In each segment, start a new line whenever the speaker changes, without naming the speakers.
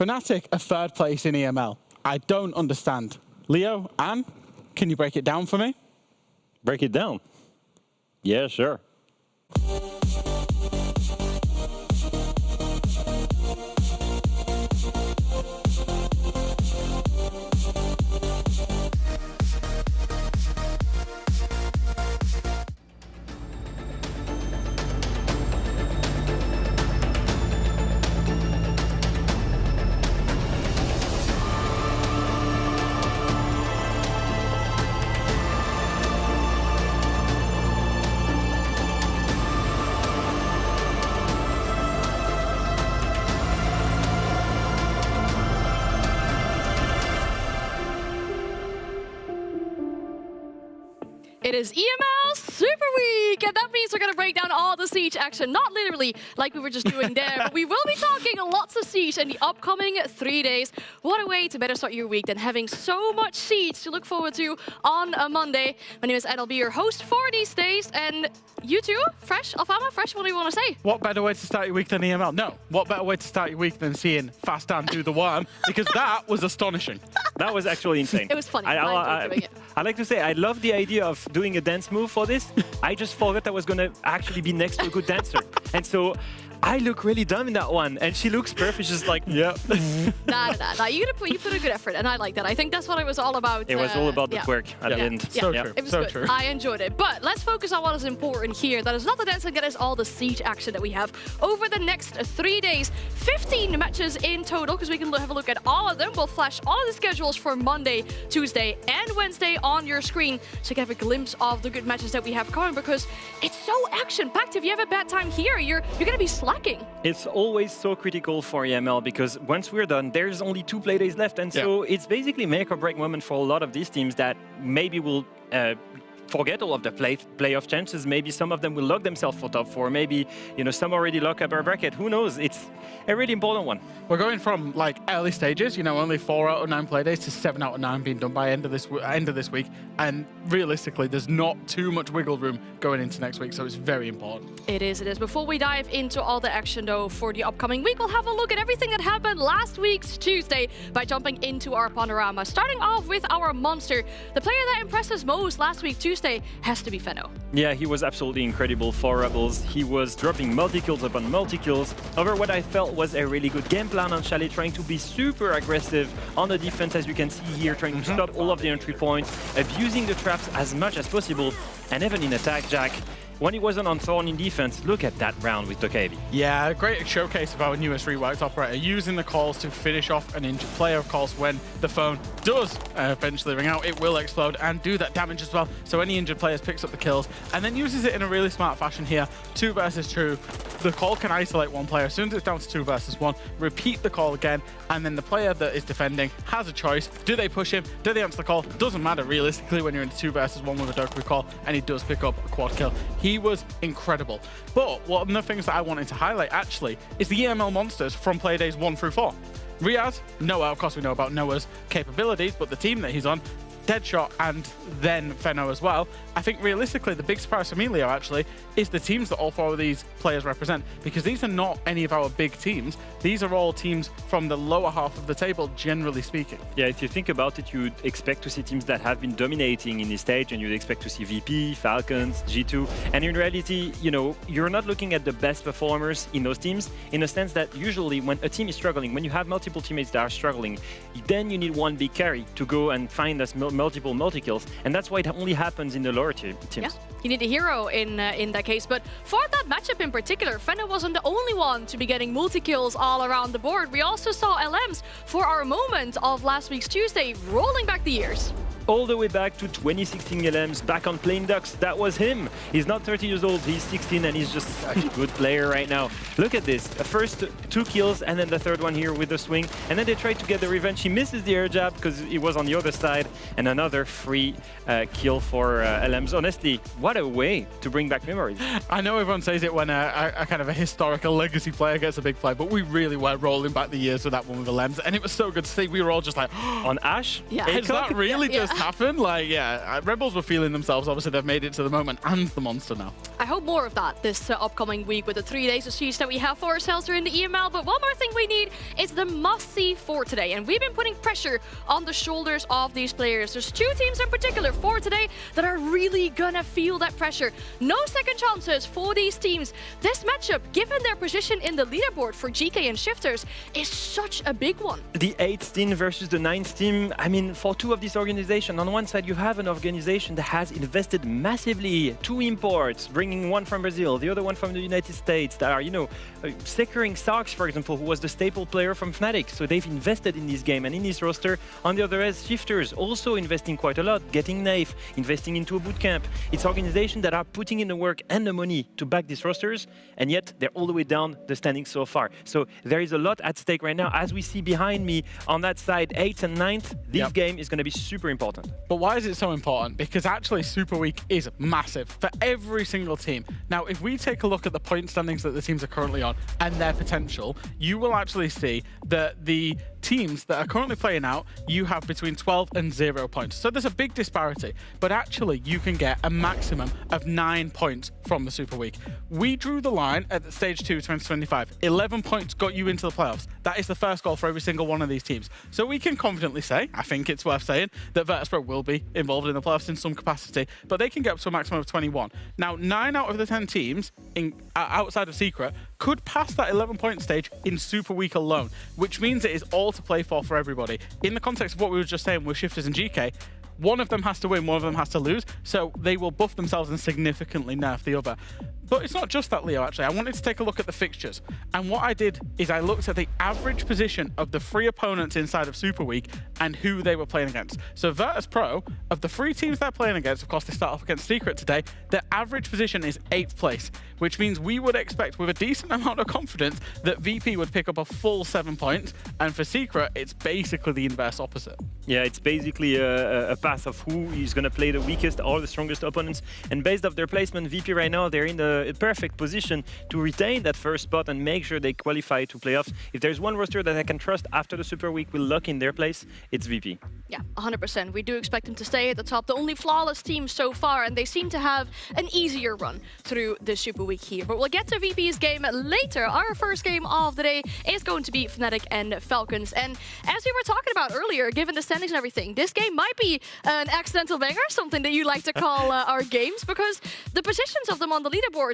Fnatic are third place in EML. I don't understand. Leo, Anne, can you break it down for me?
Break it down? Yeah, sure.
It is EML Super Week, and that means we're going to break down all the Siege action. Not literally like we were just doing there, but we will be talking lots of Siege in the upcoming 3 days. What a way to better start your week than having so much Siege to look forward to on a Monday. My name is Anne, I'll be your host for these days, and you too, Fresh, Alfama, Fresh, what do you want to say?
What better way to start your week than EML? No. What better way to start your week than seeing Fast Dan do the worm? Because that was astonishing.
That was actually insane.
It was funny. I enjoyed doing it.
I like to say, I love the idea of doing a dance move for this. I just forgot I was going to actually be next to a good dancer. And so I look really dumb in that one. And she looks perfect, just like, yeah.
Nah. You put a good effort, and I like that. I think that's what it was all about.
It was all about the twerk at the end.
So true.
It was
so
good.
true.
I enjoyed it. But let's focus on what is important here. That is not the dancing, that is all the Siege action that we have over the next 3 days. 15 matches in total, because we can have a look at all of them. We'll flash all of the schedules for Monday, Tuesday, and Wednesday on your screen, so you can have a glimpse of the good matches that we have coming, because it's so action-packed. If you have a bad time here, you're going to be slacking.
It's always so critical for EML, because once we're done, there's only 2 play days left. And so it's basically make or break moment for a lot of these teams that maybe will forget all of the playoff chances. Maybe some of them will lock themselves for top 4. Maybe, you know, some already lock up our bracket. Who knows? It's a really important one.
We're going from like early stages, you know, only 4 out of 9 play days to 7 out of 9 being done by end of this week. And realistically, there's not too much wiggle room going into next week, so it's very important.
It is. Before we dive into all the action, though, for the upcoming week, we'll have a look at everything that happened last week's Tuesday by jumping into our panorama. Starting off with our monster. The player that impressed us most last week, Tuesday, has to be Fenno.
Yeah, he was absolutely incredible for Rebels. He was dropping multi-kills upon multi-kills over what I felt was a really good game plan on Chalet, trying to be super aggressive on the defense, as you can see here, trying to stop all of the entry points, abusing the traps as much as possible, and even in attack, Jack. When he wasn't on Thorn in defense, look at that round with Tokavi.
Yeah, a great showcase of our newest reworked operator, using the calls to finish off an injured player. Of course, when the phone does eventually ring out, it will explode and do that damage as well. So any injured players picks up the kills and then uses it in a really smart fashion here. 2 versus 2. The call can isolate one player. As soon as it's down to 2 versus 1, repeat the call again, and then the player that is defending has a choice. Do they push him? Do they answer the call? Doesn't matter realistically when you're in 2 versus 1 with a Dokkaebi call, and he does pick up a quad kill. He was incredible. But one of the things that I wanted to highlight actually is the EML monsters from play days 1 through 4. Riaz, Noah, of course we know about Noah's capabilities, but the team that he's on, Deadshot, and then Fenno as well. I think realistically the big surprise for me, Leo, actually, is the teams that all 4 of these players represent, because these are not any of our big teams. These are all teams from the lower half of the table, generally speaking.
Yeah, if you think about it, you'd expect to see teams that have been dominating in this stage, and you'd expect to see VP, Falcons, G2. And in reality, you know, you're not looking at the best performers in those teams, in the sense that usually when a team is struggling, when you have multiple teammates that are struggling, then you need one big carry to go and find us multiple multi-kills, and that's why it only happens in the lower teams.
Yeah, you need a hero in that case. But for that matchup in particular, Fenno wasn't the only one to be getting multi-kills all around the board. We also saw LMs for our moment of last week's Tuesday, rolling back the years.
All the way back to 2016 LMs, back on playing Ducks. That was him. He's not 30 years old, he's 16, and he's just a good player right now. Look at this. The first 2 kills, and then the third one here with the swing. And then they tried to get the revenge. He misses the air jab because he was on the other side. And another free kill for LMs. Honestly, what a way to bring back memories.
I know everyone says it when a kind of a historical legacy player gets a big play, but we really were rolling back the years with that one with the LMs. And it was so good to see. We were all just like,
on Ash?
Yeah.
Is that really just happened. Like, yeah, Rebels were feeling themselves. Obviously, they've made it to the moment and the monster now.
I hope more of that this upcoming week with the 3 days of siege that we have for ourselves during the EML. But one more thing we need is the must-see for today. And we've been putting pressure on the shoulders of these players. There's 2 teams in particular for today that are really gonna feel that pressure. No second chances for these teams. This matchup, given their position in the leaderboard for GK and Shifters, is such a big one.
The 8th team versus the 9th team. I mean, for 2 of these organizations, on one side you have an organization that has invested massively. 2 imports, bringing one from Brazil, the other one from the United States, that are, securing Sarks, for example, who was the staple player from Fnatic. So they've invested in this game and in this roster. On the other hand, Shifters also investing quite a lot, getting Naif, investing into a bootcamp. It's organizations that are putting in the work and the money to back these rosters, and yet they're all the way down the standings so far. So there is a lot at stake right now. As we see behind me on that side, 8th and 9th, this game is going to be super important.
But why is it so important? Because actually Super Week is massive for every single team. Now, if we take a look at the point standings that the teams are currently on and their potential, you will actually see that the teams that are currently playing out, you have between 12 and 0 points. So there's a big disparity, but actually you can get a maximum of 9 points from the Super Week. We drew the line at the Stage 2 2025. 11 points got you into the playoffs. That is the first goal for every single one of these teams. So we can confidently say, I think it's worth saying, that Virtus.pro will be involved in the playoffs in some capacity, but they can get up to a maximum of 21. Now, 9 out of the 10 teams outside of Secret could pass that 11-point stage in Super Week alone, which means it is all to play for everybody. In the context of what we were just saying with Shifters and GK, one of them has to win, one of them has to lose, so they will buff themselves and significantly nerf the other. But it's not just that, Leo, actually. I wanted to take a look at the fixtures. And what I did is I looked at the average position of the 3 opponents inside of Super Week and who they were playing against. So Virtus.pro, of the 3 teams they're playing against, of course they start off against Secret today, their average position is 8th place, which means we would expect with a decent amount of confidence that VP would pick up a full 7 points, and for Secret, it's basically the inverse opposite.
Yeah, it's basically a path of who is going to play the weakest or the strongest opponents. And based off their placement, VP right now, they're in the perfect position to retain that first spot and make sure they qualify to playoffs. If there's one roster that I can trust after the Super Week will lock in their place, it's VP.
Yeah, 100%. We do expect them to stay at the top. The only flawless team so far, and they seem to have an easier run through the Super Week here. But we'll get to VP's game later. Our first game of the day is going to be Fnatic and Falcons. And as we were talking about earlier, given the standings and everything, this game might be an accidental banger, something that you like to call our games, because the positions of them on the leaderboard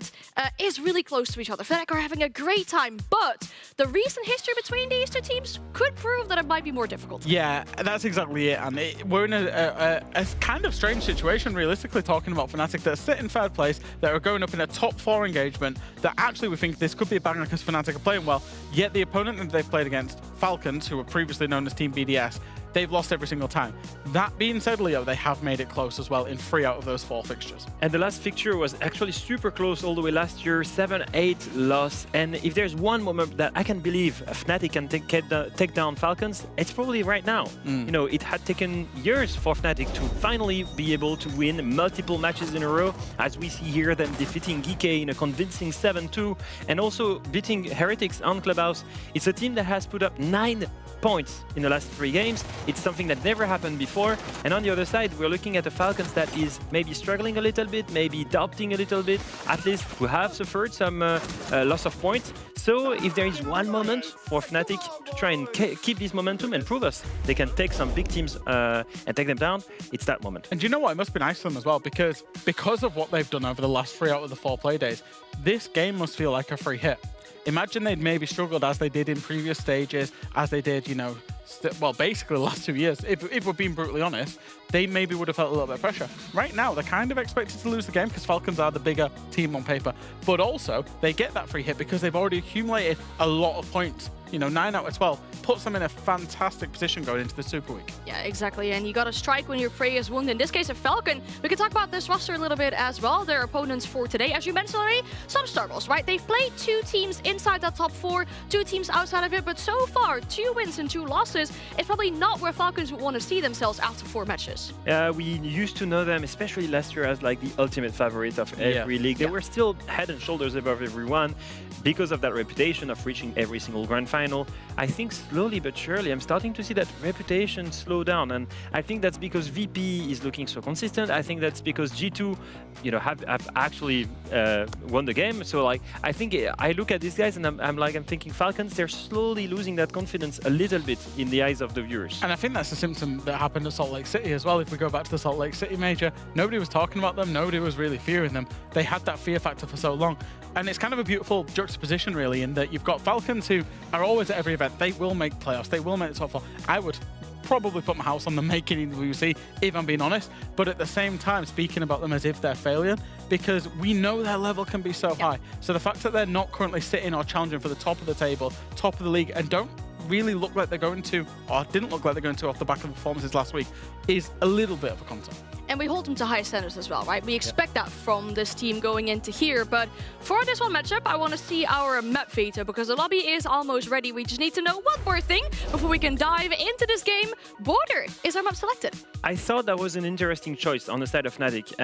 is really close to each other. Fnatic are having a great time, but the recent history between these 2 teams could prove that it might be more difficult.
Yeah, that's exactly it. And we're in a kind of strange situation, realistically, talking about Fnatic that sit in 3rd place, that are going up in a top 4 engagement, that actually we think this could be a banger because Fnatic are playing well, yet the opponent that they've played against, Falcons, who were previously known as Team BDS, they've lost every single time. That being said, Leo, they have made it close as well in 3 out of those 4 fixtures.
And the last fixture was actually super close all the way last year, 7-8 loss. And if there's one moment that I can believe Fnatic can take down Falcons, it's probably right now. It had taken years for Fnatic to finally be able to win multiple matches in a row, as we see here them defeating GK in a convincing 7-2 and also beating Heretics on Clubhouse. It's a team that has put up 9 points in the last 3 games. It's something that never happened before. And on the other side, we're looking at the Falcons that is maybe struggling a little bit, maybe doubting a little bit. At least we have suffered some loss of points. So if there is one moment for Fnatic to try and keep this momentum and prove us they can take some big teams and take them down, it's that moment.
And do you know what? It must be nice for them as well, because of what they've done over the last 3 out of the 4 play days, this game must feel like a free hit. Imagine they'd maybe struggled as they did in previous stages, as they did, well, basically the last 2 years. If we're being brutally honest, they maybe would have felt a little bit of pressure. Right now, they're kind of expected to lose the game because Falcons are the bigger team on paper. But also, they get that free hit because they've already accumulated a lot of points. 9 out of 12 puts them in a fantastic position going into the Super Week.
Yeah, exactly. And you got to strike when your prey is wounded. In this case, a Falcon. We can talk about this roster a little bit as well. Their opponents for today, as you mentioned already, some struggles, right? They've played 2 teams inside that top 4, 2 teams outside of it. But so far, 2 wins and 2 losses is probably not where Falcons would want to see themselves after 4 matches.
We used to know them, especially last year, as like the ultimate favorite of every league. They were still head and shoulders above everyone because of that reputation of reaching every single grand final. final, I think slowly but surely I'm starting to see that reputation slow down, and I think that's because VP is looking so consistent. I think that's because G2, you know, have actually won the game. So like I think I look at these guys and I'm thinking Falcons, they're slowly losing that confidence a little bit in the eyes of the viewers.
And I think that's a symptom that happened at Salt Lake City as well. If we go back to the Salt Lake City major, nobody was talking about them, nobody was really fearing them. They had that fear factor for so long. And it's kind of a beautiful juxtaposition, really, in that you've got Falcons who are always at every event. They will make playoffs, they will make the top four. I would probably put my house on them making EWC, if I'm being honest. But at the same time, speaking about them as if they're failing, because we know their level can be so high. So the fact that they're not currently sitting or challenging for the top of the table, top of the league, and don't really look like they're going to, or didn't look like they're going to off the back of the performances last week, is a little bit of a concern.
And we hold them to high standards as well, right? We expect that from this team going into here. But for this one matchup, I want to see our map veto because the lobby is almost ready. We just need to know one more thing before we can dive into this game. Border, is our map selected?
I thought that was an interesting choice on the side of Fnatic.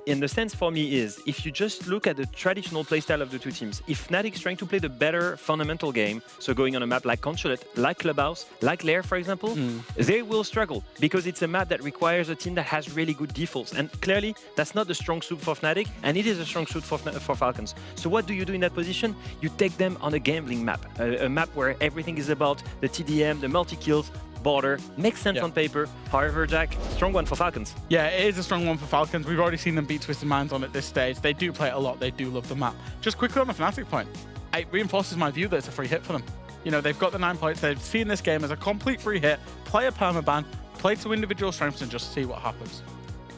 In the sense for me is, if you just look at the traditional playstyle of the two teams, if Fnatic's trying to play the better fundamental game, so going on a map like Consulate, like Clubhouse, like Lair, for example, they will struggle because it's a map that requires a team that has really good defaults. And clearly, that's not the strong suit for Fnatic, and it is a strong suit for Falcons. So what do you do in that position? You take them on a gambling map, a map where everything is about the TDM, the multi-kills, Border. Makes sense on paper. However, Jack, strong one for Falcons.
Yeah, it is a strong one for Falcons. We've already seen them beat Twisted Minds on at this stage. They do play it a lot. They do love the map. Just quickly on the Fnatic point, it reinforces my view that it's a free hit for them. You know, they've got the 9 points. They've seen this game as a complete free hit. Play a permaban, play to individual strengths, and just see what happens.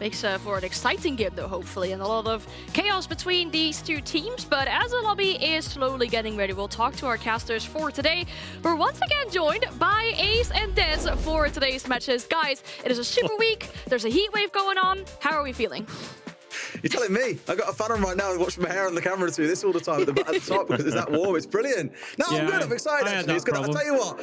Makes for an exciting game, though, hopefully, and a lot of chaos between these two teams. But as the lobby is slowly getting ready, we'll talk to our casters for today. We're once again joined by Ace and Des for today's matches. Guys, it is a super week. There's a heat wave going on. How are we feeling?
You're telling me? I got a fan on right now watching my hair on the camera to do this all the time at the top because it's that warm. It's brilliant. No, I'm good. I'm excited. Actually, I'll tell you what.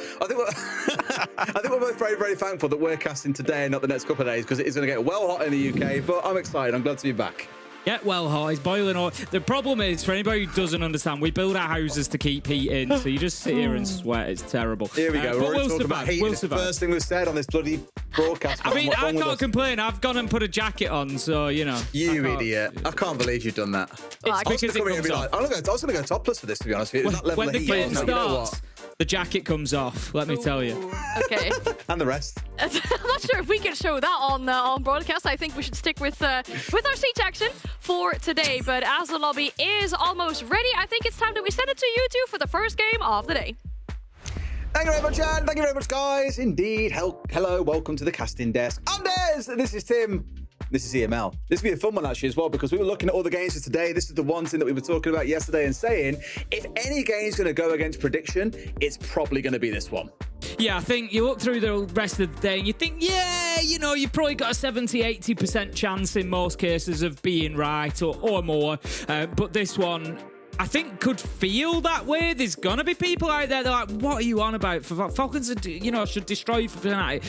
I think we're both very, very thankful that we're casting today and not the next couple of days because it is going to get well hot in the UK. But I'm excited. I'm glad to be back.
Yeah, well hot. It's boiling hot. The problem is, for anybody who doesn't understand, we build our houses to keep heat in, so you just sit here and sweat. It's terrible.
Here we go. We're already talking about heat. It's the first thing we've said on this bloody broadcast.
I mean, I can't complain. I've gone and put a jacket on, so, you know.
You idiot. I can't believe you've done that.
Well,
It's because it comes off.
I was going to go topless for this, to be honest with you. That level
When
of
the
heat.
game
You know what?
starts, the jacket comes off, let me tell you.
Okay.
And the rest.
I'm not sure if we can show that on broadcast. I think we should stick with our siege action for today. But as the lobby is almost ready, I think it's time that we send it to you two for the first game of the day.
Thank you very much, Jan. Thank you very much, guys. Indeed. Hello, welcome to the casting desk. I'm Des. This is Tim. This is EML. This will be a fun one, actually, as well, because we were looking at all the games for today. This is the one thing that we were talking about yesterday and saying, if any game is going to go against prediction, it's probably going to be this one.
Yeah, I think you look through the rest of the day and you think, yeah, you know, you've probably got a 70-80% chance in most cases of being right or more. But this one, I think, could feel that way. There's going to be people out there that are like, what are you on about? Falcons, you know, should destroy for tonight.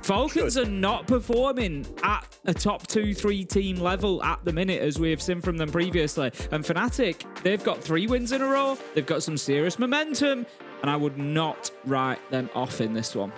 Falcons are not performing at a top 2-3 team level at the minute, as we have seen from them previously. And Fnatic, they've got 3 wins in a row. They've got some serious momentum, and I would not write them off in this one.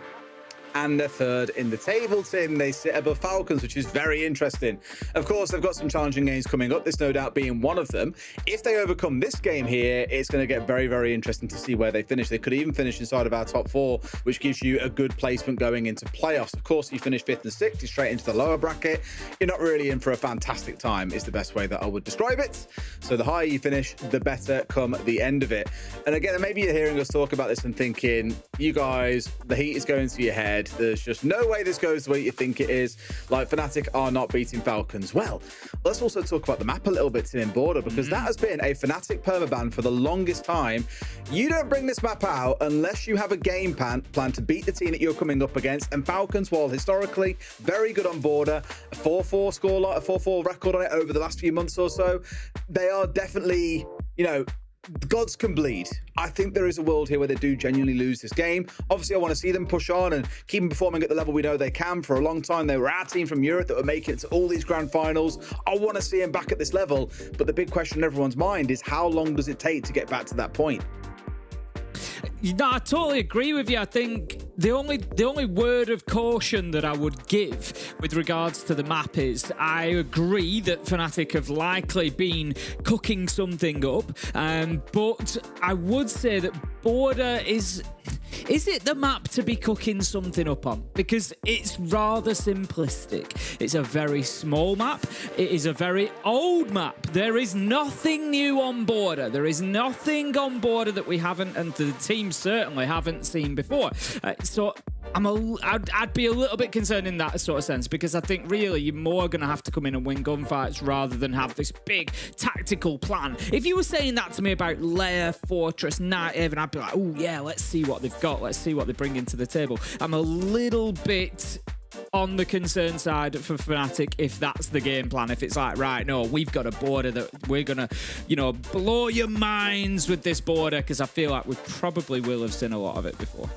And they're third in the table, Tim. They sit above Falcons, which is very interesting. Of course, they've got some challenging games coming up, this no doubt being one of them. If they overcome this game here, it's going to get very, very interesting to see where they finish. They could even finish inside of our top 4, which gives you a good placement going into playoffs. Of course, if you finish 5th and 6th, you're straight into the lower bracket. You're not really in for a fantastic time, is the best way that I would describe it. So the higher you finish, the better come the end of it. And again, maybe you're hearing us talk about this and thinking, you guys, the heat is going to your head. There's just no way this goes the way you think it is. Like, Fnatic are not beating Falcons. Well, let's also talk about the map a little bit, Tim, in Border, because that has been a Fnatic permaban for the longest time. You don't bring this map out unless you have a game plan to beat the team that you're coming up against. And Falcons, while historically very good on Border, a 4-4 score, like a 4-4 record on it over the last few months or so, they are definitely, you know, gods can bleed. I think there is a world here where they do genuinely lose this game. Obviously, I want to see them push on and keep them performing at the level we know they can. For a long time, they were our team from Europe that were making it to all these grand finals. I want to see them back at this level. But the big question in everyone's mind is, how long does it take to get back to that point?
No, I totally agree with you. I think the only word of caution that I would give with regards to the map is I agree that Fnatic have likely been cooking something up, but I would say that Border is it the map to be cooking something up on? Because it's rather simplistic. It's a very small map. It is a very old map. There is nothing new on Border. There is nothing on Border that we haven't, and the team certainly haven't seen before. So I'd be a little bit concerned in that sort of sense, because I think really you're more going to have to come in and win gunfights rather than have this big tactical plan. If you were saying that to me about Lair, Fortress, Night Haven, I'd be like, oh yeah, let's see what they've got. Let's see what they bring into the table. I'm a little bit on the concern side for Fnatic if that's the game plan. If it's like, right, no, we've got a Border that we're going to, blow your minds with this Border, because I feel like we probably will have seen a lot of it before.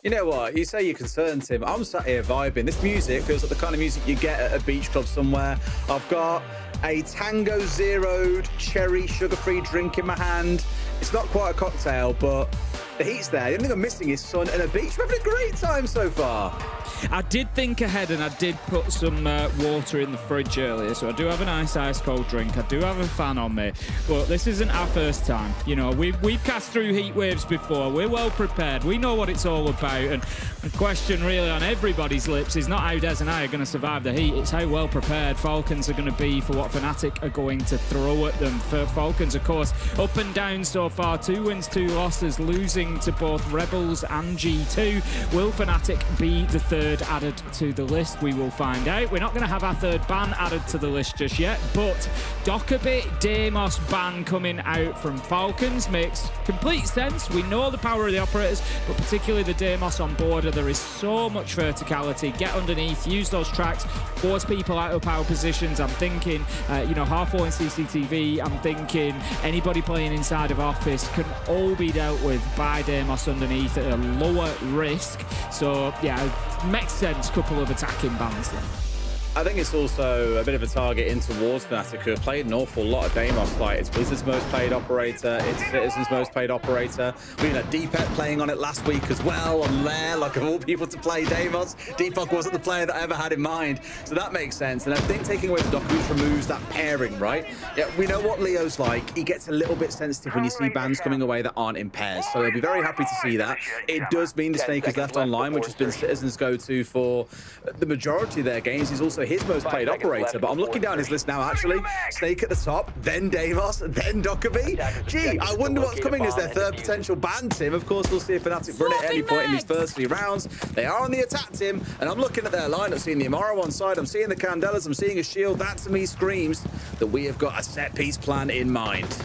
You know what? You say you're concerned, Tim. I'm sat here vibing. This music feels like the kind of music you get at a beach club somewhere. I've got a Tango Zeroed cherry sugar-free drink in my hand. It's not quite a cocktail, but the heat's there. The only thing I'm missing is sun and a beach. We're having a great time so far.
I did think ahead and I did put some water in the fridge earlier, so I do have a nice ice cold drink. I do have a fan on me, but this isn't our first time. We've cast through heat waves before. We're well prepared. We know what it's all about, and the question really on everybody's lips is not how Des and I are going to survive the heat. It's how well prepared Falcons are going to be for what Fnatic are going to throw at them. For Falcons, of course, up and down so far, 2 wins, 2 losses, losing to both Rebels and G2. Will Fnatic be the third added to the list? We will find out. We're not going to have our third ban added to the list just yet, but Dokkaebi Deimos ban coming out from Falcons makes complete sense. We know the power of the operators, but particularly the Deimos on Border. There is so much verticality. Get underneath, use those tracks, force people out of power positions. I'm thinking, half-wall in CCTV. I'm thinking anybody playing inside of Office can all be dealt with by Deimos underneath at a lower risk. So, yeah, makes sense, couple of attacking bans there.
I think it's also a bit of a target in towards Fnatic, who have played an awful lot of Deimos. Like, it's Blizzard's most played operator, it's Citizen's most played operator. We had Deepet playing on it last week as well, on Lair, like of all people to play Deimos. Deepok wasn't the player that I ever had in mind, so that makes sense. And I think taking away the Dokkaebi removes that pairing, right? Yeah, we know what Leo's like. He gets a little bit sensitive when you see bans coming away that aren't in pairs, so he'll be very happy to see that. It does mean the Snake is left online, which has been Citizen's go-to for the majority of their games. He's also his most played operator, but I'm looking down his list now, actually. Snake at the top, then Deimos, then Dokkaebi. Gee, I wonder what's coming as their third potential ban, Tim. Of course, we'll see if Fnatic run it at any point in these first 3 rounds. They are on the attack, Tim, and I'm looking at their lineup, seeing the Amaro on side, I'm seeing the Candelas, I'm seeing a shield. That, to me, screams that we have got a set-piece plan in mind.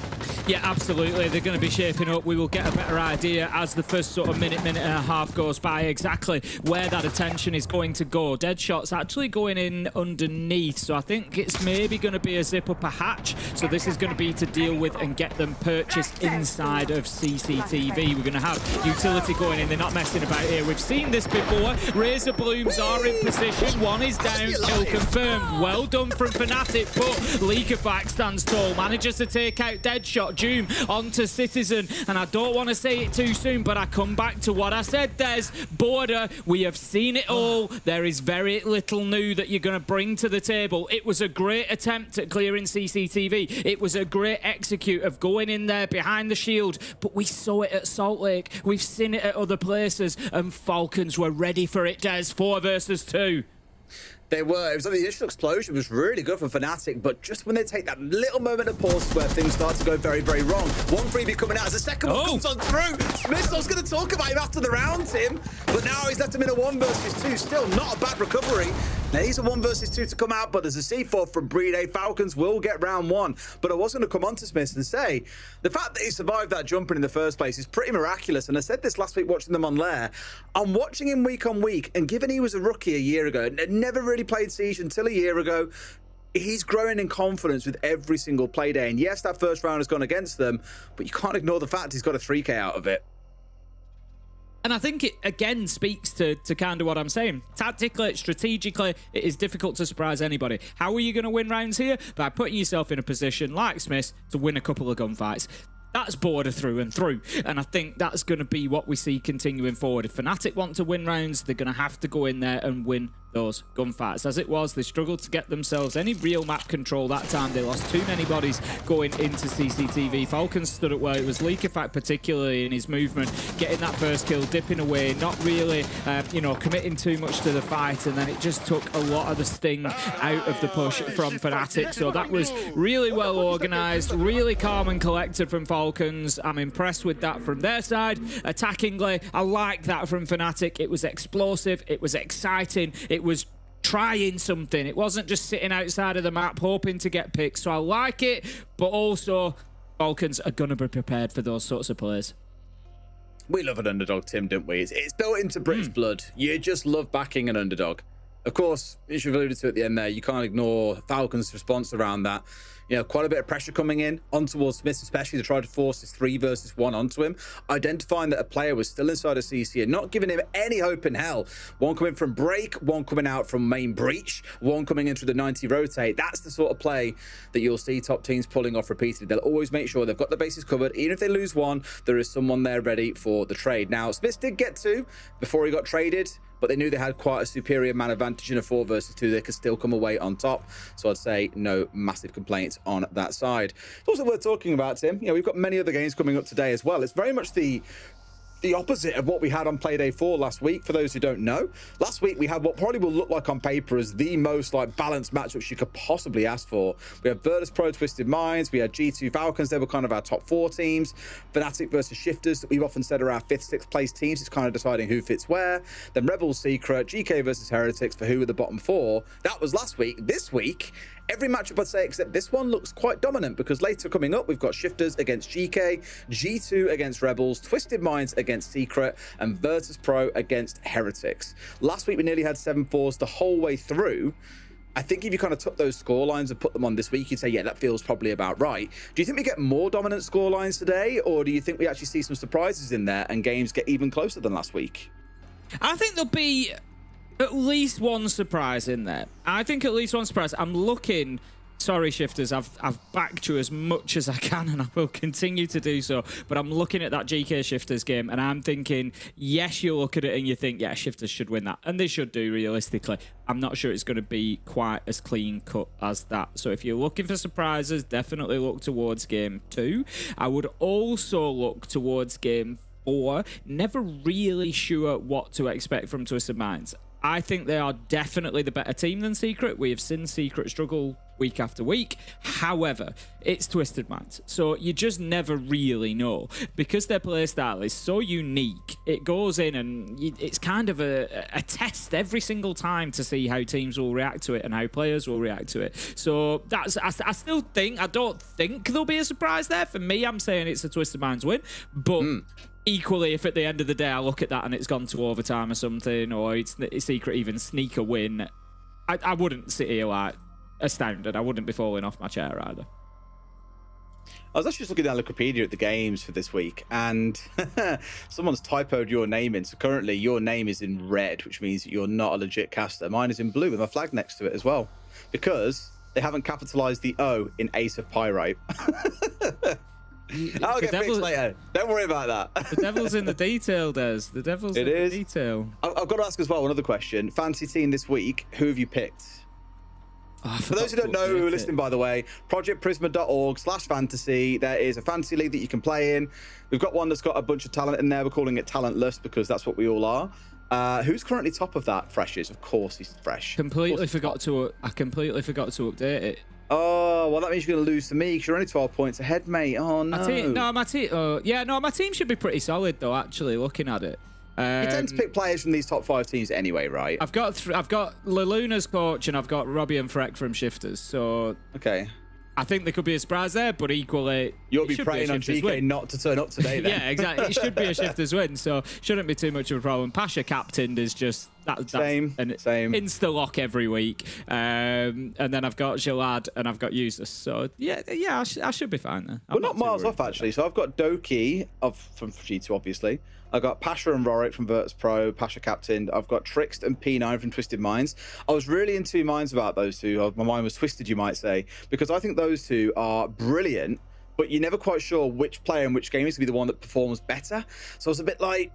Yeah, absolutely. They're going to be shaping up. We will get a better idea as the first sort of minute and a half goes by exactly where that attention is going to go. Deadshot's actually going in underneath, so I think it's maybe going to be a zip up a hatch. So this is going to be to deal with and get them purchased inside of CCTV. We're going to have utility going in. They're not messing about here. We've seen this before. Razor Blooms are in position. One is down, kill confirmed. Well done from Fnatic, but Leakerfax stands tall, manages to take out Deadshot. Doom onto Citizen, and I don't want to say it too soon, but I come back to what I said, Des. Border, we have seen it all. There is very little new that you're going to bring to the table. It was a great attempt at clearing CCTV. It was a great execute of going in there behind the shield, but we saw it at Salt Lake. We've seen it at other places, and Falcons were ready for it, Des. 4 versus 2.
They were. It was like the initial explosion was really good for Fnatic, but just when they take that little moment of pause where things start to go very, very wrong. 1 freebie coming out as the second one comes on through. Smith, I was going to talk about him after the round, Tim, but now he's left him in a 1 versus 2. Still not a bad recovery. Now he's a 1 versus 2 to come out, but there's a C4 from Breed. Falcons will get round 1. But I was going to come on to Smith and say, the fact that he survived that jumping in the first place is pretty miraculous. And I said this last week watching them on Lair. I'm watching him week on week, and given he was a rookie a year ago, and never really played Siege until a year ago, he's growing in confidence with every single play day. And yes, that first round has gone against them, but you can't ignore the fact he's got a 3K out of it.
And I think it, again, speaks to kind of what I'm saying. Tactically, strategically, it is difficult to surprise anybody. How are you going to win rounds here? By putting yourself in a position, like Smith, to win a couple of gunfights. That's border through and through. And I think that's going to be what we see continuing forward. If Fnatic want to win rounds, they're going to have to go in there and win those gunfights. As it was, they struggled to get themselves any real map control that time. They lost too many bodies going into CCTV. Falcons stood up where it was Leak Effect, particularly in his movement, getting that first kill, dipping away, not really, committing too much to the fight, and then it just took a lot of the sting out of the push from Fnatic. So that was really well organised, really calm and collected from Falcons. I'm impressed with that from their side. Attackingly, I like that from Fnatic. It was explosive, it was exciting, it was trying something. It wasn't just sitting outside of the map hoping to get picked. So I like it, but also Falcons are going to be prepared for those sorts of plays.
We love an underdog, Tim, don't we? It's built into British blood. You just love backing an underdog. Of course, as you've alluded to at the end there, you can't ignore Falcons' response around that. You know, quite a bit of pressure coming in on towards Smith, especially to try to force this 3 versus 1 onto him, identifying that a player was still inside of CC and not giving him any hope in hell. One coming from break, one coming out from main breach, one coming in through the 90 rotate. That's the sort of play that you'll see top teams pulling off repeatedly. They'll always make sure they've got the bases covered. Even if they lose one, there is someone there ready for the trade. Now, Smith did get 2 before he got traded, but they knew they had quite a superior man advantage in a 4 versus 2. They could still come away on top. So I'd say no massive complaints on that side. It's also worth talking about, Tim. You know, we've got many other games coming up today as well. It's very much the opposite of what we had on Playday 4 last week. For those who don't know, last week we had what probably will look like on paper as the most balanced matchups you could possibly ask for. We had Virtus Pro, Twisted Minds, we had G2 Falcons. They were kind of our top 4 teams. Fnatic versus Shifters, that we've often said are our 5th, 6th place teams. It's kind of deciding who fits where. Then Rebels, Secret, GK versus Heretics for who were the bottom 4. That was last week. This week, every matchup I'd say except this one looks quite dominant, because later coming up, we've got Shifters against GK, G2 against Rebels, Twisted Minds against Secret, and Virtus Pro against Heretics. Last week, we nearly had 7-4s the whole way through. I think if you kind of took those score lines and put them on this week, you'd say, yeah, that feels probably about right. Do you think we get more dominant score lines today, or do you think we actually see some surprises in there and games get even closer than last week?
I think there'll be at least one surprise in there. I think at least one surprise. I'm looking... Sorry, Shifters, I've backed you as much as I can, and I will continue to do so. But I'm looking at that GK Shifters game, and I'm thinking, yes, you look at it and you think, yeah, Shifters should win that. And they should do, realistically. I'm not sure it's going to be quite as clean cut as that. So if you're looking for surprises, definitely look towards game 2. I would also look towards game 4. Never really sure what to expect from Twisted Minds. I think they are definitely the better team than Secret. We have seen Secret struggle week after week. However, it's Twisted Minds. So you just never really know. Because their playstyle is so unique, it goes in and it's kind of a test every single time to see how teams will react to it and how players will react to it. So that's I still think, I don't think there'll be a surprise there. For me, I'm saying it's a Twisted Minds win. But... equally, if at the end of the day I look at that and it's gone to overtime or something, or it's Secret even sneak a win, I wouldn't sit here like astounded. I wouldn't be falling off my chair either.
I was actually just looking down Wikipedia at the games for this week, and someone's typoed your name in. So currently your name is in red, which means that you're not a legit caster. Mine is in blue with a flag next to it as well, because they haven't capitalized the O in Ace of Pyrite. I'll get fixed later. Don't worry about that.
The devil's in the detail, Des. The devil's in the detail.
I've got to ask as well another question. Fantasy team this week, who have you picked?
Oh,
for those who don't know, who are listening, by the way, projectprisma.org/fantasy. There is a fantasy league that you can play in. We've got one that's got a bunch of talent in there. We're calling it Talentless because that's what we all are. Who's currently top of that? Fresh is, of course, he's fresh.
I completely forgot to update it.
Oh, well, that means you're going to lose to me because you're only 12 points ahead, mate. Oh, no.
My team should be pretty solid, though, actually, looking at it.
You tend to pick players from these top 5 teams anyway, right?
I've got Leluna's coach and I've got Robbie and Freck from Shifters, so...
Okay.
I think there could be a surprise there, but equally...
You'll be praying on GK not to turn up today, then.
Yeah, exactly. It should be a Shifters win, so shouldn't be too much of a problem. Pasha captained is just...
Same.
Insta-lock every week. And then I've got Jalad and I've got Useless. So, yeah, I should be fine there.
We're not miles off, actually. So I've got Doki from G2, obviously. I've got Pasha and Rorik from Virtus Pro, Pasha captained. I've got Trixt and P9 from Twisted Minds. I was really in 2 minds about those two. My mind was twisted, you might say, because I think those two are brilliant but you're never quite sure which player in which game is going to be the one that performs better. So I was a bit like,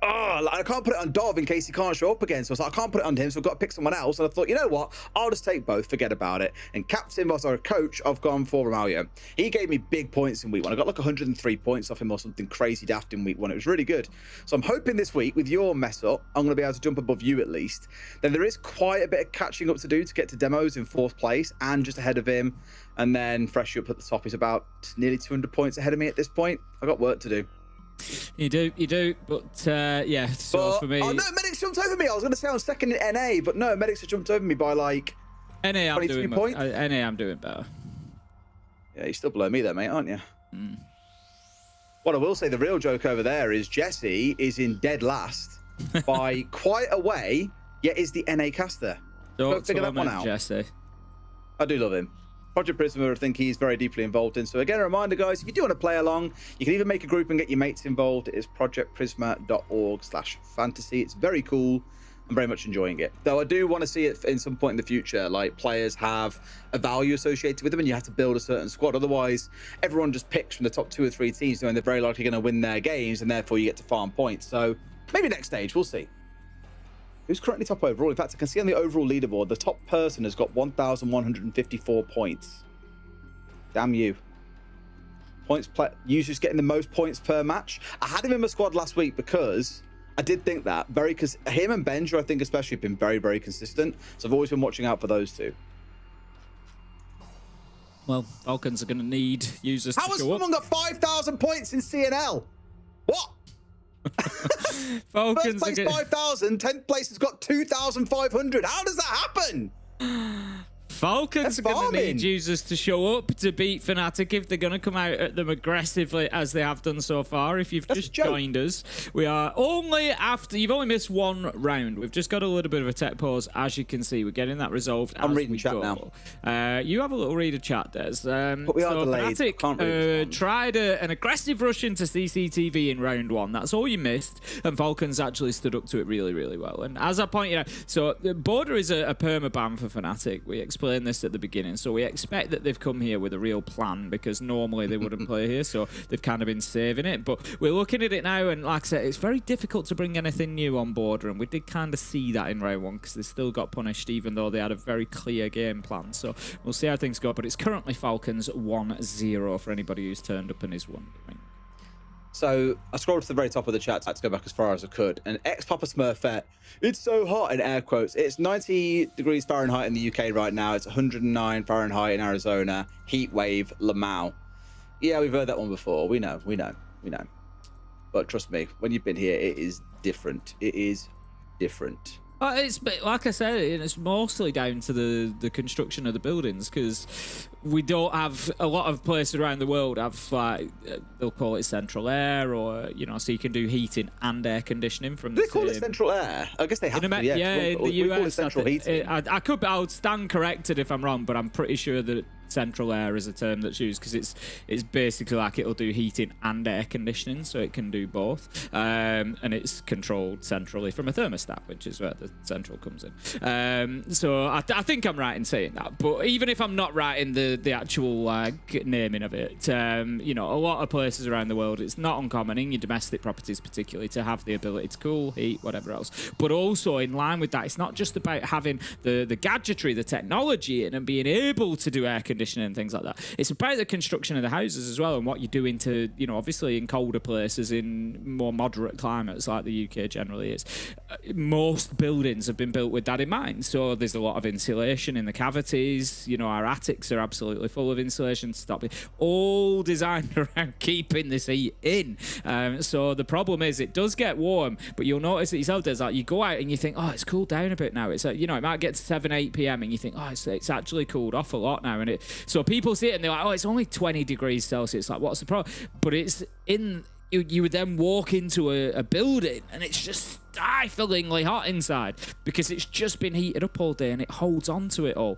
oh, like, I can't put it on Dov in case he can't show up again. So I was like, I can't put it on him, so I've got to pick someone else. And I thought, you know what? I'll just take both, forget about it. And captain, or sorry, coach, I've gone for Romario. He gave me big points in week 1. I got like 103 points off him or something crazy daft in week 1. It was really good. So I'm hoping this week, with your mess up, I'm going to be able to jump above you at least. Then there is quite a bit of catching up to do to get to demos in 4th place and just ahead of him. And then fresh up at the top. He's about nearly 200 points ahead of me at this point. I've got work to do.
You do, but yeah, so for me...
Oh, no, Medics jumped over me. I was going to say I was second in NA, but no, Medics have jumped over me by like
NA,
23 points.
NA, I'm doing better.
Yeah, you're still below me there, mate, aren't you? What I will say, the real joke over there is Jesse is in dead last by quite a way, yet is the NA caster. Don't figure that one out.
Jesse.
I do love him. Project Prisma, I think he's very deeply involved in. So again, a reminder, guys, if you do want to play along, you can even make a group and get your mates involved. It is projectprisma.org/fantasy. It's very cool. I'm very much enjoying it. Though I do want to see it in some point in the future, like players have a value associated with them and you have to build a certain squad. Otherwise, everyone just picks from the top 2 or 3 teams knowing they're very likely going to win their games and therefore you get to farm points. So maybe next stage, we'll see. Who's currently top overall? In fact, I can see on the overall leaderboard, the top person has got 1,154 points. Damn you. Users getting the most points per match. I had him in my squad last week because I did think that. Because him and Benja, I think especially, have been very, very consistent. So I've always been watching out for those two.
Well, Falcons are going to need users to show up.
How has someone got 5,000 points in CNL? What?
Falcons
First place 5,000, 10th place has got 2,500. How does that happen?
Falcons are going to need users to show up to beat Fnatic if they're going to come out at them aggressively as they have done so far. If you've just joined us, we are only after... You've only missed 1 round. We've just got a little bit of a tech pause. As you can see, we're getting that resolved
I'm reading chat now.
You have a little read of chat, Des.
But we are delayed.
Fnatic tried an aggressive rush into CCTV in round 1. That's all you missed. And Falcons actually stood up to it really, really well. And as I pointed out, so Border is a perma-ban for Fnatic. We explained this at the beginning, so we expect that they've come here with a real plan because normally they wouldn't play here, so they've kind of been saving it. But we're looking at it now, and like I said, it's very difficult to bring anything new on Border, and we did kind of see that in round 1 because they still got punished even though they had a very clear game plan. So we'll see how things go, but it's currently Falcons 1-0 for anybody who's turned up and is wondering.
So I scrolled to the very top of the chat to go back as far as I could. And ex-Papa Smurfette, it's so hot in air quotes. It's 90 degrees Fahrenheit in the UK right now. It's 109 Fahrenheit in Arizona. Heat wave, Lamau. Yeah, we've heard that one before. We know. But trust me, when you've been here, it is different. It is different.
It's like I said, it's mostly down to the construction of the buildings because we don't have a lot of places around the world have like they'll call it central air or so you can do heating and air conditioning from.
Do they call it central air? I guess they have to.
Yeah, in the US,
call it central heating.
I'll stand corrected if I'm wrong, but I'm pretty sure that central air is a term that's used because it's basically like it'll do heating and air conditioning, so it can do both, and it's controlled centrally from a thermostat, which is where the central comes in. So I think I'm right in saying that, but even if I'm not right in the actual naming of it, a lot of places around the world, it's not uncommon in your domestic properties particularly to have the ability to cool, heat, whatever else, but also in line with that, it's not just about having the gadgetry, the technology in and being able to do air conditioning and things like that. It's about the construction of the houses as well and what you're doing to, obviously in colder places, in more moderate climates like the UK generally is. Most buildings have been built with that in mind. So there's a lot of insulation in the cavities. Our attics are absolutely full of insulation to stop it. All designed around keeping this heat in. So the problem is it does get warm, but you'll notice it yourself, there's like you go out and you think, oh, it's cooled down a bit now. It's like, it might get to 7, 8 p.m. and you think, oh, it's actually cooled off a lot now. And so people see it and they're like, oh, it's only 20 degrees Celsius. Like, what's the problem? But it's in, you would then walk into a building and it's just stiflingly hot inside because it's just been heated up all day and it holds on to it all.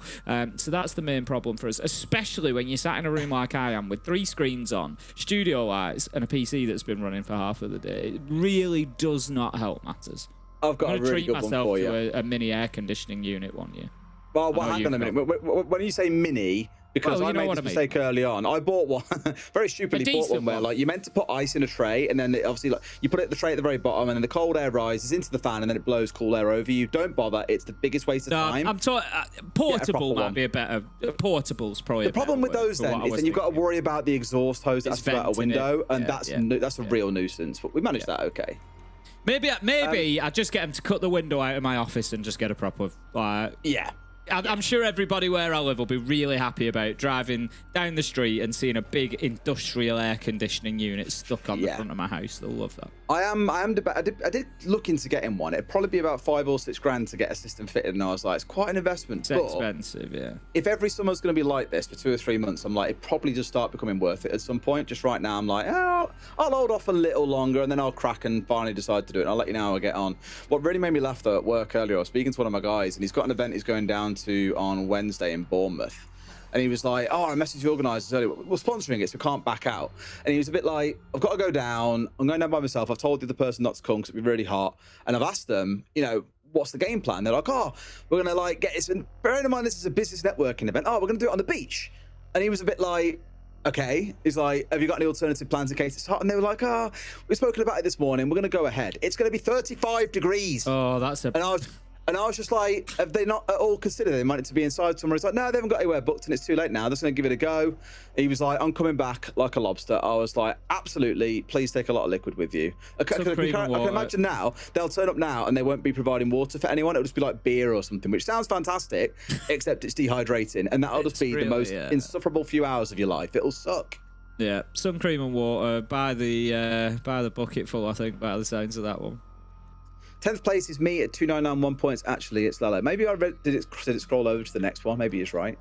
So that's the main problem for us, especially when you're sat in a room like I am with 3 screens on, studio lights, and a PC that's been running for half of the day. It really does not help matters.
I've got a really good one for you.
A mini air conditioning unit one year.
Well, hang on a minute. When you say mini, Because
Well,
I
you know
made
what
this
I mean.
mistake early on. I bought one, very stupidly bought
decent
one where
one.
like you meant to put ice in a tray, and then it obviously like you put it the tray at the very bottom, and then the cold air rises into the fan, and then it blows cool air over you. Don't bother. It's the biggest waste of time.
I'm talking portable
one.
might be a better. Portable's probably
The
a better
problem with
word
those
for
then
what I
is
was
then you've got to
thinking.
worry about the exhaust hose that's
It's
out a
venting it.
window, and
Yeah,
that's a real nuisance. But we managed that okay.
Maybe I just get him to cut the window out of my office and just get a proper.
Yeah.
I'm sure everybody where I live will be really happy about driving down the street and seeing a big industrial air conditioning unit stuck on the front of my house. They'll love that. I
did look into getting one. It'd probably be about $5 or $6 to get a system fitted, and I was like, it's quite an investment.
It's expensive, yeah.
If every summer's going to be like this for 2 or 3 months, I'm like, it'd probably just start becoming worth it at some point. Just right now, I'm like, I'll hold off a little longer, and then I'll crack and finally decide to do it. And I'll let you know how I get on. What really made me laugh though at work earlier, I was speaking to one of my guys, and he's got an event he's going down to on Wednesday in Bournemouth. And he was like, I messaged the organisers earlier. We're sponsoring it, so we can't back out. And he was a bit like, I've got to go down. I'm going down by myself. I've told the other person not to come because it'd be really hot. And I've asked them, what's the game plan? They're like, we're going to like get this. And bearing in mind, this is a business networking event. We're going to do it on the beach. And he was a bit like, okay. He's like, have you got any alternative plans in case it's hot? And they were like, we've spoken about it this morning. We're going to go ahead. It's going to be 35 degrees.
Oh, that's a...
And I was just like, have they not at all considered they might need to be inside somewhere? He's like, no, they haven't got anywhere booked and it's too late now. They're just going to give it a go. He was like, I'm coming back like a lobster. I was like, absolutely, please take a lot of liquid with you. I can imagine now, they'll turn up now and they won't be providing water for anyone. It'll just be like beer or something, which sounds fantastic, except it's dehydrating. And that'll just be the most insufferable few hours of your life. It'll suck.
Yeah, sun cream and water by the bucket full, I think, by the sounds of that one.
10th place is me at 2,991 points. Actually, it's Lalo. Maybe I read, did it scroll over to the next one? Maybe he's right.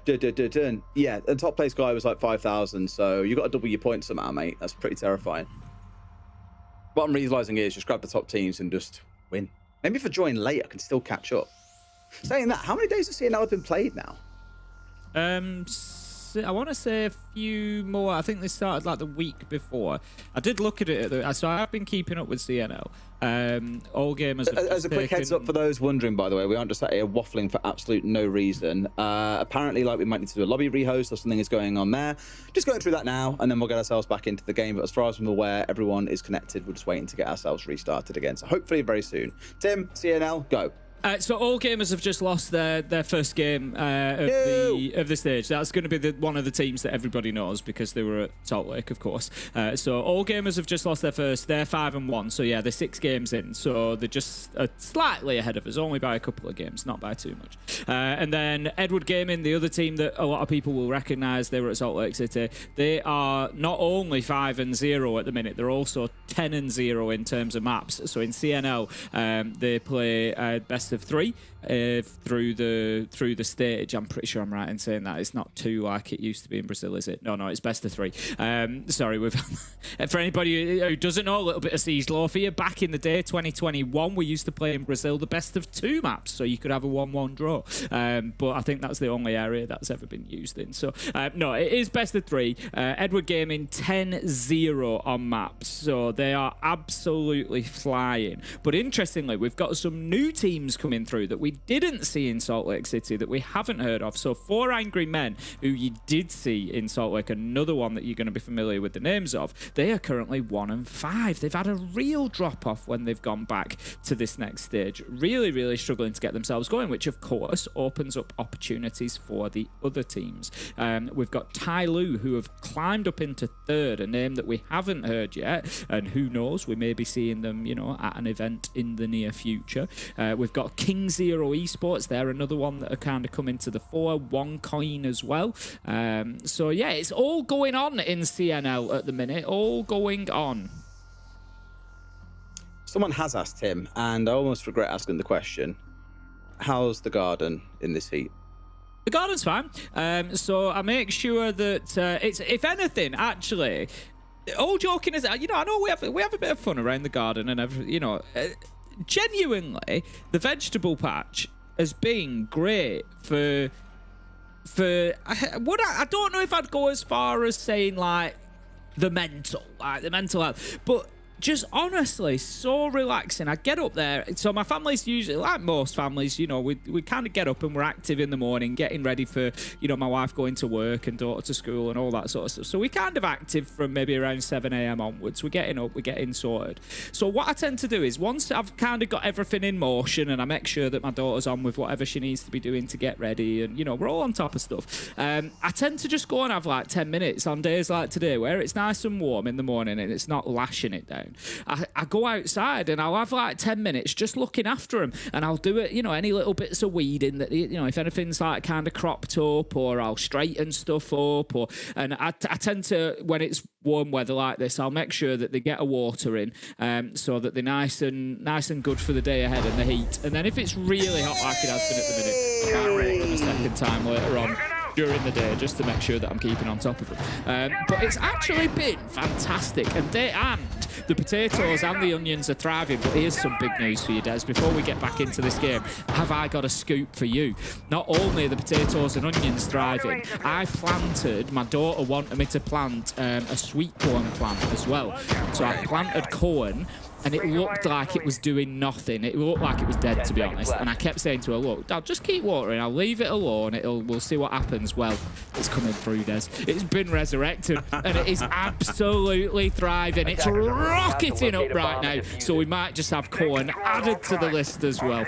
Yeah, the top place guy was like 5,000. So you got to double your points somehow, mate. That's pretty terrifying. What I'm realizing is just grab the top teams and just win. Maybe if I join late, I can still catch up. Saying that, how many days of CNL have been played now?
I want to say a few more. I think they started like the week before. I did look at it, so I have been keeping up with CNL. All gamers.
As a quick heads up for those wondering, by the way, we aren't just sat here waffling for absolute no reason. Apparently, like we might need to do a lobby rehost or something is going on there. Just going through that now, and then we'll get ourselves back into the game. But as far as I'm aware, everyone is connected. We're just waiting to get ourselves restarted again. So hopefully very soon. Tim, CNL, go.
So all gamers have just lost their first game of the stage. That's going to be one of the teams that everybody knows because they were at Salt Lake, of course. So all gamers have just lost their first. They're 5-1. So yeah, they're 6 games in. So they're just slightly ahead of us, only by a couple of games, not by too much. And then Edward Gaming, the other team that a lot of people will recognise, they were at Salt Lake City. They are not only 5-0 at the minute, they're also 10-0 in terms of maps. So in CNL, they play best of 3 through the stage. I'm pretty sure I'm right in saying that. It's not 2 like it used to be in Brazil, is it? No, it's best of 3. Sorry, for anybody who doesn't know, a little bit of Siege lore for you. Back in the day, 2021, we used to play in Brazil the best of 2 maps, so you could have a 1-1 draw. But I think that's the only area that's ever been used in. So no, it is best of 3. Edward Gaming 10-0 on maps, so they are absolutely flying. But interestingly, we've got some new teams coming through that we didn't see in Salt Lake City, that we haven't heard of. So 4 Angry Men, who you did see in Salt Lake, another one that you're going to be familiar with the names of, they are currently 1-5. They've had a real drop-off when they've gone back to this next stage. Really, really struggling to get themselves going, which of course opens up opportunities for the other teams. We've got Tai Lu, who have climbed up into 3rd, a name that we haven't heard yet, and who knows, we may be seeing them, at an event in the near future. We've got King Zero Esports, they're another one that are kind of coming to the fore. OneCoin as well. So yeah, it's all going on in CNL at the minute. All going on.
Someone has asked him, and I almost regret asking the question. How's the garden in this heat?
The garden's fine. So I make sure that it's, if anything, actually, all joking is, I know we have a bit of fun around the garden and everything, genuinely, the vegetable patch has been great for I don't know if I'd go as far as saying like the mental health, but just honestly so relaxing. I get up there, so my family's usually like most families, you know, we kind of get up and we're active in the morning, getting ready for, you know, my wife going to work and daughter to school and all that sort of stuff. So we kind of active from maybe around 7 a.m. onwards. We're getting up, we're getting sorted. So what I tend to do is once I've kind of got everything in motion and I make sure that my daughter's on with whatever she needs to be doing to get ready, and you know, we're all on top of stuff, I tend to just go and have like 10 minutes on days like today where it's nice and warm in the morning and it's not lashing it down. I go outside and I'll have like 10 minutes just looking after them, and I'll do it, you know, any little bits of weeding that, you know, if anything's like kind of cropped up, or I'll straighten stuff up, and I tend to, when it's warm weather like this, I'll make sure that they get a water in, so that they're nice and good for the day ahead and the heat. And then if it's really hot like it has been at the minute, I might ring them a second time later on during the day just to make sure that I'm keeping on top of them. But it's actually been fantastic, and the potatoes and the onions are thriving. But here's some big news for you, Des. Before we get back into this game, have I got a scoop for you? Not only are the potatoes and onions thriving, my daughter wanted me to plant a sweet corn plant as well. So I planted corn, and it looked like it was doing nothing. It looked like it was dead, to be honest. And I kept saying to her, look, I'll just keep watering. I'll leave it alone. We'll see what happens. Well, it's coming through, Des. It's been resurrected, and it is absolutely thriving. It's rocketing up right now. So we might just have corn added to the list as well.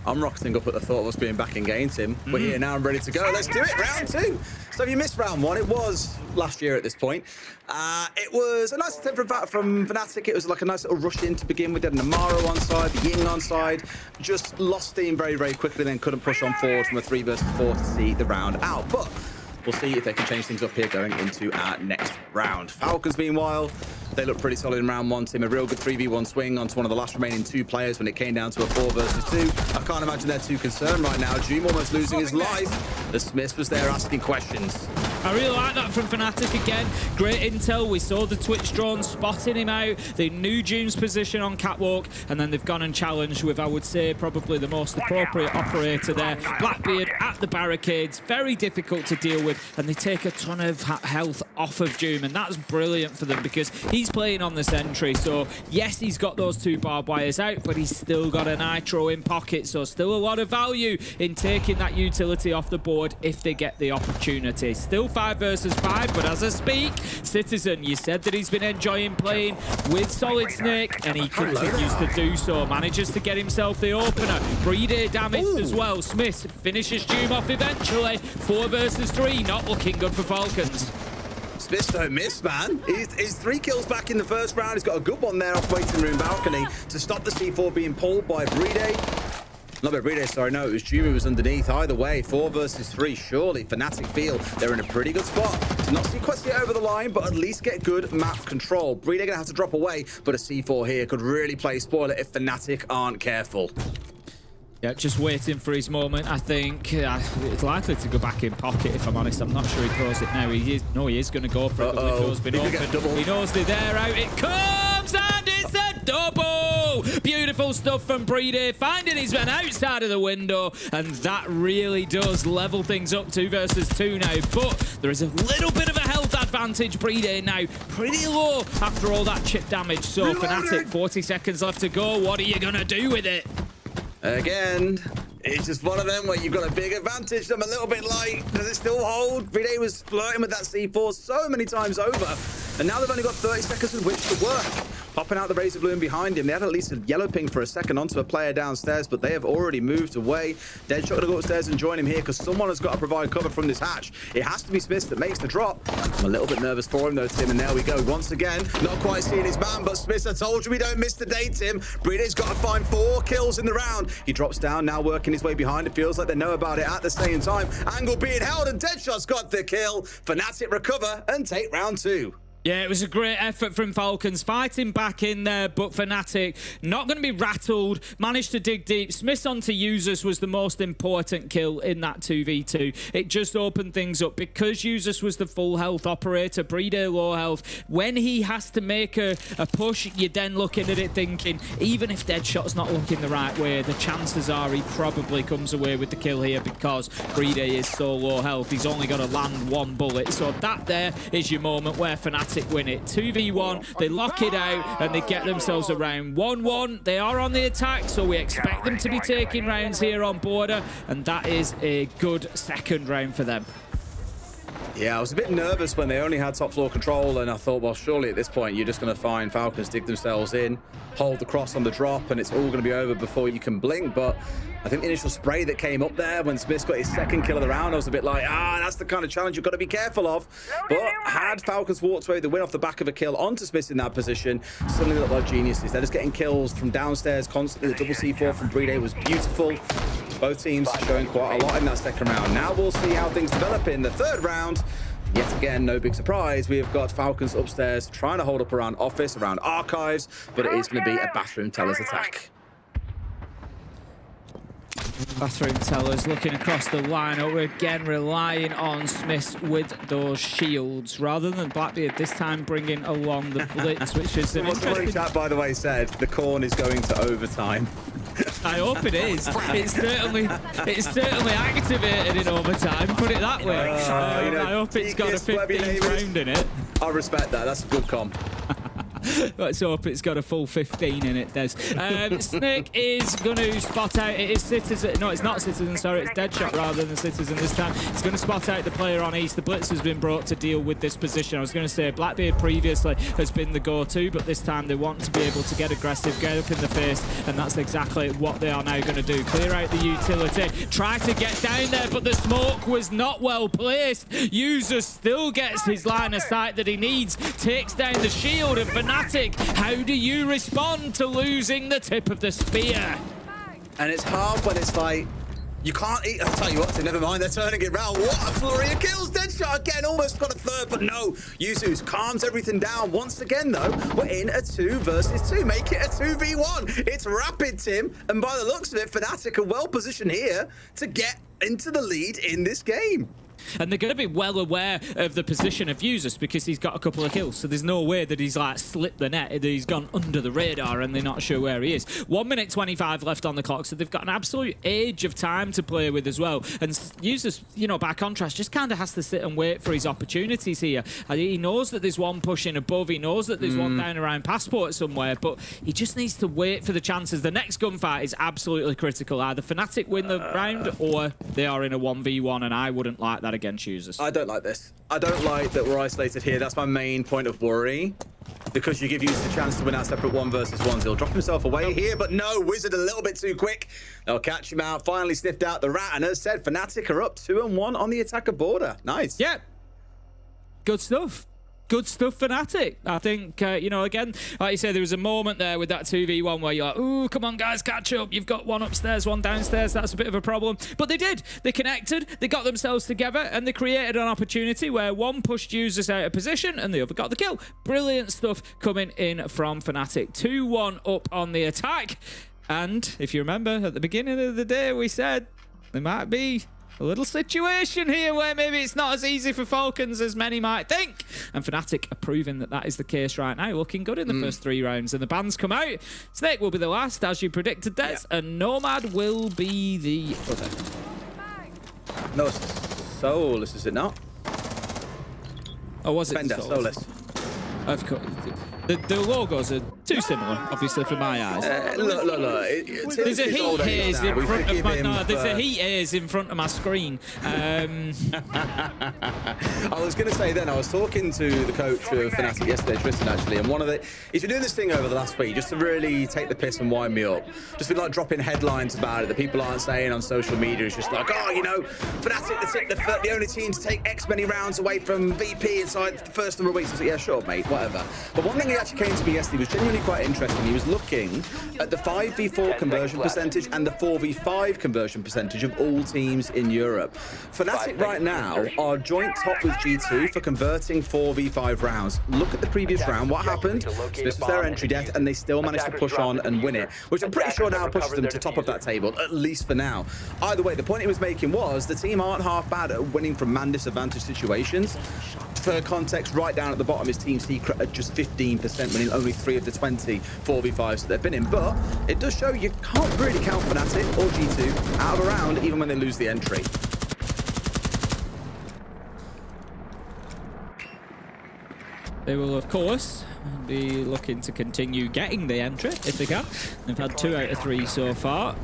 I'm rocketing up at the thought of us being back in game, Tim. We're here now and ready to go. Let's do it, round 2. So if you missed round 1, it was last year at this point. It was a nice attempt from Fnatic. It was like a nice little rush in to begin with. They had an Amaro on side, the Ying on side. Just lost steam very, very quickly, then couldn't push on forward from a 3 versus 4 to see the round out. But we'll see if they can change things up here going into our next round. Falcons, meanwhile, they look pretty solid in round 1, Tim. A real good 3v1 swing onto one of the last remaining 2 players when it came down to a 4 versus 2. I can't imagine they're too concerned right now. Doom almost losing his life. The Smith was there asking questions.
I really like that from Fnatic again. Great intel. We saw the Twitch drone spotting him out. They knew Doom's position on catwalk, and then they've gone and challenged with, I would say, probably the most appropriate operator there. Blackbeard at the barricades. Very difficult to deal with, and they take a ton of health off of Doom, and that's brilliant for them because he's playing on the sentry. So yes, he's got those 2 barbed wires out, but he's still got a nitro in pocket, so still a lot of value in taking that utility off the board if they get the opportunity. Still 5 versus 5, but as I speak, Citizen, you said that he's been enjoying playing with Solid Snake, and he continues to do so. Manages to get himself the opener. Breedy damaged as well. Smith finishes Doom off eventually. 4 versus 3, not looking good for Falcons.
Smith don't miss, man. He's 3 kills back in the first round. He's got a good one there off waiting room balcony to stop the C4 being pulled by Breedy. Not by Breedy, sorry, no, it was Jumi who was underneath. Either way, 4 versus 3, surely Fnatic feel they're in a pretty good spot to not see Quest get over the line, but at least get good map control. Breedy gonna have to drop away, but a C4 here could really play spoiler if Fnatic aren't careful.
Yeah, just waiting for his moment. I think it's likely to go back in pocket, if I'm honest. I'm not sure he throws it now. He is going to go for it. The window's been open. He knows they're there. Out it comes, and it's a double! Beautiful stuff from Breedy, finding his man outside of the window, and that really does level things up 2 versus 2 now. But there is a little bit of a health advantage. Breedy now pretty low after all that chip damage. So Fnatic, 40 seconds left to go. What are you going to do with it?
Again, it's just one of them where you've got a big advantage. I'm a little bit light. Does it still hold? Breedy was flirting with that C4 so many times over, and now they've only got 30 seconds in which to work. Popping out the Razor Bloom behind him. They had at least a yellow ping for a second onto a player downstairs, but they have already moved away. Deadshot going to go upstairs and join him here because someone has got to provide cover from this hatch. It has to be Smith that makes the drop. I'm a little bit nervous for him though, Tim, and there we go. Once again, not quite seeing his man, but Smith, I told you we don't miss the day, Tim. Breedy's got to find 4 kills in the round. He drops down, now working his way behind. It feels like they know about it at the same time. Angle being held, and Deadshot's got the kill. Fnatic recover and take round 2.
Yeah, it was a great effort from Falcons, fighting back in there, but Fnatic not going to be rattled, managed to dig deep. Smith onto Users was the most important kill in that 2v2. It just opened things up because Users was the full health operator, Breedy low health. When he has to make a push, you're then looking at it thinking, even if Deadshot's not looking the right way, the chances are he probably comes away with the kill here because Breedy is so low health. He's only got to land 1 bullet. So that there is your moment where Fnatic Fnatic win it. 2v1, they lock it out, and they get themselves around 1-1. They are on the attack, so we expect them to be taking rounds here on Border, and that is a good second round for them.
Yeah, I was a bit nervous when they only had top floor control, and I thought, well, surely at this point you're just going to find Falcons dig themselves in, hold the cross on the drop, and it's all going to be over before you can blink. But I think the initial spray that came up there when Smith got his second kill of the round, I was a bit like, that's the kind of challenge you've got to be careful of. But had Falcons walked away the win off the back of a kill onto Smith in that position, suddenly looked like geniuses. They're just getting kills from downstairs constantly. The double C4 from Brede was beautiful. Both teams showing quite a lot in that second round. Now we'll see how things develop in the third round. Yet again, no big surprise. We have got Falcons upstairs trying to hold up around Office, around Archives, but it is going to be a Bathroom Tellers attack.
Bathroom Tellers looking across the lineup. We're again relying on Smiths with those shields rather than Blackbeard this time bringing along the blitz, which is an interesting...
Chat, by the way, said the corn is going to overtime.
I hope it is. It's certainly activated in overtime. Put it that way. I hope it's got a 15th round in it.
I respect that. That's a good comp.
Let's hope it's got a full 15 in it, Des. Snake is going to spot out. It is Citizen. No, it's not Citizen. Sorry, it's Deadshot rather than Citizen this time. It's going to spot out the player on East. The Blitz has been brought to deal with this position. I was going to say Blackbeard previously has been the go-to, but this time they want to be able to get aggressive, get up in the face, and that's exactly what they are now going to do. Clear out the utility. Try to get down there, but the smoke was not well placed. User still gets his line of sight that he needs. Takes down the shield of Fnatic. How do you respond to losing the tip of the spear?
And it's hard when it's like, you can't eat. I'll tell you what, never mind, they're turning it round. What a flurry of kills. Deadshot again, almost got a third, but no. Yuzus calms everything down. Once again, though, we're in a 2 versus 2. Make it a 2v1. It's rapid, Tim. And by the looks of it, Fnatic are well positioned here to get into the lead in this game.
And they're going to be well aware of the position of Usus because he's got a couple of kills. So there's no way that he's like slipped the net, that he's gone under the radar and they're not sure where he is. 1 minute 25 left on the clock. So they've got an absolute age of time to play with as well. And Usus, you know, by contrast, just kind of has to sit and wait for his opportunities here. He knows that there's one pushing above. He knows that there's one down around Passport somewhere, but he just needs to wait for the chances. The next gunfight is absolutely critical. Either Fnatic win the round or they are in a 1v1, and I wouldn't like that against Users.
I don't like this. I don't like that we're isolated here. That's my main point of worry. Because you give Users a chance to win out separate 1 versus 1s. He'll drop himself away here, but no, Wizard a little bit too quick. They'll catch him out. Finally sniffed out the rat, and as said, Fnatic are up 2-1 on the attacker border. Nice.
Yeah. Good stuff. Good stuff, Fnatic. I think, you know, again, like you said, there was a moment there with that 2v1 where you're like, ooh, come on, guys, catch up. You've got one upstairs, one downstairs. That's a bit of a problem. But they did. They connected. They got themselves together, and they created an opportunity where one pushed Users out of position, and the other got the kill. Brilliant stuff coming in from Fnatic. 2-1 up on the attack. And if you remember, at the beginning of the day, we said there might be a little situation here where maybe it's not as easy for Falcons as many might think. And Fnatic are proving that that is the case right now. Looking good in the first 3 rounds. And the bans come out. Snake will be the last, as you predicted, Des. And Nomad will be the other.
No, it's Soulless, is it not?
Oh, was it
Fender, Soulless.
Of course. The logos are too similar, obviously, for my eyes.
Look.
There's a heat haze in front of my... No, there's a heat haze in front of my screen.
I was going to say then, I was talking to the coach of Fnatic yesterday, Tristan, actually, and he's been doing this thing over the last week just to really take the piss and wind me up. Just been like dropping headlines about it that people aren't saying on social media. It's just like, oh, you know, Fnatic, the only team to take X many rounds away from VP inside the first number of weeks. I was like, yeah, sure, mate, whatever. But one thing he actually came to me yesterday was genuinely quite interesting. He was looking at the 5v4 conversion percentage and the 4v5 conversion percentage of all teams in Europe. Fnatic right now are joint top with G2 for converting 4v5 rounds. Look at the previous round. What happened? This was their entry death, and they still managed to push on and win it, which I'm pretty sure now pushes them to top of that table, at least for now. Either way, the point he was making was the team aren't half bad at winning from man disadvantaged situations. For context, right down at the bottom is Team Secret at just 15%, winning only 3 of the 20 4v5s that they've been in. But it does show you can't really count Fnatic or G2 out of a round, even when they lose the entry.
They will, of course, be looking to continue getting the entry if they can. They've had 2 out of 3 so far.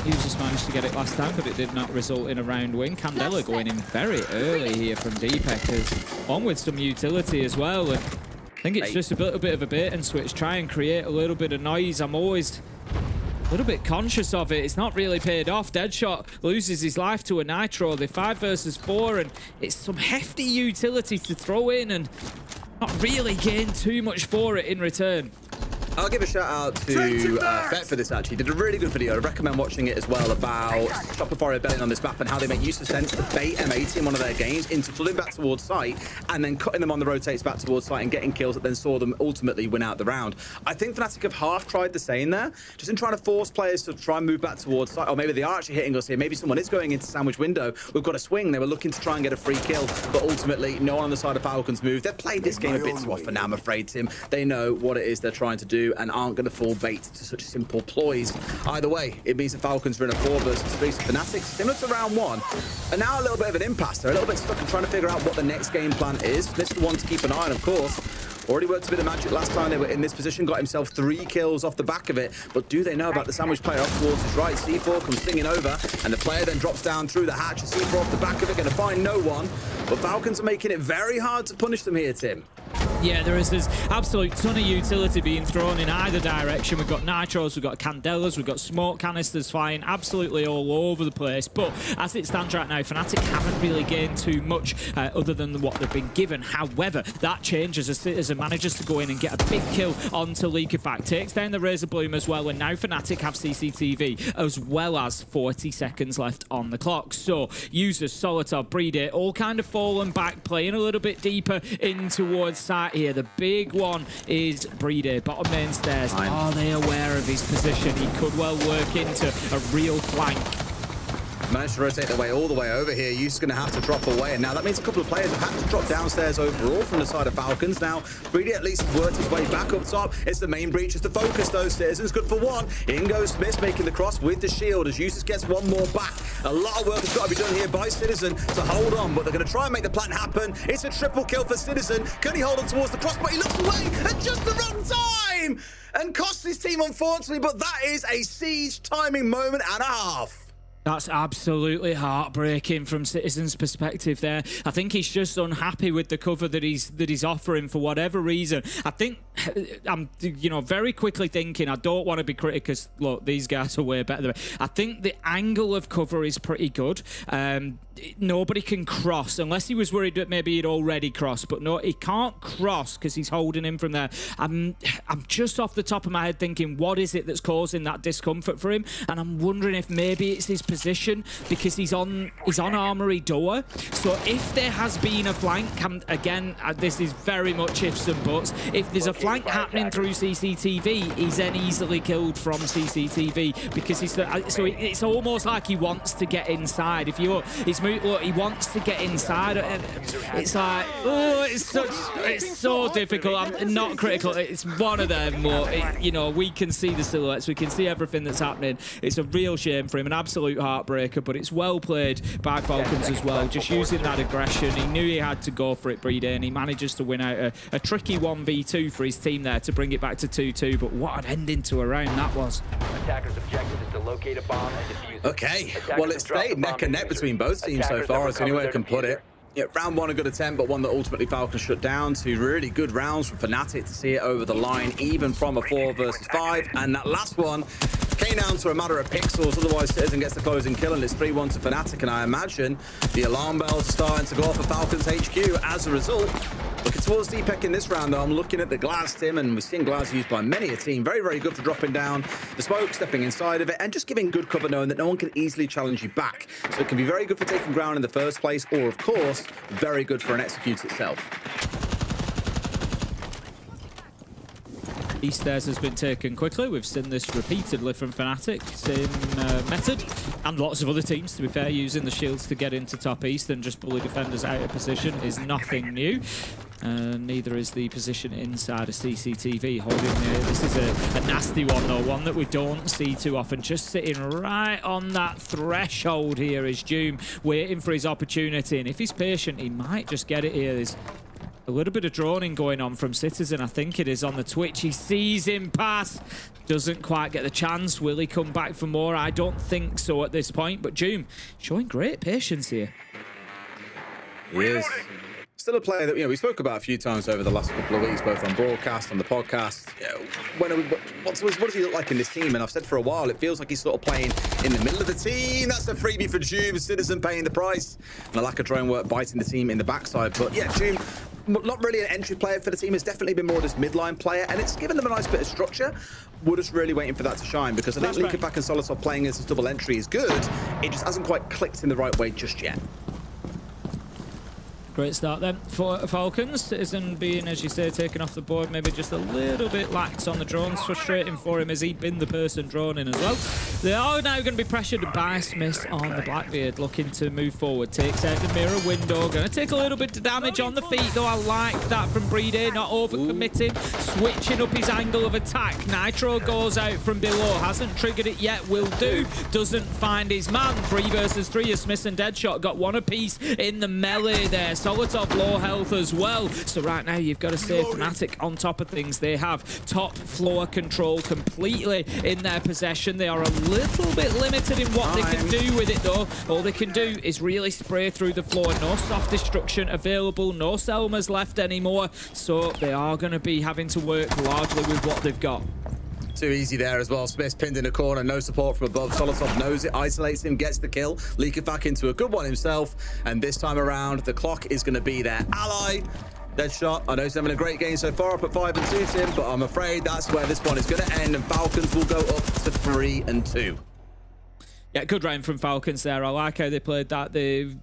Users managed to get it last time, but it did not result in a round win. Candela going in very early here from Deepak is on with some utility as well. And I think it's just a little bit of a bait and switch. Try and create a little bit of noise. I'm always a little bit conscious of it. It's not really paid off. Deadshot loses his life to a Nitro. They're 5 versus 4, and it's some hefty utility to throw in and not really gain too much for it in return.
I'll give a shout out to Fet for this, actually. He did a really good video. I recommend watching it as well about Shopify Rebellion on this map and how they make use of sense to bait M80 in one of their games into flooding back towards site and then cutting them on the rotates back towards site and getting kills that then saw them ultimately win out the round. I think Fnatic have half tried the same there, just in trying to force players to try and move back towards site. Or maybe they are actually hitting us here. Maybe someone is going into sandwich window. We've got a swing. They were looking to try and get a free kill, but ultimately no one on the side of Falcons moved. They've played this game a bit too often now, I'm afraid, Tim. They know what it is they're trying to do and aren't going to fall bait to such simple ploys. Either way, it means the Falcons are in a 4 versus 3. So Fnatic, similar to round 1, are now a little bit of an impasse. They're a little bit stuck in trying to figure out what the next game plan is. This is the one to keep an eye on, of course. Already worked a bit of magic last time they were in this position, got himself 3 kills off the back of it. But do they know about the sandwich player off towards his right? C4 comes singing over, and the player then drops down through the hatch. C4 off the back of it, going to find no one. But Falcons are making it very hard to punish them here, Tim.
Yeah, there is this absolute ton of utility being thrown in either direction. We've got Nitros, we've got Candelas, we've got smoke canisters flying absolutely all over the place. But as it stands right now, Fnatic haven't really gained too much other than what they've been given. However, that changes as Citizen manages to go in and get a big kill onto Leakifact. Takes down the Razor Bloom as well, and now Fnatic have CCTV as well as 40 seconds left on the clock. So users, Solitaire, Breeder, all kind of fallen back, playing a little bit deeper in towards site here. The big one is Breeder, bottom main stairs. Are they aware of his position? He could well work into a real flank.
Managed to rotate their way all the way over here. You's going to have to drop away. And now that means a couple of players have had to drop downstairs overall from the side of Falcons. Now, Breedy at least worked his way back up top. It's the main breach just to focus those Citizens. Good for 1. In goes Smith, making the cross with the shield as Eustace gets 1 more back. A lot of work has got to be done here by Citizen to hold on, but they're going to try and make the plan happen. It's a triple kill for Citizen. Can he hold on towards the cross? But he looks away at just the wrong time and costs his team, unfortunately. But that is a siege timing moment and a half.
That's absolutely heartbreaking from Citizen's perspective there. I think he's just unhappy with the cover that he's offering for whatever reason. I think I'm very quickly thinking, I don't want to be critical because look, these guys are way better than me. I think the angle of cover is pretty good. Nobody can cross unless he was worried that maybe he'd already crossed, but no, he can't cross because he's holding him from there. I'm just off the top of my head thinking, what is it that's causing that discomfort for him? And I'm wondering if maybe it's his position because he's on armory door. So if there has been a flank, again, this is very much ifs and buts. If there's a flank happening through CCTV, he's then easily killed from CCTV because so it's almost like he wants to get inside. If you look, he wants to get inside. It's like, oh, it's so difficult. I'm not critical. It's one of them. We can see the silhouettes. We can see everything that's happening. It's a real shame for him, an absolute heartbreaker, but it's well played by Falcons as well. Just using that aggression. He knew he had to go for it, Breeder, and he manages to win out a tricky 1v2 for his team there to bring it back to 2-2. But what an ending to a round that was.
Attacker's objective is to locate a bomb and defuse it.
Okay, well, it's stayed neck and neck between both teams so far, is the only way I can put it. Yeah, round 1 a good attempt, but one that ultimately Falcons shut down. 2 really good rounds from Fnatic to see it over the line, even from a 4 versus 5. And that last one came down to a matter of pixels, otherwise Citizen gets the closing kill, and it's 3-1 to Fnatic. And I imagine the alarm bells are starting to go off for Falcons HQ as a result. Looking towards Deepak in this round, though, I'm looking at the Glass, Tim, and we're seeing Glass used by many a team. Very, very good for dropping down the smoke, stepping inside of it, and just giving good cover, knowing that no one can easily challenge you back. So it can be very good for taking ground in the first place, or, of course, very good for an execute itself.
East stairs has been taken quickly. We've seen this repeatedly from Fnatic. Same method. And lots of other teams, to be fair, using the shields to get into top east and just bully defenders out of position is nothing new. Neither is the position inside of CCTV. This is a nasty one, though. One that we don't see too often. Just sitting right on that threshold here is Doom, waiting for his opportunity. And if he's patient, he might just get it here. There's A little bit of droning going on from Citizen, I think it is, on the Twitch. He sees him pass. Doesn't quite get the chance. Will he come back for more? I don't think so at this point. But Joom showing great patience here.
He is. Still a player that, we spoke about a few times over the last couple of weeks, both on broadcast, on the podcast. What does he look like in this team? And I've said for a while, it feels like he's sort of playing in the middle of the team. That's a freebie for Joom. Citizen paying the price. And a lack of drone work biting the team in the backside. But yeah, Joom, not really an entry player for the team. Has definitely been more of this midline player. And it's given them a nice bit of structure. We're just really waiting for that to shine, because I think Leakerback and Solitov playing as a double entry is good. It just hasn't quite clicked in the right way just yet.
Great start then for Falcons. Citizen being, as you say, taken off the board, maybe just a little bit lax on the drones. Frustrating for him as he'd been the person droning as well. They are now going to be pressured by Smith on the Blackbeard, looking to move forward. Takes out the mirror window. Going to take a little bit of damage on the feet, though. I like that from Breedy, not overcommitting. Switching up his angle of attack. Nitro goes out from below. Hasn't triggered it yet. Will do. Doesn't find his man. 3 versus 3 as Smith and Deadshot got one apiece in the melee there. Solitov low health as well. So right now you've got to stay Fnatic on top of things. They have top floor control completely in their possession. They are a little bit limited in what they can do with it though. All they can do is really spray through the floor. No soft destruction available. No Selmas left anymore. So they are going to be having to work largely with what they've got.
Too easy there as well. Smith's pinned in a corner, no support from above. Solitov knows it, isolates him, gets the kill. Leakerback into a good one himself. And this time around, the clock is going to be their ally. Deadshot, I know he's having a great game so far, up at 5 and 2 to him, but I'm afraid that's where this one is going to end, and Falcons will go up to 3 and 2.
Yeah, good round from Falcons there. I like how they played that. They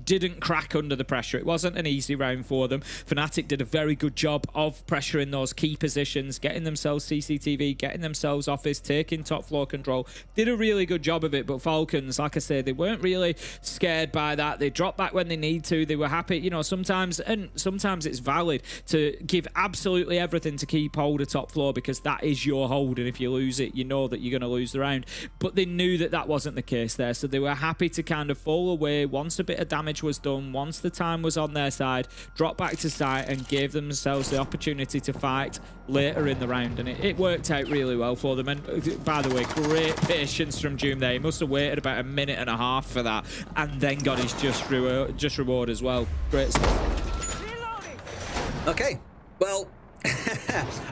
didn't crack under the pressure. It wasn't an easy round for them. Fnatic did a very good job of pressuring those key positions, getting themselves CCTV, getting themselves office, taking top floor control. Did a really good job of it, but Falcons, like I say, they weren't really scared by that. They dropped back when they need to. They were happy, sometimes it's valid to give absolutely everything to keep hold of top floor, because that is your hold, and if you lose it, you know that you're going to lose the round. But they knew that that wasn't the case there, so they were happy to kind of fall away once a bit of damage was done, once the time was on their side, drop back to site and gave themselves the opportunity to fight later in the round, and it worked out really well for them. And by the way, great patience from Joom there. He must have waited about 1.5 minutes for that, and then got his just reward as well. Great stuff.
Okay, well,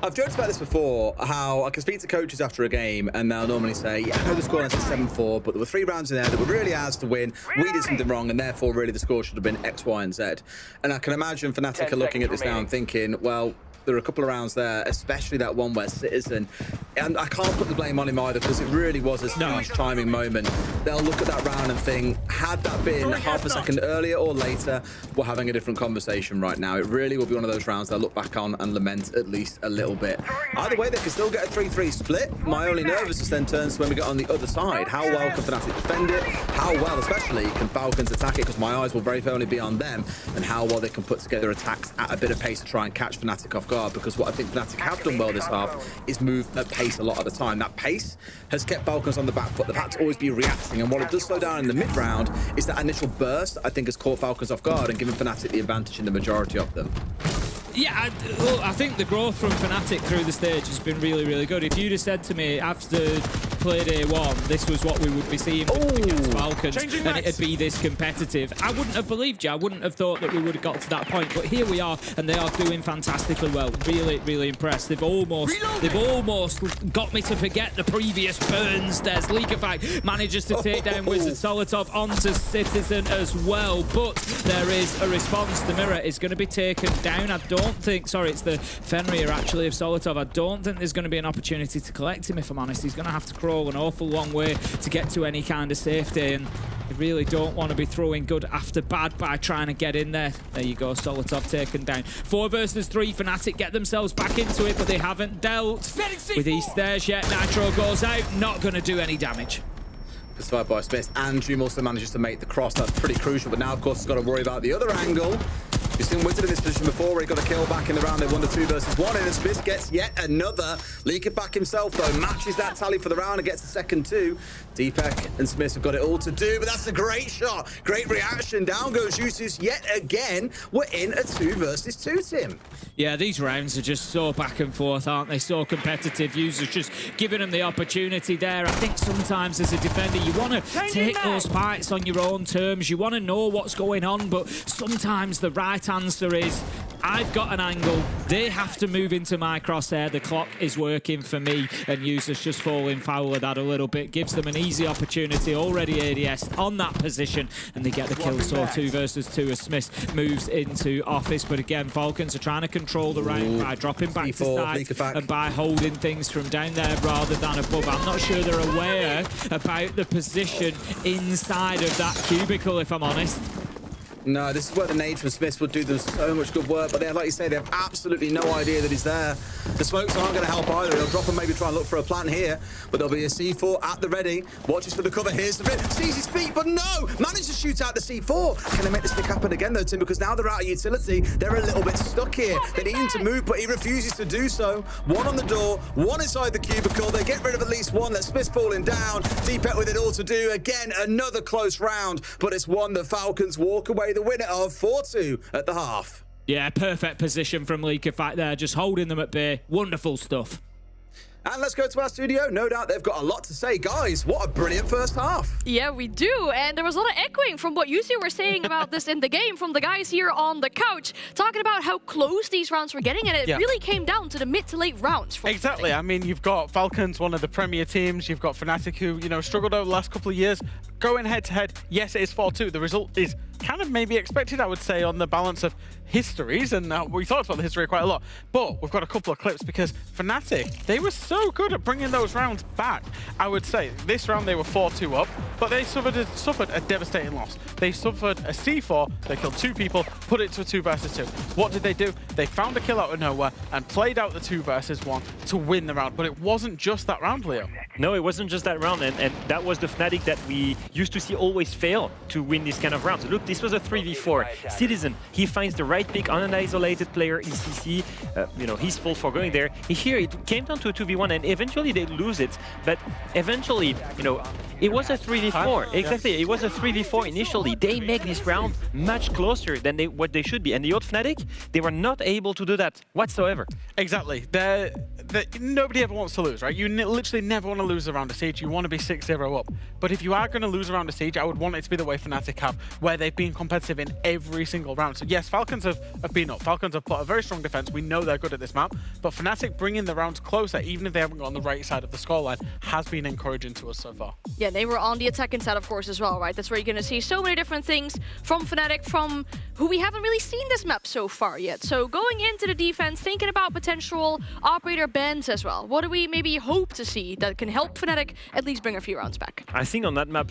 I've joked about this before, how I can speak to coaches after a game and they'll normally say, yeah, I know the score is 7-4, but there were 3 rounds in there that were really ours to win. We did something wrong, and therefore really the score should have been X, Y, and Z. And I can imagine Fnatic are looking at this now and thinking, well, there are a couple of rounds there, especially that one where Citizen, and I can't put the blame on him either, because it really was a huge timing moment. They'll look at that round and think, had that been half a second earlier or later, we're having a different conversation right now. It really will be one of those rounds they'll look back on and lament at least a little bit. Either way, they can still get a 3-3 split. My only nervousness then turns to when we get on the other side. How well can Fnatic defend it? How well, especially, can Falcons attack it? Because my eyes will very firmly be on them, and how well they can put together attacks at a bit of pace to try and catch Fnatic off guard. Because what I think Fnatic have done well this half is move at pace a lot of the time. That pace has kept Falcons on the back foot. They've had to always be reacting, and while it does slow down in the mid-round, is that initial burst I think has caught Falcons off guard and given Fnatic the advantage in the majority of them.
Yeah, I think the growth from Fnatic through the stage has been really, really good. If you'd have said to me after play day 1, this was what we would be seeing against Falcons, and it'd be this competitive, I wouldn't have believed you. I wouldn't have thought that we would have got to that point. But here we are, and they are doing fantastically well. Really, really impressed. They've almost got me to forget the previous burns. There's Leakerback manages to take down Wizard Solitov onto Citizen as well. But there is a response. The mirror is going to be taken down. I don't think, sorry, it's the Fenrir actually of Solitov. I don't think there's going to be an opportunity to collect him, if I'm honest. He's going to have to crawl an awful long way to get to any kind of safety, and they really don't want to be throwing good after bad by trying to get in there. There you go, Solitov taken down. 4 versus 3, Fnatic get themselves back into it, but they haven't dealt with these stairs yet. Nitro goes out, not going to do any damage.
Good fight by Smith, and Joom also manages to make the cross. That's pretty crucial, but now, of course, he's got to worry about the other angle. We've seen Wizard in this position before where he got a kill back in the round. They won the 2 versus 1, and Smith gets yet another. Leak it back himself, though, matches that tally for the round and gets the second 2. Deepek and Smith have got it all to do, but that's a great shot. Great reaction. Down goes Juices yet again. We're in a 2 versus 2, Tim.
Yeah, these rounds are just so back and forth, aren't they? So competitive. Users just giving them the opportunity there. I think sometimes as a defender, you want to take those fights on your own terms. You want to know what's going on, but sometimes the right answer is, I've got an angle. They have to move into my crosshair. The clock is working for me, and users just falling foul of that a little bit. Gives them an easy opportunity. Already ADS on that position, and they get the kill. So 2 versus 2 as Smith moves into office. But again, Falcons are trying to control the round by dropping back to side and by holding things from down there rather than above. I'm not sure they're aware about the position inside of that cubicle, if I'm honest.
No, this is where the nade from Smith would do them so much good work, but they, like you say, they have absolutely no idea that he's there. The smokes aren't going to help either. He'll drop and maybe try and look for a plant here, but there'll be a C4 at the ready. Watches for the cover. Here's the bit. Sees his feet, but no! Managed to shoot out the C4. Can they make this pick happen again, though, Tim? Because now they're out of utility. They're a little bit stuck here. They need him to move, but he refuses to do so. 1 on the door, 1 inside the cubicle. They get rid of at least 1. That Smith's falling down. Deepet with it all to do. Again, another close round, but it's one the Falcons walk away the winner of 4-2 at the half.
Yeah, perfect position from Leaker there, just holding them at bay. Wonderful stuff.
And let's go to our studio. No doubt they've got a lot to say. Guys, what a brilliant first half.
Yeah, we do. And there was a lot of echoing from what you two were saying about this in the game from the guys here on the couch, talking about how close these rounds were getting. And it really came down to the mid to late rounds.
Exactly. I mean, you've got Falcons, one of the premier teams. You've got Fnatic, who, you know, struggled over the last couple of years. Going head to head, yes, it is 4-2. The result is kind of maybe expected, I would say, on the balance of histories, and we talked about the history quite a lot, but we've got a couple of clips because Fnatic, they were so good at bringing those rounds back. I would say this round they were 4-2 up, but they suffered a devastating loss. They suffered a C4, they killed 2 people, put it to a 2 versus 2. What did they do? They found a kill out of nowhere and played out the 2 versus 1 to win the round, but it wasn't just that round, Leo.
No, it wasn't just that round, and that was the Fnatic that we used to see always fail to win these kind of rounds. Look, this was a 3v4. Citizen, he finds the right pick on an isolated player in CC. You know, he's full for going there. Here, it came down to a 2v1, and eventually they lose it. But eventually, you know, it was a 3v4. Exactly, it was a 3v4 initially. They make this round much closer than what they should be. And the old Fnatic, they were not able to do that whatsoever.
Exactly. Nobody ever wants to lose, right? You literally never want to lose around a siege. You want to be 6-0 up. But if you are going to lose around a siege, I would want it to be the way Fnatic have, where they've been competitive in every single round. So yes, Falcons have been up. Falcons have put a very strong defense. We know they're good at this map. But Fnatic bringing the rounds closer, even if they haven't got on the right side of the scoreline, has been encouraging to us so far.
Yeah, they were on the attacking side, of course, as well, right? That's where you're going to see so many different things from Fnatic, from who we haven't really seen this map so far yet. So going into the defense, thinking about potential operator bans as well. What do we maybe hope to see that can help Fnatic at least bring a few rounds back?
I think on that map,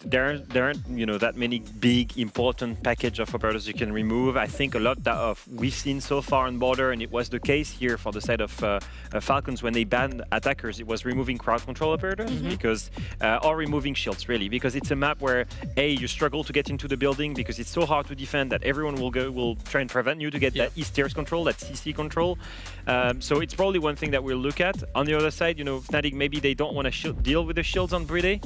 there aren't, you know, that many big, important package of operators you can remove. I think a lot that we've seen so far on border, and it was the case here for the side of Falcons when they banned attackers. It was removing crowd control operators because, or removing shields, really, because it's a map where you struggle to get into the building because it's so hard to defend that everyone will try and prevent you to get that E-stairs control, that CC control. So it's probably one thing that we'll look at. On the other side, you know, Fnatic, maybe they don't want to deal with the shields on Bride,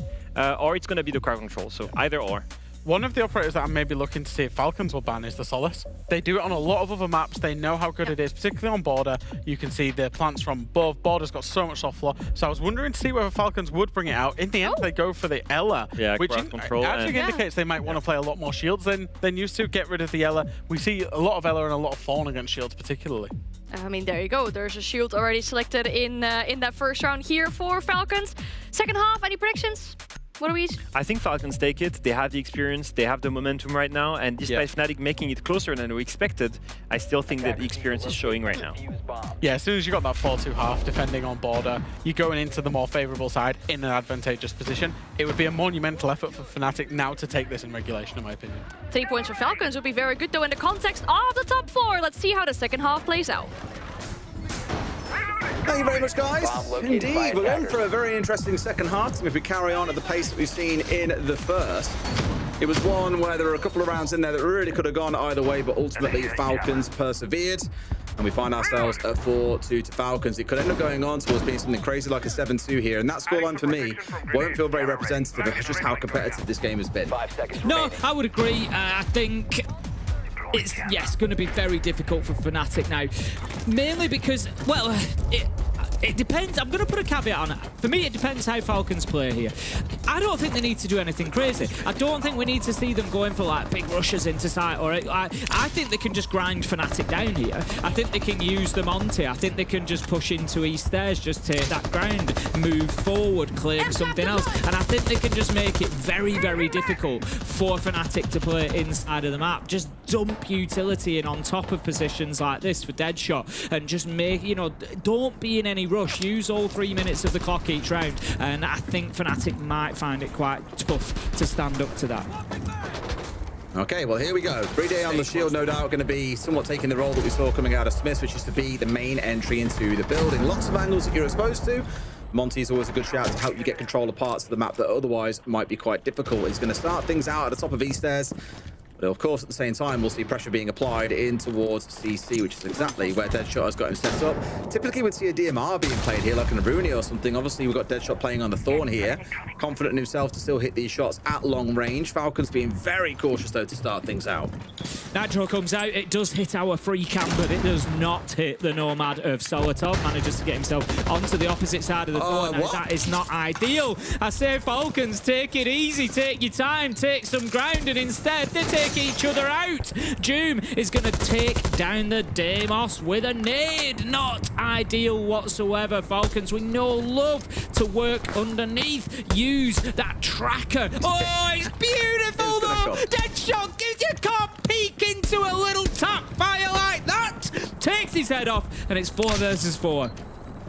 or it's going to be the crowd control. So either or.
One of the operators that I'm maybe looking to see if Falcons will ban is the Solace. They do it on a lot of other maps. They know how good it is, particularly on Border. You can see the plants from above. Border's got so much soft floor. So I was wondering to see whether Falcons would bring it out. In the end, they go for the Ella, which
control
actually indicates they might want to play a lot more shields than used to. Get rid of the Ella. We see a lot of Ella and a lot of Fawn against shields, particularly.
I mean, there you go. There's a shield already selected in that first round here for Falcons. Second half, any predictions? What are we?
I think Falcons take it. They have the experience. They have the momentum right now. And despite Fnatic making it closer than we expected, I still think that the experience is showing right now.
Yeah, as soon as you got that 4-2 half defending on Border, you're going into the more favourable side in an advantageous position. It would be a monumental effort for Fnatic now to take this in regulation, in my opinion.
3 points for Falcons would be very good, though, in the context of the top 4. Let's see how the second half plays out.
Thank you very much, guys. Indeed, we're in for a very interesting second half if we carry on at the pace that we've seen in the first. It was one where there were a couple of rounds in there that really could have gone either way, but ultimately Falcons persevered. And we find ourselves at 4-2 to Falcons. It could end up going on towards being something crazy like a 7-2 here. And that scoreline for me won't feel very representative of just how competitive this game has been.
5 seconds
No,
remaining.
I would agree. I think it's going to be very difficult for Fnatic now. Mainly because, well, it depends. I'm going to put a caveat on it. For me, it depends how Falcons play here. I don't think they need to do anything crazy. I don't think we need to see them going for like big rushes into site. Or I think they can just grind Fnatic down here. I think they can use them onto. I think they can just push into East Stairs, just take that ground, move forward, claim something else. And I think they can just make it very, very difficult for Fnatic to play inside of the map. Just dump utility in on top of positions like this for Deadshot and just make, you know, don't be in any rush. Use all 3 minutes of the clock each round. And I think Fnatic might find it quite tough to stand up to that.
Okay, well, here we go. 3-Day on the shield, no doubt, going to be somewhat taking the role that we saw coming out of Smith, which is to be the main entry into the building. Lots of angles that you're exposed to. Monty is always a good shout to help you get control of parts of the map that otherwise might be quite difficult. He's going to start things out at the top of East Stairs. But of course, at the same time, we'll see pressure being applied in towards CC, which is exactly where Deadshot has got him set up. Typically, we'd see a DMR being played here, like an Aruni or something. Obviously, we've got Deadshot playing on the Thorn here. Confident in himself to still hit these shots at long range. Falcons being very cautious, though, to start things out.
Nitro comes out. It does hit our free cam, but it does not hit the Nomad of Solotov. Manages to get himself onto the opposite side of the court. Now, that is not ideal. I say, Falcons, take it easy. Take your time. Take some ground. And instead, they take each other out. Doom is going to take down the Deimos with a nade. Not ideal whatsoever. Falcons, we know, love to work underneath. Use that tracker. Oh, it's beautiful, though. Deadshot gives you can't peek into a little tap fire like that. Takes his head off, and it's 4 versus 4.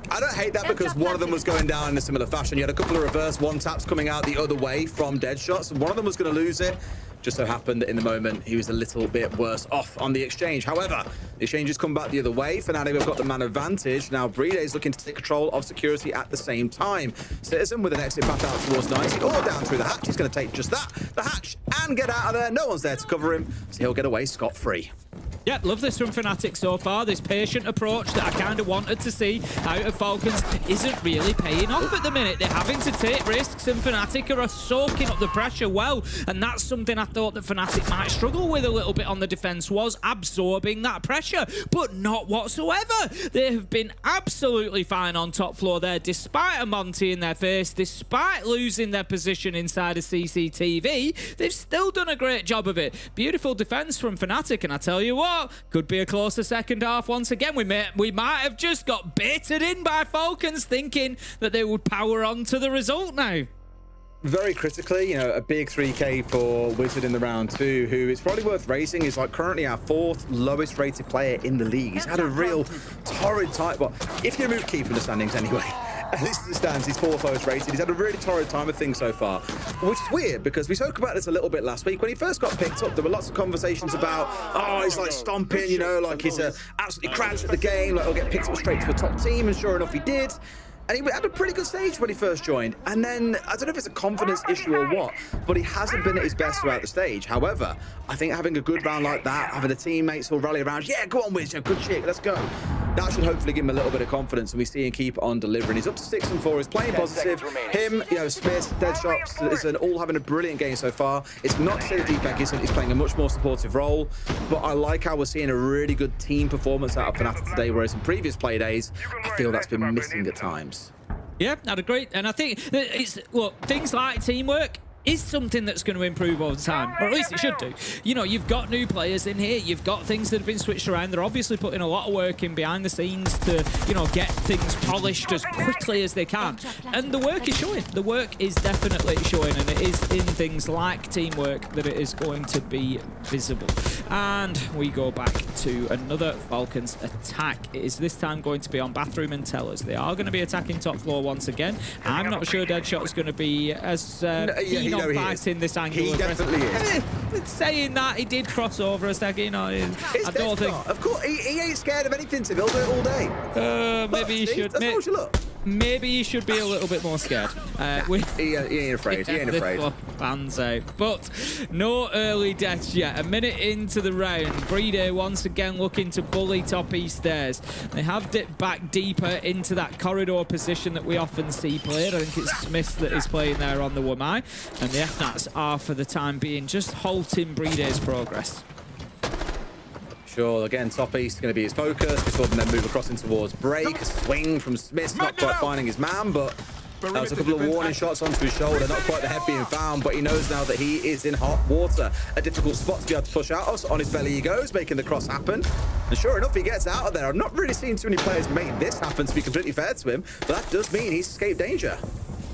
I don't hate that because one of them was going down in a similar fashion. You had a couple of reverse one-taps coming out the other way from Deadshot, so one of them was going to lose it. Just so happened that in the moment, he was a little bit worse off on the exchange. However, the exchange has come back the other way. Fnatic have got the man advantage. Now, Brede is looking to take control of security at the same time. Citizen with an exit path out towards 90. All down through the hatch. He's going to take just that, the hatch, and get out of there. No one's there to cover him, so he'll get away scot-free.
Yep, love this from Fnatic so far. This patient approach that I kind of wanted to see out of Falcons isn't really paying off at the minute. They're having to take risks, and Fnatic are soaking up the pressure well. And that's something I thought that Fnatic might struggle with a little bit on the defense, was absorbing that pressure, but not whatsoever. They have been absolutely fine on top floor there, despite a Monty in their face, despite losing their position inside of CCTV. They've still done a great job of it. Beautiful defense from Fnatic, and I tell you what, could be a closer second half once again. We might have just got baited in by Falcons, thinking that they would power on to the result now.
Very critically, you know, a big 3K for Wizard in the round 2, who it's probably worth raising, is like currently our 4th lowest rated player in the league. He's had a real torrid time. Well, if you remove Key from the standings anyway. At least as it stands, he's 4th lowest rated. He's had a really torrid time of things so far, which is weird because we spoke about this a little bit last week. When he first got picked up, there were lots of conversations about, oh, he's like stomping, you know, like he's absolutely crashed at the game, like he'll get picked up straight to the top team, and sure enough, he did. And he had a pretty good stage when he first joined. And then, I don't know if it's a confidence issue or what, but he hasn't been at his best throughout the stage. However, I think having a good round like that, having the teammates who'll rally around, yeah, go on, Wiz, good shit, let's go. That should hopefully give him a little bit of confidence, and we see him keep on delivering. He's up to 6-4. He's playing positive. Him, you know, Smith, Deadshot, Citizen, all having a brilliant game so far. It's not to say that Deepak isn't. He's playing a much more supportive role, but I like how we're seeing a really good team performance out of Fnatic today, whereas in previous play days, I feel that's been missing at times.
Yeah, I'd agree. And I think that it's, look, things like teamwork is something that's going to improve over time, or at least it should do. You know, you've got new players in here, you've got things that have been switched around. They're obviously putting a lot of work in behind the scenes to, you know, get things polished as quickly as they can. And the work is showing. The work is definitely showing, and it is in things like teamwork that it is going to be visible. And we go back to another Falcons attack. It is this time going to be on Bathroom and Tellers. They are going to be attacking top floor once again. I'm not sure Deadshot is going to be as keen on fighting this angle.
He definitely is.
Saying that, he did cross over a second. You know, I don't think.
Of course, he ain't scared of anything, Tim. He'll do it all day.
Maybe he should.
That's how you look.
maybe he should be a little bit more scared.
He ain't afraid. He ain't afraid.
Fans out. But no early deaths yet. A minute into the round. Breeder once again looking to bully top east stairs. They have dipped back deeper into that corridor position that we often see played. I think it's Smith that is playing there on the Wamai. And the FNATs are, for the time being, just halting Breeder's progress.
Sure, again, top east is going to be his focus. We saw them then move across in towards break. A swing from Smith, not quite finding his man, but that was a couple of warning shots onto his shoulder. Not quite the head being found, but he knows now that he is in hot water. A difficult spot to be able to push out. On his belly he goes, making the cross happen. And sure enough, he gets out of there. I've not really seen too many players make this happen, to be completely fair to him, but that does mean he's escaped danger.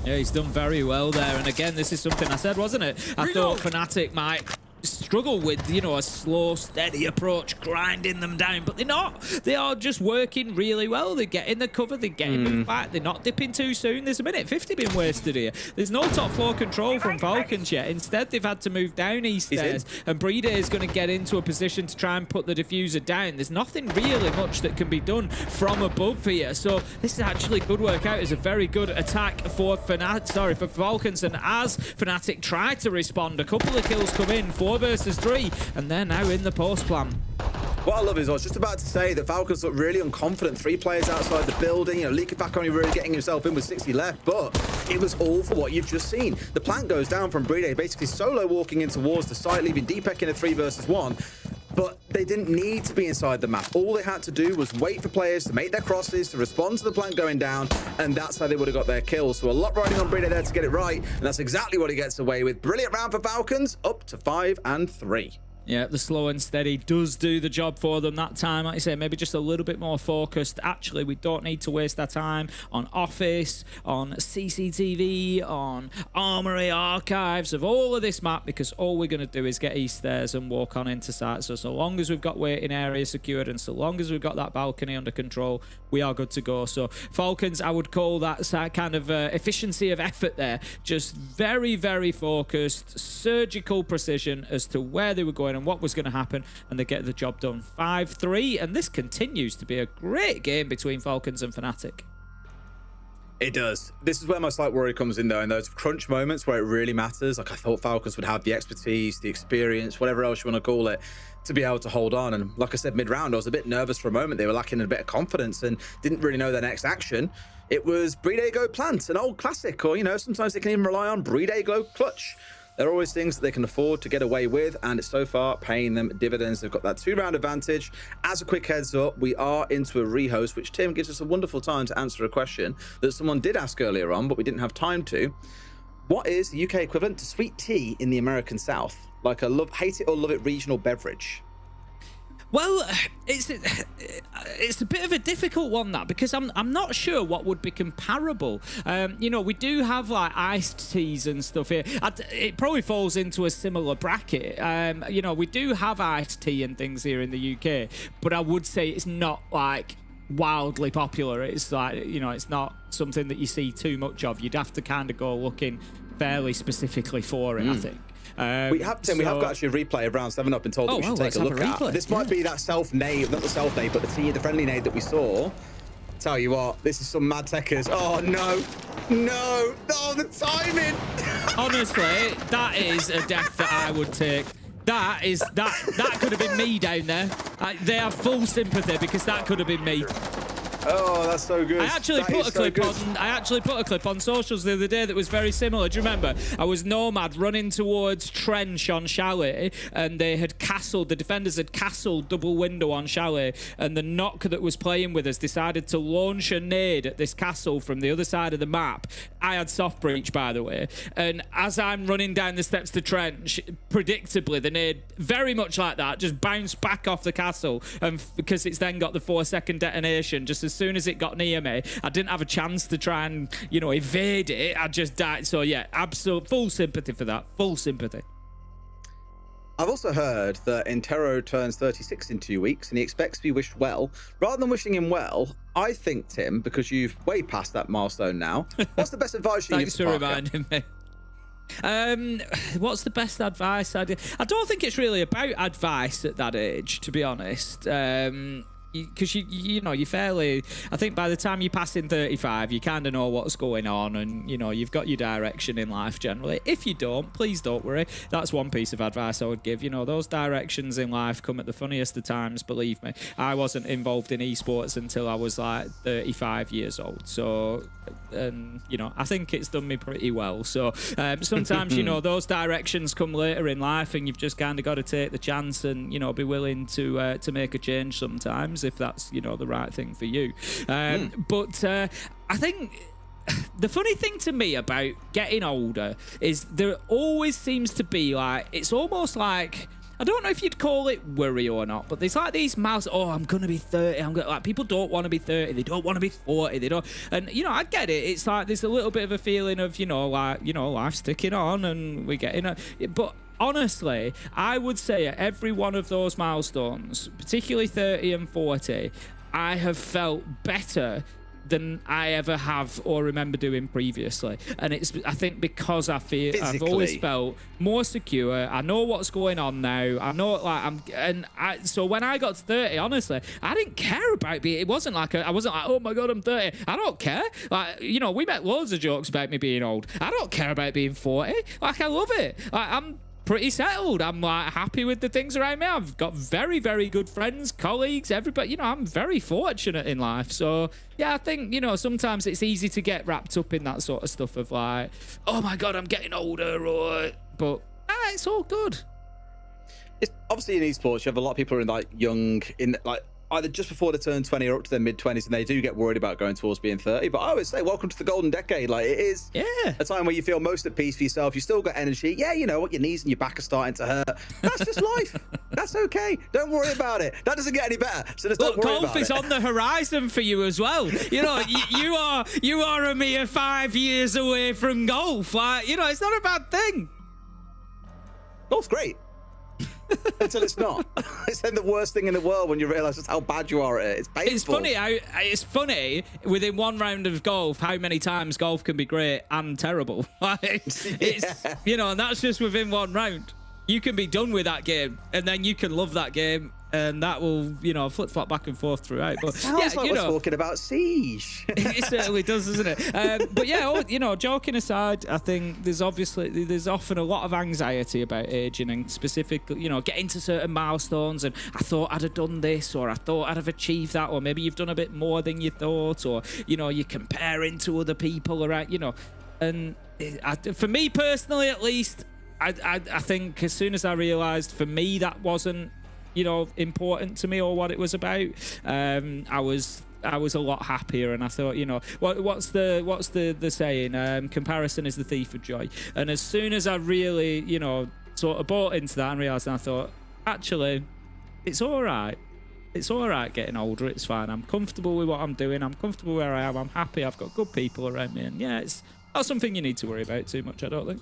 Yeah, he's done very well there. And again, this is something I said, wasn't it? I thought Fnatic might struggle with, you know, a slow, steady approach, grinding them down, but they're not. They are just working really well. They're getting the cover, they're getting moved back, they're not dipping too soon. There's a minute 50 being wasted here. There's no top floor control from Falcons yet. Instead, they've had to move down east stairs, and Breeder is going to get into a position to try and put the diffuser down. There's nothing really much that can be done from above here, so this actually could work out as a very good attack for for Falcons. And as Fnatic try to respond, a couple of kills come in, 4 versus 3, and they're now in the post plan.
What I love is I was just about to say that Falcons look really unconfident. 3 players outside the building. You know, Leaky back only really getting himself in with 60 left, but it was all for what you've just seen. The plant goes down from Breeder, basically solo walking in towards the site, leaving Deepek in a 3 versus 1. But they didn't need to be inside the map. All they had to do was wait for players to make their crosses, to respond to the plant going down, and that's how they would have got their kills. So a lot riding on Breeder there to get it right, and that's exactly what he gets away with. Brilliant round for Falcons, up to 5 and 3.
Yeah, the slow and steady does do the job for them that time. Like I say, maybe just a little bit more focused. Actually, we don't need to waste our time on Office, on CCTV, on Armory Archives of all of this map, because all we're going to do is get east stairs and walk on into site. So long as we've got waiting area secured and so long as we've got that balcony under control, we are good to go. So Falcons, I would call that kind of efficiency of effort there. Just very, very focused, surgical precision as to where they were going and what was going to happen, and they get the job done. 5-3, and this continues to be a great game between Falcons and Fnatic.
It does. This is where my slight worry comes in, though, in those crunch moments where it really matters. Like, I thought Falcons would have the expertise, the experience, whatever else you want to call it, to be able to hold on. And like I said, mid-round, I was a bit nervous for a moment. They were lacking a bit of confidence and didn't really know their next action. It was Breeder Go Plant, an old classic, or, you know, sometimes they can even rely on Breeder Go Clutch. There are always things that they can afford to get away with, and it's so far paying them dividends. They've got that 2-round advantage. As a quick heads up, we are into a rehost, which Tim gives us a wonderful time to answer a question that someone did ask earlier on, but we didn't have time to. What is the UK equivalent to sweet tea in the American South? Like a hate it or love it regional beverage?
Well, it's a bit of a difficult one, that, because I'm not sure what would be comparable. You know, we do have like iced teas and stuff here. It probably falls into a similar bracket. You know, we do have iced tea and things here in the UK, but I would say it's not like wildly popular. It's like, you know, it's not something that you see too much of. You'd have to kind of go looking fairly specifically for it, I think.
We have got actually a replay of round 7 up and told that we should take a look at. This might be that self-nade, not the self-nade, but the friendly nade that we saw. Tell you what, this is some mad techers. Oh no, the timing.
Honestly, that is a death that I would take. That could have been me down there. They have full sympathy, because that could have been me.
Oh, that's so good.
I actually put a clip on socials the other day that was very similar. Do you remember? I was Nomad running towards Trench on Chalet, and the defenders had castled double window on Chalet, and the knock that was playing with us decided to launch a nade at this castle from the other side of the map. I had soft breach, by the way, and as I'm running down the steps to Trench, predictably the nade, very much like that, just bounced back off the castle, and because it's then got the 4-second detonation, just as soon as it got near me, I didn't have a chance to try and, you know, evade it. I just died. So yeah, absolute full sympathy for that. Full sympathy.
I've also heard that Intero turns 36 in 2 weeks and he expects to be wished well. Rather than wishing him well, I think, Tim, because you've way past that milestone now, what's the best advice you give to Parker?
Thanks for reminding me. What's the best advice? I don't think it's really about advice at that age, to be honest. because you know, you're fairly, I think by the time you're passing 35, you kind of know what's going on, and you know, you've got your direction in life generally. If you don't, please don't worry. That's one piece of advice I would give. You know, those directions in life come at the funniest of times, believe me. I wasn't involved in esports until I was like 35 years old, so and you know, I think it's done me pretty well. So sometimes, you know, those directions come later in life, and you've just kind of got to take the chance and, you know, be willing to make a change sometimes, if that's, you know, the right thing for you. But I think the funny thing to me about getting older is there always seems to be like, it's almost like, I don't know if you'd call it worry or not, but there's like these miles. Oh, I'm gonna be 30. Like, people don't want to be 30. They don't want to be 40. They don't. And you know, I get it. It's like there's a little bit of a feeling of, you know, like, you know, life's ticking on and we're getting it. But honestly, I would say at every one of those milestones, particularly 30 and 40, I have felt better than I ever have or remember doing previously. And it's, I think, because I feel
Physically.
I've always felt more secure. I know what's going on now. I know, like, so when I got to 30, honestly, I didn't care about being, it wasn't like I wasn't like, oh my god, I'm 30. I don't care. Like, you know, we met loads of jokes about me being old. I don't care about being 40. Like, I love it. Like, I'm pretty settled. I'm like happy with the things around me. I've got very, very good friends, colleagues, everybody. You know, I'm very fortunate in life. So yeah, I think, you know, sometimes it's easy to get wrapped up in that sort of stuff of like, oh my god, I'm getting older, or but it's all good.
It's obviously in esports, you have a lot of people who are like young, in like either just before they turn 20 or up to their mid-20s, and they do get worried about going towards being 30. But I always say, welcome to the golden decade. Like, it is a time where you feel most at peace for yourself. You still got energy. Yeah, you know what, your knees and your back are starting to hurt. That's just life. That's okay. Don't worry about it. That doesn't get any better. So just don't worry about it.
Golf is on the horizon for you as well. You know, you are a mere 5 years away from golf. Like, you know, it's not a bad thing.
Golf's great. Until it's not. It's then the worst thing in the world when you realise just how bad you are at it. It's painful.
It's funny within one round of golf how many times golf can be great and terrible. Like, it's, you know, and that's just within one round. You can be done with that game, and then you can love that game, and that will, you know, flip-flop back and forth throughout. But
sounds like we're talking about Siege.
It certainly does, doesn't it? But yeah, you know, joking aside, I think there's often a lot of anxiety about aging, and specifically, you know, getting to certain milestones, and I thought I'd have done this, or I thought I'd have achieved that, or maybe you've done a bit more than you thought, or, you know, you're comparing to other people around, you know. And for me personally, at least, I think as soon as I realised for me that wasn't, you know, important to me or what it was about, I was a lot happier, and I thought, you know, what's the saying? Comparison is the thief of joy. And as soon as I really, you know, sort of bought into that and realised, and I thought, actually, it's all right. It's all right getting older. It's fine. I'm comfortable with what I'm doing. I'm comfortable where I am. I'm happy. I've got good people around me, and yeah, it's not something you need to worry about too much, I don't think.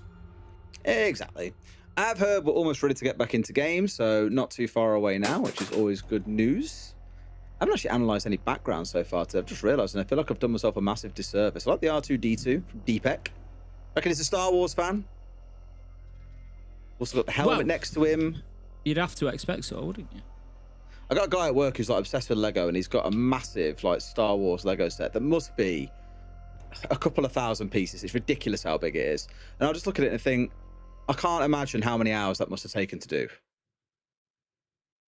Exactly. I've heard we're almost ready to get back into games, so not too far away now, which is always good news. I haven't actually analysed any background so far, I've just realised, and I feel like I've done myself a massive disservice. I like the R2-D2 from Deepek. Reckon he's a Star Wars fan. Also got the helmet next to him.
You'd have to expect so, wouldn't you?
I got a guy at work who's like obsessed with Lego, and he's got a massive like Star Wars Lego set that must be a couple of thousand pieces. It's ridiculous how big it is. And I'll just look at it and think, I can't imagine how many hours that must have taken to do.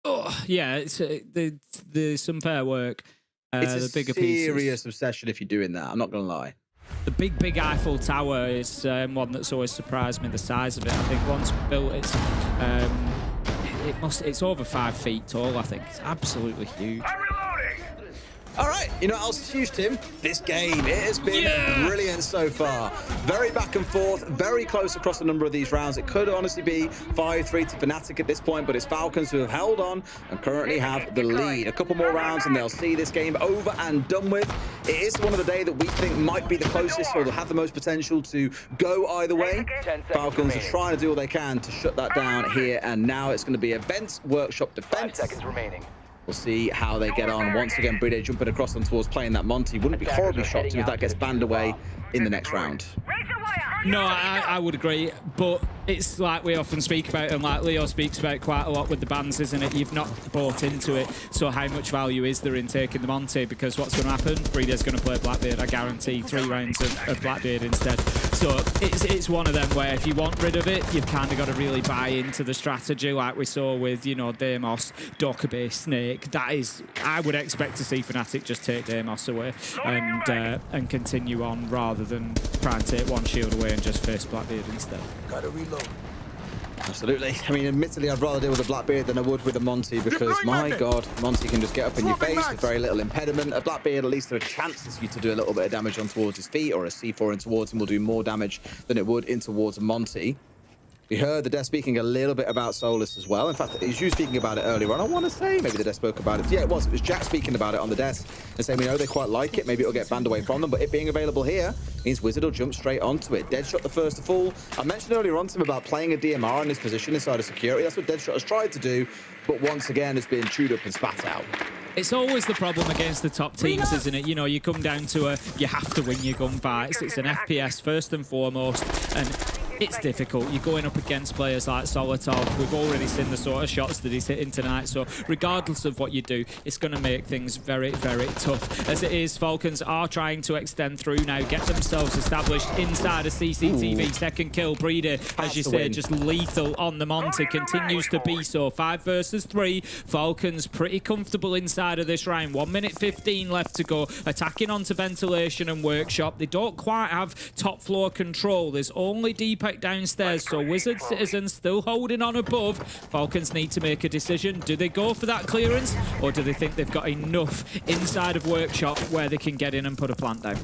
Oh, yeah, it's there's some fair work.
It's a
the bigger
serious
pieces.
Obsession if you're doing that. I'm not going to lie.
The big Eiffel Tower is one that's always surprised me, the size of it. I think once built, it's over 5 feet tall. I think it's absolutely huge.
All right, you know what else is huge, Tim? This game. It has been brilliant so far. Very back and forth, very close across a number of these rounds. It could honestly be 5-3 to Fnatic at this point, but it's Falcons who have held on and currently have the lead. A couple more rounds and they'll see this game over and done with. It is one of the day that we think might be the closest or have the most potential to go either way. Falcons are trying to do all they can to shut that down here and now. It's going to be Events Workshop Defense.
5 seconds remaining.
We'll see how they get on. Once again, Bride jumping across them towards playing that Monty. Wouldn't be horribly shocked if that gets banned away in the next round.
No, I would agree. But it's like we often speak about, and like Leo speaks about quite a lot with the bans, isn't it? You've not bought into it, so how much value is there in taking the Monty? Because what's going to happen? Breeder's going to play Blackbeard. I guarantee 3 rounds of Blackbeard instead. So it's one of them where if you want rid of it, you've kind of got to really buy into the strategy, like we saw with, you know, Deimos, Dokkaebi, Snake. That is, I would expect to see Fnatic just take Deimos away and continue on rather than try and take one shield away and just face Blackbeard instead.
Gotta reload.
Absolutely. I mean, admittedly, I'd rather deal with a Blackbeard than I would with a Monty because, my God, Monty can just get up in your face with very little impediment. A Blackbeard, at least there are chances for you to do a little bit of damage on towards his feet, or a C4 in towards him will do more damage than it would in towards a Monty. We heard the Death speaking a little bit about Solus as well. In fact, it was you speaking about it earlier on. I want to say maybe the Death spoke about it. Yeah, it was. It was Jack speaking about it on the Death and saying, we know they quite like it. Maybe it'll get banned away from them, but it being available here means Wizard will jump straight onto it. Deadshot the first to fall. I mentioned earlier on to him about playing a DMR in this position inside of security. That's what Deadshot has tried to do, but once again has been chewed up and spat out.
It's always the problem against the top teams, isn't it? You know, you come down to you have to win your gunfights. It's an FPS first and foremost, and it's difficult. You're going up against players like Solotov. We've already seen the sort of shots that he's hitting tonight, so regardless of what you do, it's going to make things very, very tough. As it is, Falcons are trying to extend through now, get themselves established inside a CCTV. Ooh. Second kill, Breeder, as you said, just lethal on the Monty, continues to be so. 5 versus 3. Falcons pretty comfortable inside of this round. 1 minute 15 left to go. Attacking onto ventilation and workshop. They don't quite have top floor control. There's only Deepak downstairs, so Wizard Citizens still holding on above. Falcons need to make a decision. Do they go for that clearance, or do they think they've got enough inside of workshop where they can get in and put a plant down?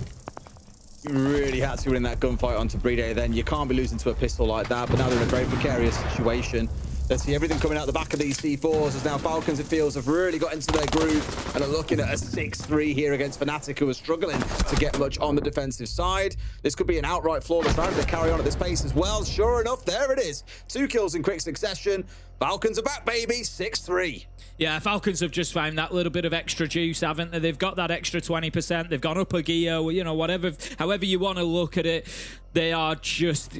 You really had to win that gunfight onto Breeder then. You can't be losing to a pistol like that, but now they're in a very precarious situation. Let's see everything coming out the back of these C4s as now Falcons, it feels, have really got into their groove and are looking at a 6-3 here against Fnatic, who are struggling to get much on the defensive side. This could be an outright flawless round if they carry on at this pace as well. Sure enough, there it is. 2 kills in quick succession. Falcons are back, baby. 6-3.
Yeah, Falcons have just found that little bit of extra juice, haven't they? They've got that extra 20%. They've gone up a gear, you know, whatever, however you want to look at it. They are just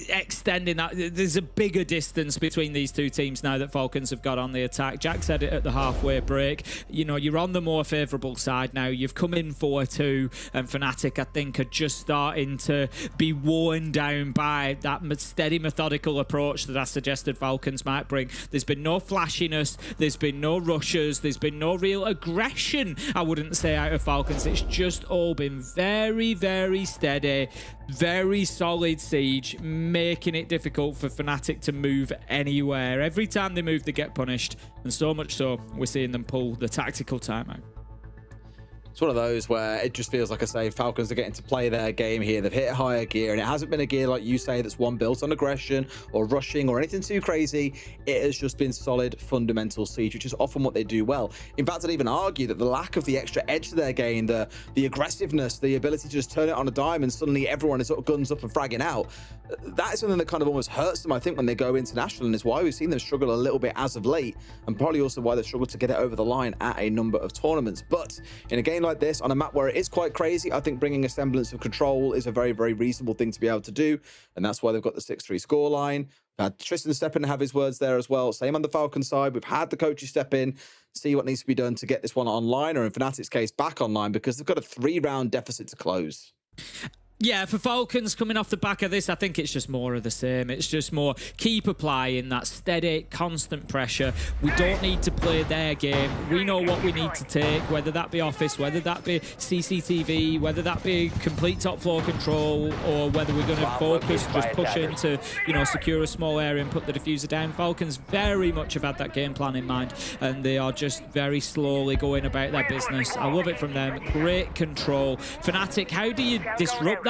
extending that. There's a bigger distance between these two teams now that Falcons have got on the attack. Jack said it at the halfway break. You know, you're on the more favourable side now. You've come in 4-2, and Fnatic, I think, are just starting to be worn down by that steady, methodical approach that I suggested Falcons might bring. There's been no flashiness. There's been no rushes. There's been no real aggression, I wouldn't say, out of Falcons. It's just all been very, very steady, very solid siege, making it difficult for Fnatic to move anywhere. Every time they move, they get punished, and so much so, we're seeing them pull the tactical timeout.
It's one of those where it just feels like, I say, Falcons are getting to play their game here. They've hit a higher gear, and it hasn't been a gear, like you say, that's one built on aggression or rushing or anything too crazy. It has just been solid, fundamental siege, which is often what they do well. In fact, I'd even argue that the lack of the extra edge to their game, the aggressiveness, the ability to just turn it on a dime and suddenly everyone is sort of guns up and fragging out, that is something that kind of almost hurts them, I think, when they go international, and is why we've seen them struggle a little bit as of late, and probably also why they've struggled to get it over the line at a number of tournaments. But in a game like this, on a map where it is quite crazy, I think bringing a semblance of control is a very, very reasonable thing to be able to do, and that's why they've got the 6-3 scoreline. We've had Tristan step in and have his words there as well. Same on the Falcon side. We've had the coaches step in, see what needs to be done to get this one online, or in Fnatic's case, back online, because they've got a 3-round deficit to close.
Yeah, for Falcons coming off the back of this, I think it's just more of the same. It's just more keep applying that steady, constant pressure. We don't need to play their game. We know what we need to take, whether that be office, whether that be CCTV, whether that be complete top floor control, or whether we're going to focus, just push into, you know, secure a small area and put the diffuser down. Falcons very much have had that game plan in mind, and they are just very slowly going about their business. I love it from them. Great control. Fnatic, how do you disrupt that?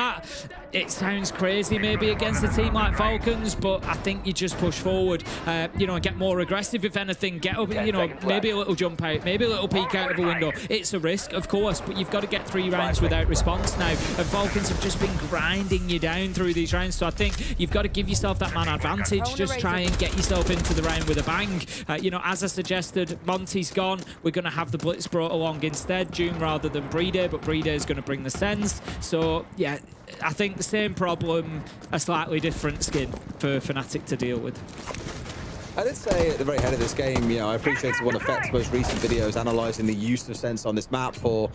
It sounds crazy maybe against a team like Falcons, but I think you just push forward, you know, and get more aggressive, if anything. Get up, you know, maybe a little jump out, maybe a little peek out of a window. It's a risk, of course, but you've got to get 3 rounds without response now, and Falcons have just been grinding you down through these rounds, so I think you've got to give yourself that man advantage. Just try and get yourself into the round with a bang. You know, as I suggested, Monty's gone. We're going to have the Blitz brought along instead, June rather than Breeder, but Breeder is going to bring the sense. So, yeah, I think the same problem, a slightly different skin for Fnatic to deal with.
I did say at the very head of this game, I appreciated one of Fett's most recent videos analysing the use of sense on this map for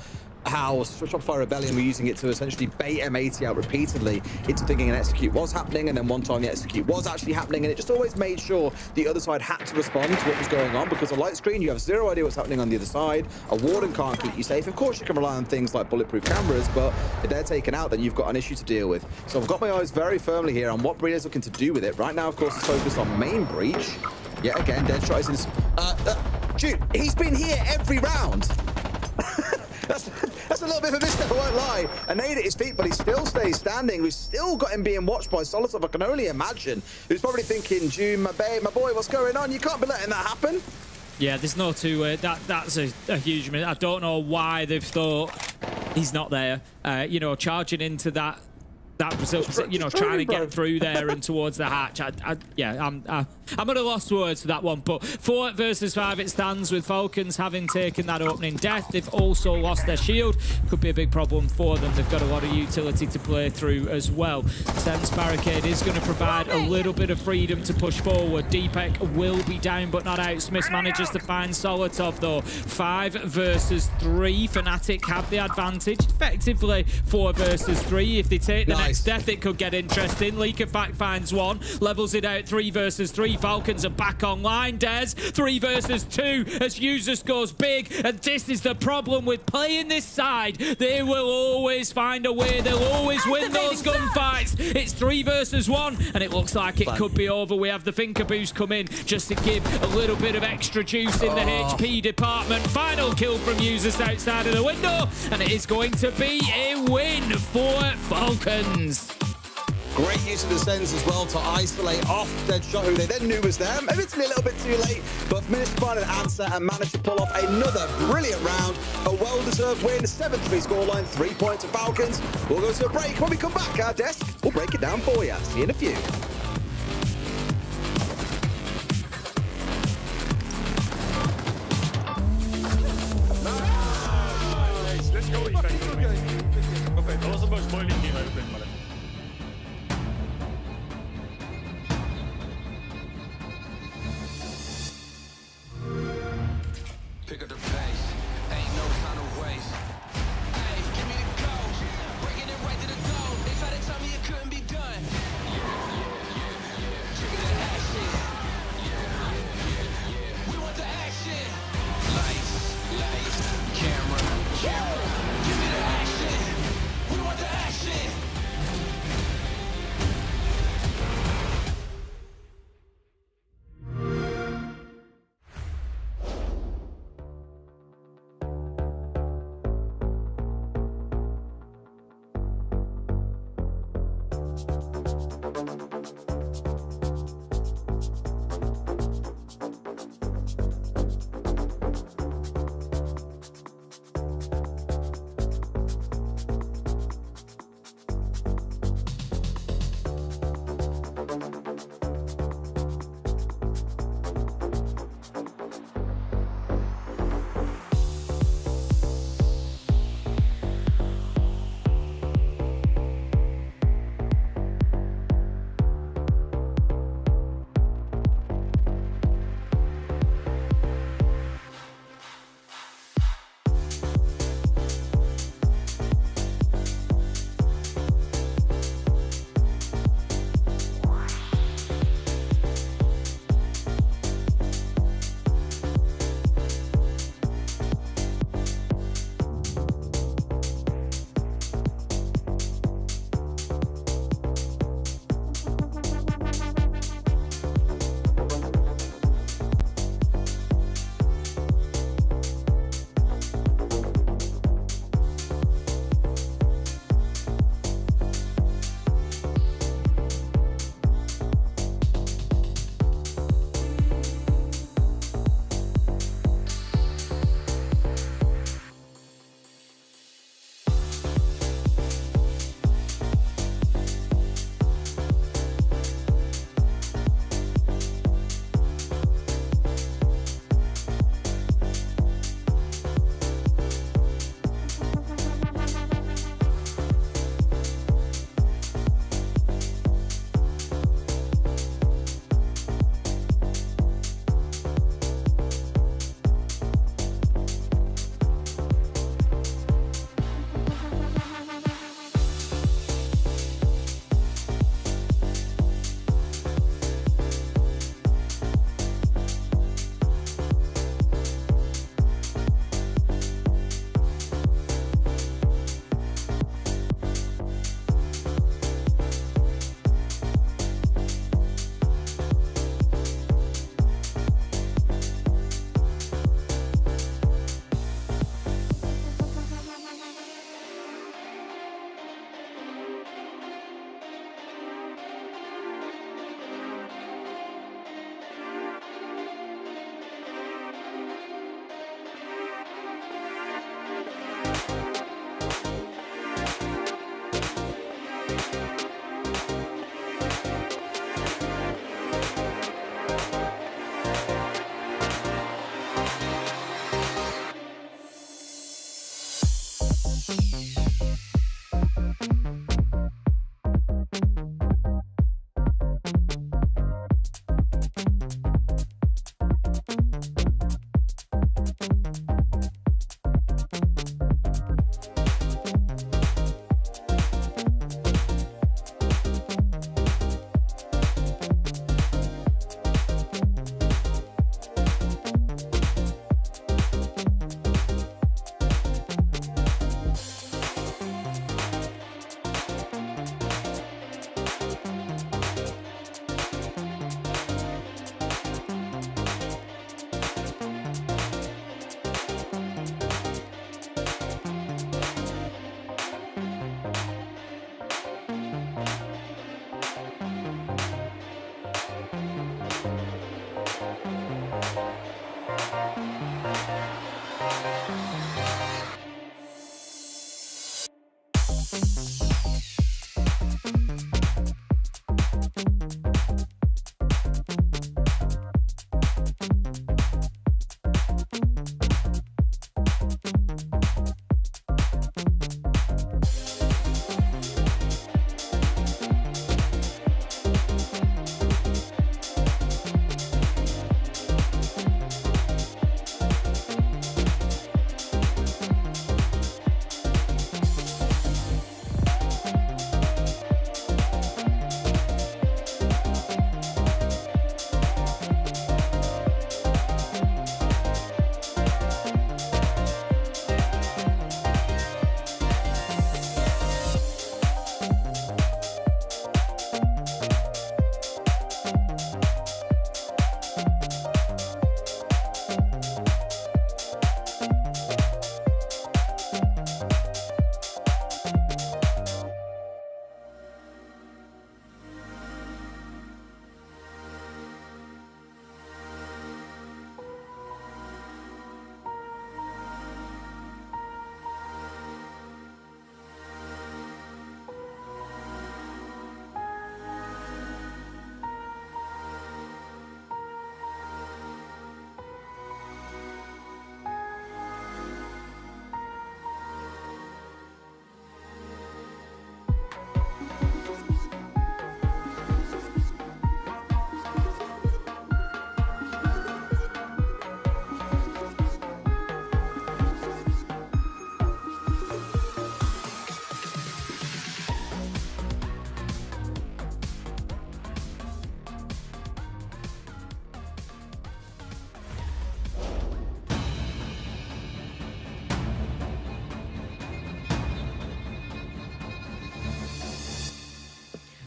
how Shopify Rebellion were using it to essentially bait M80 out repeatedly into thinking an execute was happening, and then one time the execute was actually happening, and it just always made sure the other side had to respond to what was going on, because a light screen, you have zero idea what's happening on the other side. A warden can't keep you safe. Of course, you can rely on things like bulletproof cameras, but if they're taken out, then you've got an issue to deal with. So I've got my eyes very firmly here on what Breeder's looking to do with it. Right now, of course, it's focused on main breach. Yet again, Deadshot is in his... Shoot, he's been here every round. That's a little bit of a misstep, I won't lie. Anade at his feet, but he still stays standing. We've still got him being watched by Solitov. I can only imagine. Who's probably thinking, June, my babe, my boy, what's going on? You can't be letting that happen.
Yeah, there's no two-way. That's a huge miss. I don't know why they've thought he's not there. Charging into that Brazil, trying to get through there and towards the hatch. I'm at a lost for words for that one. But 4 versus 5 it stands, with Falcons having taken that opening death. They've also lost their shield. Could be a big problem for them. They've got a lot of utility to play through as well. Sense Barricade is going to provide a little bit of freedom to push forward. Deepek will be down but not out. Smith manages to find Solitov though. 5 versus 3. Fnatic have the advantage. Effectively 4 versus 3. If they take the next death, it could get interesting. Leak of Fact finds one, levels it out. 3 versus 3. Falcons are back online. Des 3 versus 2 as Usus goes big, and this is the problem with playing this side. They will always find a way. They'll always win those gunfights. It's 3 versus 1, and it looks like it could be over. We have the Thinker boost come in just to give a little bit of extra juice in the HP department. Final kill from Usus outside of the window, and it is going to be a win for Falcons.
Great use of the sense as well to isolate off Deadshot, who they then knew was there. Admittedly a little bit too late, but managed to find an answer and managed to pull off another brilliant round. A well-deserved win, 7-3 scoreline, 3 points to Falcons. We'll go to a break. When we come back, our desk, we'll break it down for you. See you in a few.
Let's go, okay, that was the most boiling game I've been in my life.
Pick up the pace, ain't no time to waste. Hey, give me the go, breaking it right to the goal. They tried to tell me it couldn't be done. Trigger the action. We want the action. Lights, camera. Give me the action. We want the action.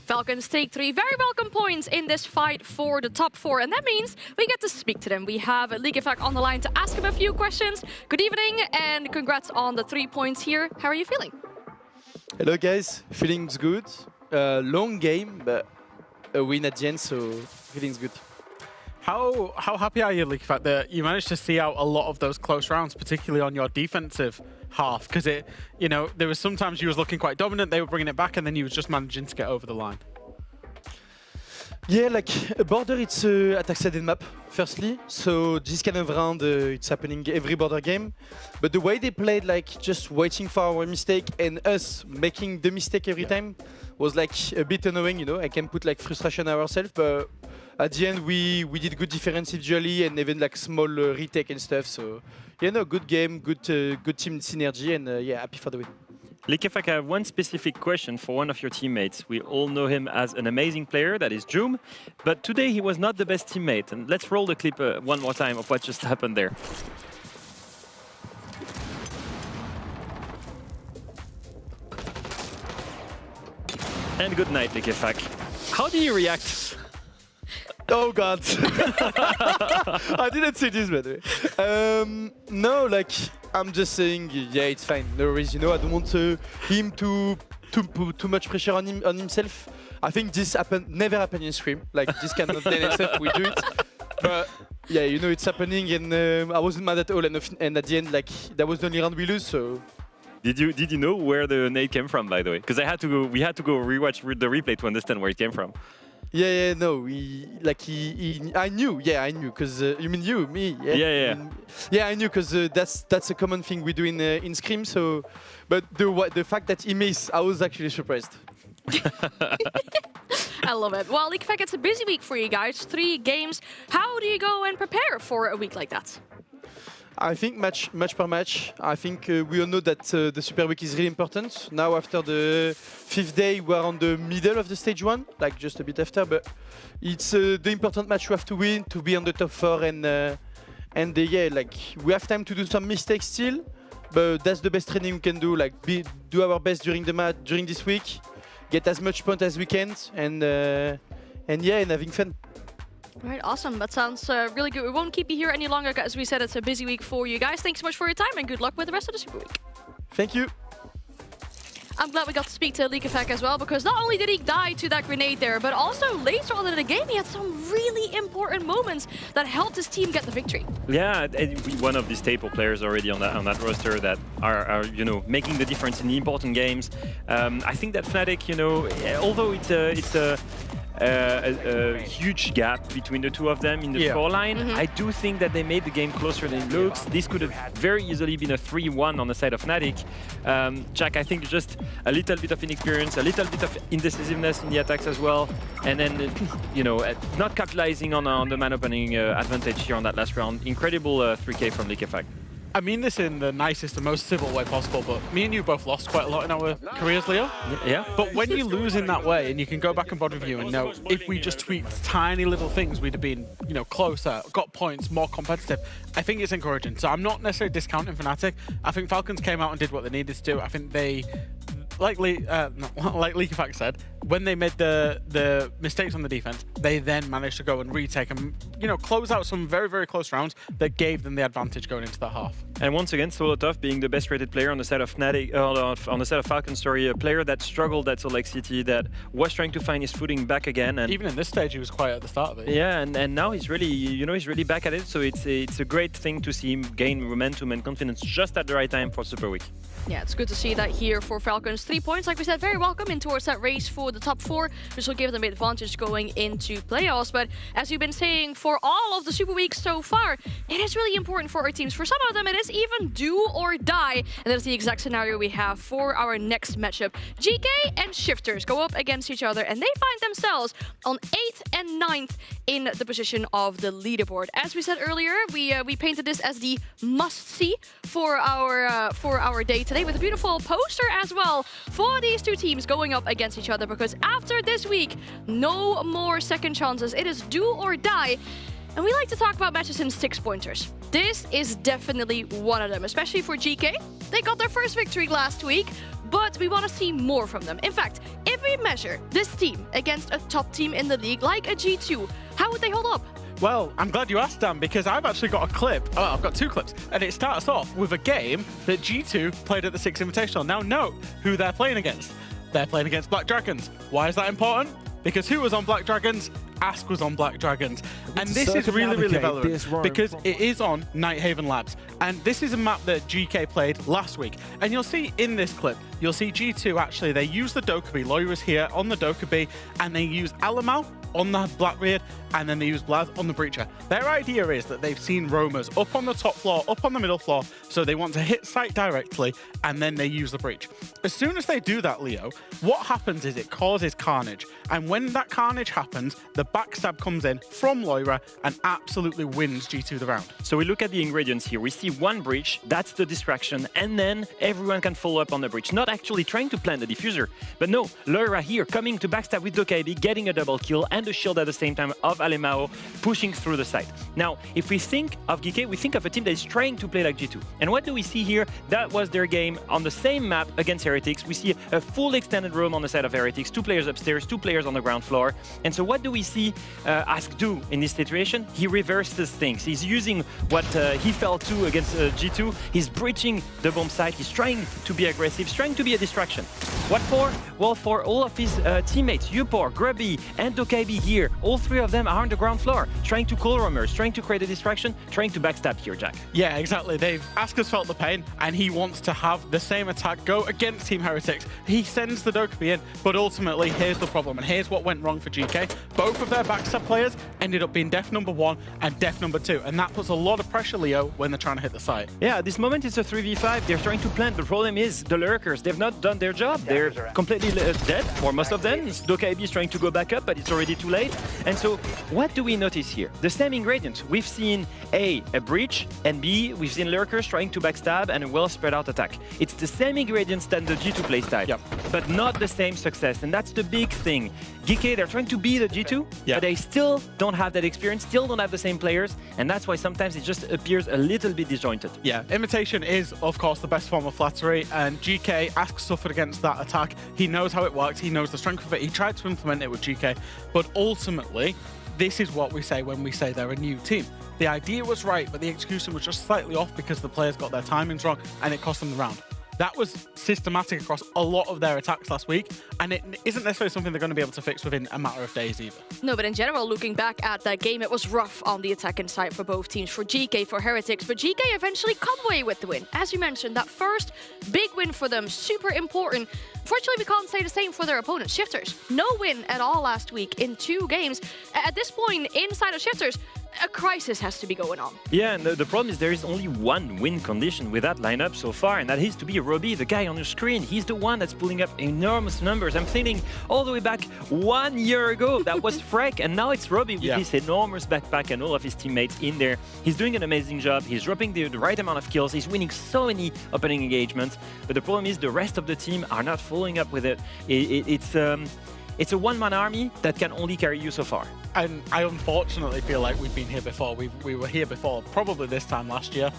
Falcons take 3 very welcome points in this fight for the top 4, and that means we get to speak to them. We have Leagueifect on the line to ask him a few questions. Good evening, and congrats on the 3 points here. How are you feeling?
Hello guys, feelings good. Long game, but a win at the end, so feelings good.
How happy are you, Leagueifect, that you managed to see out a lot of those close rounds, particularly on your defensive half? Because there was sometimes you was looking quite dominant, they were bringing it back, and then you was just managing to get over the line.
Yeah, like Border, it's a attack-sided map, firstly. So this kind of round, it's happening every Border game. But the way they played, like just waiting for our mistake and us making the mistake every time was like a bit annoying, you know. I can put like frustration on ourselves, but at the end we did good defense individually and even like small retake and stuff. So yeah, no, good game, good team synergy, and yeah, happy for the win.
Leagueifect, I have one specific question for one of your teammates. We all know him as an amazing player, that is Joom, but today he was not the best teammate. And let's roll the clip one more time of what just happened there. And good night, Leagueifect. How do you react?
Oh God! I didn't see this, by the way. No, like I'm just saying, yeah, it's fine. No worries, you know. I don't want him to put too much pressure on himself. I think this never happened in Scream. Like this kind of lane and stuff, we do it. But yeah, you know, it's happening, and I wasn't mad at all. And at the end, like that was the only round we lose, so.
Did you know where the nade came from, by the way? Because we had to go rewatch the replay to understand where it came from.
Yeah, no, I knew, because you mean you, me? Yeah, I knew, because that's a common thing we do in Scream. So, but the fact that he missed, I was actually surprised.
I love it. Well, Leagueifect, it's a busy week for you guys. 3 games. How do you go and prepare for a week like that?
I think match per match. I think we all know that the Super Week is really important. Now after the 5th day, we're on the middle of the stage 1, like just a bit after. But it's the important match we have to win to be on the top 4, and yeah, like we have time to do some mistakes still, but that's the best training we can do. Like do our best during the match during this week, get as much point as we can, and yeah, and having fun.
All right, awesome. That sounds really good. We won't keep you here any longer. As we said, it's a busy week for you guys. Thanks so much for your time, and good luck with the rest of the Super Week.
Thank you.
I'm glad we got to speak to Leagueifect as well, because not only did he die to that grenade there, but also later on in the game, he had some really important moments that helped his team get the victory.
Yeah, one of the staple players already on that roster that are making the difference in the important games. I think that Fnatic, although it's a huge gap between the two of them in the scoreline. I do think that they made the game closer than it looks. This could have very easily been a 3-1 on the side of Fnatic. Jack, I think just a little bit of inexperience, a little bit of indecisiveness in the attacks as well, and then not capitalizing on the man opening advantage here on that last round. Incredible 3K from Leagueifect.
I mean this in the nicest and most civil way possible, but me and you both lost quite a lot in our careers, Leo.
Yeah.
But when you lose in that way, and you can go back and body review and know if we just tweaked tiny little things, we'd have been, closer, got points, more competitive. I think it's encouraging. So I'm not necessarily discounting Fnatic. I think Falcons came out and did what they needed to do. I think they, like Leagueifect said, when they made the mistakes on the defense, they then managed to go and retake and close out some very, very close rounds that gave them the advantage going into that half.
And once again, Solotov being the best rated player on the side of Fnatic, on the side of Falcons, a player that struggled at Salt Lake City, that was trying to find his footing back again. And
even in this stage, he was quiet at the start of it.
Yeah, and now he's really, he's really back at it. So it's a great thing to see him gain momentum and confidence just at the right time for Super Week.
Yeah, it's good to see that here for Falcons. 3 points, like we said, very welcome in towards that race for the top 4, which will give them an advantage going into playoffs. But as we've been saying for all of the Super Weeks so far, it is really important for our teams. For some of them, it is even do or die. And that's the exact scenario we have for our next matchup. GK and Shifters go up against each other, and they find themselves on 8th and 9th in the position of the leaderboard. As we said earlier, we painted this as the must-see for our day today, with a beautiful poster as well for these two teams going up against each other, because after this week, no more second chances. It is do or die. And we like to talk about matches in 6-pointers. This is definitely one of them, especially for GK. They got their first victory last week, but we want to see more from them. In fact, if we measure this team against a top team in the league, like a G2, how would they hold up?
Well, I'm glad you asked, Dan, because I've actually got a clip. Oh, I've got 2 clips. And it starts off with a game that G2 played at the Six Invitational. Now, note who they're playing against. They're playing against Black Dragons. Why is that important? Because who was on Black Dragons? Ask was on Black Dragons. And this is really, really relevant because it is on Nighthaven Labs. And this is a map that GK played last week. And you'll see in this clip, you'll see G2 actually, they use the Dokkaebi. Loira's here on the Dokkaebi, and they use Alamau on the Blackbeard, and then they use Blaz on the Breacher. Their idea is that they've seen roamers up on the top floor, up on the middle floor, so they want to hit site directly, and then they use the breach. As soon as they do that, Leo, what happens is it causes carnage. And when that carnage happens, the backstab comes in from Loira and absolutely wins G2 the round.
So we look at the ingredients here. We see one breach, that's the distraction, and then everyone can follow up on the breach. Not actually trying to plant the diffuser, but no, Loira here coming to backstab with Dokkaebi, getting a double kill and the shield at the same time of Alemao, pushing through the site. Now, if we think of GK, we think of a team that is trying to play like G2. And what do we see here? That was their game on the same map against Heretics. We see a full extended roam on the side of Heretics, 2 players upstairs, 2 players on the ground floor. And so what do we see Ask do in this situation? He reverses things. He's using what he fell to against G2. He's breaching the bomb site. He's trying to be aggressive. He's trying to be a distraction. What for? Well, for all of his teammates, Upor, Grubby, and Dokkaebi here. All 3 of them are on the ground floor, trying to call roamers, trying to create a distraction, trying to backstab here, Jack.
Yeah, exactly. Ask has felt the pain, and he wants to have the same attack go against Team Heretics. He sends the Dokkaebi in, but ultimately, here's the problem, and here's what went wrong for GK. Both of their backstab players ended up being def number 1 and def number 2, and that puts a lot of pressure, Leo, when they're trying to hit the site.
Yeah, at this moment it's a 3v5. They're trying to plant. The problem is the lurkers. They've not done their job. They're completely dead for most of them. Dokkaebi is trying to go back up, but it's already too late. And so what do we notice here? The same ingredients. We've seen A, breach, and B, we've seen lurkers trying to backstab and a well spread out attack. It's the same ingredients than the G2 playstyle, but not the same success. And that's the big thing. GK, they're trying to be the G2, but they still don't have that experience, still don't have the same players, and that's why sometimes it just appears a little bit disjointed.
Yeah, imitation is, of course, the best form of flattery, and GK Ask suffered against that attack. He knows how it works, he knows the strength of it, he tried to implement it with GK, but ultimately, this is what we say when we say they're a new team. The idea was right, but the execution was just slightly off because the players got their timings wrong, and it cost them the round. That was systematic across a lot of their attacks last week, and it isn't necessarily something they're going to be able to fix within a matter of days either.
No, but in general, looking back at that game, it was rough on the attacking side for both teams, for GK, for Heretics, but GK eventually come away with the win. As you mentioned, that first big win for them, super important. Fortunately, we can't say the same for their opponents, Shifters. No win at all last week in 2 games. At this point, inside of Shifters, a crisis has to be going on.
Yeah, and the problem is there is only one win condition with that lineup so far, and that is to be Robbie, the guy on your screen. He's the one that's pulling up enormous numbers. I'm thinking all the way back 1 year ago, that was Freck, and now it's Robbie with his enormous backpack and all of his teammates in there. He's doing an amazing job. He's dropping the right amount of kills. He's winning so many opening engagements, but the problem is the rest of the team are not following up with it. It's a one-man army that can only carry you so far.
And I unfortunately feel like we've been here before. We were here before, probably this time last year,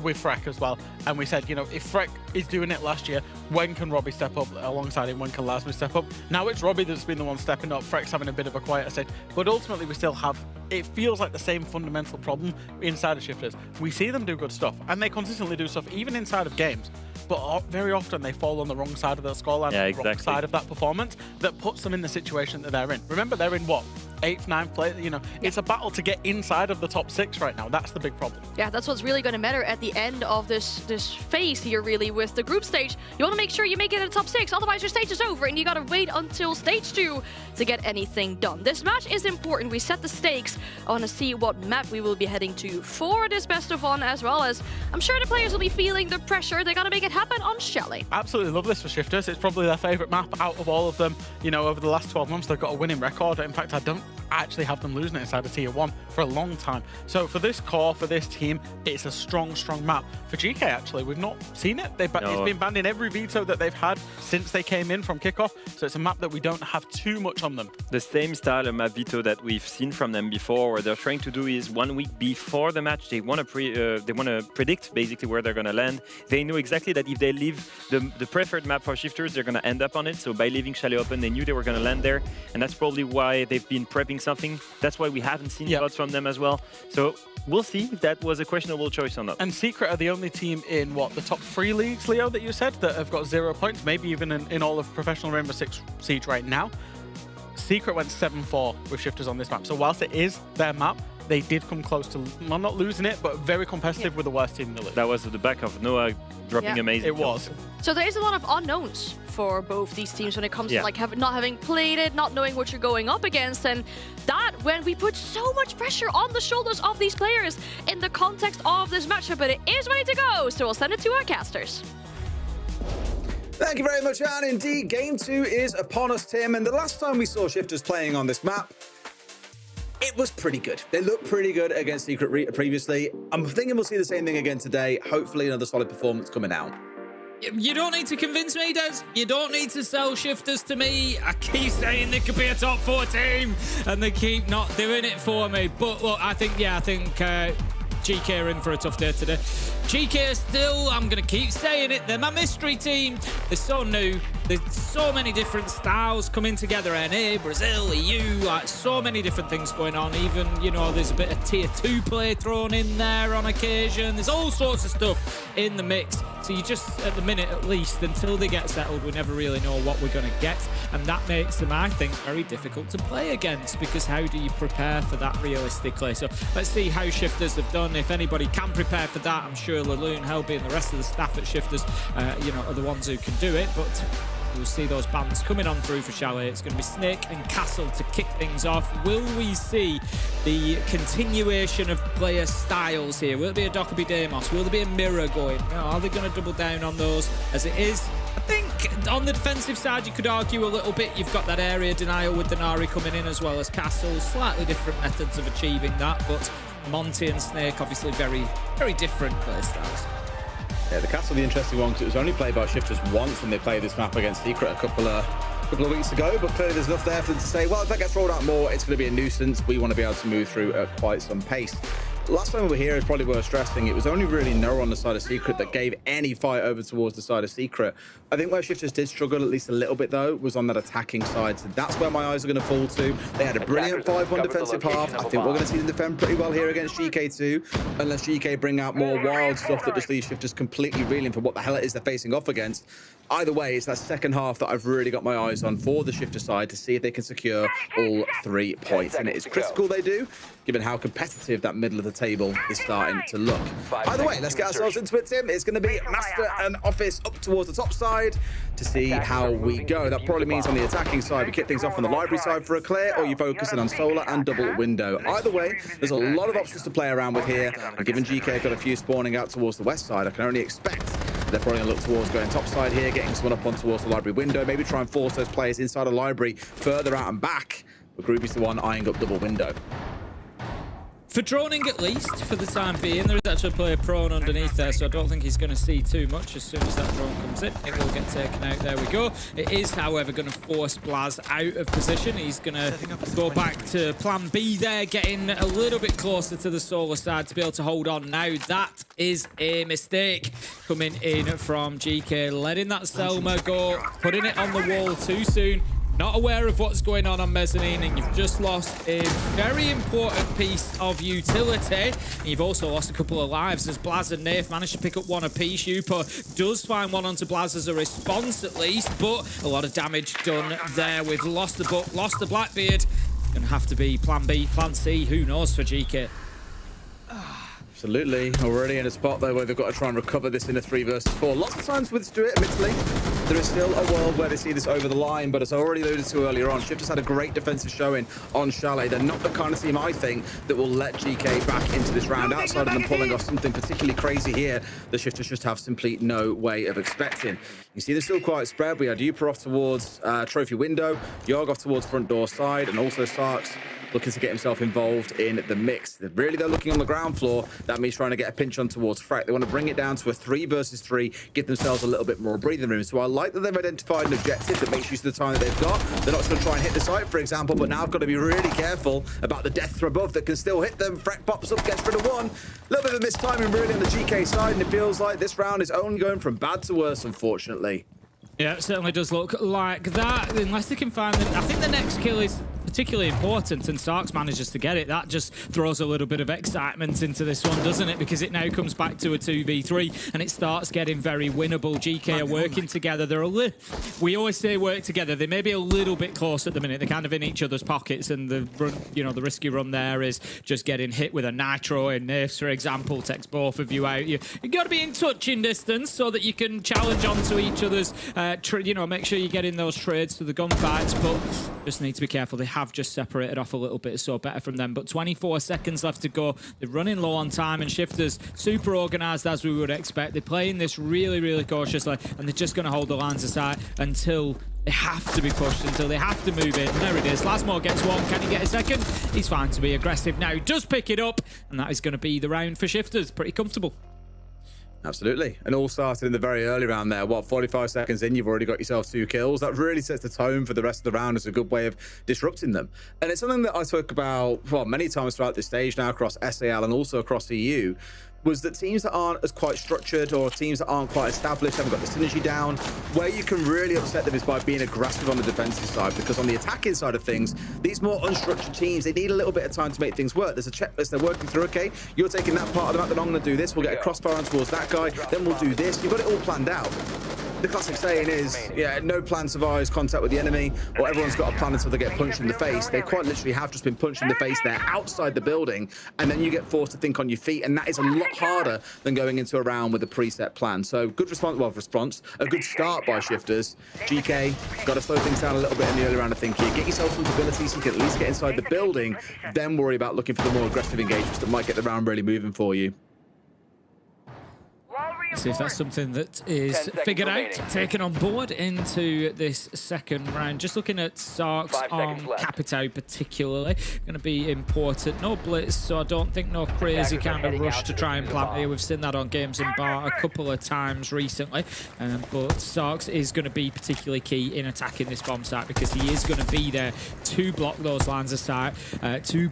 with Freck as well. And we said, you know, if Freck is doing it last year, when can Robbie step up alongside him? When can Lasmi step up? Now it's Robbie that's been the one stepping up. Freck's having a bit of a quieter stage. But ultimately, we still have, it feels like the same fundamental problem inside of Shifters. We see them do good stuff, and they consistently do stuff, even inside of games. But very often they fall on the wrong side of the scoreline, the wrong side of that performance that puts them in the situation that they're in. Remember, they're in what? 8th, 9th place, you know, it's a battle to get inside of the top 6 right now. That's the big problem.
Yeah, that's what's really going to matter at the end of this phase here, really, with the group stage. You want to make sure you make it in the top 6, otherwise your stage is over, and you got to wait until stage 2 to get anything done. This match is important. We set the stakes. I want to see what map we will be heading to for this best of 1, as well as I'm sure the players will be feeling the pressure. They got to make it happen on Shelly.
Absolutely love this for Shifters. It's probably their favourite map out of all of them. You know, over the last 12 months, they've got a winning record. In fact, I don't actually have them losing it inside of tier 1 for a long time. So for this core, for this team, it's a strong map. For GK, actually, we've not seen it. It's been banned in every veto that they've had since they came in from kickoff. So it's a map that we don't have too much on them.
The same style of map veto that we've seen from them before, where they're trying to do is 1 week before the match, they want to predict basically where they're going to land. They know exactly that if they leave the preferred map for shifters, they're going to end up on it. So by leaving Chalet open, they knew they were going to land there, and that's probably why they've been prepping something. That's why we haven't seen shots from them as well. So we'll see if that was a questionable choice or not.
And Secret are the only team in, the top 3 leagues, Leo, that you said, that have got 0 points, maybe even in all of professional Rainbow Six Siege right now. Secret went 7-4 with shifters on this map. So whilst it is their map, they did come close to, well, not losing it, but very competitive with the worst team in the league.
That was at the back of Noah dropping amazing.
It was.
So there is a lot of unknowns for both these teams when it comes to like not having played it, not knowing what you're going up against, and that when we put so much pressure on the shoulders of these players in the context of this matchup, but it is ready to go, so we'll send it to our casters.
Thank you very much, and indeed, Game 2 is upon us, Tim, and the last time we saw shifters playing on this map, it was pretty good. They looked pretty good against Secret previously. I'm thinking we'll see the same thing again today. Hopefully another solid performance coming out.
You don't need to convince me, Des. You don't need to sell shifters to me. I keep saying they could be a top 4 team, and they keep not doing it for me. But look, I think GK are in for a tough day today. GK still, I'm going to keep saying it, they're my mystery team. They're so new. There's so many different styles coming together. NA, Brazil, EU, like so many different things going on. Even, there's a bit of tier 2 play thrown in there on occasion. There's all sorts of stuff in the mix. So you just, at the minute at least, until they get settled, we never really know what we're going to get. And that makes them, I think, very difficult to play against, because how do you prepare for that realistically? So let's see how shifters have done. If anybody can prepare for that, I'm sure Laloon, Helby, and the rest of the staff at shifters, are the ones who can do it. But we'll see those bans coming on through for Chalet. It's going to be Snake and Castle to kick things off. Will we see the continuation of player styles here? Will it be a Dockerby Deimos? Will there be a Mirror going? Are they going to double down on those as it is? I think on the defensive side, you could argue a little bit. You've got that area denial with Denari coming in as well as Castle. Slightly different methods of achieving that, but Monty and Snake, obviously very, very different play styles.
Yeah, the Castle, the interesting one, because it was only played by shifters once when they played this map against Secret a couple of weeks ago, but clearly there's enough there for them to say, well, if that gets rolled out more, it's going to be a nuisance. We want to be able to move through at quite some pace. Last time we were here, it's probably worth stressing, it was only really Noah on the side of Secret that gave any fight over towards the side of Secret. I think where shifters did struggle at least a little bit, though, was on that attacking side. So that's where my eyes are going to fall to. They had a brilliant 5-1 defensive half. I think we're going to see them defend pretty well here against GK2, unless GK bring out more wild stuff that just leaves shifters completely reeling for what the hell it is they're facing off against. Either way, it's that second half that I've really got my eyes on for the shifter side to see if they can secure all 3 points. And it is critical they do, given how competitive that middle of the table is starting to look. Either way, let's get ourselves into it, Tim. It's going to be Master and Office up towards the top side to see how we go. That probably means on the attacking side, we kick things off on the library side for a clear, or you focus in on Solar and double window. Either way, there's a lot of options to play around with here. And given GK got a few spawning out towards the west side, I can only expect they're probably going to look towards going top side here, getting someone up on towards the library window, maybe try and force those players inside the library further out and back. But Groupie's the one eyeing up double window.
For droning, at least, for the time being, there is actually a player prone underneath there, so I don't think he's going to see too much as soon as that drone comes in. It will get taken out. There we go. It is, however, going to force Blaz out of position. He's going to go back to plan B there, getting a little bit closer to the Solar side to be able to hold on. Now, that is a mistake coming in from GK, letting that Selma go, putting it on the wall too soon. Not aware of what's going on mezzanine, and you've just lost a very important piece of utility. And you've also lost a couple of lives as Blaz and Nath managed to pick up one apiece. Yupo does find one onto Blaz as a response at least, but a lot of damage done there. We've lost the book, lost the Blackbeard. Gonna have to be plan B, plan C, who knows for GK.
Absolutely. Already in a spot though where they've got to try and recover this in a 3 versus 4. Lots of times with do it, admittedly. There is still a world where they see this over the line, but as I already alluded to earlier on, Shifters had a great defensive showing on Chalet. They're not the kind of team, I think, that will let GK back into this round. Outside of them pulling off something particularly crazy here, the Shifters just have simply no way of expecting. You see they're still quite spread. We had Uper off towards trophy window, Yog off towards front door side, and also Sarks looking to get himself involved in the mix. Really, they're looking on the ground floor. That means trying to get a pinch on towards Frack. They want to bring it down to a 3 versus 3, give themselves a little bit more breathing room. So I like that they've identified an objective that makes use of the time that they've got. They're not just going to try and hit the site, for example, but now I've got to be really careful about the death from above that can still hit them. Frack pops up, gets rid of one. A little bit of mistiming really on the GK side, and it feels like this round is only going from bad to worse, unfortunately.
Yeah, it certainly does look like that. Unless they can find them. I think the next kill is particularly important, and Starks manages to get it. That just throws a little bit of excitement into this one, doesn't it? Because it now comes back to a 2v3, and it starts getting very winnable. GK are working together. They're we always say work together. They may be a little bit close at the minute. They're kind of in each other's pockets, and the run, the risky run there is just getting hit with a nitro in Nifs, for example, takes both of you out. You got to be in touching distance so that you can challenge onto each other's. Make sure you get in those trades to the gunfights, but just need to be careful. They have just separated off a little bit, so better from them. But 24 seconds left to go. They're running low on time, and Shifters super organised as we would expect. They're playing this really, really cautiously, and they're just going to hold the lines aside until they have to be pushed, until they have to move in. There it is. Lasmo gets one. Can he get a second? He's fine to be aggressive now. He does pick it up, and that is going to be the round for Shifters. Pretty comfortable.
Absolutely. And all started in the very early round there. 45 seconds in, you've already got yourself 2 kills. That really sets the tone for the rest of the round. It's a good way of disrupting them. And it's something that I spoke about, many times throughout this stage now across SAL and also across EU, was that teams that aren't as quite structured or teams that aren't quite established, haven't got the synergy down, where you can really upset them is by being aggressive on the defensive side, because on the attacking side of things, these more unstructured teams, they need a little bit of time to make things work. There's a checklist they're working through. Okay, you're taking that part of the map, then I'm going to do this. We'll get a crossfire on towards that guy, then we'll do this. You've got it all planned out. The classic saying is, no plan survives contact with the enemy, or everyone's got a plan until they get punched in the face. They quite literally have just been punched in the face there outside the building, and then you get forced to think on your feet, and that is a lot harder than going into a round with a preset plan. So good response, a good start by Shifters. GK, got to slow things down a little bit in the early round, I think here. Get yourself some abilities so you can at least get inside the building, then worry about looking for the more aggressive engagements that might get the round really moving for you.
See if that's something that is figured out, taken on board into this second round. Just looking at Sarks on Capitao particularly, going to be important. No blitz, so I don't think no crazy kind of rush to try and plant here. We've seen that on Games and Bar a couple of times recently, but Sarks is going to be particularly key in attacking this bomb site, because he is going to be there to block those lines of sight, to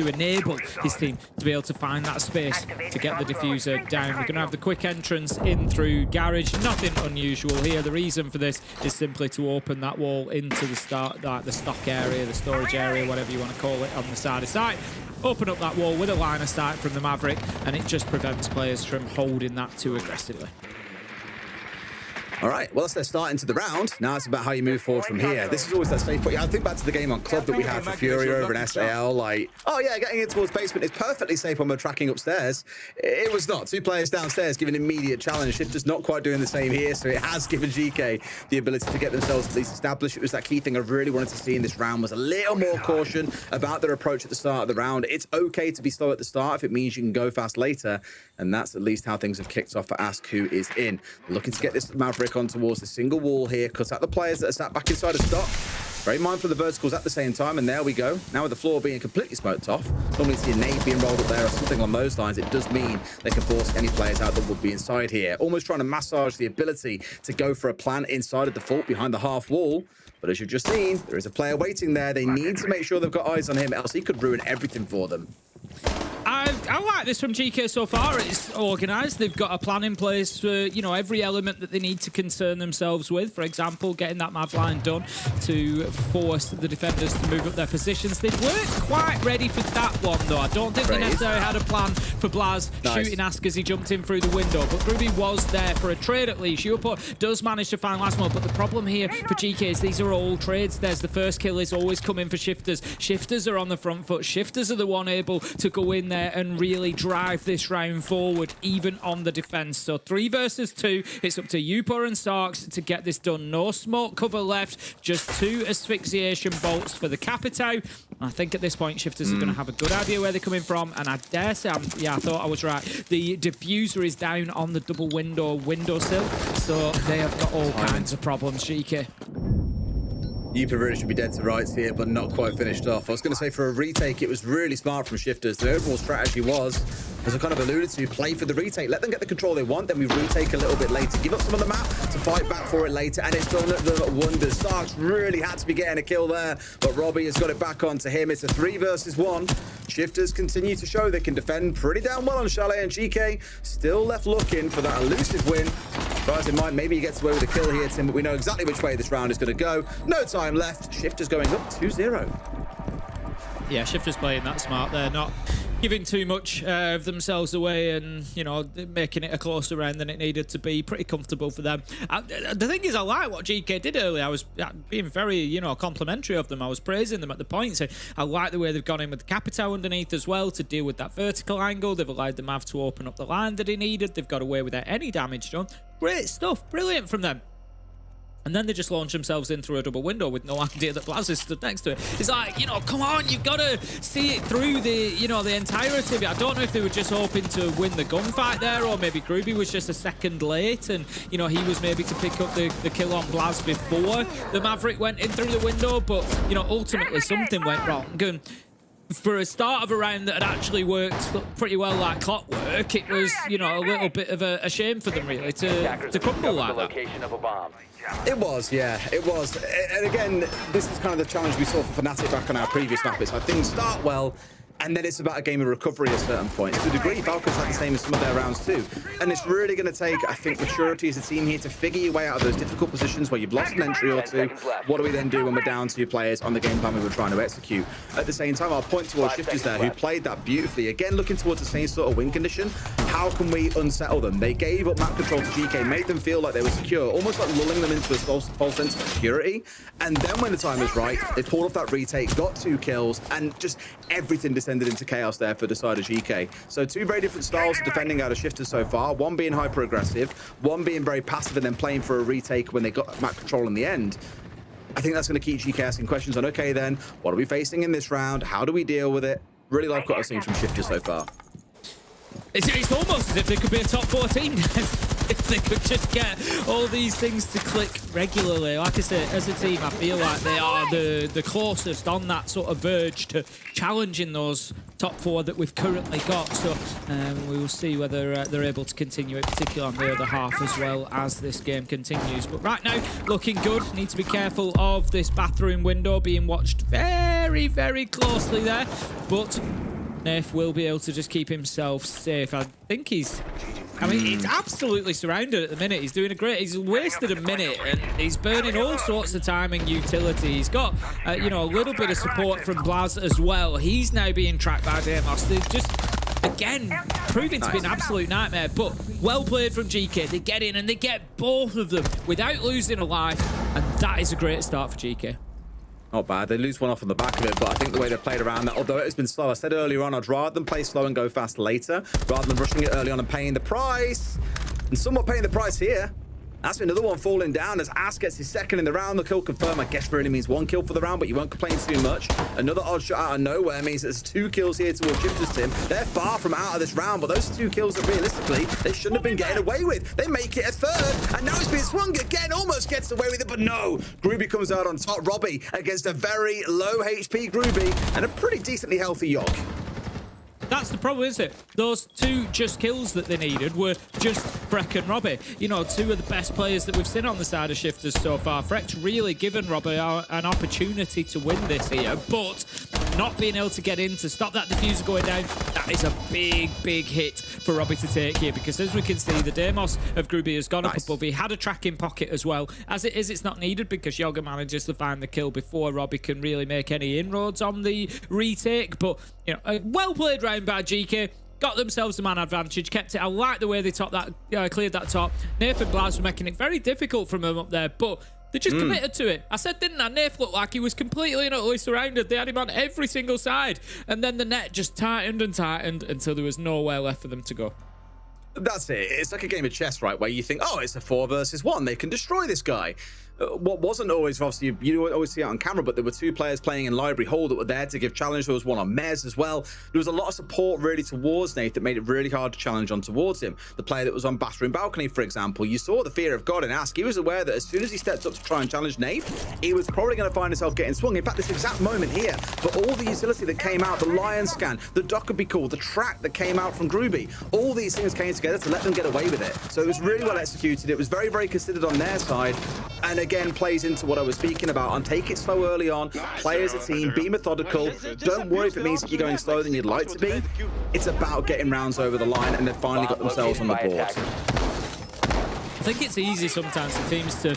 enable his team to be able to find that space to get the diffuser down. We're going to have the quick entrance in through Garage. Nothing unusual here. The reason for this is simply to open that wall into the the stock area, the storage area, whatever you want to call it, on the side of sight. Open up that wall with a line of sight from the Maverick, and it just prevents players from holding that too aggressively.
All right, well, that's their start into the round. Now it's about how you move forward from here. This is always that safe point. I think back to the game on Club that we had for Fury over in SAL. Like, oh yeah, getting in towards basement is perfectly safe when we're tracking upstairs. It was not. 2 players downstairs giving immediate challenge. Shifters not quite doing the same here, so it has given GK the ability to get themselves at least established. It was that key thing I really wanted to see in this round, was a little more caution about their approach at the start of the round. It's okay to be slow at the start if it means you can go fast later, and that's at least how things have kicked off for Ask, who is in. Looking to get this Maverick on towards the single wall here, cut out the players that are sat back inside of stock. Very mindful of the verticals at the same time, and there we go. Now with the floor being completely smoked off, normally see a nade being rolled up there or something on those lines, it does mean they can force any players out that would be inside here. Almost trying to massage the ability to go for a plan inside of the fort behind the half wall. But as you've just seen, there is a player waiting there. They need to make sure they've got eyes on him, else he could ruin everything for them.
I like this from GK so far. It's organised. They've got a plan in place for, every element that they need to concern themselves with. For example, getting that Mav line done to force the defenders to move up their positions. They weren't quite ready for that one, though. I don't think they necessarily had a plan for Blaz shooting Ask as he jumped in through the window. But Groovy was there for a trade at least. Yupo does manage to find Lasmo, but the problem here for GK is these are all trades. There's the first kill is always coming for Shifters. Shifters are on the front foot. Shifters are the one able to go in there and really drive this round forward, even on the defense. So 3 versus 2. It's up to Yupo and Sarks to get this done. No smoke cover left, just 2 asphyxiation bolts for the Capitao. I think at this point Shifters are going to have a good idea where they're coming from, and I dare say, I thought I was right. The diffuser is down on the double windowsill, so they have got all kinds of problems, GK.
Yupa should be dead to rights here, but not quite finished off. I was going to say for a retake, it was really smart from Shifters. The overall strategy was, as I kind of alluded to, play for the retake. Let them get the control they want, then we retake a little bit later. Give up some of the map to fight back for it later, and it's done them wonders. Starks really had to be getting a kill there, but Robbie has got it back onto him. It's a 3 versus 1. Shifters continue to show they can defend pretty damn well on Chalet, and GK still left looking for that elusive win. Surprise in mind, maybe he gets away with a kill here, Tim, but we know exactly which way this round is going to go. No time left. Shifters going up 2-0.
Yeah, Shifters playing that smart. They're not giving too much of themselves away and, you know, making it a closer round than it needed to be. Pretty comfortable for them. The thing is, I like what GK did earlier. I was being very, you know, complimentary of them. I was praising them at the point. So I like the way they've gone in with the Capitao underneath as well to deal with that vertical angle. They've allowed the Mav to open up the line that he needed. They've got away without any damage done. Great stuff. Brilliant from them. And then they just launch themselves in through a double window with no idea that Blaz is stood next to it. It's like, you know, come on, you've got to see it through the, you know, the entirety of it. I don't know if they were just hoping to win the gunfight there, or maybe Groovy was just a second late and, you know, he was maybe to pick up the kill on Blaz before the Maverick went in through the window. But, you know, ultimately something went wrong. And for a start of a round that had actually worked pretty well like clockwork, it was, you know, a little bit of a shame for them really to crumble like that.
It was, yeah, it was. And again, this is kind of the challenge we saw for Fnatic back on our previous map. It's like things start well, and then it's about a game of recovery at certain points. To a degree, Falcons had the same in some of their rounds too. And it's really going to take, I think, maturity as a team here to figure your way out of those difficult positions where you've lost an entry or two. What do we then do when we're down 2 players on the game plan we were trying to execute? At the same time, I'll point towards Shifters there, who played that beautifully. Again, looking towards the same sort of win condition. How can we unsettle them? They gave up map control to GK, made them feel like they were secure, almost like lulling them into a false sense of security. And then when the time was right, they pulled off that retake, got 2 kills, and just everything descended into chaos there for the side of GK. So 2 very different styles of defending out of Shifters so far. One being hyper-aggressive, one being very passive and then playing for a retake when they got map control in the end. I think that's going to keep GK asking questions on, okay then, what are we facing in this round? How do we deal with it? Really like what I've seen from Shifters so far.
It's almost as if they could be a top 4 team if they could just get all these things to click regularly. Like I said, as a team, I feel like they are the closest on that sort of verge to challenging those top 4 that we've currently got. So we will see whether they're able to continue it, particularly on the other half as well as this game continues. But right now, looking good. Need to be careful of this bathroom window being watched very, very closely there. But Nerf will be able to just keep himself safe. I think he's absolutely surrounded at the minute. He's doing a great, he's wasted a minute and he's burning all sorts of time and utility. He's got, you know, a little bit of support from Blaz as well. He's now being tracked by Demos. They're just, again, proving to be an absolute nightmare, but well played from GK. They get in and they get both of them without losing a life, and that is a great start for GK.
Not bad. They lose one off on the back of it, but I think the way they played around that, although it has been slow, I said earlier on, I'd rather them play slow and go fast later, rather than rushing it early on and paying the price. And somewhat paying the price here. That's another one falling down as Ass gets his second in the round. The kill confirmed, I guess, really means 1 kill for the round, but you won't complain too much. Another odd shot out of nowhere means there's 2 kills here towards Shifters Team. They're far from out of this round, but those 2 kills that realistically they shouldn't have been getting away with. They make it a 3rd, and now it's being swung again, almost gets away with it, but no. Groovy comes out on top. Robbie against a very low HP Groovy and a pretty decently healthy Yogg.
That's the problem, isn't it? Those 2 just kills that they needed were just Freck and Robbie. You know, 2 of the best players that we've seen on the side of Shifters so far. Freck's really given Robbie an opportunity to win this here, but not being able to get in to stop that diffuser going down, that is a big, big hit for Robbie to take here, because as we can see, the Demos of Groovy has gone up above. He had a tracking pocket as well. As it is, it's not needed because Yogg manages to find the kill before Robbie can really make any inroads on the retake. But, you know, a well-played round by GK. Got themselves the man advantage, kept it. I like the way they cleared that top. Nerf and Blaz were making it very difficult from him up there, but they just committed to it. I said, didn't I? Nerf looked like he was completely and utterly surrounded. They had him on every single side. And then the net just tightened and tightened until there was nowhere left for them to go.
That's it. It's like a game of chess, right? Where you think, oh, it's a 4 versus 1. They can destroy this guy. what wasn't always, obviously, you don't always see it on camera, but there were two players playing in Library Hall that were there to give challenge. There was one on Mez as well. There was a lot of support really towards Nate that made it really hard to challenge on towards him. The player that was on Bathroom Balcony, for example, you saw the fear of God in Ask. He was aware that as soon as he stepped up to try and challenge Nate, he was probably going to find himself getting swung. In fact, this exact moment here, but all the utility that came out, the Lion Scan, the Dockerby call, the track that came out from Groovy, all these things came together to let them get away with it. So it was really well executed. It was very, very considered on their side. And again, plays into what I was speaking about on take it slow early on, play as a team, be methodical. Don't worry if it means that you're going slower than you'd like to be. It's about getting rounds over the line, and they've finally got themselves on the board.
I think it's easy sometimes for teams to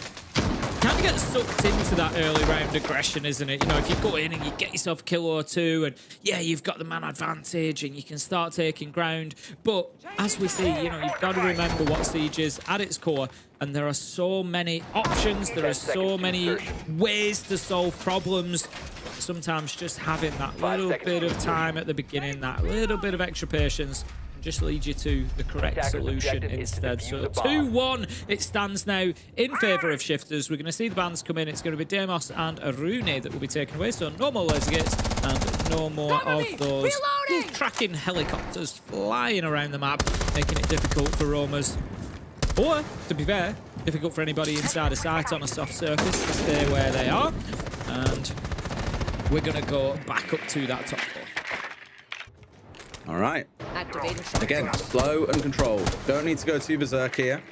kind of get sucked into that early round aggression, isn't it? You know, if you go in and you get yourself a kill or two, and yeah, you've got the man advantage and you can start taking ground. But as we see, you know, you've got to remember what Siege is at its core, and there are so many options, there are so many ways to solve problems. Sometimes just having that little bit of time at the beginning, that little bit of extra patience, just lead you to the correct solution instead. So 2-1 it stands now in favour of Shifters. We're going to see the bans come in. It's going to be Demos and Arune that will be taken away. So no more laser gates and no more of those tracking helicopters flying around the map, making it difficult for roamers. Or, to be fair, difficult for anybody inside a site on a soft surface to stay where they are. And we're going to go back up to that top floor.
All right. Again, slow and controlled. Don't need to go too berserk here.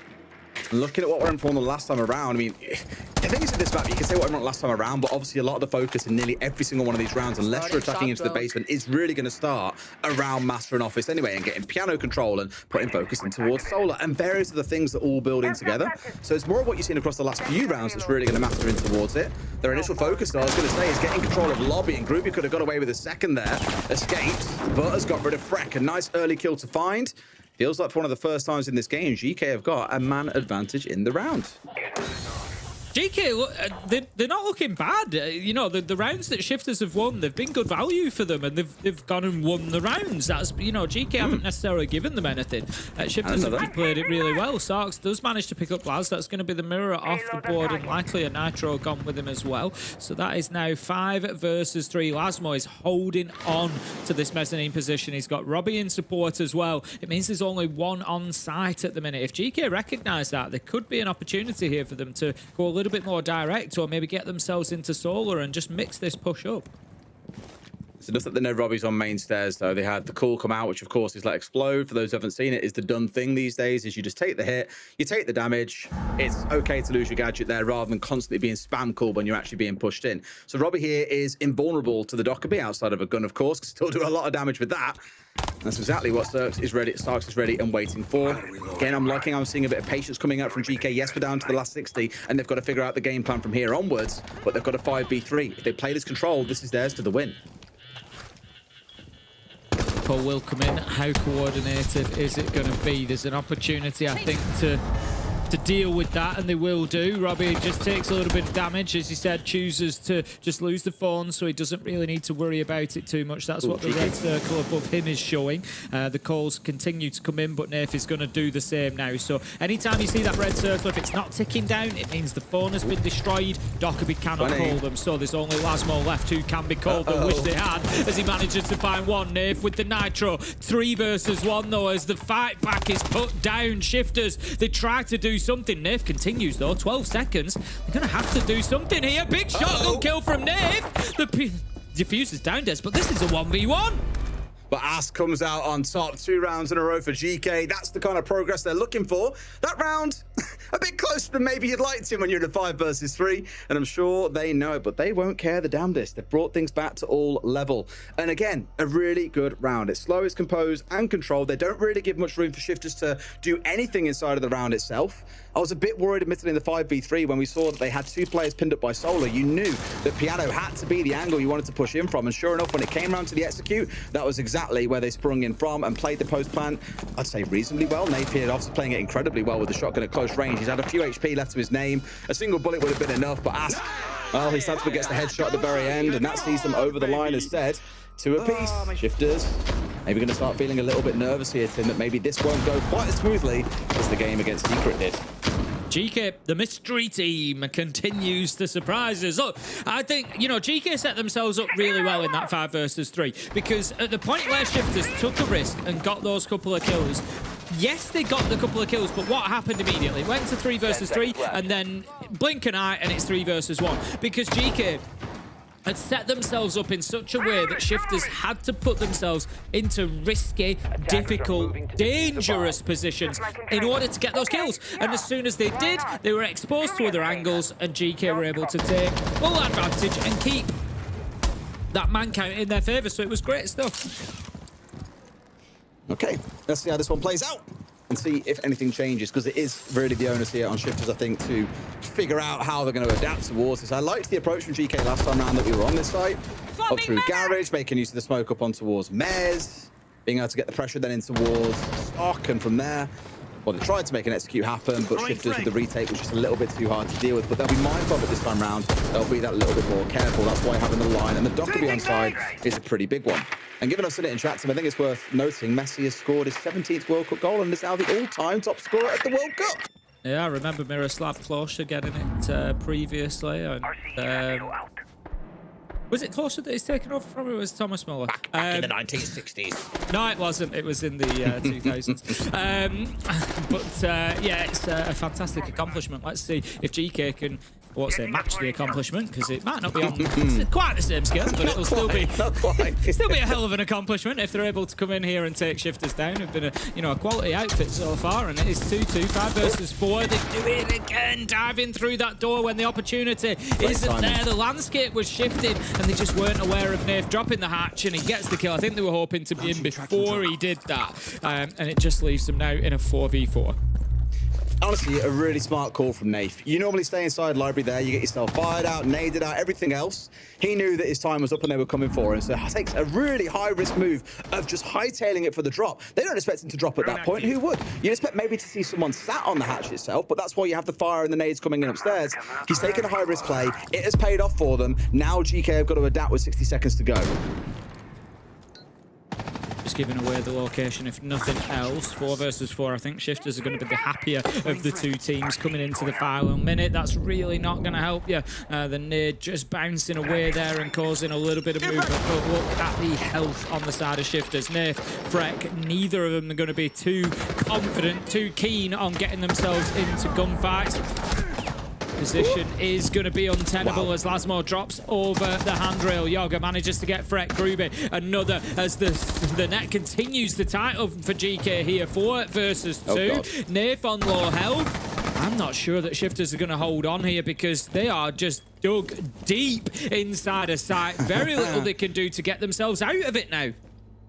Looking at what went wrong the last time around, I mean, the thing is with this map, you can say what went wrong last time around, but obviously a lot of the focus in nearly every single one of these rounds, unless you're attacking into the basement, is really going to start around Master and Office anyway, and getting piano control and putting focus in towards Solar and various of the things that all build in together. So it's more of what you've seen across the last few rounds that's really going to matter in towards it. Their initial focus, though, I was going to say, is getting control of Lobby, and Groovy could have got away with a second there, escaped, but has got rid of Freck. A nice early kill to find. Feels like for one of the first times in this game, GK have got a man advantage in the round.
GK, look, they're not looking bad. You know, the rounds that Shifters have won, they've been good value for them, and they've gone and won the rounds. That's, you know, GK haven't necessarily given them anything. Shifters have played it really well. Sarks does manage to pick up Laz. That's going to be the mirror off the board, and likely a Nitro gone with him as well. So that is now 5 versus 3. Lasmo is holding on to this mezzanine position. He's got Robbie in support as well. It means there's only one on site at the minute. If GK recognise that, there could be an opportunity here for them to go a little bit more direct, or maybe get themselves into Solar and just mix this push up.
So just that they know Robbie's on main stairs, though. They had the call come out, which of course is Let Explode. For those who haven't seen it, is the done thing these days, is you just take the hit, you take the damage. It's okay to lose your gadget there rather than constantly being spam called when you're actually being pushed in. So Robbie here is invulnerable to the Dockerby outside of a gun, of course. Can still do a lot of damage with that. That's exactly what Starks is ready and waiting for. Again, I'm seeing a bit of patience coming out from GK. Yes, we're down to the last 60, and they've got to figure out the game plan from here onwards, but they've got a 5v3. If they play this control, this is theirs to the win.
Paul will come in. How coordinated is it going to be? There's an opportunity, I think, to deal with that, and they will do. Robbie just takes a little bit of damage, as he said, chooses to just lose the phone, so he doesn't really need to worry about it too much. That's what the red circle above him is showing. The calls continue to come in, but Nath is going to do the same now. So anytime you see that red circle, if it's not ticking down, it means the phone has been destroyed. Dockerby cannot call them, so there's only Lasmo left who can be called. I wish they had, as he manages to find one. Nath with the Nitro. 3 versus 1, though, as the fight back is put down. Shifters, they try to do something. Nath continues, though. 12 seconds. They're going to have to do something here. Big shotgun kill from Nath. The diffuser's down, Des, but this is a 1v1.
But Ass comes out on top. 2 rounds in a row for GK. That's the kind of progress they're looking for. That round, a bit closer than maybe you'd like to when you're in a 5 versus 3. And I'm sure they know it, but they won't care the damnedest. They've brought things back to all level. And again, a really good round. It's slow, it's composed and controlled. They don't really give much room for Shifters to do anything inside of the round itself. I was a bit worried, admittedly, in the 5v3 when we saw that they had 2 players pinned up by Solar. You knew that Piano had to be the angle you wanted to push in from. And sure enough, when it came around to the execute, that was exactly where they sprung in from and played the post plan, I'd say, reasonably well. Napier obviously playing it incredibly well with the shotgun at close range. He's had a few HP left to his name. A single bullet would have been enough, but Ask, well, he Santima gets the headshot at the very end, and that sees them over the line instead. 2 apiece. Shifters maybe going to start feeling a little bit nervous here, Tim, that maybe this won't go quite as smoothly as the game against Secret did.
GK, the mystery team, continues to surprise us. Look, I think, you know, GK set themselves up really well in that 5 versus 3 because at the point where Shifters took a risk and got those couple of kills, yes, they got the couple of kills, but what happened immediately? It went to 3 versus 3 and then blink an eye and it's 3 versus 1 because GK had set themselves up in such a way that Shifters had to put themselves into risky, difficult, dangerous positions in order to get those kills. And as soon as they did, they were exposed to other angles and GK were able to take full advantage and keep that man count in their favour. So it was great stuff.
Okay, let's see how this one plays out and see if anything changes, because it is really the onus here on Shifters, I think, to figure out how they're going to adapt towards this. I liked the approach from GK last time around that we were on this site. Up through Garage, making use of the smoke up on towards Mez, being able to get the pressure then in towards Stock, and from there, well, they tried to make an execute happen, but Shifters with the retake was just a little bit too hard to deal with. But they'll be mindful of it this time round. They'll be that little bit more careful. That's why having the line and the Dockerby on side is a pretty big one. And given us in it interactive, I think it's worth noting Messi has scored his 17th World Cup goal and is now the all-time top scorer at the World Cup.
Yeah, I remember Miroslav Klose getting it previously. And, was it Klose that he's taken over from, or was it Thomas Muller?
Back in the 1960s.
No, it wasn't. It was in the 2000s. Yeah, it's a fantastic accomplishment. Let's see if GK can, match the accomplishment, because it might not be on quite the same scale, but it'll still be a hell of an accomplishment if they're able to come in here and take Shifters down. It's been a quality outfit so far, and it is 2-2, 5 versus 4. They do it again, diving through that door when the opportunity isn't there. The landscape was shifted, and they just weren't aware of Nath dropping the hatch, and he gets the kill. I think they were hoping to be in before he did that, and it just leaves them now in a 4v4.
Honestly, a really smart call from Nath. You normally stay inside library there, you get yourself fired out, naded out, everything else. He knew that his time was up and they were coming for him, so he takes a really high-risk move of just hightailing it for the drop. They don't expect him to drop at that point. Who would? You'd expect maybe to see someone sat on the hatch itself, but that's why you have the fire and the nades coming in upstairs. He's taken a high-risk play. It has paid off for them. Now GK have got to adapt with 60 seconds to go.
Just giving away the location, if nothing else. 4 versus 4. I think Shifters are going to be the happier of the two teams coming into the final minute. That's really not going to help you. The nade just bouncing away there and causing a little bit of movement. But look at the health on the side of Shifters. Nath, Freck, neither of them are going to be too confident, too keen on getting themselves into gunfights. Position is going to be untenable as Lasmo drops over the handrail. Yoga manages to get Freck. Gruby another as the net continues to tight up for GK here. 4 versus 2. Nath on low health. I'm not sure that Shifters are going to hold on here because they are just dug deep inside a site. Very little they can do to get themselves out of it now.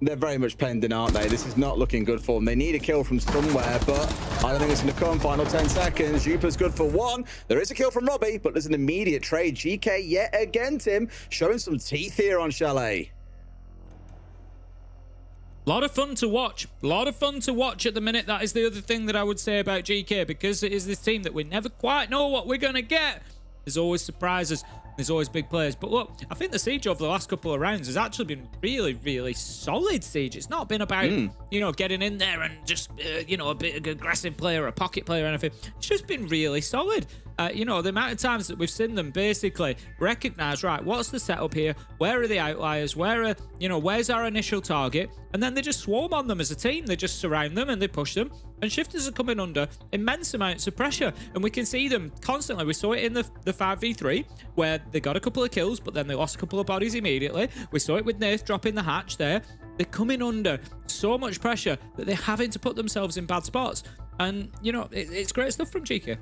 They're very much penned in, aren't they? This is not looking good for them. They need a kill from somewhere, but I don't think it's going to come. Final 10 seconds. Jupa's good for 1. There is a kill from Robbie, but there's an immediate trade. GK yet again, Tim, showing some teeth here on Chalet.
A lot of fun to watch. A lot of fun to watch at the minute. That is the other thing that I would say about GK, because it is this team that we never quite know what we're going to get. There's always surprises. There's always big players. But look, I think the siege over the last couple of rounds has actually been really, really solid siege. It's not been about, getting in there and just, a bit of aggressive player, a pocket player or anything. It's just been really solid. The amount of times that we've seen them basically recognize, right, what's the setup here? Where are the outliers? Where's our initial target? And then they just swarm on them as a team. They just surround them and they push them. And Shifters are coming under immense amounts of pressure. And we can see them constantly. We saw it in the 5v3 where they got a couple of kills, but then they lost a couple of bodies immediately. We saw it with Nath dropping the hatch there. They're coming under so much pressure that they're having to put themselves in bad spots. And, it's great stuff from GK.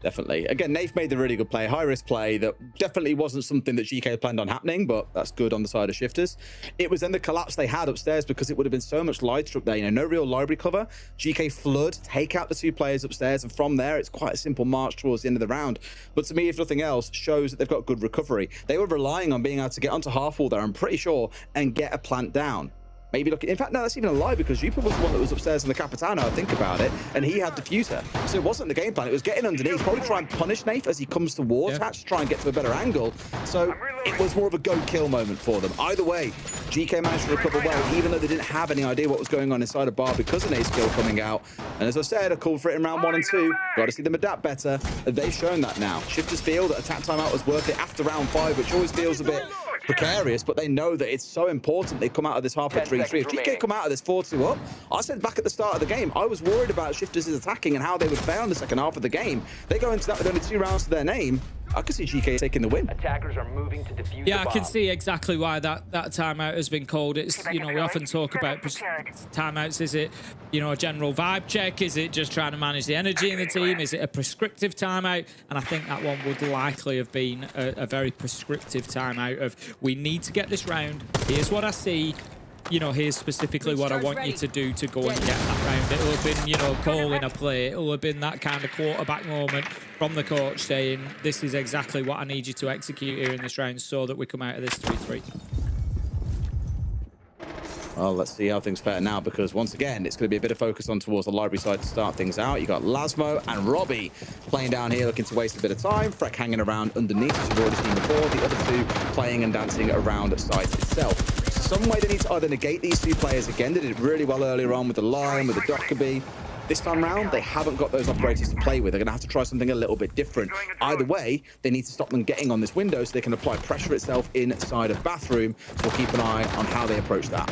Definitely. Again, Nath made the really good play, high-risk play that definitely wasn't something that GK planned on happening, but that's good on the side of Shifters. It was then the collapse they had upstairs because it would have been so much light struck there. No real library cover. GK flood, take out the 2 players upstairs, and from there, it's quite a simple march towards the end of the round. But to me, if nothing else, shows that they've got good recovery. They were relying on being able to get onto half wall there, I'm pretty sure, and get a plant down. Maybe look, in fact, no, that's even a lie because Jupa was the one that was upstairs in the Capitano, I think about it, and he had diffuser. So it wasn't the game plan, it was getting underneath, probably try and punish Nath as he comes towards hatch to try and get to a better angle. So it was more of a go-kill moment for them. Either way, GK managed to recover well, even though they didn't have any idea what was going on inside of bar because of an ace kill coming out. And as I said, I called for it in round 1 and 2. Got to see them adapt better. They've shown that now. Shifters feel that attack timeout was worth it after round 5, which always feels a bit precarious, but they know that it's so important they come out of this half at 3-3. If GK come out of this 4-2 up, I said back at the start of the game, I was worried about Shifters' attacking and how they would fail in the second half of the game. They go into that with only 2 rounds to their name. I can see GK taking the win.
Attackers are moving to defuse
Yeah,
the
I
bomb.
can see exactly why that timeout has been called. It's, you know, we often talk about timeouts. Is it, you know, a general vibe check? Is it just trying to manage the energy in the team? Is it a prescriptive timeout? And I think that one would likely have been a very prescriptive timeout of, we need to get this round. Here's what I see. You know, here's specifically what I want you to do to go and get that round. It'll have been, you know, calling a play. It'll have been that kind of quarterback moment from the coach saying, this is exactly what I need you to execute here in this round so that we come out of this 3-3.
Well, let's see how things fare now, because once again, it's going to be a bit of focus on towards the library side to start things out. You got Lasmo and Robbie playing down here, looking to waste a bit of time. Freck hanging around underneath, as we've already seen before. The other 2 playing and dancing around site itself. Some way they need to either negate these 2 players again. They did really well earlier on with the Lion, with the Dockerby. This time round, they haven't got those operators to play with. They're going to have to try something a little bit different. Either way, they need to stop them getting on this window so they can apply pressure itself inside of bathroom. So we'll keep an eye on how they approach that.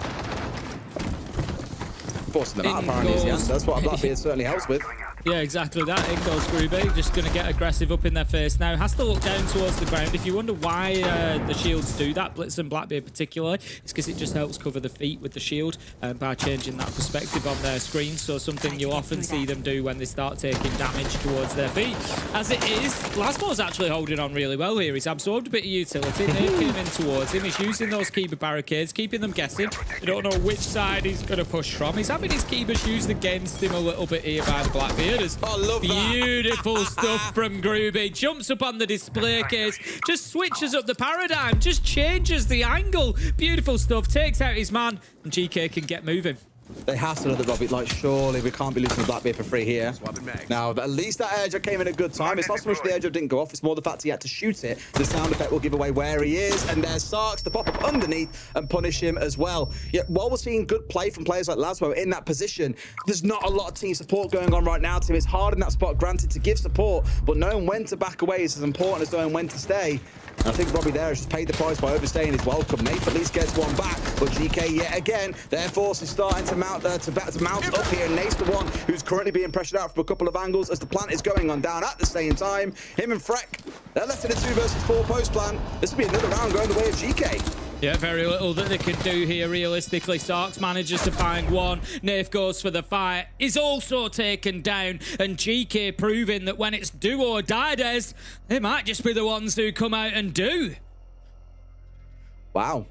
Forcing them out, apparently, is the answer. That's what Blackbeard certainly helps with.
Yeah, exactly that. In goes Groovy, just going to get aggressive up in their face now. Has to look down towards the ground. If you wonder why the shields do that, Blitz and Blackbeard particularly, it's because it just helps cover the feet with the shield by changing that perspective on their screen. So something you'll often see them do when they start taking damage towards their feet. As it is, Lasmo's actually holding on really well here. He's absorbed a bit of utility. Nate came in towards him. He's using those Kiba barricades, keeping them guessing. They don't know which side he's going to push from. He's having his Kibas used against him a little bit here by the Blackbeard.
I love that.
Beautiful stuff from Groovy. Jumps up on the display case, just switches up the paradigm, just changes the angle. Beautiful stuff. Takes out his man, and GK can get moving.
They have to know that, Robbie. Like, surely we can't be losing Blackbeard for free here. Now, at least that airdrop came in a good time. It's not so much the airdrop didn't go off, it's more the fact he had to shoot it. The sound effect will give away where he is, and there's Sarks to pop up underneath and punish him as well. Yet, while we're seeing good play from players like Lasmo in that position, there's not a lot of team support going on right now, Tim. It's hard in that spot, granted, to give support, but knowing when to back away is as important as knowing when to stay. And I think Robbie there has just paid the price by overstaying his welcome. Nath at least gets one back, but GK yet again, their force is starting to mount up here. And Nath's the one who's currently being pressured out from a couple of angles as the plant is going on down at the same time. Him and Freck, they're left in a 2 versus 4 post plan. This will be another round going the way of GK.
Yeah, very little that they can do here realistically. Sarks manages to find one. Nath goes for the fight. Is also taken down. And GK proving that when it's do or die days, they might just be the ones who come out and do.
Wow.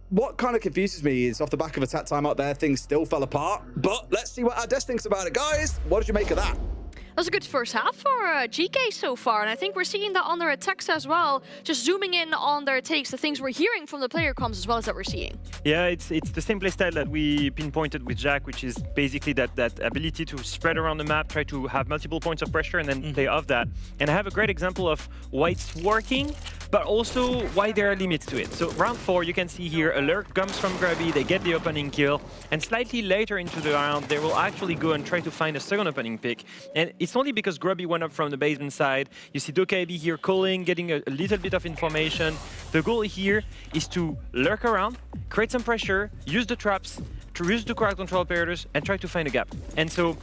What kind of confuses me is off the back of attack time out there, things still fell apart. But let's see what Ades thinks about it. Guys, what did you make of that?
That was a good first half for GK so far, and I think we're seeing that on their attacks as well. Just zooming in on their takes, the things we're hearing from the player comms as well as that we're seeing.
Yeah, it's the same playstyle that we pinpointed with Jack, which is basically that ability to spread around the map, try to have multiple points of pressure, and then play off that. And I have a great example of why it's working, but also why there are limits to it. So round 4, you can see here, a lurk comes from Grubby, they get the opening kill, and slightly later into the round, they will actually go and try to find a second opening pick. And it's only because Grubby went up from the basement side. You see Dokkaebi here calling, getting a little bit of information. The goal here is to lurk around, create some pressure, use the traps, to use the crowd control operators, and try to find a gap. And so,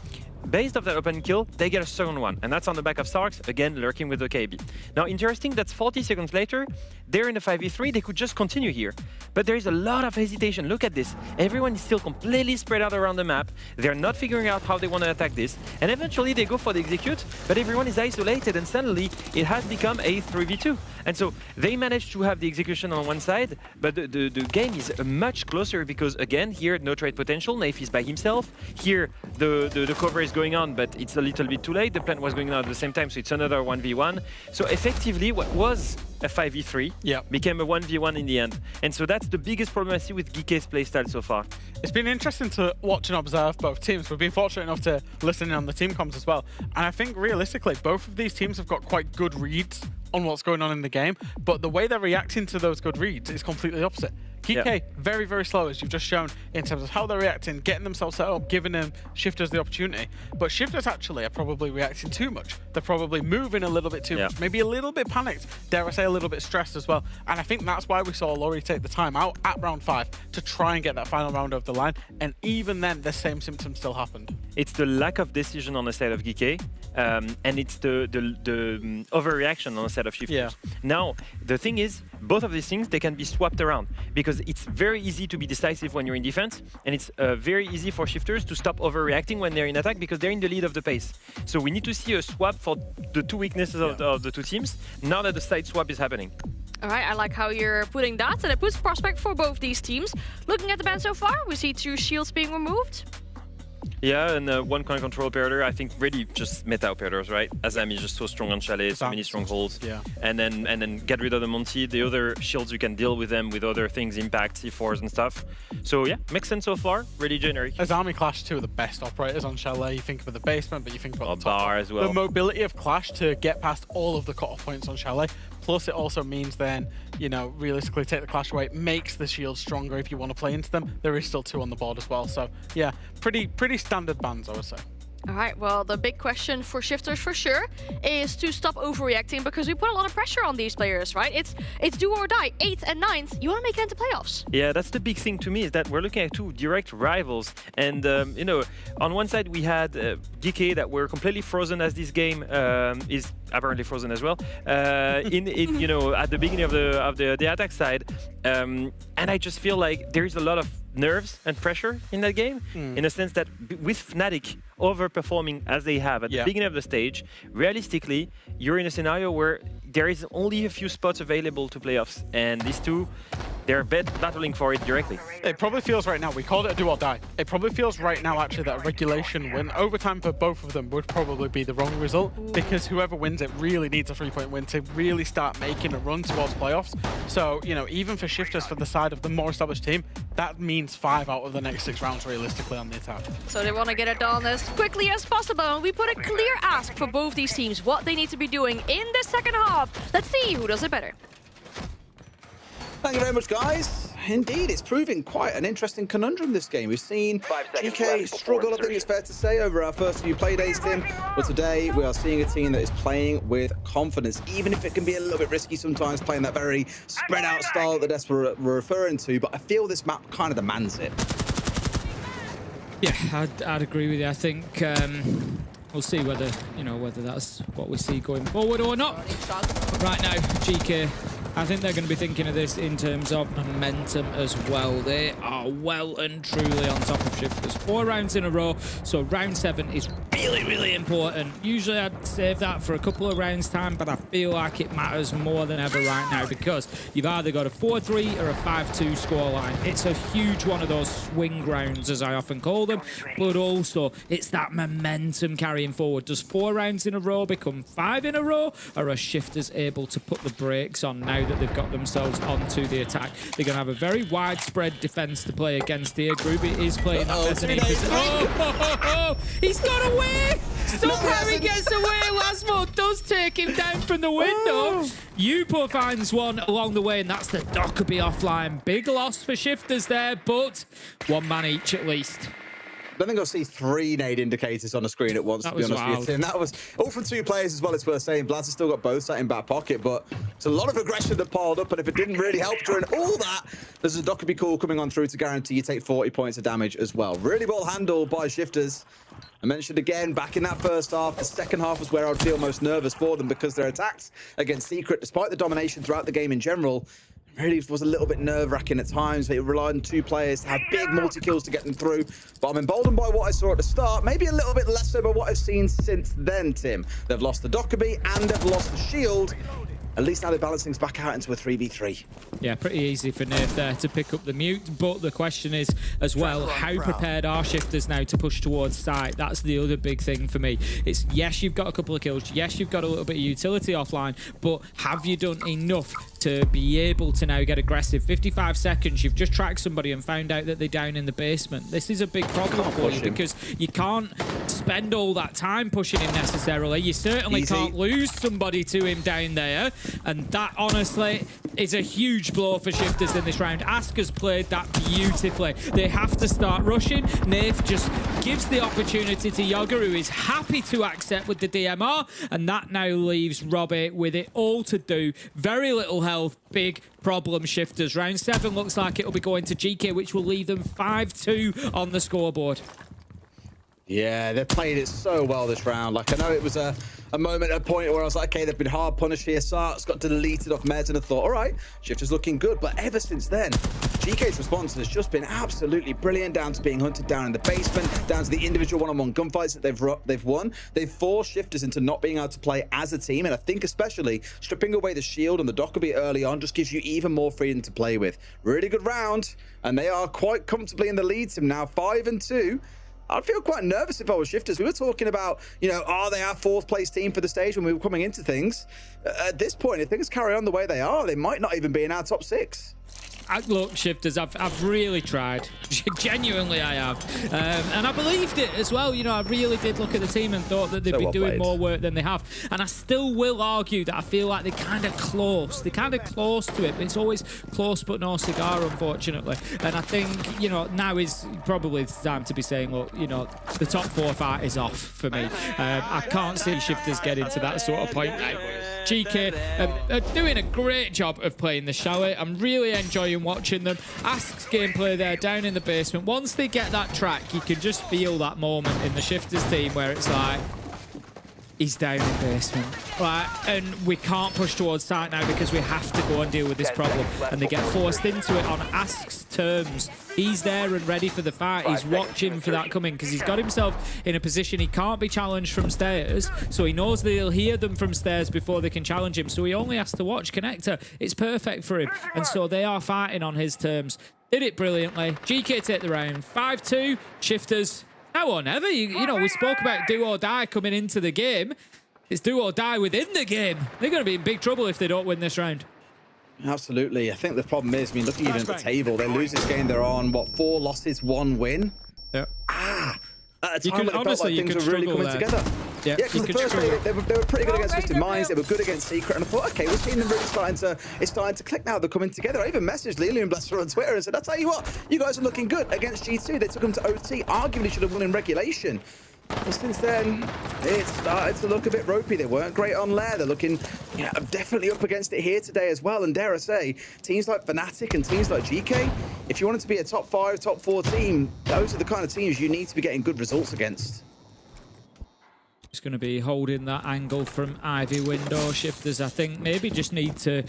based off that open kill, they get a second one, and that's on the back of Sarks, again lurking with the KB. Now, interesting, that's 40 seconds later, they're in a 5v3, they could just continue here. But there is a lot of hesitation. Look at this. Everyone is still completely spread out around the map. They're not figuring out how they want to attack this. And eventually they go for the execute, but everyone is isolated, and suddenly it has become a 3v2. And so they managed to have the execution on one side, but the game is much closer because, again, here, no trade potential. Nath is by himself. Here, the cover is going on, but it's a little bit too late. The plant was going on at the same time, so it's another 1v1. So effectively, what was a 5v3,
Yeah.
became a 1v1 in the end. And so that's the biggest problem I see with GK's playstyle so far.
It's been interesting to watch and observe both teams. We've been fortunate enough to listen in on the team comms as well. And I think realistically, both of these teams have got quite good reads on what's going on in the game, but the way they're reacting to those good reads is completely opposite. GK, very, very slow, as you've just shown, in terms of how they're reacting, getting themselves set up, giving them Shifters the opportunity. But Shifters actually are probably reacting too much. They're probably moving a little bit too much, maybe a little bit panicked, dare I say a little bit stressed as well. And I think that's why we saw Laurie take the time out at round 5 to try and get that final round over the line. And even then, the same symptoms still happened.
It's the lack of decision on the side of GK, and it's the overreaction on the side of Shifters.
Yeah.
Now, the thing is, both of these things, they can be swapped around because it's very easy to be decisive when you're in defense, and it's very easy for Shifters to stop overreacting when they're in attack because they're in the lead of the pace. So we need to see a swap for the two weaknesses of the two teams now that the side swap is happening.
All right, I like how you're putting that, and it puts prospect for both these teams. Looking at the ban so far, we see 2 shields being removed.
Yeah, and one coin control operator, I think really just meta operators, right? Azam is just so strong on Chalet, so many strongholds.
Yeah.
And then get rid of the Monty. The other shields, you can deal with them with other things, impact, C4s and stuff. So yeah, makes sense so far, really generic.
As Army Clash, 2 of the best operators on Chalet. You think about the basement, but you think about the top
bar as well.
The mobility of Clash to get past all of the cutoff points on Chalet. Plus, it also means then, you know, realistically, take the Clash away, makes the shields stronger if you want to play into them. There is still 2 on the board as well. So, yeah, pretty standard bans, I would say.
All right, well, the big question for Shifters for sure is to stop overreacting because we put a lot of pressure on these players, right? It's do or die, 8th and 9th. You want to make it into playoffs.
Yeah, that's the big thing to me is that we're looking at 2 direct rivals. And, you know, on one side we had DK that were completely frozen as this game is apparently frozen as well. You know, at the beginning of the attack side. And I just feel like there is a lot of nerves and pressure in that game, in a sense that with Fnatic overperforming as they have at the beginning of the stage, realistically, you're in a scenario where there is only a few spots available to playoffs, and these 2, they're battling for it directly.
It probably feels right now, we called it a do or die. It probably feels right now actually that a regulation win, overtime for both of them would probably be the wrong result because whoever wins it really needs a 3-point win to really start making a run towards playoffs. So, you know, even for Shifters for the side of the more established team, that means 5 out of the next 6 rounds realistically on the attack.
So they want to get it done as quickly as possible. And we put a clear ask for both these teams, what they need to be doing in the second half. Let's see who does it better.
Thank you very much, guys. Indeed, it's proving quite an interesting conundrum this game. We've seen GK struggle, I think it's fair to say, over our first few play days, Tim. But today, we are seeing a team that is playing with confidence, even if it can be a little bit risky sometimes, playing that very spread-out style that Des were referring to. But I feel this map kind of demands it.
Yeah, I'd agree with you. I think we'll see whether that's what we see going forward or not. But right now, GK, I think they're going to be thinking of this in terms of momentum as well. They are well and truly on top of Shifters. 4 rounds in a row, so round 7 is really, really important. Usually I'd save that for a couple of rounds time, but I feel like it matters more than ever right now because you've either got a 4-3 or a 5-2 scoreline. It's a huge one of those swing rounds, as I often call them, but also it's that momentum carrying forward. Does 4 rounds in a row become 5 in a row, or are Shifters able to put the brakes on now that they've got themselves onto the attack? They're going to have a very widespread defense to play against here. Groovy is playing that mezzanine position. Oh, he's got away! Somehow he gets away. Lasmo does take him down from the window. Yupo finds one along the way, and that's the Dockerby offline. Big loss for Shifters there, but 1 man each at least.
I don't think I'll see 3 nade indicators on the screen at once, to be honest with you, Tim. That was all from 2 players as well, it's worth saying. Blaz has still got both sat in back pocket, but it's a lot of aggression that piled up, and if it didn't really help during all that, there's a Dockerby call coming on through to guarantee you take 40 points of damage as well. Really well handled by Shifters. I mentioned again, back in that first half, the second half was where I'd feel most nervous for them because their attacks against Secret, despite the domination throughout the game in general, really was a little bit nerve-wracking at times. They relied on 2 players to have big multi-kills to get them through. But I'm emboldened by what I saw at the start. Maybe a little bit less so by what I've seen since then, Tim. They've lost the Dockerby and they've lost the shield. At least now they're balancing things back out into a 3v3.
Yeah, pretty easy for Nerf there to pick up the mute, but the question is as well, how prepared are Shifters now to push towards site? That's the other big thing for me. It's, yes, you've got a couple of kills, yes, you've got a little bit of utility offline, but have you done enough to be able to now get aggressive? 55 seconds, you've just tracked somebody and found out that they're down in the basement. This is a big problem for you because you can't spend all that time pushing him necessarily. You certainly can't lose somebody to him down there, and that honestly is a huge blow for Shifters in this round. Aska's played that beautifully. They have to start rushing. Nath just gives the opportunity to Yoga, who is happy to accept with the DMR, and that now leaves Robbie with it all to do. Very little health, big problem Shifters. Round 7 looks like it'll be going to GK, which will leave them 5-2 on the scoreboard.
Yeah, they've played it so well this round. Like, I know it was a moment, a point where I was like, okay, they've been hard punished here. Sark's got deleted off Mez, and I thought, all right, Shifter's looking good. But ever since then, GK's response has just been absolutely brilliant, down to being hunted down in the basement, down to the individual one-on-one gunfights that they've won. They've forced Shifters into not being able to play as a team, and I think especially stripping away the shield and the Dokkaebi early on just gives you even more freedom to play with. Really good round, and they are quite comfortably in the lead team now, 5-2. I'd feel quite nervous if I was Shifters. We were talking about, you know, are they our 4th place team for the stage when we were coming into things? At this point, if things carry on the way they are, they might not even be in our top 6.
Look, Shifters, I've really tried. Genuinely, I have. And I believed it as well. You know, I really did look at the team and thought that they'd be doing more work than they have. And I still will argue that I feel like they're kind of close. They're kind of close to it, but it's always close but no cigar, unfortunately. And I think, you know, now is probably the time to be saying, look, you know, the top 4 fight is off for me. I can't see Shifters getting to that sort of point now. GK are doing a great job of playing the chalet. I'm really enjoying watching them. Ask's gameplay there down in the basement. Once they get that track, you can just feel that moment in the Shifters team where it's like, he's down in the basement, right? And we can't push towards site now because we have to go and deal with this problem. And they get forced into it on Ask's terms. He's there and ready for the fight. He's watching for that coming because he's got himself in a position he can't be challenged from stairs. So he knows that he'll hear them from stairs before they can challenge him. So he only has to watch Connector. It's perfect for him. And so they are fighting on his terms. Did it brilliantly. GK take the round. 5-2, Shifters. Now or never. You know, we spoke about do or die coming into the game. It's do or die within the game. They're going to be in big trouble if they don't win this round.
Absolutely. I think the problem is, I mean, looking even at the table, they lose this game, they're on, what, 4 losses, 1 win?
Yeah.
At a time when it felt like things were really coming together. Yeah, because the first day they were pretty good against Twisted Minds, they were good against Secret, and I thought, okay, we're seeing them really starting to click now, they're coming together. I even messaged Lily and Blesser on Twitter and said, I'll tell you what, you guys are looking good against G2. They took them to OT, arguably should have won in regulation. But since then, it started to look a bit ropey. They weren't great on Lair. They're looking, you know, definitely up against it here today as well. And dare I say, teams like Fnatic and teams like GK, if you wanted to be a top 5, top 4 team, those are the kind of teams you need to be getting good results against.
It's going to be holding that angle from Ivy window. Shifters, I think, maybe just need to,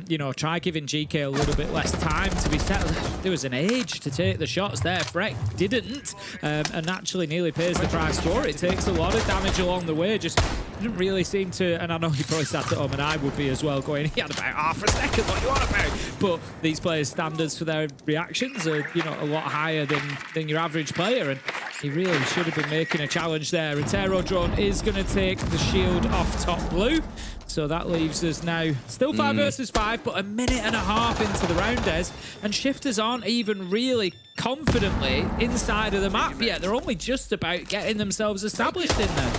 you know, try giving GK a little bit less time to be settled. There was an age to take the shots there. Freck didn't, and naturally nearly pays the price for it. Takes a lot of damage along the way. Just didn't really seem to, and I know he probably sat at home, and I would be as well, going, he had about half a second, what you on about? But these players' standards for their reactions are, you know, a lot higher than your average player, and he really should have been making a challenge there. Retero drone is going to take the shield off top blue. So that leaves us now still 5 versus 5, but a minute and a half into the round, Des. And Shifters aren't even really confidently inside of the map yet. They're only just about getting themselves established in there.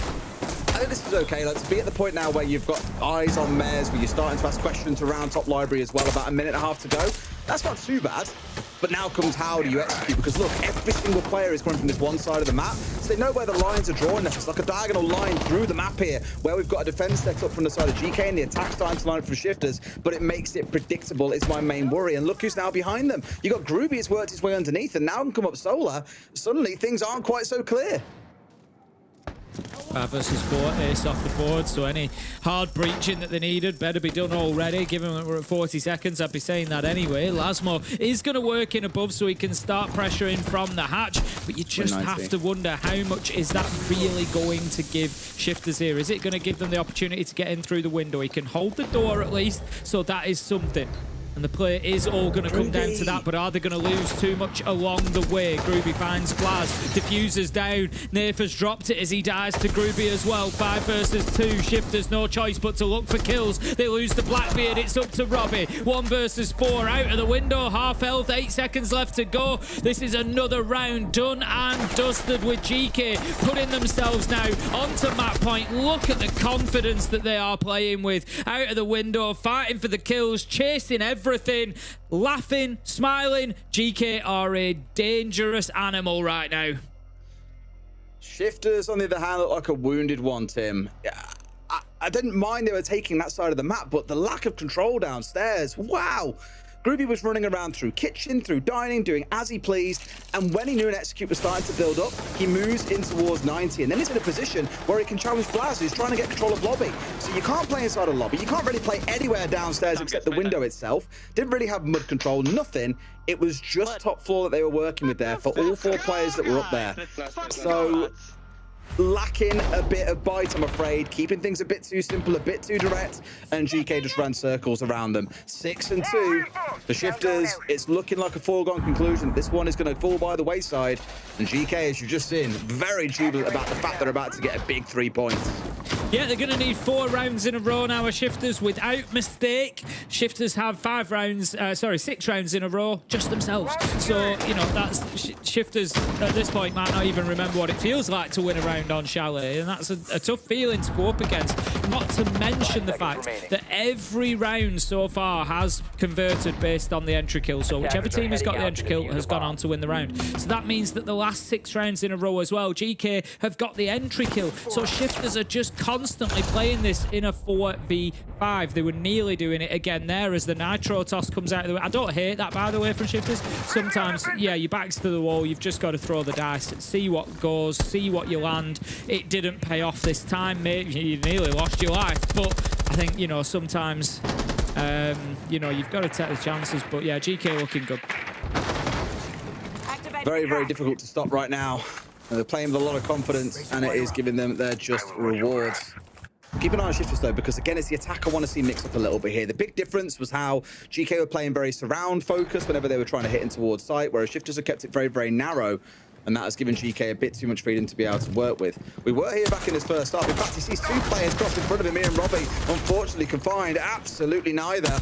I think this is okay. Like, to be at the point now where you've got eyes on Mez, where you're starting to ask questions around top library as well, about a minute and a half to go. That's not too bad. But now comes how do you execute? Because look, every single player is coming from this one side of the map, so they know where the lines are drawn. It's like a diagonal line through the map here, where we've got a defense set up from the side of GK and the attack starting to line up for Shifters, but it makes it predictable. It's my main worry. And look who's now behind them. You got Groovy has worked his way underneath, and now can come up Solar. Suddenly things aren't quite so clear.
5 versus 4, ace off the board, so any hard breaching that they needed better be done already. Given that we're at 40 seconds, I'd be saying that anyway. Lasmo is going to work in above so he can start pressuring from the hatch, but you just have to wonder how much is that really going to give Shifters here? Is it going to give them the opportunity to get in through the window? He can hold the door at least, so that is something. And the play is all going to come down to that, but are they going to lose too much along the way? Groovy finds Blaz, diffusers down. Nath has dropped it as he dies to Groovy as well. 5 versus 2, Shifters no choice but to look for kills. They lose to Blackbeard, it's up to Robbie. 1 versus 4, out of the window, half health, 8 seconds left to go. This is another round done and dusted with GK putting themselves now onto map point. Look at the confidence that they are playing with. Out of the window, fighting for the kills, chasing everything, laughing, smiling. GK are a dangerous animal right now.
Shifters, on the other hand, look like a wounded one, Tim. I didn't mind they were taking that side of the map, but the lack of control downstairs, wow. Groovy was running around through kitchen, through dining, doing as he pleased, and when he knew an execute was starting to build up, he moves in towards 90, and then he's in a position where he can challenge Blaz, who's trying to get control of lobby. So you can't play inside a lobby, you can't really play anywhere downstairs except the window itself. Didn't really have mud control, nothing. It was just top floor that they were working with there for all 4 players that were up there. So lacking a bit of bite, I'm afraid, keeping things a bit too simple, a bit too direct, and GK just ran circles around them. 6 and 2. The Shifters, it's looking like a foregone conclusion. This one is going to fall by the wayside, and GK, as you've just seen, very jubilant about the fact they're about to get a big 3 points.
Yeah, they're going to need 4 rounds in a row now, Shifters, without mistake. Shifters have 6 rounds in a row, just themselves. So, you know, that's Shifters at this point might not even remember what it feels like to win a round on Chalet, and that's a tough feeling to go up against. Not to mention the fact that every round so far has converted based on the entry kill. So whichever team has got the entry kill has gone on to win the round. So that means that the last 6 rounds in a row as well, GK have got the entry kill. So Shifters are just constantly playing this in a 4v5. They were nearly doing it again there as the nitro toss comes out of the way. I don't hate that, by the way, from Shifters. Sometimes, yeah, your back's to the wall. You've just got to throw the dice, see what goes, see what you land. It didn't pay off this time, mate. You nearly lost your life. But I think, you know, sometimes, you know, you've got to take the chances. But yeah, GK looking good.
Very, very difficult to stop right now. They're playing with a lot of confidence, and it is giving them their just rewards. Keep an eye on Shifters, though, because, again, it's the attack I want to see mix up a little bit here. The big difference was how GK were playing very surround focused whenever they were trying to hit in towards sight, whereas Shifters have kept it very, very narrow, and that has given GK a bit too much freedom to be able to work with. We were here back in this first half. In fact, he sees 2 players cross in front of him. Here and Robbie, unfortunately, can find absolutely neither.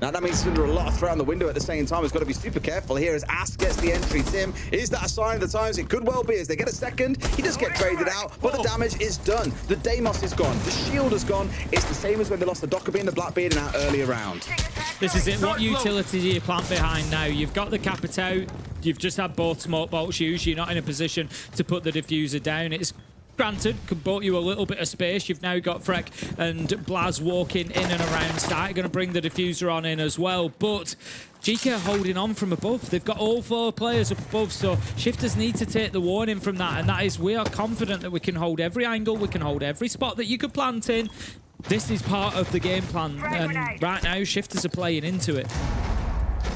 Now, that means he's under a lot of threat on the window at the same time. He's got to be super careful here as Ask gets the entry. Tim, is that a sign of the times? It could well be. As they get a second, he does get traded out, but the damage is done. The Deimos is gone. The shield is gone. It's the same as when they lost the Dockerby and the Blackbeard in our earlier round.
This is it. What utility do you plant behind now? You've got the Capit out. You've just had both smoke bolts used. You're not in a position to put the diffuser down. It's granted, could bought you a little bit of space. You've now got Freck and Blaz walking in and around site. Going to bring the diffuser on in as well. But GK are holding on from above. They've got all 4 players up above. So Shifters need to take the warning from that. And that is, we are confident that we can hold every angle. We can hold every spot that you could plant in. This is part of the game plan. And right now, Shifters are playing into it.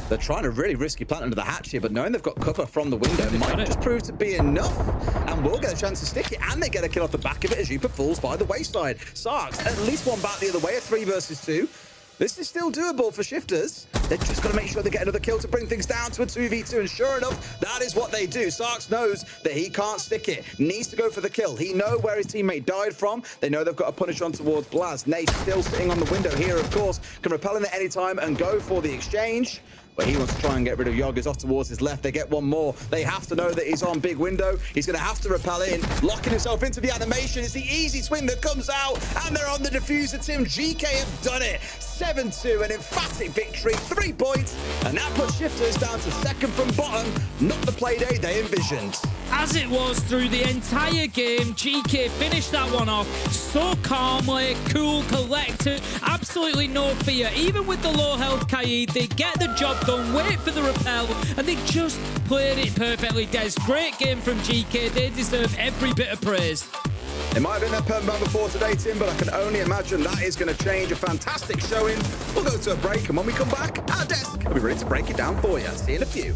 They're trying to really risky plant under the hatch here, but knowing they've got cover from the window might just prove to be enough, and will get a chance to stick it, and they get a kill off the back of it as Jupa falls by the wayside. Sarks, at least one back the other way, a 3 versus 2. This is still doable for Shifters. They've just got to make sure they get another kill to bring things down to a 2v2, and sure enough, that is what they do. Sarks knows that he can't stick it, needs to go for the kill. He knows where his teammate died from. They know they've got a punish on towards Blaz. Nate still sitting on the window here, of course, can repel in at any time and go for the exchange. But he wants to try and get rid of Yoggers off towards his left. They get one more. They have to know that he's on big window. He's going to have to repel in, locking himself into the animation. It's the easy swing that comes out, and they're on the diffuser. Tim, GK have done it. 7-2, an emphatic victory, 3 points, and that puts Shifters down to second from bottom. Not the play day they envisioned.
As it was through the entire game, GK finished that one off so calmly, cool, collected, absolutely no fear. Even with the low health Kaid, they get the job done, wait for the repel, and they just played it perfectly. Des, great game from GK. They deserve every bit of praise.
It might have been their permanent before today, Tim, but I can only imagine that is going to change. A fantastic showing. We'll go to a break, and when we come back, our desk will be ready to break it down for you. See you in a few.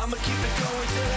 I'ma keep it going till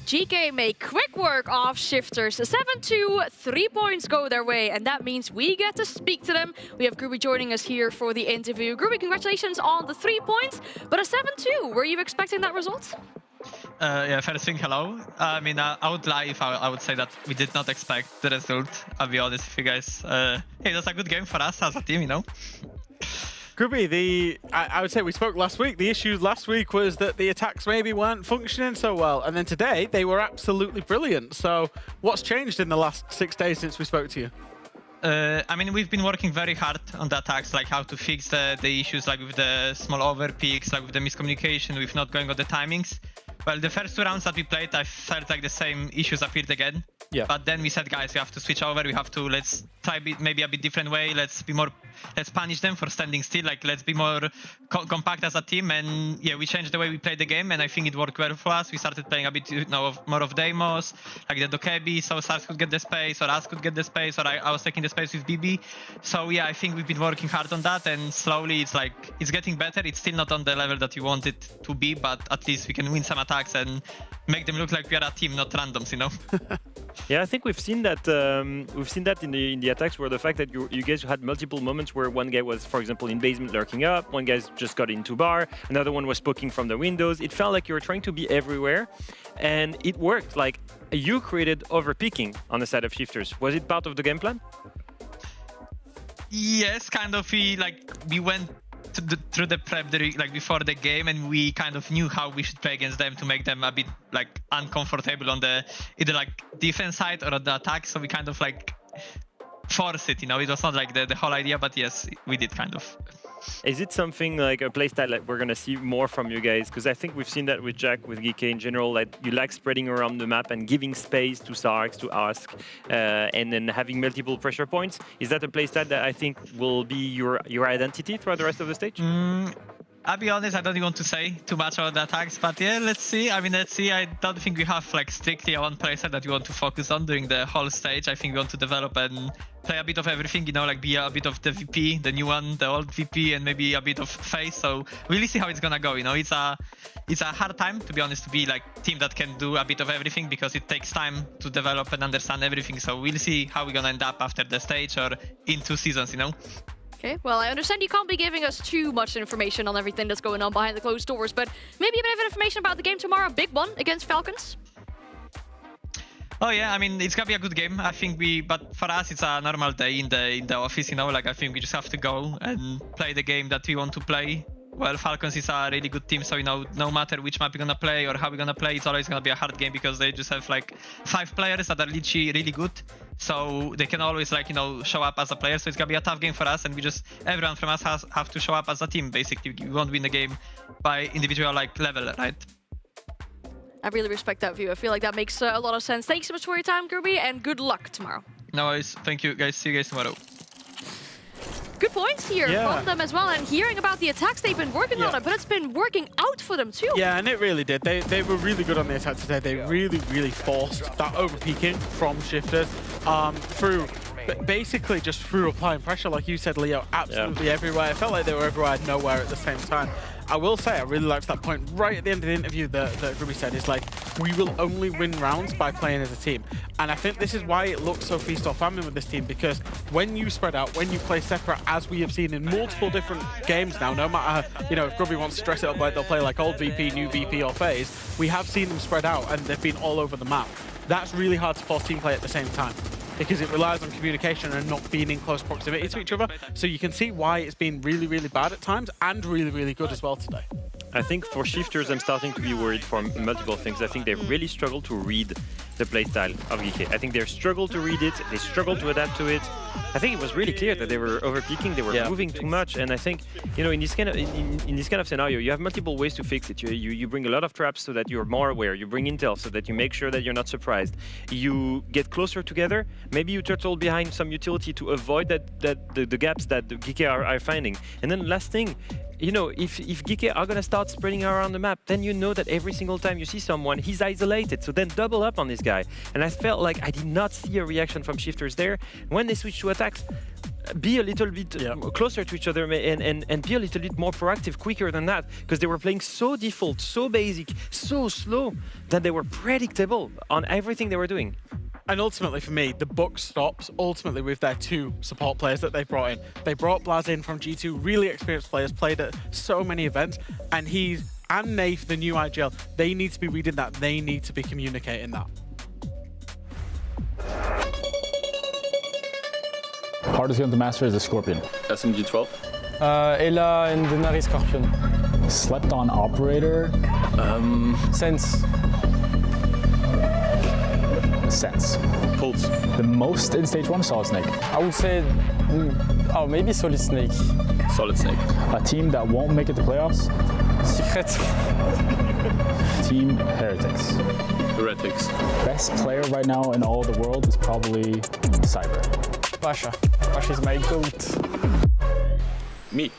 GK make quick work of Shifters. 7-2, 3 points go their way, and that means we get to speak to them. We have Groovy joining us here for the interview. Groovy, congratulations on the 3 points, but a 7-2, were you expecting that result?
Yeah, first thing, hello. I mean, I would lie if I would say that we did not expect the result. I'll be honest with you guys. It was a good game for us as a team, you know.
Groovy, I would say we spoke last week. The issue last week was that the attacks maybe weren't functioning so well. And then today, they were absolutely brilliant. So what's changed in the last 6 days since we spoke to you?
I mean, we've been working very hard on the attacks, like how to fix the issues, like with the small overpeaks, like with the miscommunication, with not going on the timings. Well, the first 2 rounds that we played, I felt like the same issues appeared again.
Yeah.
But then we said, guys, we have to switch over. We have to let's try maybe a bit different way. Let's punish them for standing still. Like let's be more compact as a team. And yeah, we changed the way we played the game, and I think it worked well for us. We started playing a bit, more of demos, like the Dokebi, so Stars could get the space, or us could get the space, or I was taking the space with BB. So yeah, I think we've been working hard on that, and slowly it's getting better. It's still not on the level that we want it to be, but at least we can win some attacks and make them look like we are a team, not randoms, you know.
Yeah, I think we've seen that. In the attacks, where the fact that you guys had multiple moments where one guy was, for example, in basement lurking up, one guy just got into bar, another one was poking from the windows. It felt like you were trying to be everywhere, and it worked. Like you created overpicking on the side of Shifters. Was it part of the game plan?
Yes, kind of. We went through the prep before the game, and we kind of knew how we should play against them to make them a bit uncomfortable on the either defense side or on the attack. So we kind of force it, you know. It was not the whole idea, but yes, we did kind of.
Is it something like a playstyle that we're gonna see more from you guys? Because I think we've seen that with Jack, with GK in general, that you like spreading around the map and giving space to Sarks to ask, and then having multiple pressure points. Is that a playstyle that I think will be your identity throughout the rest of the stage?
I'll be honest, I don't even want to say too much about the attacks, but yeah, let's see. I mean, let's see. I don't think we have strictly a one playstyle that we want to focus on during the whole stage. I think we want to develop and play a bit of everything, you know, be a bit of the VP, the new one, the old VP, and maybe a bit of face. So really see how it's gonna go. You know, it's a hard time, to be honest, to be team that can do a bit of everything, because it takes time to develop and understand everything. So we'll see how we're gonna end up after the stage or in 2 seasons, you know.
Okay, well, I understand you can't be giving us too much information on everything that's going on behind the closed doors, but maybe a bit of information about the game tomorrow, big one against Falcons.
Oh yeah, I mean, it's gonna be a good game. I think but for us, it's a normal day in the office, you know. I think we just have to go and play the game that we want to play. Well, Falcons is a really good team, so, you know, no matter which map we're gonna play or how we're gonna play, it's always gonna be a hard game, because they just have 5 players that are literally really good. So they can always show up as a player. So it's gonna be a tough game for us, and everyone from us have to show up as a team. Basically, we won't win the game by individual level, right?
I really respect that view. I feel like that makes a lot of sense. Thanks so much for your time, Groovy, and good luck tomorrow.
No worries. Thank you, guys. See you guys tomorrow.
Good points here from them as well, and hearing about the attacks they've been working on it, but it's been working out for them too.
Yeah, and it really did. They were really good on the attack today. They really forced that overpeaking from Shifters basically just through applying pressure, like you said, Leo, absolutely everywhere. It felt like they were everywhere, nowhere at the same time. I will say, I really liked that point right at the end of the interview that Groovy said, is we will only win rounds by playing as a team. And I think this is why it looks so feast or famine with this team, because when you spread out, when you play separate, as we have seen in multiple different games now, no matter, you know, if Groovy wants to dress it up like they'll play old VP, new VP or FaZe, we have seen them spread out and they've been all over the map. That's really hard to force team play at the same time, because it relies on communication and not being in close proximity to each other. So you can see why it's been really bad at times and really good as well today.
I think for Shifters, I'm starting to be worried for multiple things. I think they really struggle to read the playstyle of GK. I think they struggle to read it, they struggle to adapt to it. I think it was really clear that they were overpeaking, they were moving too much, and I think, you know, in this kind of scenario, you have multiple ways to fix it. You bring a lot of traps so that you're more aware. You bring intel so that you make sure that you're not surprised. You get closer together. Maybe you turtle behind some utility to avoid the gaps that the GK are finding. And then last thing, you know, if GK are going to start spreading around the map, then you know that every single time you see someone, he's isolated. So then double up on this guy. And I felt like I did not see a reaction from Shifters there. When they switched to attacks, be a little bit closer to each other and be a little bit more proactive, quicker than that, because they were playing so default, so basic, so slow that they were predictable on everything they were doing.
And ultimately, for me, the buck stops ultimately with their two support players that they brought in. They brought Blaz in from G2, really experienced players, played at so many events, and and Nath, the new IGL, they need to be reading that. They need to be communicating that.
Hardest gun to master is the Scorpion.
SMG12.
Ela and Denari Scorpion.
Slept on Operator.
Sense.
Sense.
Pulse.
The most in stage 1, Solid Snake.
I would say, maybe Solid Snake.
Solid Snake.
A team that won't make it to playoffs.
Secret.
Team Heretics.
Heretics.
Best player right now in all the world is probably Cyber.
Pasha. Pasha is my goat.
Me.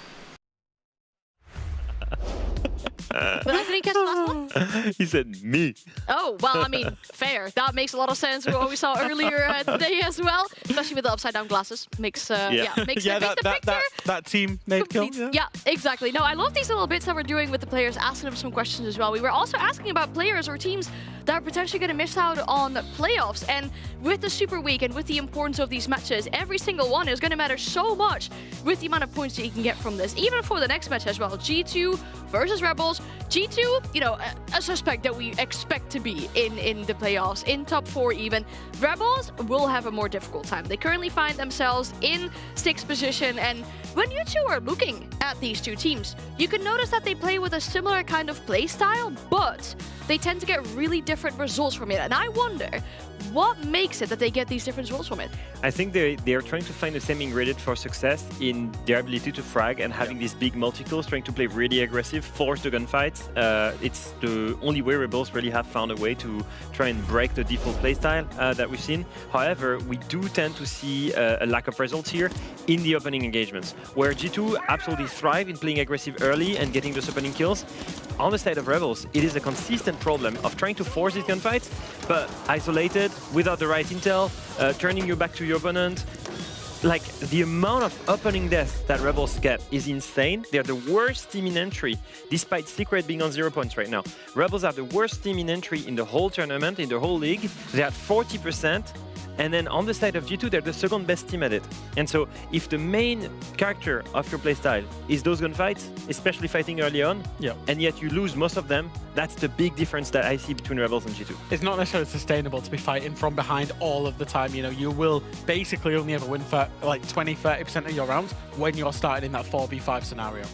But I didn't catch the last one.
He said me.
Oh, well, I mean, fair. That makes a lot of sense with what we saw earlier today as well. Especially with the upside-down glasses. Makes the picture
that team made kill.
Yeah, exactly. No, I love these little bits that we're doing with the players, asking them some questions as well. We were also asking about players or teams that are potentially going to miss out on playoffs. And with the Super Week and with the importance of these matches, every single one is going to matter so much with the amount of points that you can get from this. Even for the next match as well. G2 versus Rebels. G2, you know, a suspect that we expect to be in the playoffs, in top 4 even. Rebels will have a more difficult time. They currently find themselves in 6th position, and when you two are looking at these two teams, you can notice that they play with a similar kind of play style, but they tend to get really different results from it. And I wonder, what makes it that they get these different results from it?
I think they are trying to find the same ingredient for success in their ability to frag and having these big multi-kills, trying to play really aggressive, force the gunfights. It's the only way Rebels really have found a way to try and break the default playstyle that we've seen. However, we do tend to see a lack of results here in the opening engagements, where G2 absolutely thrive in playing aggressive early and getting those opening kills. On the side of Rebels, it is a consistent problem of trying to force these gunfights, but isolated, without the right intel, turning you back to your opponent. Like, the amount of opening death that Rebels get is insane. They're the worst team in entry, despite Secret being on 0 points right now. Rebels are the worst team in entry in the whole tournament, in the whole league. They're at 40%. And then on the side of G2, they're the second best team at it. And so if the main character of your playstyle is those gunfights, especially fighting early on, and yet you lose most of them, that's the big difference that I see between Rebels and G2.
It's not necessarily sustainable to be fighting from behind all of the time. You know, you will basically only ever win for like 20-30% of your rounds when you're starting in that 4v5 scenario.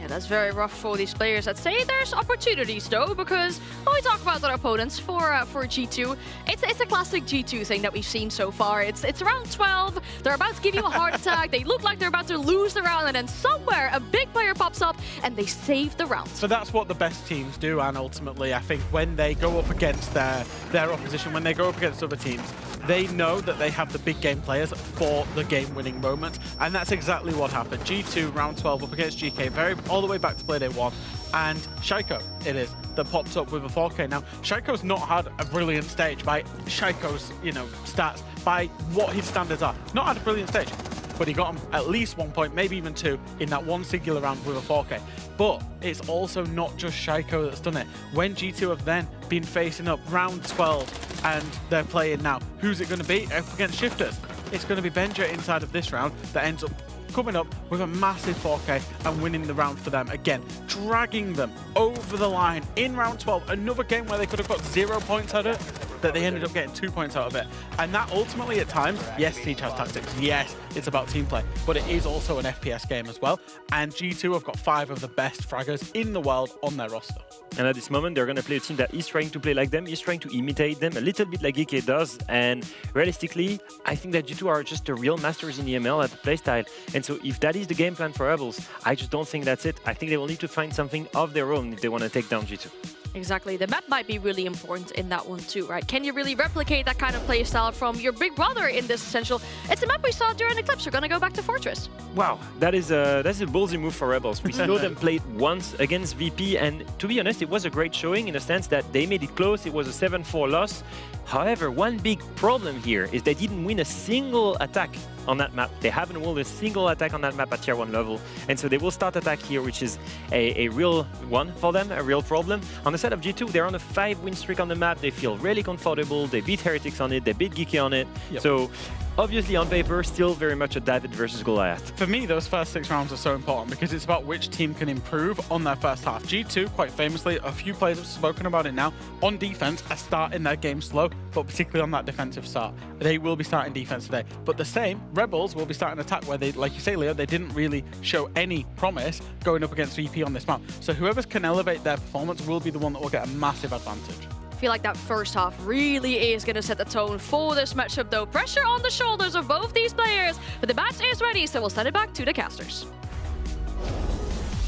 Yeah, that's very rough for these players. I'd say there's opportunities though, because when we talk about their opponents for G2, it's a classic G2 thing that we've seen so far. It's round 12. They're about to give you a heart attack. They look like they're about to lose the round, and then somewhere a big player pops up and they save the round.
So that's what the best teams do, and ultimately I think when they go up against their opposition, when they go up against other teams, they know that they have the big game players for the game-winning moment, and that's exactly what happened. G2 round 12 up against GK, all the way back to play day 1, and Shaiko it is that pops up with a 4K. Now, Shaiko's not had a brilliant stage by Shaiko's, you know, stats, by what his standards are. Not had a brilliant stage, but he got him at least 1 point, maybe even 2, in that one singular round with a 4K. But it's also not just Shaiko that's done it. When G2 have then been facing up round 12 and they're playing now, who's it going to be? Up against Shifters. It's going to be Benja inside of this round that ends up coming up with a massive 4K and winning the round for them. Again, dragging them over the line in round 12. Another game where they could have got 0 points out of it, that they ended up getting 2 points out of it. And that ultimately at times, yes, Siege has tactics, yes, it's about team play, but it is also an FPS game as well. And G2 have got 5 of the best fraggers in the world on their roster.
And at this moment, they're going to play a team that is trying to play like them, is trying to imitate them, a little bit like EK does. And realistically, I think that G2 are just the real masters in EML at the playstyle. And so if that is the game plan for Rebels, I just don't think that's it. I think they will need to find something of their own if they want to take down G2.
Exactly. The map might be really important in that one too, right? Can you really replicate that kind of play style from your big brother in this essential? It's a map we saw during Eclipse. We're going to go back to Fortress.
Wow, that's a ballsy move for Rebels. We saw them play once against VP, and to be honest, it was a great showing in the sense that they made it close. It was a 7-4 loss. However, one big problem here is they didn't win a single attack on that map. They haven't won a single attack on that map at tier 1 level. And so they will start attack here, which is a real one for them, a real problem. On the side of G2, they're on a 5-win streak on the map. They feel really comfortable. They beat Heretics on it. They beat Geeky on it.
Yep.
So obviously on paper, still very much a David versus Goliath.
For me, those first 6 rounds are so important because it's about which team can improve on their first half. G2, quite famously, a few players have spoken about it now, on defense, are starting their game slow, but particularly on that defensive start. They will be starting defense today. But the same, Rebels will be starting attack where they, like you say, Leo, they didn't really show any promise going up against VP on this map. So whoever can elevate their performance will be the one that will get a massive advantage.
I feel like that first half really is going to set the tone for this matchup, though. Pressure on the shoulders of both these players, but the match is ready, so we'll send it back to the casters.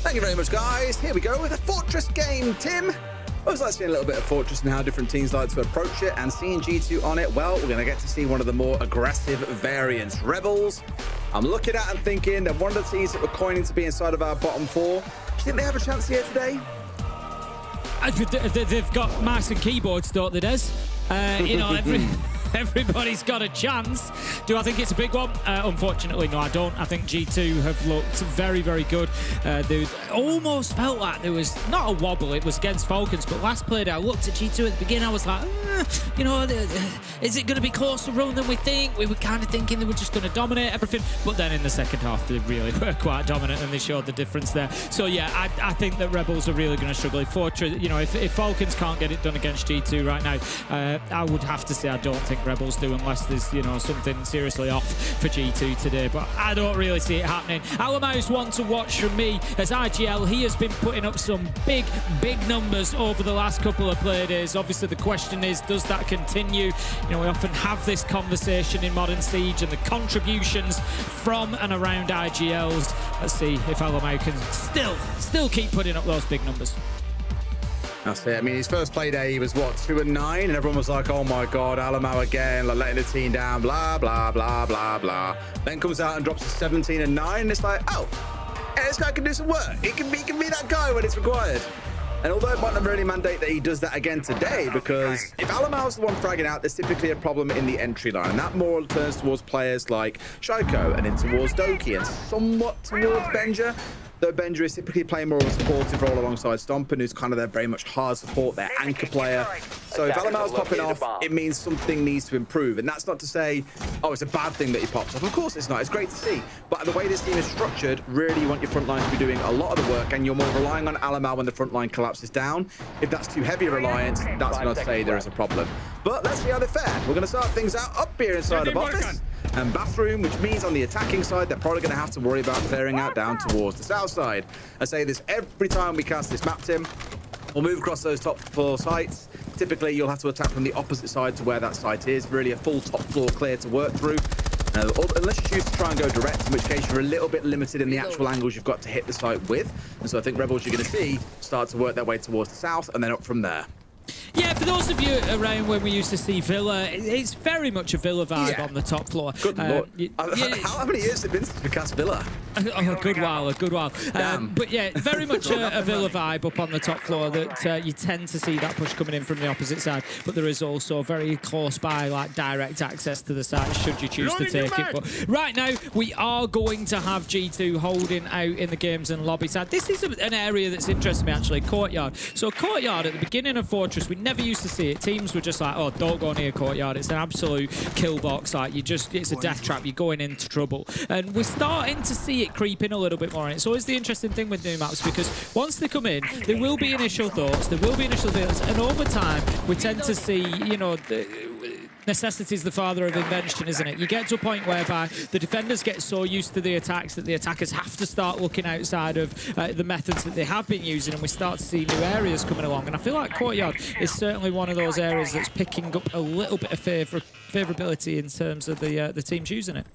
Thank you very much, guys. Here we go with a Fortress game. Tim, I always like seeing a little bit of Fortress and how different teams like to approach it, and seeing G2 on it, well, we're going to get to see one of the more aggressive variants. Rebels, I'm looking at and thinking that one of the teams that we're coining to be inside of our bottom 4. Do you think they have a chance here today?
They've got mice and keyboards, don't they, Des? You know, everybody's got a chance. Do I think it's a big one? Unfortunately, no, I don't. I think G2 have looked very, very good. They almost felt like there was not a wobble. It was against Falcons, but last play I looked at G2 at the beginning. I was like, you know, is it going to be closer run than we think? We were kind of thinking they were just going to dominate everything, but then in the second half, they really were quite dominant, and they showed the difference there. So yeah, I think that Rebels are really going to struggle. If Fortress, you know, if Falcons can't get it done against G2 right now, I would have to say I don't think Rebels do, unless there's, you know, something seriously off for G2 today, but I don't really see it happening. Alamao's one to watch from me as IGL. He has been putting up some big numbers over the last couple of play days. Obviously the question is, does that continue? You know, we often have this conversation in Modern Siege and the contributions from and around IGLs. Let's see if Alamao can still keep putting up those big numbers.
That's it. I mean, his first play day, he was, what, 2-9? And everyone was like, oh my God, Alamao again, like letting the team down, blah, blah, blah, blah, blah. Then comes out and drops a 17-9. And it's like, oh, yeah, this guy can do some work. He can be that guy when it's required. And although it might not really mandate that he does that again today, because if Alamao's the one fragging out, there's typically a problem in the entry line. And that more turns towards players like Shaiko and in towards Doki and somewhat towards Benja. Though Benja is typically playing more of a supportive role alongside Stompen, who's kind of their very much hard support, their anchor player. So if Alamao's popping off, it means something needs to improve. And that's not to say, oh, it's a bad thing that he pops off. Of course it's not. It's great to see. But the way this team is structured, really you want your front line to be doing a lot of the work, and you're more relying on Alamao when the front line collapses down. If that's too heavy a reliance, that's when I'd say there is a problem. But let's see how they fare. We're going to start things out up here inside of office and bathroom, which means on the attacking side, they're probably going to have to worry about clearing out down towards the south side. I say this every time we cast this map, Tim. We'll move across those top 4 sites. Typically, you'll have to attack from the opposite side to where that site is. Really a full top floor clear to work through. Unless you choose to try and go direct, in which case you're a little bit limited in the actual angles you've got to hit the site with. And so I think Rebels, you're going to see start to work their way towards the south and then up from there.
Yeah, for those of you around when we used to see Villa, it's very much a Villa vibe on the top floor.
Good lord. How many years has it been since we cast Villa?
A good while. But yeah, very much a Villa vibe up on the top floor that you tend to see that push coming in from the opposite side. But there is also very close by, like direct access to the site should you choose to take it. But right now, we are going to have G2 holding out in the games and lobby side. This is an area that's interested me actually, Courtyard. So Courtyard, at the beginning of Fortress, we never used to see it. Teams were just like, oh, don't go near Courtyard. It's an absolute kill box. Like, it's a death trap. You're going into trouble. And we're starting to see it creep in a little bit more. And it's always the interesting thing with new maps, because once they come in, there will be initial thoughts, there will be initial feelings, and over time, we tend to see, you know, necessity is the father of invention, isn't it? You get to a point whereby the defenders get so used to the attacks that the attackers have to start looking outside of the methods that they have been using, and we start to see new areas coming along. And I feel like Courtyard is certainly one of those areas that's picking up a little bit of favourability in terms of the teams using it.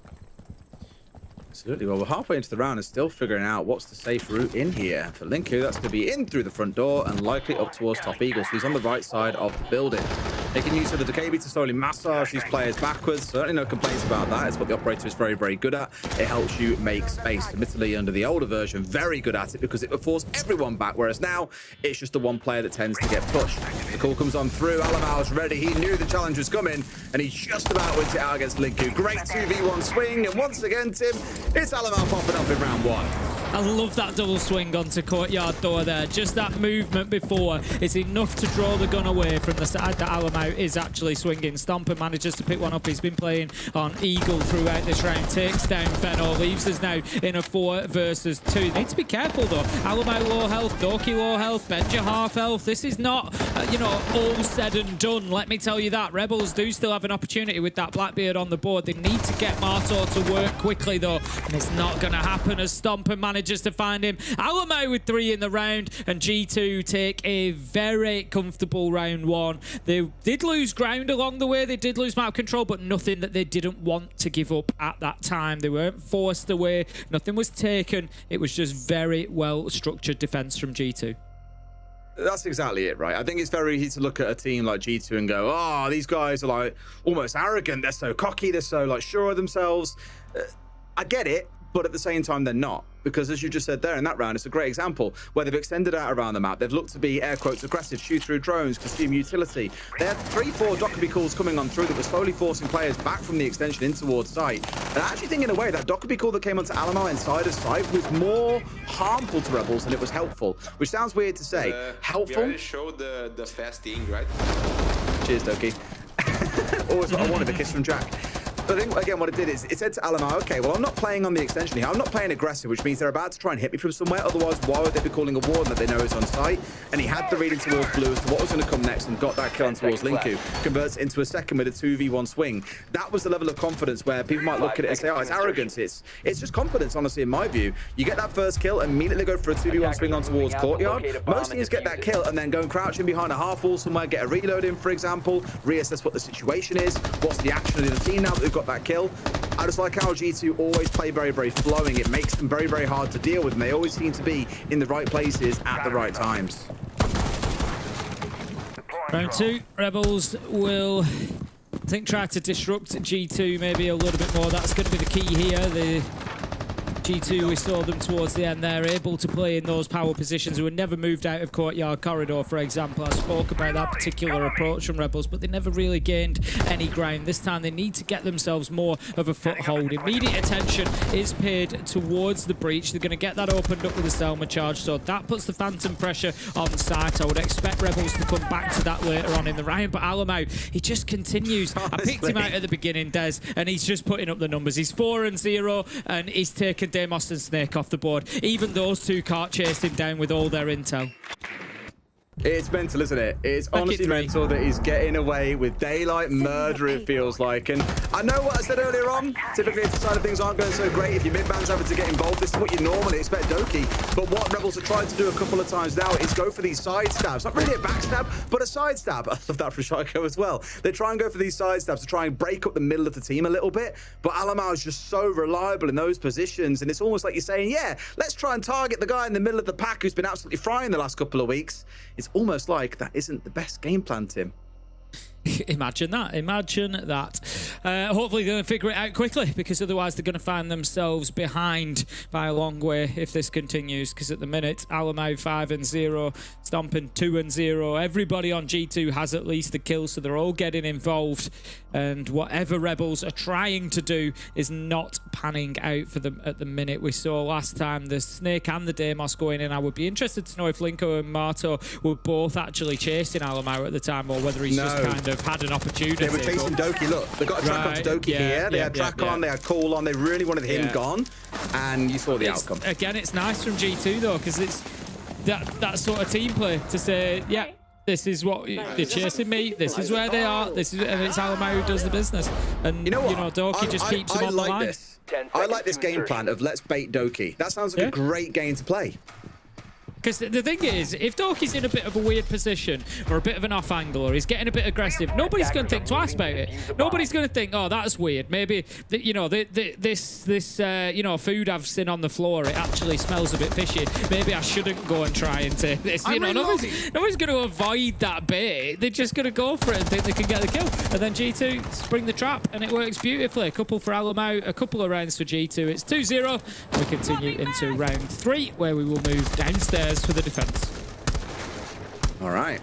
Absolutely. Well, we're halfway into the round and still figuring out what's the safe route in here. For Linku, that's going to be in through the front door and likely up towards Top Eagle. So he's on the right side of the building. Making use of the Decabi to slowly massage these players backwards. Certainly no complaints about that. It's what the operator is very, very good at. It helps you make space. Admittedly, under the older version, very good at it because it would force everyone back, whereas now it's just the one player that tends to get pushed. The call comes on through. Alamau's ready. He knew the challenge was coming, and he just about wins it out against Linku. Great 2v1 swing, and once again, Tim, it's Alamau popping up in round 1.
I love that double swing onto courtyard door there. Just that movement before is enough to draw the gun away from the side that Alamau is actually swinging. Stomper manages to pick one up. He's been playing on Eagle throughout this round. Takes down Fenor. Leaves us now in a 4 versus 2. Need to be careful though. Alamau low health, Doki low health, Benja half health. This is not, you know, all said and done. Let me tell you that. Rebels do still have an opportunity with that Blackbeard on the board. They need to get Marto to work quickly though, and it's not going to happen as Stomper manages to find him. Alamau with 3 in the round, and G2 take a very comfortable round 1. They did lose ground along the way. They did lose map control, but nothing that they didn't want to give up at that time. They weren't forced away. Nothing was taken. It was just very well structured defense from G2.
That's exactly it, right? I think it's very easy to look at a team like G2 and go, oh, these guys are like almost arrogant. They're so cocky. They're so like sure of themselves. I get it, but at the same time, they're not. Because as you just said there in that round, it's a great example where they've extended out around the map. They've looked to be, air quotes, aggressive, shoot through drones, consume utility. They had 3-4 Dockerby calls coming on through that were slowly forcing players back from the extension in towards site. And I actually think in a way that Dockerby call that came onto Alamau inside of site was more harmful to Rebels than it was helpful. Which sounds weird to say. Helpful?
You already showed the fasting, right?
Cheers, Doki. Always what I wanted, a kiss from Jack. But I think, again, what it did is it said to Alamau, okay, well, I'm not playing on the extension here. I'm not playing aggressive, which means they're about to try and hit me from somewhere. Otherwise, why would they be calling a warden that they know is on site? And he had the reading towards blue as to what was going to come next and got that kill on towards Linku. Converts it into a second with a 2v1 swing. That was the level of confidence where people might look at it and say, oh, it's arrogance. It's just confidence, honestly, in my view. You get that first kill, immediately go for a 2v1 swing on towards courtyard. Most teams get that kill and then go and crouch in behind a half wall somewhere, get a reload in, for example, reassess what the situation is, what's the action of the team now that they've got that kill. I just like how G2 always play very, very flowing. It makes them very, very hard to deal with, and they always seem to be in the right places at the right times.
Round 2, Rebels will, I think, try to disrupt G2 maybe a little bit more. That's going to be the key here. The G2, we saw them towards the end there, able to play in those power positions. They were never moved out of courtyard corridor, for example. I spoke about that particular approach from Rebels, but they never really gained any ground. This time they need to get themselves more of a foothold. Immediate attention is paid towards the breach. They're going to get that opened up with a Selma charge, so that puts the Phantom pressure on site. I would expect Rebels to come back to that later on in the round, but Alamau, he just continues. I picked him out at the beginning, Des, and he's just putting up the numbers. He's 4-0, and he's taken Deimos and Snake off the board. Even those two can't chase him down with all their intel.
It's mental, isn't it? It's honestly mental that he's getting away with daylight murder, it feels like. And I know what I said earlier on. Typically, if the side of things aren't going so great, if your mid-man's having to get involved, this is what you normally expect Doki. But what Rebels have tried to do a couple of times now is go for these side stabs. Not really a backstab, but a side stab. I love that from Shiko as well. They try and go for these side stabs to try and break up the middle of the team a little bit. But Alamau is just so reliable in those positions. And it's almost like you're saying, yeah, let's try and target the guy in the middle of the pack who's been absolutely frying the last couple of weeks. It's almost like that isn't the best game plan, Tim.
Imagine that. Hopefully they're going to figure it out quickly, because otherwise they're going to find themselves behind by a long way if this continues, because at the minute Alamau 5-0, Stomping 2-0. Everybody on G2 has at least a kill, so they're all getting involved, and whatever Rebels are trying to do is not panning out for them at the minute. We saw last time the Snake and the Deimos going in. I would be interested to know if Linko and Marto were both actually chasing Alamau at the time, or whether he's just kind of had an opportunity.
They were chasing Doki. Look, they got a track onto Doki here. They had track on, they had call on. They really wanted him gone, and you saw the outcome.
Again, it's nice from G2 though, because it's that sort of team play to say, yeah, this is what they're chasing me. This is where they are. This is, and it's Alamau who does the business. And you know Doki just keeps him on the line.
I like this game plan of let's bait Doki. That sounds like a great game to play.
Because the thing is, if Doki's in a bit of a weird position or a bit of an off angle or he's getting a bit aggressive, nobody's going to think twice about it. Nobody's going to think, oh, that's weird. Maybe, you know, this you know, food I've seen on the floor, it actually smells a bit fishy. Maybe I shouldn't go and try and take this. You know, nobody's going to avoid that bit. They're just going to go for it and think they can get the kill. And then G2 spring the trap, and it works beautifully. A couple for Alamau, a couple of rounds for G2. It's 2-0. We continue into round 3, where we will move downstairs for the defense.
All right.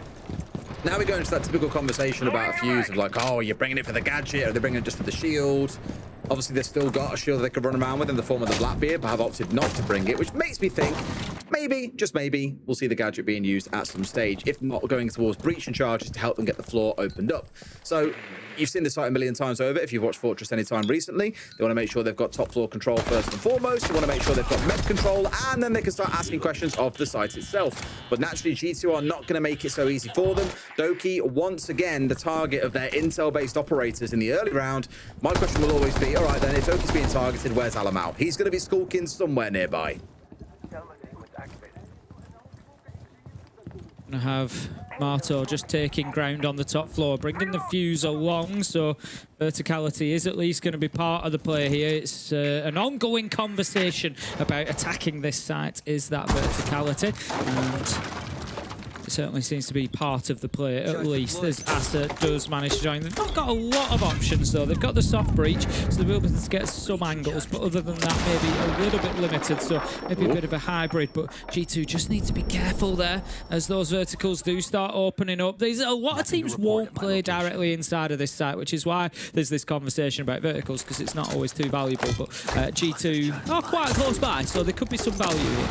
Now we go into that typical conversation about a fuse of like, oh, you're bringing it for the gadget, or they're bringing it just for the shield. Obviously, they've still got a shield they could run around with in the form of the Blackbeard, but have opted not to bring it, which makes me think maybe, just maybe, we'll see the gadget being used at some stage, if not going towards breach and charges to help them get the floor opened up. So you've seen this site a million times over. If you've watched Fortress any time recently, they want to make sure they've got top floor control first and foremost. They want to make sure they've got med control, and then they can start asking questions of the site itself. But naturally, G2 are not going to make it so easy for them. Doki, once again, the target of their intel-based operators in the early round. My question will always be, all right, then, if Doki's being targeted, where's Alamau? He's going to be skulking somewhere nearby.
Gonna have Marto just taking ground on the top floor, bringing the fuse along, so verticality is at least going to be part of the play here. It's an ongoing conversation about attacking this site, is that verticality, and it certainly seems to be part of the play, at least, as Asa does manage to join. They've not got a lot of options, though. They've got the soft breach, so they'll be able to get some angles, but other than that, maybe a little bit limited, so maybe a bit of a hybrid, but G2 just need to be careful there as those verticals do start opening up. There's a lot of teams won't play directly inside of this site, which is why there's this conversation about verticals, because it's not always too valuable, but G2 are quite close by, so there could be some value here.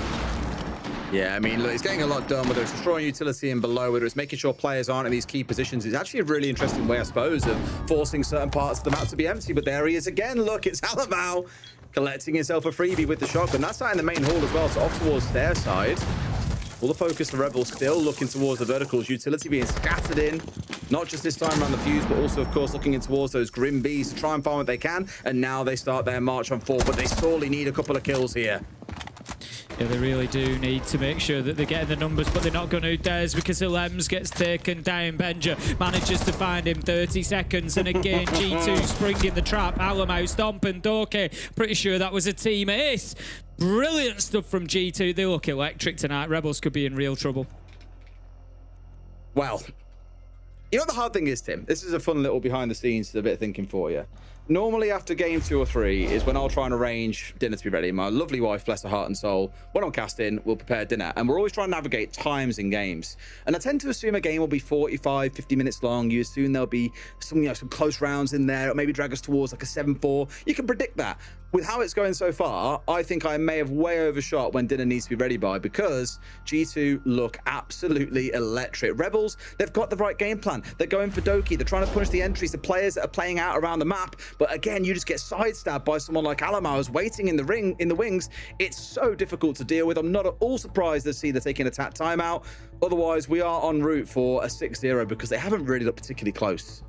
Yeah, I mean, look, it's getting a lot done, whether it's destroying utility and below, whether it's making sure players aren't in these key positions. It's actually a really interesting way, I suppose, of forcing certain parts of the map to be empty. But there he is again. Look, it's Alamau collecting himself a freebie with the shotgun. That's out in the main hall as well, so off towards their side. All the focus, the Rebels still looking towards the verticals. Utility being scattered in, not just this time around the fuse, but also, of course, looking in towards those Grim Bees to try and find what they can. And now they start their march on 4, but they sorely need a couple of kills here.
Yeah, they really do need to make sure that they're getting the numbers, but they're not going to. Des, because Lems gets taken down. Benja manages to find him. 30 seconds, and again, G2 springing the trap. Alamau stomping Doke. Pretty sure that was a team ace. Brilliant stuff from G2. They look electric tonight. Rebels could be in real trouble.
Well, you know what the hard thing is, Tim? This is a fun little behind the scenes bit of thinking for you. Normally after game 2 or 3 is when I'll try and arrange dinner to be ready. My lovely wife, bless her heart and soul, when I'm casting, we'll prepare dinner. And we're always trying to navigate times in games. And I tend to assume a game will be 45, 50 minutes long. You assume there'll be some, some close rounds in there. Or maybe drag us towards like a 7-4. You can predict that. With how it's going so far, I think I may have way overshot when dinner needs to be ready by, because G2 look absolutely electric. Rebels, they've got the right game plan. They're going for Doki. They're trying to push the entries, the players that are playing out around the map. But again, you just get sidestabbed by someone like Alamau who's waiting in the wings. It's so difficult to deal with. I'm not at all surprised to see they're taking a attack timeout. Otherwise, we are en route for a 6-0 because they haven't really looked particularly close.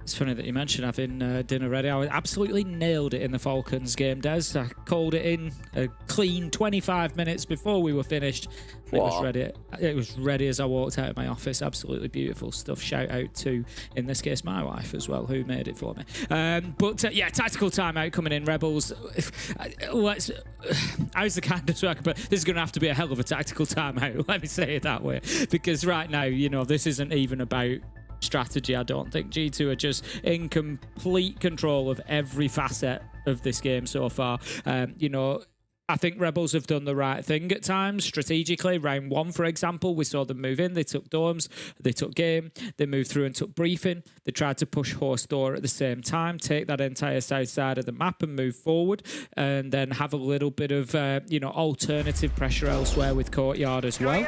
It's funny that you mentioned having dinner ready. I absolutely nailed it in the Falcons game, Des. I called it in a clean 25 minutes before we were finished. It was ready. It was ready as I walked out of my office. Absolutely beautiful stuff. Shout out to, in this case, my wife as well, who made it for me. Yeah, tactical timeout coming in. Rebels. How's the kindness work? But this is going to have to be a hell of a tactical timeout. Let me say it that way, because right now, this isn't even about strategy. I don't think G2 are just in complete control of every facet of this game so far. I think Rebels have done the right thing at times strategically. Round 1, for example, we saw them move in. They took domes, they took game, they moved through and took briefing. They tried to push host door at the same time, take that entire south side of the map and move forward, and then have a little bit of alternative pressure elsewhere with courtyard as well.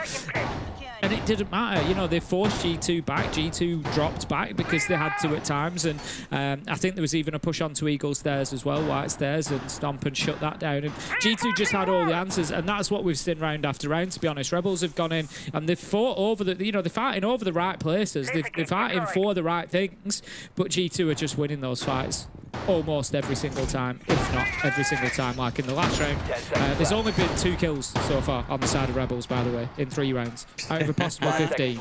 And it didn't matter. They forced G2 back. G2 dropped back because they had to at times. And I think there was even a push onto Eagle Stairs as well, White Stairs, and Stomp and shut that down. And G2 just had all the answers. And that's what we've seen round after round, to be honest. Rebels have gone in and they've fought over they're fighting over the right places. They're fighting for the right things. But G2 are just winning those fights. almost every single time, if not every single time, like in the last round. There's only been 2 kills so far on the side of Rebels, by the way, in 3 rounds. Out of a possible 15,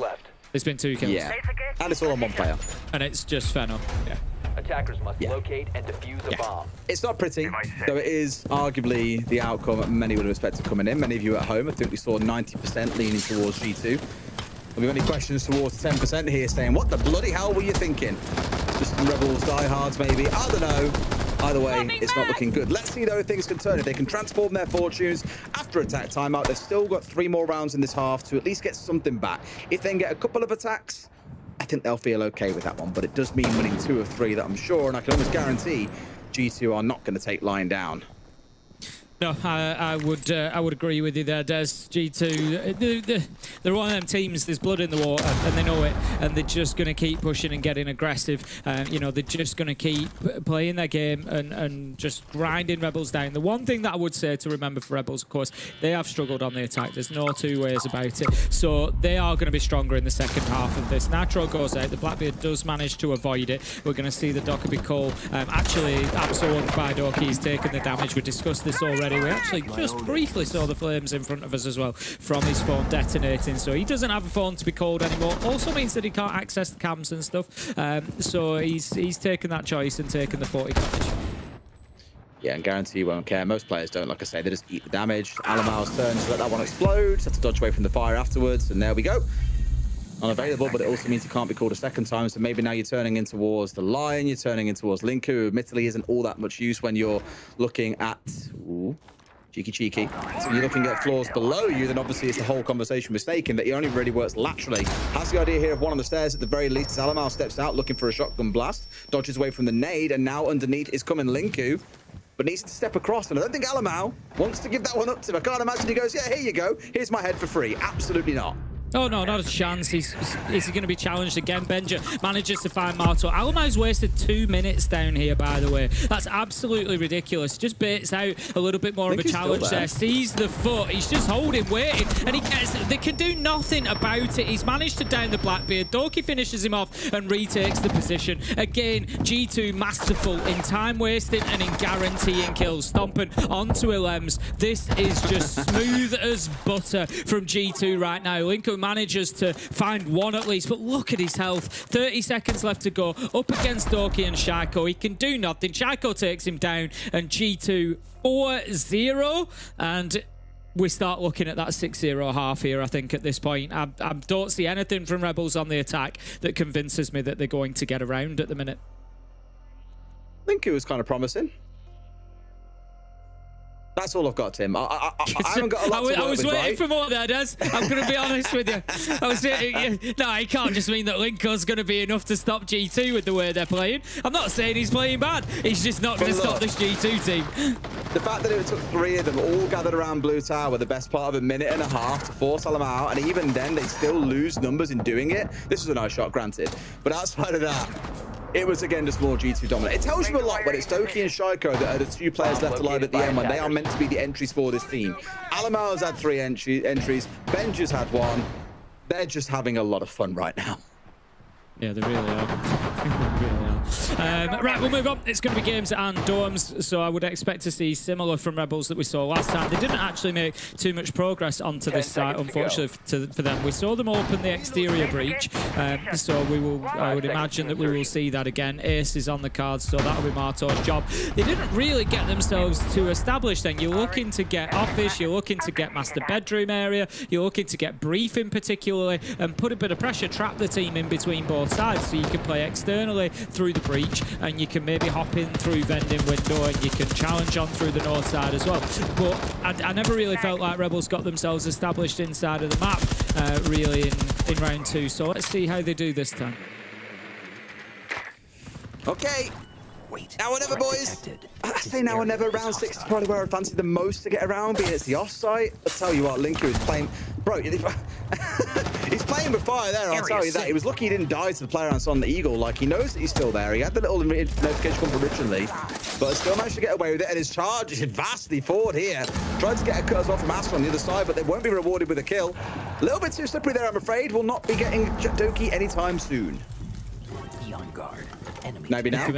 there's been 2 kills.
Yeah, and it's all on one player.
And it's just Fenno. Yeah.
Attackers must locate and defuse a bomb.
It's not pretty, though it is arguably the outcome many would have expected coming in. Many of you at home, I think we saw 90% leaning towards G2. Have we got any questions towards 10% here saying, what the bloody hell were you thinking? Just some Rebels diehards maybe, I don't know. Either way, it's not looking good. Let's see though if things can turn. If they can transform their fortunes after attack timeout, they've still got 3 more rounds in this half to at least get something back. If they can get a couple of attacks, I think they'll feel okay with that one, but it does mean winning 2 of 3 that I'm sure, and I can almost guarantee G2 are not going to take Lion down.
No, I would agree with you there, Des. G2, they're one of them teams, there's blood in the water, and they know it, and they're just going to keep pushing and getting aggressive. You know, they're just going to keep playing their game and just grinding Rebels down. The one thing that I would say to remember for Rebels, of course, they have struggled on the attack. There's no 2 ways about it. So they are going to be stronger in the second half of this. Nitro goes out. The Blackbeard does manage to avoid it. We're going to see the Dokkaebi call. Actually, absorbed by Doki. He's taken the damage. We discussed this already. We actually just briefly saw the flames in front of us as well from his phone detonating. So he doesn't have a phone to be called anymore. Also means that he can't access the cams and stuff. So he's taken that choice and taken the 40 damage.
Yeah, and guarantee you won't care. Most players don't, like I say, they just eat the damage. Alamal's turn to let that one explode. Have to dodge away from the fire afterwards, and there we go. Unavailable, but it also means he can't be called a second time. So maybe now you're turning in towards the Lion, you're turning in towards Linku, who admittedly isn't all that much use when you're looking at... Ooh, cheeky. So you're looking at floors below you, then obviously it's the whole conversation mistaken that he only really works laterally. Has the idea here of one on the stairs at the very least. Alamal steps out looking for a shotgun blast, dodges away from the nade, and now underneath is coming Linku, but needs to step across. And I don't think Alamal wants to give that one up to him. I can't imagine he goes, yeah, here you go. Here's my head for free. Absolutely not.
Oh, no, not a chance. Is he going to be challenged again? Benja manages to find Marto. Alamal's wasted 2 minutes down here, by the way. That's absolutely ridiculous. Just baits out a little bit more of a challenge there. Sees the foot. He's just holding, waiting, and he gets... They can do nothing about it. He's managed to down the Blackbeard. Doki finishes him off and retakes the position. Again, G2 masterful in time wasting and in guaranteeing kills. Stomping onto Elems. This is just smooth as butter from G2 right now. Linku manages to find one at least, but look at his health. 30 seconds left to go. Up against Doki and Shaiko. He can do nothing. Shaiko takes him down, and G2 4-0. And we start looking at that 6-0 half here, I think, at this point. I don't see anything from Rebels on the attack that convinces me that they're going to get around at the minute.
I think it was kind of promising. That's all I've got, Tim. I haven't got a lot to work with,
I was waiting for more there, Des. I'm going to be honest with you. I was no, it can't just mean that Linko's going to be enough to stop G2 with the way they're playing. I'm not saying he's playing bad. He's just not going to stop this G2 team.
The fact that it took 3 of them all gathered around Blue Tower the best part of a minute and a half to force Alamal out, and even then they still lose numbers in doing it. This was a nice shot, granted. But outside of that, it was again just more G2 dominant. It tells you a lot when it's Doki and Shaiko that are the 2 players left alive at the end when they are meant to be the entries for this team. Alamal's had 3 entries. Benja's had 1. They're just having a lot of fun right now.
Yeah, they really are. Right, we'll move on. It's going to be games and dorms, so I would expect to see similar from Rebels that we saw last time. They didn't actually make too much progress onto this site, unfortunately, for them. We saw them open the exterior breach, so I would imagine that we will see that again. Ace is on the cards, so that'll be Marto's job. They didn't really get themselves to establish then. You're looking to get office, you're looking to get master bedroom area, you're looking to get briefing particularly, and put a bit of pressure, trap the team in between both sides, so you can play externally through the breach, and you can maybe hop in through vending window, and you can challenge on through the north side as well. But I never really felt like Rebels got themselves established inside of the map really in round 2, so let's see how they do this time.
Okay. Now or never, boys. I say now or never. Round 6 is probably where I fancy the most to get around, being it's the off-site. I'll tell you what, Linku is playing... Bro, he's playing with fire there, I'll tell you that. He was lucky he didn't die to the player on the Eagle. Like, he knows that he's still there. He had the little notification come from originally, but still managed to get away with it, and his charge is vastly forward here. Tried to get a cut as well from Astra on the other side, but they won't be rewarded with a kill. A little bit too slippery there, I'm afraid. Will not be getting Doki anytime soon.
Be on guard.
Maybe now?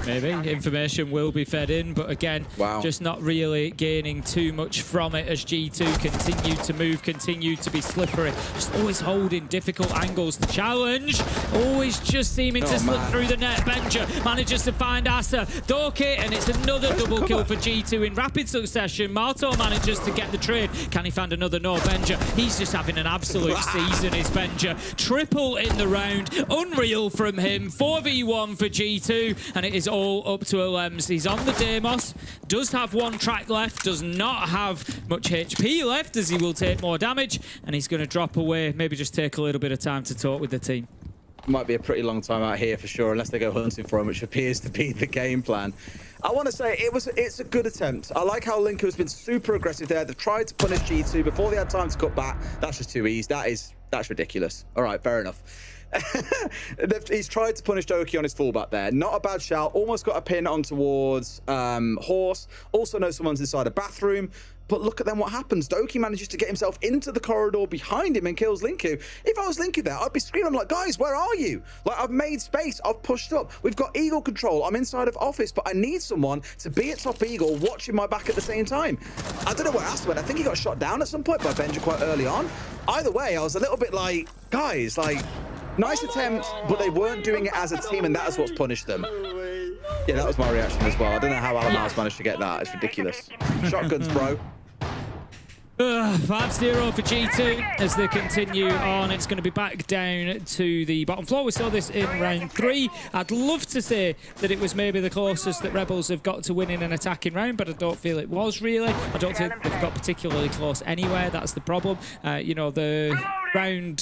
Maybe. Information will be fed in, but again, just not really gaining too much from it as G2 continue to move, continue to be slippery. Just always holding difficult angles. The challenge, always just seeming to slip through the net. Benja manages to find Asa. Dorky, and it's another double kill for G2 in rapid succession. Marto manages to get the trade. Can he find another? No, Benja. He's just having an absolute season, is Benja. Triple in the round. Unreal from him. 4v1 for G2, and it is all up to Alems. He's on the Deimos, does have one track left, does not have much HP left as he will take more damage, and he's going to drop away, maybe just take a little bit of time to talk with the team.
Might be a pretty long time out here for sure, unless they go hunting for him, which appears to be the game plan. I want to say it's a good attempt. I like how Linko has been super aggressive there. They've tried to punish G2 before they had time to cut back. That's just too easy. That's ridiculous. All right, fair enough. He's tried to punish Doki on his fullback there. Not a bad shout. Almost got a pin on towards Horse. Also knows someone's inside a bathroom. But look at then what happens. Doki manages to get himself into the corridor behind him and kills Linku. If I was Linku there, I'd be screaming like, guys, where are you? Like, I've made space. I've pushed up. We've got Eagle control. I'm inside of office, but I need someone to be at top Eagle watching my back at the same time. I don't know where Asa went. I think he got shot down at some point by Benja quite early on. Either way, I was a little bit like, guys, like, nice attempt, but they weren't doing it as a team, and that is what's punished them. Yeah, that was my reaction as well. I don't know how Alan managed to get that. It's ridiculous. Shotguns, bro.
5-0 for G2 as they continue on. It's going to be back down to the bottom floor. We saw this in round 3. I'd love to say that it was maybe the closest that Rebels have got to winning an attacking round, but I don't feel it was really. I don't think they've got particularly close anywhere. That's the problem. You know, the round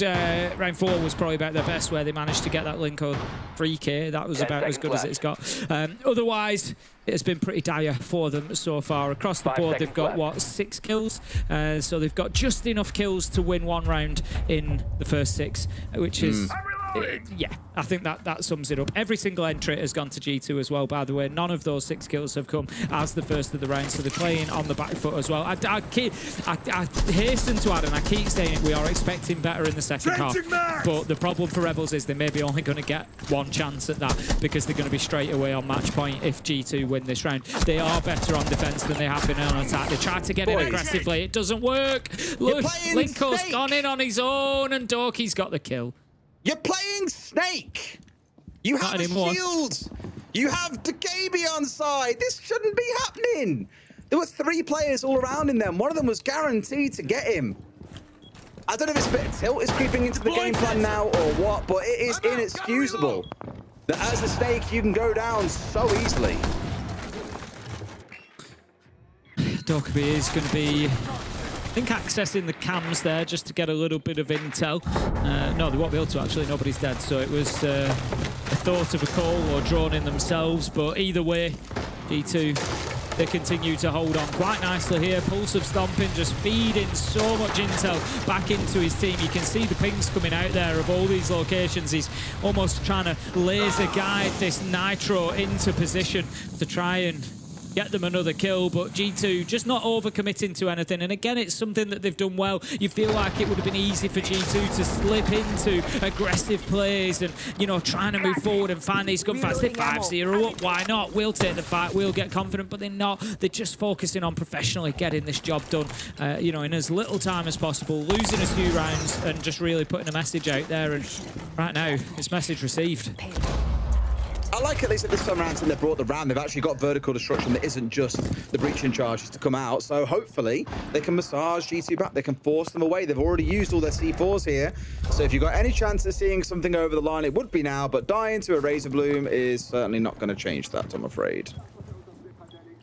4 was probably about their best, where they managed to get that Linko 3K. That was about as good as it's got. Otherwise, it has been pretty dire for them so far. Across the board, they've got, what, 6 kills? So they've got just enough kills to win one round in the first 6, which is... yeah, I think that sums it up. Every single entry has gone to G2 as well, by the way. None of those 6 kills have come as the first of the round, so they're playing on the back foot as well. I hasten to add, and I keep saying we are expecting better in the second half, but the problem for Rebels is they may be only going to get one chance at that, because they're going to be straight away on match point if G2 win this round. They are better on defense than they have been on attack. They tried to get in aggressively. It doesn't work. Look, Linko's gone in on his own, and Dorky's got the kill.
You're playing Snake. You have a shield. You have Dakabi on side. This shouldn't be happening. There were 3 players all around in them. One of them was guaranteed to get him. I don't know if it's a bit of tilt is creeping into the game plan now or what, but it is inexcusable that as a Snake you can go down so easily.
Dakabi is going to be... I think accessing the cams there just to get a little bit of intel. No, they won't be able to actually. Nobody's dead, so it was a thought of a call or drawn in themselves. But either way, G2, they continue to hold on quite nicely here. Pulse of Stomping just feeding so much intel back into his team. You can see the pings coming out there of all these locations. He's almost trying to laser guide this Nitro into position to try and get them another kill, but G2 just not overcommitting to anything. And again, it's something that they've done well. You feel like it would have been easy for G2 to slip into aggressive plays and, you know, trying to move forward and find these gunfights. They're 5-0 up, why not? We'll take the fight, we'll get confident, but they're not. They're just focusing on professionally getting this job done, you know, in as little time as possible, losing a few rounds and just really putting a message out there. And right now, it's message received.
I like at least at this time around when they brought the RAM, they've actually got vertical destruction that isn't just the breaching charges to come out. So hopefully they can massage G2 back. They can force them away. They've already used all their C4s here. So if you've got any chance of seeing something over the line, it would be now. But dying to a Razor Bloom is certainly not going to change that, I'm afraid.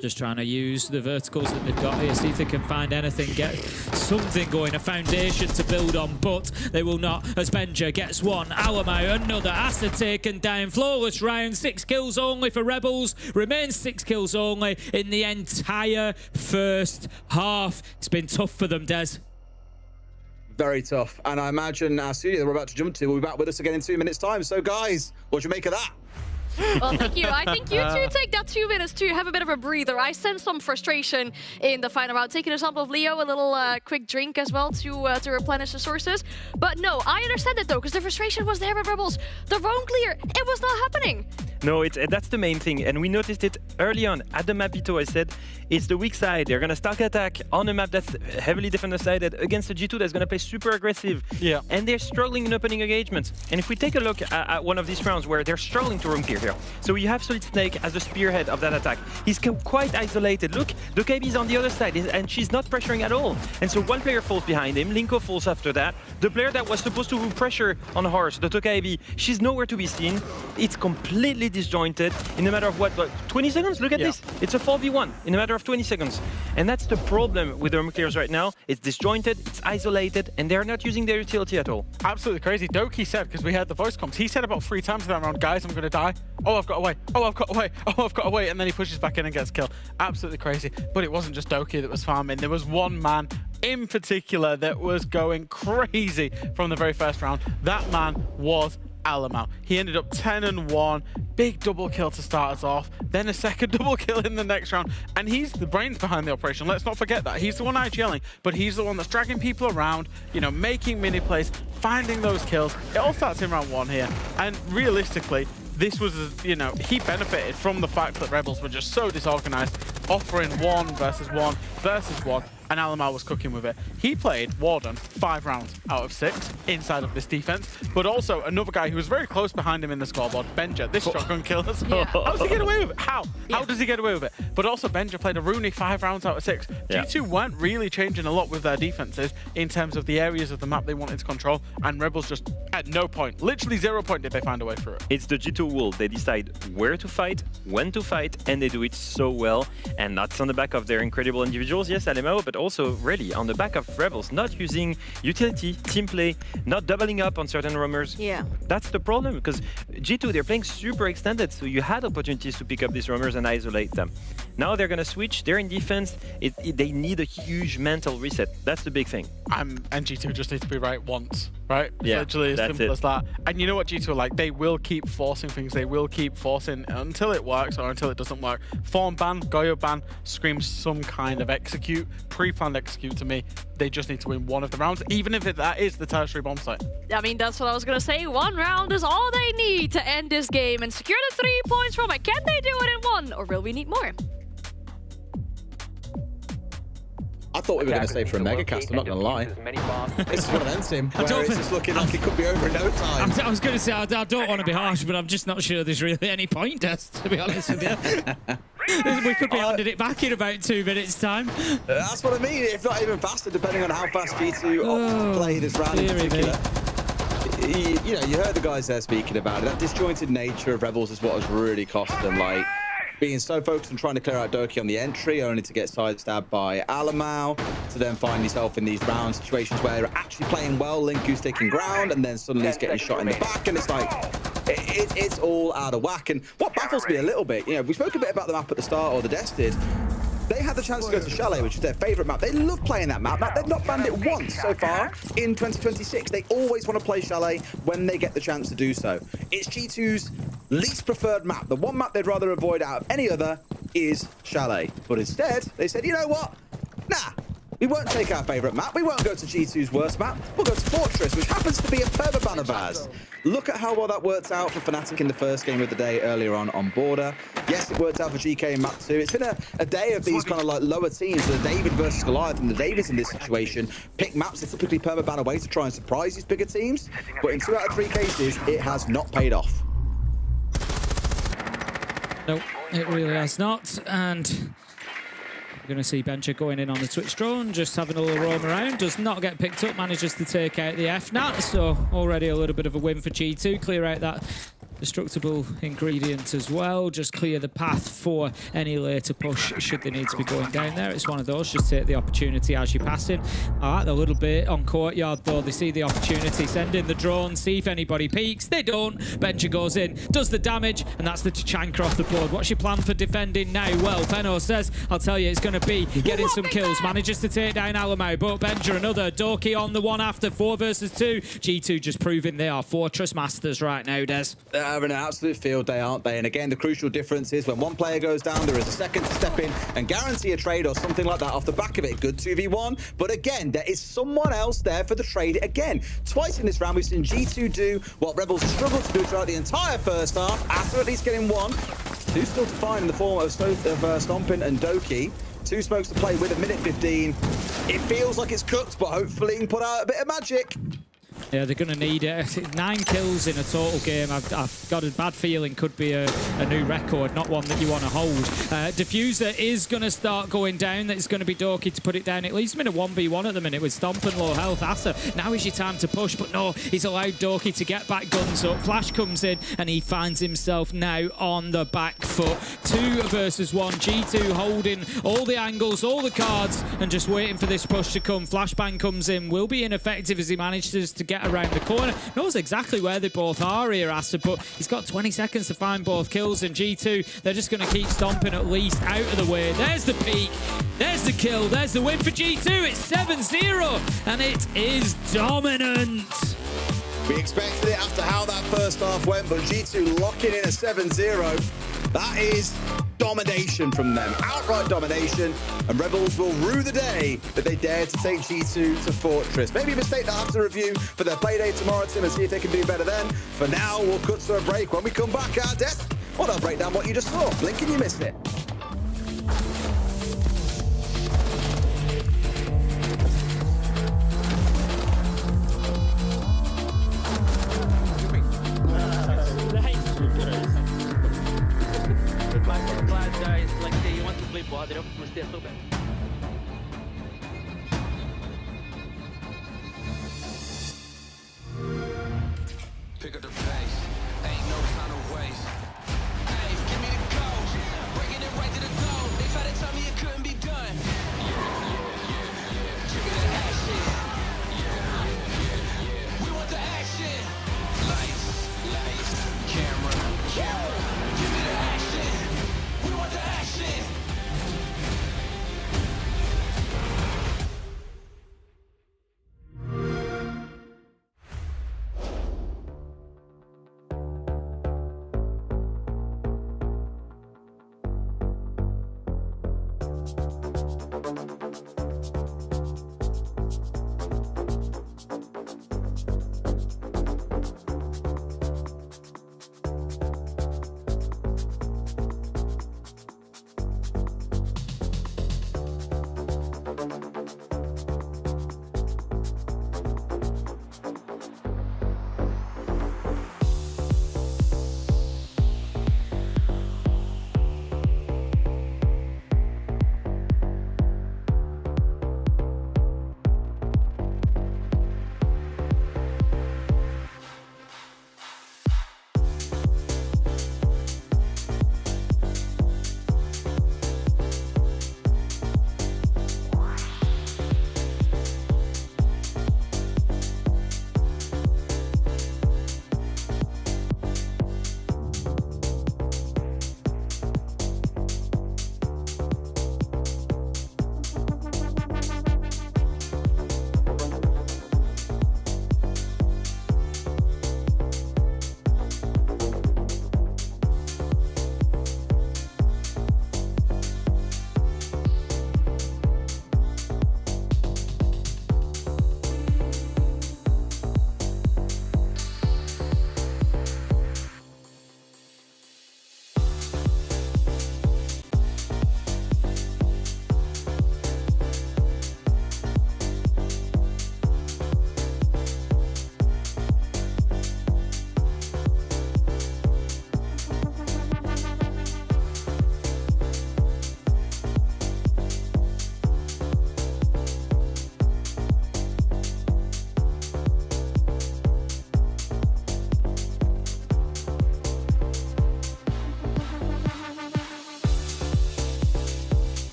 Just trying to use the verticals that they've got here, see if they can find anything, get something going, a foundation to build on, but they will not, as Benja gets one, Alamo, another, Asa taken down, flawless round, 6 kills only for Rebels, remains 6 kills only in the entire first half. It's been tough for them, Des.
Very tough, and I imagine our studio that we're about to jump to will be back with us again in 2 minutes' time. So guys, what do you make of that?
Well, thank you. I think you two take that 2 minutes to have a bit of a breather. I sense some frustration in the final round. Taking an example of Leo, a little quick drink as well to replenish the sources. But no, I understand it though, because the frustration was there with Rebels. The roam clear, it was not happening.
No, that's the main thing, and we noticed it early on at the map veto. I said it's the weak side. They're gonna stack attack on a map that's heavily defender-sided against a G2 that's gonna play super aggressive.
Yeah.
And they're struggling in opening engagements. And if we take a look at one of these rounds where they're struggling to roam clear here, so you have Solid Snake as the spearhead of that attack. He's quite isolated. Look, the KB's on the other side, and she's not pressuring at all. And so one player falls behind him. Linko falls after that. The player that was supposed to pressure on Horse, the Tokaebi, she's nowhere to be seen. It's completely disjointed in a matter of what, like 20 seconds? Look at this. It's a 4v1 in a matter of 20 seconds. And that's the problem with the roam clears right now. It's disjointed, it's isolated, and they're not using their utility at all.
Absolutely crazy. Doki said, because we heard the voice comms, he said about 3 times in that round, guys, I'm going to die. Oh, I've got away. Oh, I've got away. Oh, I've got away. And then he pushes back in and gets killed. Absolutely crazy. But it wasn't just Doki that was farming. There was one man in particular that was going crazy from the very first round. That man was Alamau. He ended up 10-1, big double kill to start us off, then a second double kill in the next round, and he's the brains behind the operation. Let's not forget that. He's the one IGLing, but he's the one that's dragging people around, you know, making mini plays, finding those kills. It all starts in round 1 here, and realistically, this was, you know, he benefited from the fact that Rebels were just so disorganized, offering 1 versus 1 versus 1, and Alamau was cooking with it. He played Warden 5 rounds out of 6 inside of this defense, but also another guy who was very close behind him in the scoreboard, Benja, this shotgun killer.
Yeah.
How does he get away with it? How does he get away with it? But also Benja played a Rooney 5 rounds out of 6.
Yeah.
G2 weren't really changing a lot with their defenses in terms of the areas of the map they wanted to control, and Rebels just at no point, literally 0 point, did they find a way through it.
It's the G2 rule. They decide where to fight, when to fight, and they do it so well. And that's on the back of their incredible individuals, yes, LMO, but also really on the back of Rebels, not using utility, team play, not doubling up on certain roamers.
Yeah.
That's the problem, because G2, they're playing super extended, so you had opportunities to pick up these roamers and isolate them. Now they're going to switch, they're in defense, they need a huge mental reset. That's the big thing.
And G2 just need to be right once, right? It's
Yeah,
literally as
that's
simple
it.
as that. And you know what G2 are like? They will keep forcing things. They will keep forcing until it works or until it doesn't work. Form ban, Goyo ban screams some kind of execute, pre-planned execute to me. They just need to win 1 of the rounds, even if that is the tertiary bomb site.
I mean, that's what I was going to say. 1 round is all they need to end this game and secure the 3 points from it. Can they do it in 1, or will we need more?
I thought we were going to stay for a megacast, I'm not going to lie. This is one of them, Tim, where it's just looking like it could be over in no time.
I was going to say, I don't want to be harsh, but I'm just not sure there's really any point, to be honest with you. We could be handing it back in about 2 minutes' time.
That's what I mean, if not even faster, depending on how fast G2 play this round in particular. You know, you heard the guys there speaking about it. That disjointed nature of Rebels is what has really cost them. Like, being so focused on trying to clear out Doki on the entry, only to get sidestabbed by Alamau, to then find yourself in these round situations where you're actually playing well, Linku's taking ground, and then suddenly he's getting shot in the back, and it's like, it's all out of whack. And what baffles me a little bit, you know, we spoke a bit about the map at the start, or the Des did. They had the chance to go to Chalet, which is their favourite map. They love playing that map. They've not banned it once so far in 2026. They always want to play Chalet when they get the chance to do so. It's G2's least preferred map. The one map they'd rather avoid out of any other is Chalet. But instead, they said, you know what? Nah. We won't take our favourite map. We won't go to G2's worst map. We'll go to Fortress, which happens to be a perma ban of ours. Look at how well that worked out for Fnatic in the first game of the day earlier on Border. Yes, it worked out for GK in map 2. It's been a day of these kind of like lower teams, the David versus Goliath, and the Davids in this situation pick maps that typically perma ban away to try and surprise these bigger teams. But in 2 out of 3 cases, it has not paid off.
Nope, it really has not. And we're going to see Benja going in on the Twitch drone, just having a little roam around. Does not get picked up, manages to take out the FNAT. So already a little bit of a win for G2. Clear out that destructible ingredient as well. Just clear the path for any later push should they need to be going down there. It's one of those, just take the opportunity as you're passing. All right, a little bit on courtyard though. They see the opportunity, send in the drone, see if anybody peeks. They don't. Benja goes in, does the damage, and that's the Tachanka off the board. What's your plan for defending now? Well, Peno says, I'll tell you, it's going to be getting some kills. Manages to take down Alamau, but Benja another. Doki on the one after, 4 versus 2. G2 just proving they are Fortress masters right now, Des.
having an absolute field day, aren't they? And again, the crucial difference is when one player goes down, there is a second to step in and guarantee a trade or something like that off the back of it. Good 2v1. But again, there is someone else there for the trade again. Twice in this round, we've seen G2 do what Rebels struggled to do throughout the entire first half. After at least getting one. Two still to find in the form of Stompin and Doki. Two smokes to play with at minute 15. It feels like it's cooked, but hopefully he can put out a bit of magic.
Yeah, they're going to need it. 9 kills in a total game. I've got a bad feeling could be a new record, not one that you want to hold. Diffuser is going to start going down. It's going to be Doki to put it down. It leaves him in a 1v1 at the minute with Stomp and low health. Asa, now is your time to push, but no, he's allowed Doki to get back guns up. Flash comes in, and he finds himself now on the back foot. 2 versus 1. G2 holding all the angles, all the cards, and just waiting for this push to come. Flashbang comes in, will be ineffective as he manages to get around the corner. Knows exactly where they both are here, Asa, but he's got 20 seconds to find both kills, and G2, they're just going to keep stomping at least out of the way. There's the peak. There's the kill. There's the win for G2. It's 7-0, and it is dominant.
We expected it after how that first half went, but G2 locking in a 7-0. That is domination from them. Outright domination. And Rebels will rue the day that they dared to take G2 to Fortress. Maybe a mistake they'll have to review for their playday tomorrow, Tim, and see if they can do better then. For now, we'll cut to a break. When we come back, our desk, well, they'll break down what you just saw. Blink and you missed it.
Guys, like they want to play bot, they don't want to stay so bad.
Pick up the pace, ain't no time to waste. Hey, give me the go, breaking it right to the goal. They tried to tell me it couldn't be done. Give me the action. We want the action. Lights, camera. Give me the action. We want the action.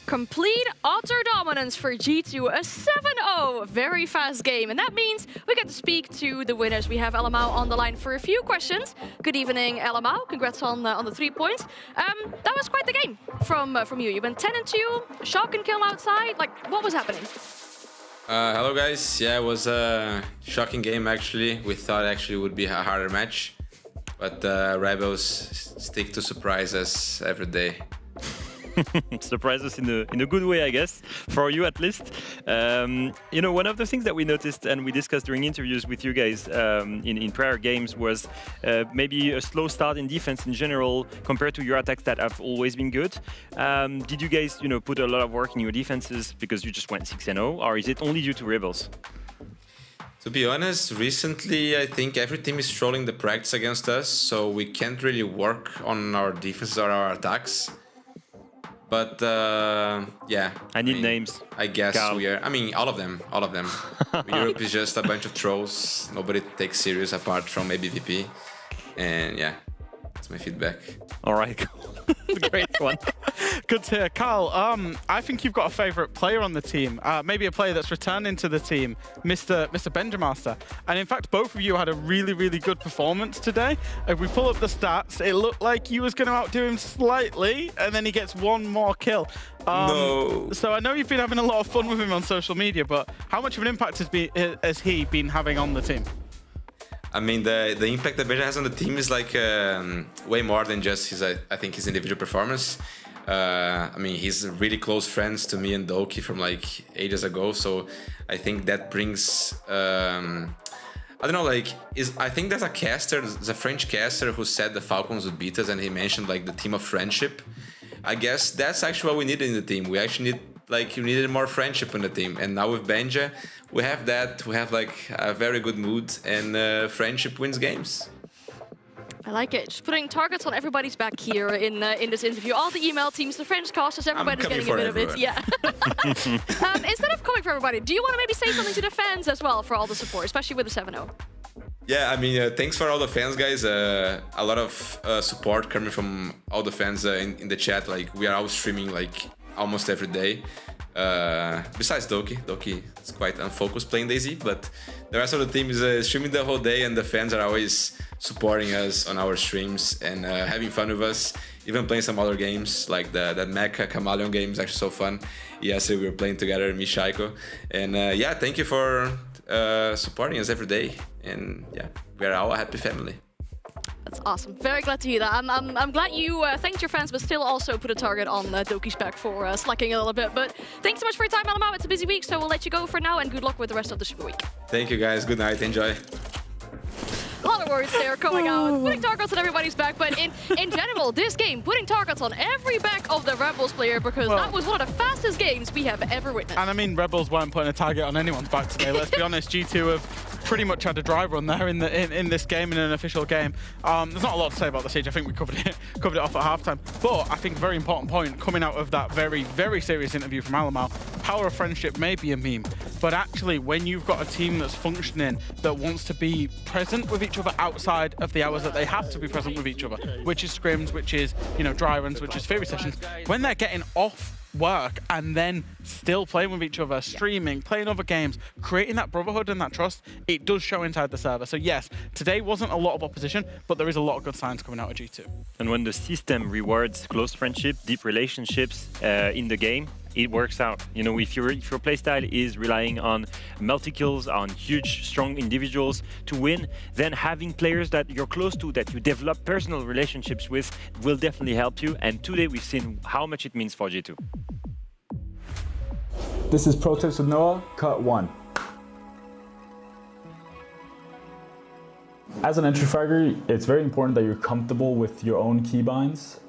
Complete utter dominance for G2, a 7-0, very fast game. And that means we get to speak to the winners. We have LMAO on the line for a few questions. Good evening, LMAO. Congrats on the 3 points. That was quite the game from you. You went 10-2, shock and kill outside. Like, what was happening?
Hello guys, yeah, it was a shocking game actually. We thought actually it would be a harder match, but Rebels stick to surprise us every day.
Surprise us in a good way, I guess, for you at least. You know, one of the things that we noticed and we discussed during interviews with you guys in prior games was maybe a slow start in defense in general compared to your attacks that have always been good. Did you guys, you know, put a lot of work in your defenses because you just went 6-0, or is it only due to Rebels?
To be honest, recently I think every team is trolling the practice against us, so we can't really work on our defenses or our attacks. But yeah,
I need names.
I guess
Carl.
we are. I mean, all of them. Europe is just a bunch of trolls. Nobody takes serious apart from maybe VP. And yeah, that's my feedback.
All right, great one.
Good to hear. Carl, I think you've got a favourite player on the team, maybe a player that's returning to the team, Mr. Benjamaster. And in fact, both of you had a really, really good performance today. If we pull up the stats, it looked like you was going to outdo him slightly, and then he gets one more kill.
No.
So I know you've been having a lot of fun with him on social media, but how much of an impact has he been having on the team?
I mean, the impact that Benja has on the team is like way more than just his, I think, his individual performance. I mean, he's really close friends to me and Doki from like ages ago. So I think that brings, I don't know, like, I think there's a French caster who said the Falcons would beat us, and he mentioned like the team of friendship. I guess that's actually what we needed in the team. We actually you needed more friendship in the team. And now with Benja, we have that. We have like a very good mood, and friendship wins games.
I like it. Just putting targets on everybody's back here in this interview. All the EML teams, the French casters, everybody's getting a bit of it. Yeah. Instead of coming for everybody, do you want to maybe say something to the fans as well for all the support, especially with the 7-0?
Yeah, I mean, thanks for all the fans, guys. A lot of support coming from all the fans in the chat. Like, we are all streaming like almost every day. Besides Doki. Doki is quite unfocused playing DayZ, but the rest of the team is streaming the whole day, and the fans are always supporting us on our streams and having fun with us. Even playing some other games, like that Mecha Chameleon game is actually so fun. Yesterday we were playing together, me, Shaiko. And yeah, thank you for supporting us every day. And yeah, we are all a happy family.
That's awesome. Very glad to hear that. I'm glad you thanked your fans, but still also put a target on Doki's back for slacking a little bit. But thanks so much for your time, LMAO. It's a busy week, so we'll let you go for now, and good luck with the rest of the Super Week.
Thank you, guys. Good night. Enjoy.
A lot of words there coming out, putting targets on everybody's back, but in general, this game, putting targets on every back of the Rebels player, because that was one of the fastest games we have ever witnessed.
And I mean, Rebels weren't putting a target on anyone's back today, let's be honest. G2 have pretty much had a dry run there in this game, in an official game. There's not a lot to say about the siege. I think we covered it off at halftime. But I think a very important point coming out of that very, very serious interview from LMAO, power of friendship may be a meme, but actually when you've got a team that's functioning, that wants to be present with each other outside of the hours that they have to be present with each other, which is scrims, which is, you know, dry runs, which is theory sessions, when they're getting off work and then still playing with each other, streaming, playing other games, creating that brotherhood and that trust, it does show inside the server. So yes, today wasn't a lot of opposition, but there is a lot of good signs coming out of G2.
And when the system rewards close friendship, deep relationships in the game, it works out. You know, if your playstyle is relying on multi-kills, on huge, strong individuals to win, then having players that you're close to, that you develop personal relationships with, will definitely help you. And today we've seen how much it means for G2.
This is Pro Tips with Noah, cut 1. As an entry fragger, it's very important that you're comfortable with your own keybinds.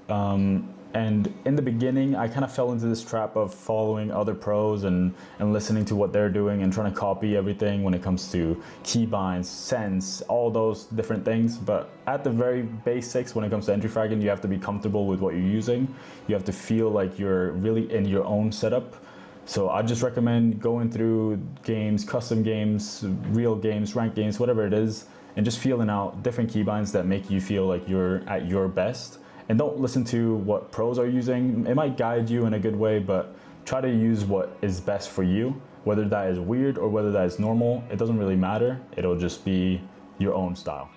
And in the beginning, I kind of fell into this trap of following other pros and listening to what they're doing and trying to copy everything when it comes to keybinds, sense, all those different things. But at the very basics, when it comes to entry fragging, you have to be comfortable with what you're using. You have to feel like you're really in your own setup. So I just recommend going through games, custom games, real games, ranked games, whatever it is, and just feeling out different keybinds that make you feel like you're at your best. And don't listen to what pros are using. It might guide you in a good way, but try to use what is best for you, whether that is weird or whether that is normal. It doesn't really matter. It'll just be your own style.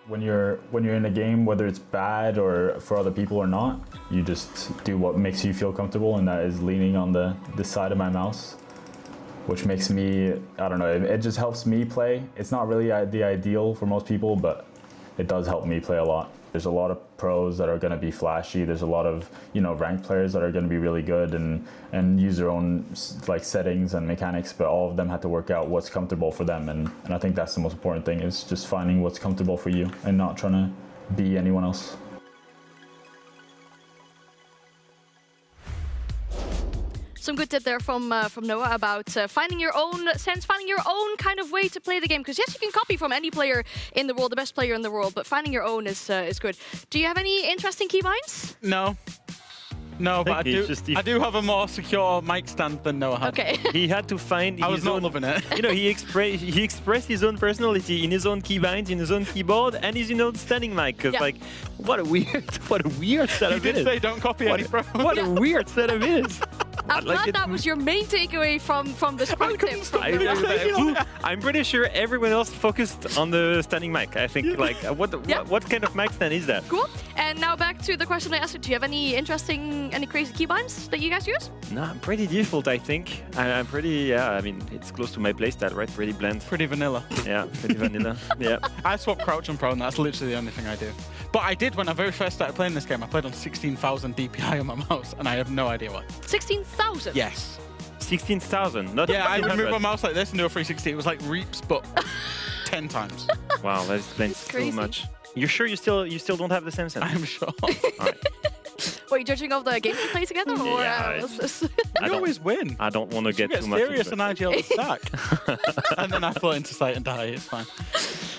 When you're in a game, whether it's bad or for other people or not, you just do what makes you feel comfortable, and that is leaning on the side of my mouse, which makes me, I don't know, it just helps me play. It's not really the ideal for most people, but it does help me play a lot. There's a lot of pros that are going to be flashy. There's a lot of, you know, ranked players that are going to be really good and use their own like settings and mechanics, but all of them have to work out what's comfortable for them. And I think that's the most important thing, is just finding what's comfortable for you and not trying to be anyone else.
Some good tip there from Noah about finding your own sense, finding your own kind of way to play the game. Because yes, you can copy from any player in the world, the best player in the world, but finding your own is good. Do you have any interesting keybinds?
No. No, but I do have a more secure mic stand than Noah had.
Okay.
He had to find
I was
his
not
own,
loving it.
You know, he expressed his own personality in his own keybinds, in his own keyboard, and his standing mic. Cause like, what a weird setup
You
it
did
is.
say don't copy any pro.
What a weird setup it is.
I'm glad that was your main takeaway from this pro tip.
I'm pretty sure everyone else focused on the standing mic. I think, like, what kind of mic stand is that?
Cool. And now back to the question I asked you. Do you have any crazy keybinds that you guys use?
No, I'm pretty default, I think. I'm pretty, I mean, it's close to my playstyle, right? Pretty bland.
Pretty vanilla.
Yeah, pretty vanilla. Yeah.
I swap crouch and prone. That's literally the only thing I do. But I did when I very first started playing this game. I played on 16,000 DPI on my mouse, and I have no idea why.
16,000?
Yes.
16,000. Not
yeah, I would move my mouse like this and do a 360. It was like Reaps, but 10 times.
Wow, that explains so much. You're sure you still don't have the same sense?
I'm sure.
All right.
Were you judging of the games you play together, or what's this?
You always win.
I don't want to get too much
serious
into
and IGL stack. And then I float into sight and die. It's fine.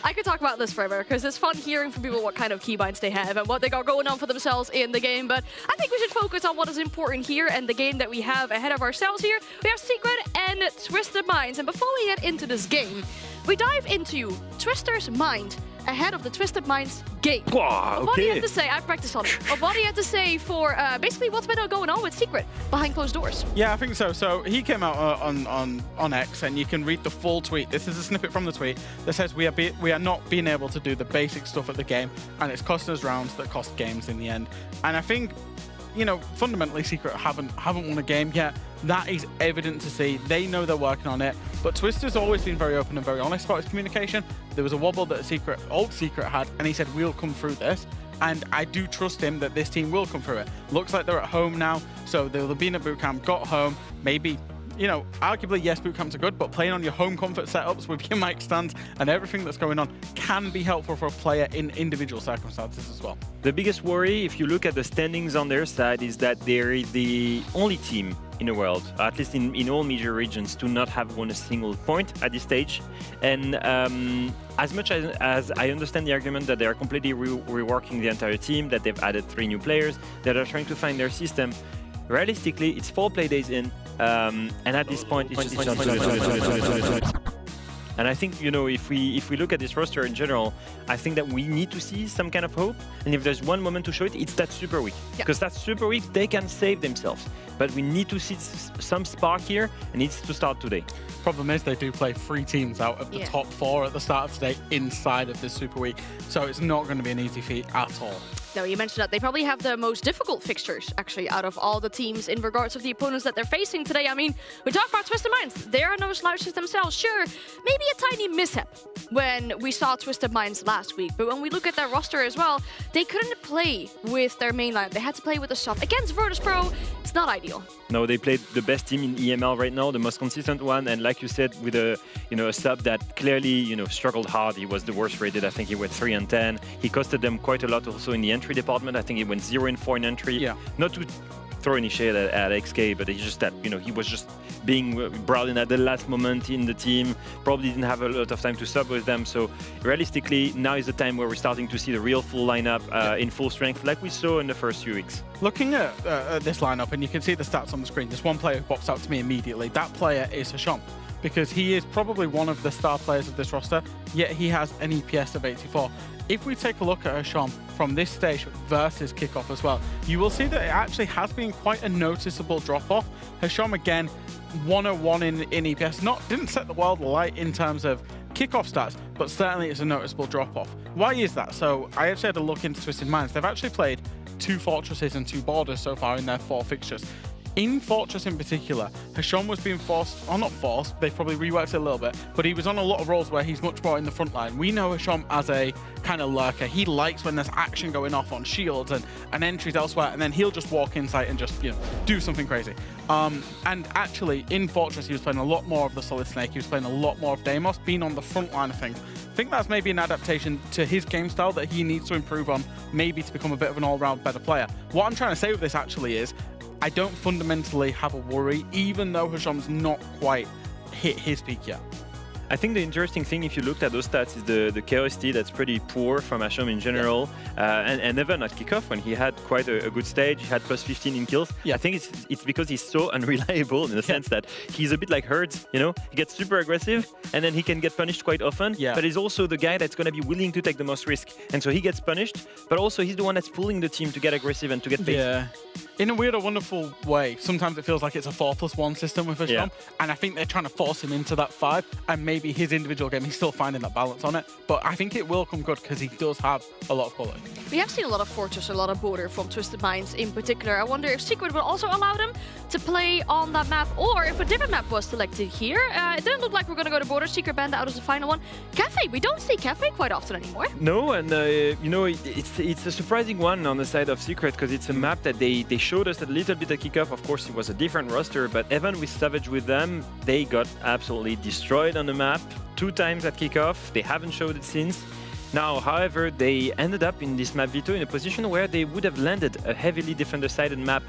I could talk about this forever, because it's fun hearing from people what kind of keybinds they have and what they got going on for themselves in the game. But I think we should focus on what is important here and the game that we have ahead of ourselves here. We have Secret and Twisted Minds. And before we get into this game, we dive into Twister's mind ahead of the Twisted Minds game.
Wow,
What do you have to say? I practiced on it. What do you have to say for basically what's been going on with Secret behind closed doors?
Yeah, I think so. So he came out on X, and you can read the full tweet. This is a snippet from the tweet that says we are not being able to do the basic stuff at the game, and it's costing us rounds that cost games in the end. And I think, you know, fundamentally Secret haven't won a game yet. That is evident to see. They know they're working on it, but Twister's always been very open and very honest about his communication. There was a wobble that old Secret had, and he said, we'll come through this. And I do trust him that this team will come through it. Looks like they're at home now, so they'll have been at bootcamp, got home, maybe, you know, arguably, yes, bootcamps are good, but playing on your home comfort setups with your mic stands and everything that's going on can be helpful for a player in individual circumstances as well.
The biggest worry, if you look at the standings on their side, is that they're the only team in the world, at least in all major regions, to not have won a single point at this stage. And as much as I understand the argument that they are completely reworking the entire team, that they've added 3 new players, that are trying to find their system, realistically, it's 4 play days in, and at this point, it's just... And I think, you know, if we look at this roster in general, I think that we need to see some kind of hope. And if there's one moment to show it, it's that Super Week. Because that Super Week, they can save themselves. But we need to see some spark here, and it's to start today.
Problem is, they do play 3 teams out of the top 4 at the start of today inside of this Super Week. So it's not going to be an easy feat at all.
No, you mentioned that they probably have the most difficult fixtures, actually, out of all the teams in regards of the opponents that they're facing today. I mean, we talk about Twisted Minds. They are no slouches themselves. Sure, maybe a tiny mishap when we saw Twisted Minds last week. But when we look at their roster as well, they couldn't play with their main line. They had to play with a sub. Against Virtus Pro, it's not ideal.
No, they played the best team in EML right now, the most consistent one, and like you said, with a sub that clearly struggled hard. He was the worst rated. I think he went 3 and 10. He costed them quite a lot also in the entry department. I think he went 0 and 4 in entry.
Yeah.
Not to throw any shade at XK, but it's just that he was just being brought in at the last moment in the team. Probably didn't have a lot of time to sub with them. So realistically, now is the time where we're starting to see the real full lineup in full strength, like we saw in the first few weeks.
Looking at this lineup, and you can see the stats on the screen, there's one player who pops out to me immediately. That player is Hasham. because he is probably one of the star players of this roster, yet he has an EPS of 84. If we take a look at Hasham from this stage versus kickoff as well, you will see that it actually has been quite a noticeable drop-off. Hasham, again, 101 in EPS. Didn't set the world alight in terms of kickoff stats, but certainly it's a noticeable drop-off. Why is that? So I actually had a look into Twisted Minds. They've actually played 2 Fortresses and 2 Borders so far in their 4 fixtures. In Fortress in particular, Hasham was being forced, or not forced, they've probably reworked it a little bit, but he was on a lot of roles where he's much more in the front line. We know Hasham as a kind of lurker. He likes when there's action going off on shields and entries elsewhere, and then he'll just walk inside and just, do something crazy. And actually, in Fortress, he was playing a lot more of the Solid Snake. He was playing a lot more of Deimos, being on the front line of things. I think that's maybe an adaptation to his game style that he needs to improve on, maybe to become a bit of an all-round better player. What I'm trying to say with this actually is, I don't fundamentally have a worry, even though Hasham's not quite hit his peak yet.
I think the interesting thing, if you looked at those stats, is the KOST that's pretty poor from Hasham in general, and even at kickoff when he had quite a good stage, he had plus 15 in kills. I think it's because he's so unreliable in the sense that he's a bit like Herds, He gets super aggressive and then he can get punished quite often, but he's also the guy that's going to be willing to take the most risk. And so he gets punished, but also he's the one that's pulling the team to get aggressive and to get pace.
Yeah. In a weird or wonderful way, sometimes it feels like it's a 4+1 system with Hasham, and I think they're trying to force him into that 5, and maybe his individual game, he's still finding that balance on it, but I think it will come good because he does have a lot of quality.
We have seen a lot of Fortress, a lot of Border from Twisted Minds in particular. I wonder if Secret will also allow them to play on that map, or if a different map was selected here. It didn't look like we're going to go to Border. Secret banned out as the final one. Cafe, we don't see Cafe quite often anymore.
No, and it's a surprising one on the side of Secret because it's a map that they showed us a little bit at kickoff. Of course, it was a different roster, but even with Savage with them, they got absolutely destroyed on the map 2 times at kickoff. They haven't showed it since. Now, however, they ended up in this map veto in a position where they would have landed a heavily defender-sided map,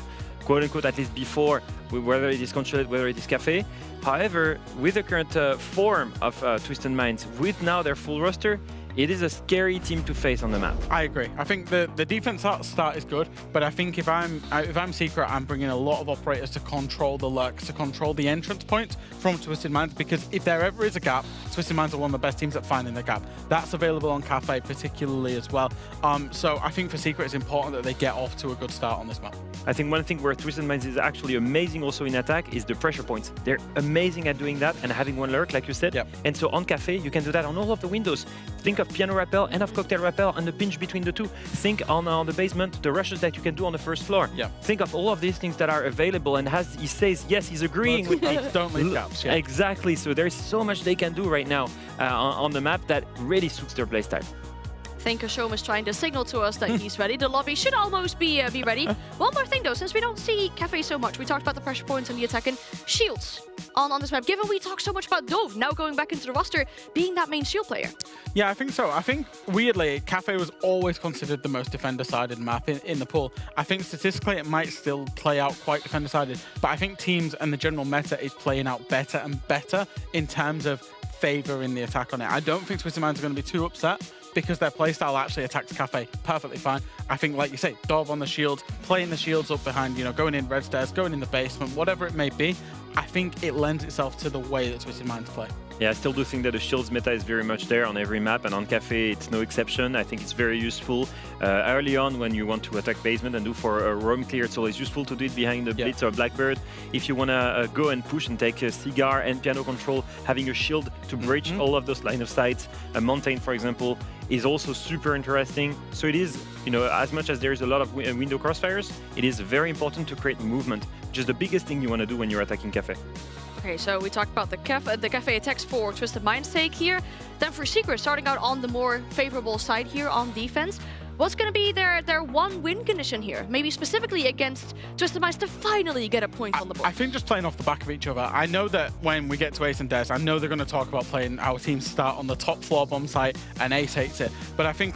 quote-unquote, at least before, whether it is Consulate, whether it is Cafe. However, with the current form of Twisted Minds, with now their full roster, it is a scary team to face on the map.
I agree. I think the defense start is good, but I think if I'm Secret, I'm bringing a lot of operators to control the lurks, to control the entrance points from Twisted Minds, because if there ever is a gap, Twisted Minds are one of the best teams at finding the gap. That's available on Cafe particularly as well. So I think for Secret, it's important that they get off to a good start on this map.
I think one thing where Twisted Minds is actually amazing also in attack is the pressure points. They're amazing at doing that and having one lurk, like you said. And so on Cafe, you can do that on all of the windows. Think of Piano Rappel and of Cocktail Rappel and the pinch between the two. Think on the basement, the rushes that you can do on the first floor. Think of all of these things that are available, and as he says, yes, he's agreeing with me.
Don't leave gaps.
Exactly, so there's so much they can do right now on the map that really suits their playstyle.
I think Hasham is trying to signal to us that he's ready. The lobby should almost be ready. One more thing though, since we don't see Cafe so much, we talked about the pressure points and the attacking shields on this map. Given we talked so much about Dove now going back into the roster, being that main shield player.
Yeah, I think so. I think, weirdly, Cafe was always considered the most defender-sided map in the pool. I think statistically it might still play out quite defender-sided, but I think teams and the general meta is playing out better and better in terms of favouring the attack on it. I don't think Twisted Minds are going to be too upset because their playstyle actually attacks Cafe perfectly fine. I think, like you say, Dove on the shields, playing the shields up behind, going in red stairs, going in the basement, whatever it may be, I think it lends itself to the way that Twisted Minds play.
Yeah, I still do think that the shields meta is very much there on every map, and on Cafe it's no exception. I think it's very useful. Early on, when you want to attack basement and do for a roam clear, it's always useful to do it behind a Blitz or Blackbird. If you want to go and push and take a Cigar and Piano Control, having a shield to breach all of those line of sights, a Mountain, for example, is also super interesting. So it is, as much as there's a lot of window crossfires, it is very important to create movement, which is the biggest thing you want to do when you're attacking Cafe.
Okay, so we talked about the Cafe attacks for Twisted Minds' sake here. Then for Secret, starting out on the more favorable side here on defense. What's going to be their one win condition here? Maybe specifically against Twisted Minds to finally get a point on the board.
I think just playing off the back of each other. I know that when we get to Ace and Des, I know they're going to talk about playing our team start on the top floor bomb site and Ace hates it. But I think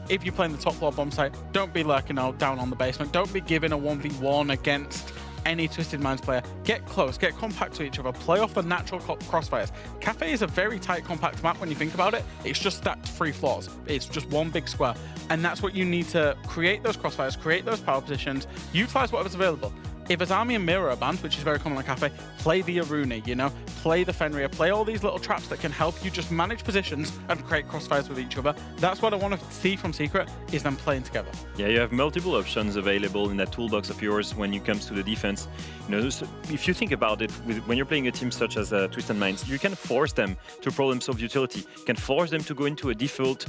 if you're playing the top floor bomb site, don't be lurking out down on the basement. Don't be giving a 1v1 against any Twisted Minds player. Get close, get compact to each other, play off the natural crossfires. Cafe is a very tight, compact map when you think about it. It's just stacked 3 floors. It's just one big square. And that's what you need to create those crossfires, create those power positions, utilize whatever's available. if Azami and Mira are banned, which is very common on Cafe, play the Aruni, you know, play the Fenrir, play all these little traps that can help you just manage positions and create crossfires with each other. That's what I want to see from Secret, is them playing together.
Yeah, you have multiple options available in that toolbox of yours when it comes to the defense. You know, if you think about it, when you're playing a team such as Twisted Minds, you can force them to problem solve utility. You can force them to go into a default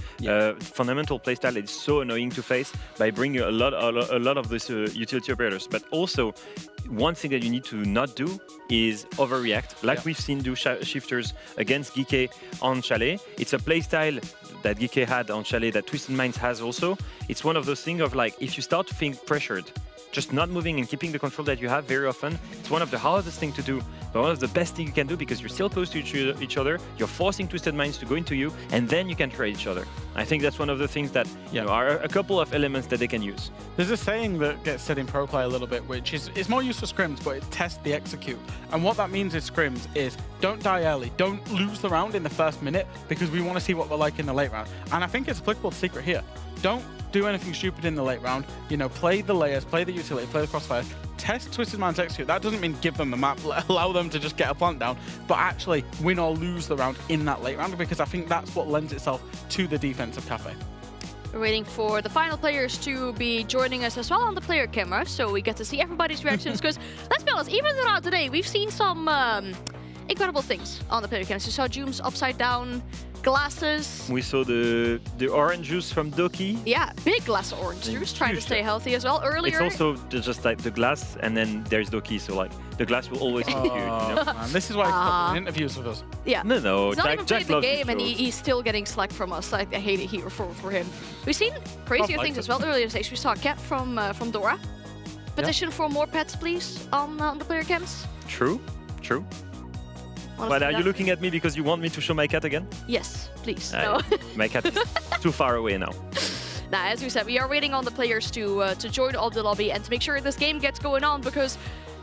fundamental playstyle that is so annoying to face by bringing a lot of these utility operators. But also, one thing that you need to not do is overreact, like we've seen do shifters against Geeky on Chalet. It's a playstyle that Geeky had on Chalet that Twisted Minds has also. It's one of those things of like, if you start to think pressured, just not moving and keeping the control that you have very often, it's one of the hardest things to do, but one of the best things you can do because you're still close to each other, you're forcing Twisted Minds to go into you, and then you can trade each other. I think that's one of the things that you know, are a couple of elements that they can use.
There's a saying that gets said in pro play a little bit, which is it's more used for scrims, but it's test the execute. And what that means is scrims is don't die early, don't lose the round in the first minute, because we want to see what we're like in the late round. And I think it's applicable to Secret here. Don't do anything stupid in the late round. You know, play the layers, play the utility, play the crossfire. Test Twisted Minds execute. That doesn't mean give them the map, allow them to just get a plant down, but actually win or lose the round in that late round, because I think that's what lends itself to the defense of Cafe.
We're waiting for the final players to be joining us as well on the player camera, so we get to see everybody's reactions. Because let's be honest, even throughout today, we've seen some incredible things on the player cameras. You saw Jooms upside down glasses.
We saw the orange juice from Doki.
Yeah, big glass of orange juice, trying to stay healthy as well. Earlier,
it's also just like the glass, and then there's Doki, so like the glass will always be here. You know?
Man, this is why he's in interviews with us.
Yeah.
No.
He's not even played the
loves
game, and he's still getting slack from us. I hate it here for him. We've seen crazier things as well earlier stage. We saw a cat from Dora. Petition for more pets, please, on the player cams.
True. But are you looking at me because you want me to show my cat again?
Yes, please. No.
My cat is too far away now.
Now, as we said, we are waiting on the players to join up the lobby and to make sure this game gets going on, because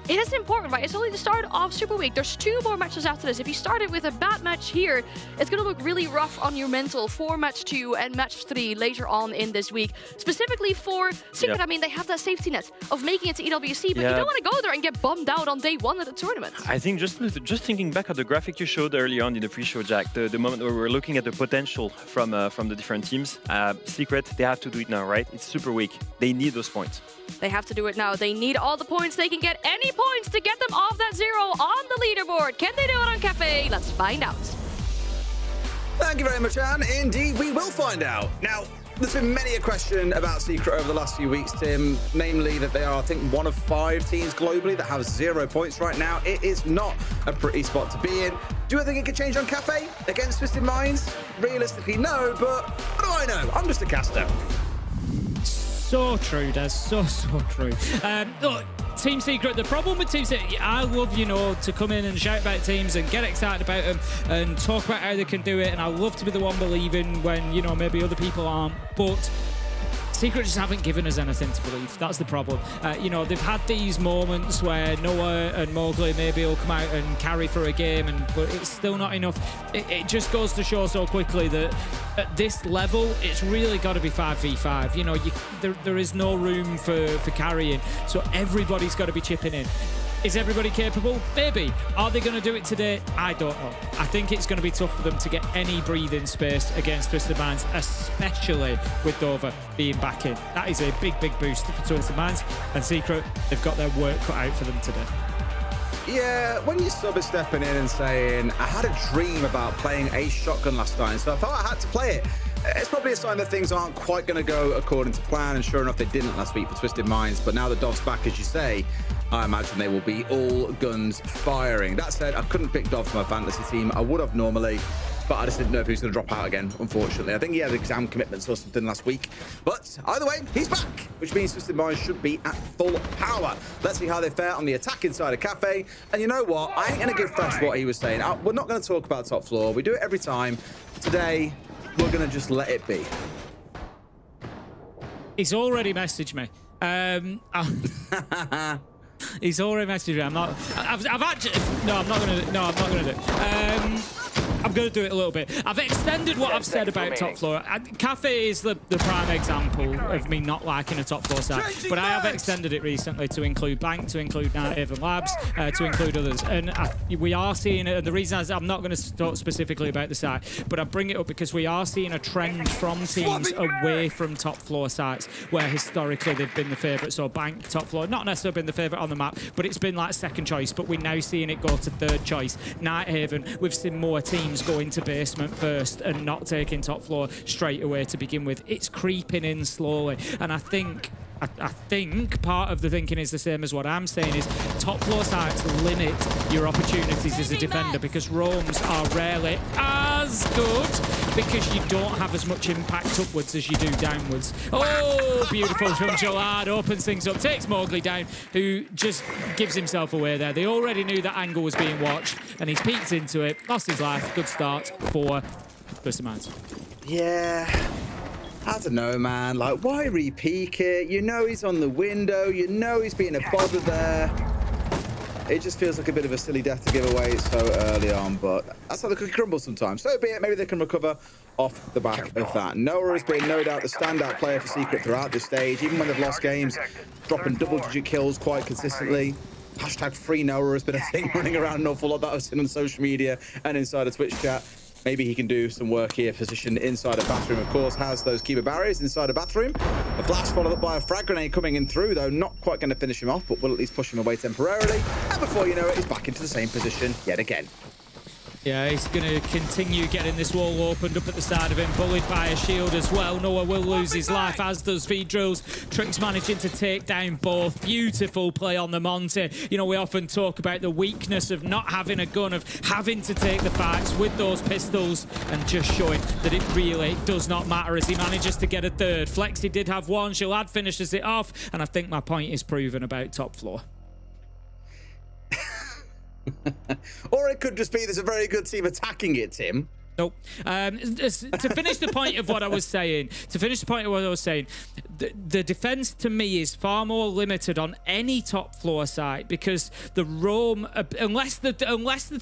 it is important, right? It's only the start of Super Week. There's 2 more matches after this. If you started with a bad match here, it's going to look really rough on your mental for match 2 and match 3 later on in this week. Specifically for Secret, I mean, they have that safety net of making it to EWC, but you don't want to go there and get bummed out on day 1 of the tournament.
I think just thinking back at the graphic you showed early on in the pre-show, Jack, the moment where we're looking at the potential from the different teams, Secret, they have to do it now, right? It's Super Week. They need those points.
They have to do it now. They need all the points they can get. Any points to get them off that 0 on the leaderboard. Can they do it on Cafe? Let's find out.
Thank you very much, Anne. Indeed, we will find out. Now, there's been many a question about Secret over the last few weeks, Tim, namely that they are, I think, one of 5 teams globally that have 0 points right now. It is not a pretty spot to be in. Do I think it could change on Cafe against Twisted Minds? Realistically, no, but what do I know? I'm just a caster.
So true, Des. So true. Look, Team Secret, the problem with Team Secret, I love, you know, to come in and shout about teams and get excited about them and talk about how they can do it, and I love to be the one believing when, you know, maybe other people aren't, but Secret just haven't given us anything to believe. That's the problem. You know, they've had these moments where Noah and Mowgli maybe will come out and carry for a game, but it's still not enough. It just goes to show so quickly that at this level, it's really got to be 5v5. You know, there is no room for carrying, so everybody's got to be chipping in. Is everybody capable? Maybe. Are they going to do it today? I don't know. I think it's going to be tough for them to get any breathing space against Twisted Minds, especially with Dover being back in. That is a big boost for Twisted Minds, and Secret, they've got their work cut out for them today.
Yeah, when you sub is stepping in and saying, I had a dream about playing Ace Shotgun last time, so I thought I had to play it. It's probably a sign that things aren't quite going to go according to plan, and sure enough, they didn't last week for Twisted Minds. But now that Dov's back, as you say, I imagine they will be all guns firing. That said, I couldn't pick Dov for my fantasy team. I would have normally, but I just didn't know if he was going to drop out again, unfortunately. I think he had exam commitments or something last week. But either way, he's back, which means Twisted Minds should be at full power. Let's see how they fare on the attacking side of Cafe. And you know what? I ain't going to give Fresh what he was saying. We're not going to talk about top floor. We do it every time. Today, we're going to just let it be.
He's already messaged me. He's already messaged me. I've actually... No, I'm not going to do it. I'm going to do it a little bit. I've extended what I've said about top floor. Cafe is the prime example of me not liking a top floor side, but I have extended it recently to include Bank, to include Native Labs, to include others. And we are seeing it, and the reason is I'm not going to talk specifically about the site, but I bring it up because we are seeing a trend from teams away from top floor sites where historically they've been the favourite. So Bank, top floor, not necessarily been the favourite on the map, but it's been like second choice, but we're now seeing it go to third choice. Nighthaven, we've seen more teams going to basement first and not taking top floor straight away to begin with. It's creeping in slowly, and I think part of the thinking is the same as what I'm saying is top floor sites limit your opportunities as a defender because roams are rarely as good because you don't have as much impact upwards as you do downwards. Oh, beautiful from Jalad, opens things up, takes Mowgli down, who just gives himself away there. They already knew that angle was being watched, and he's peeked into it, lost his life. Good start for Burst of Minds.
Yeah. I don't know, man. Like, why re-peek it? You know he's on the window. You know he's being a bother there. It just feels like a bit of a silly death to give away so early on, but that's how the cookie crumbles sometimes. So be it. Maybe they can recover off the back of that. Noah has been, no doubt, the standout player for Secret throughout this stage, even when they've lost games, dropping double-digit kills quite consistently. Hashtag free Noah has been a thing running around an awful lot that I've seen on social media and inside a Twitch chat. Maybe he can do some work here, positioned inside a bathroom, of course, has those keeper barriers inside a bathroom. A blast followed up by a frag grenade coming in through, though not quite going to finish him off, but will at least push him away temporarily. And before you know it, he's back into the same position yet again.
Yeah, he's going to continue getting this wall opened up at the side of him, bullied by a shield as well. Noah will lose his life, as does Vidrills. Tricks managing to take down both. Beautiful play on the Monty. You know, we often talk about the weakness of not having a gun, of having to take the fights with those pistols, and just showing that it really does not matter as he manages to get a third. Flexi did have one, Shalad finishes it off, and I think my point is proven about top floor.
Or it could just be there's a very good team attacking it, Tim.
Nope. To finish the point of what I was saying, the defense to me is far more limited on any top floor site because the roam, unless the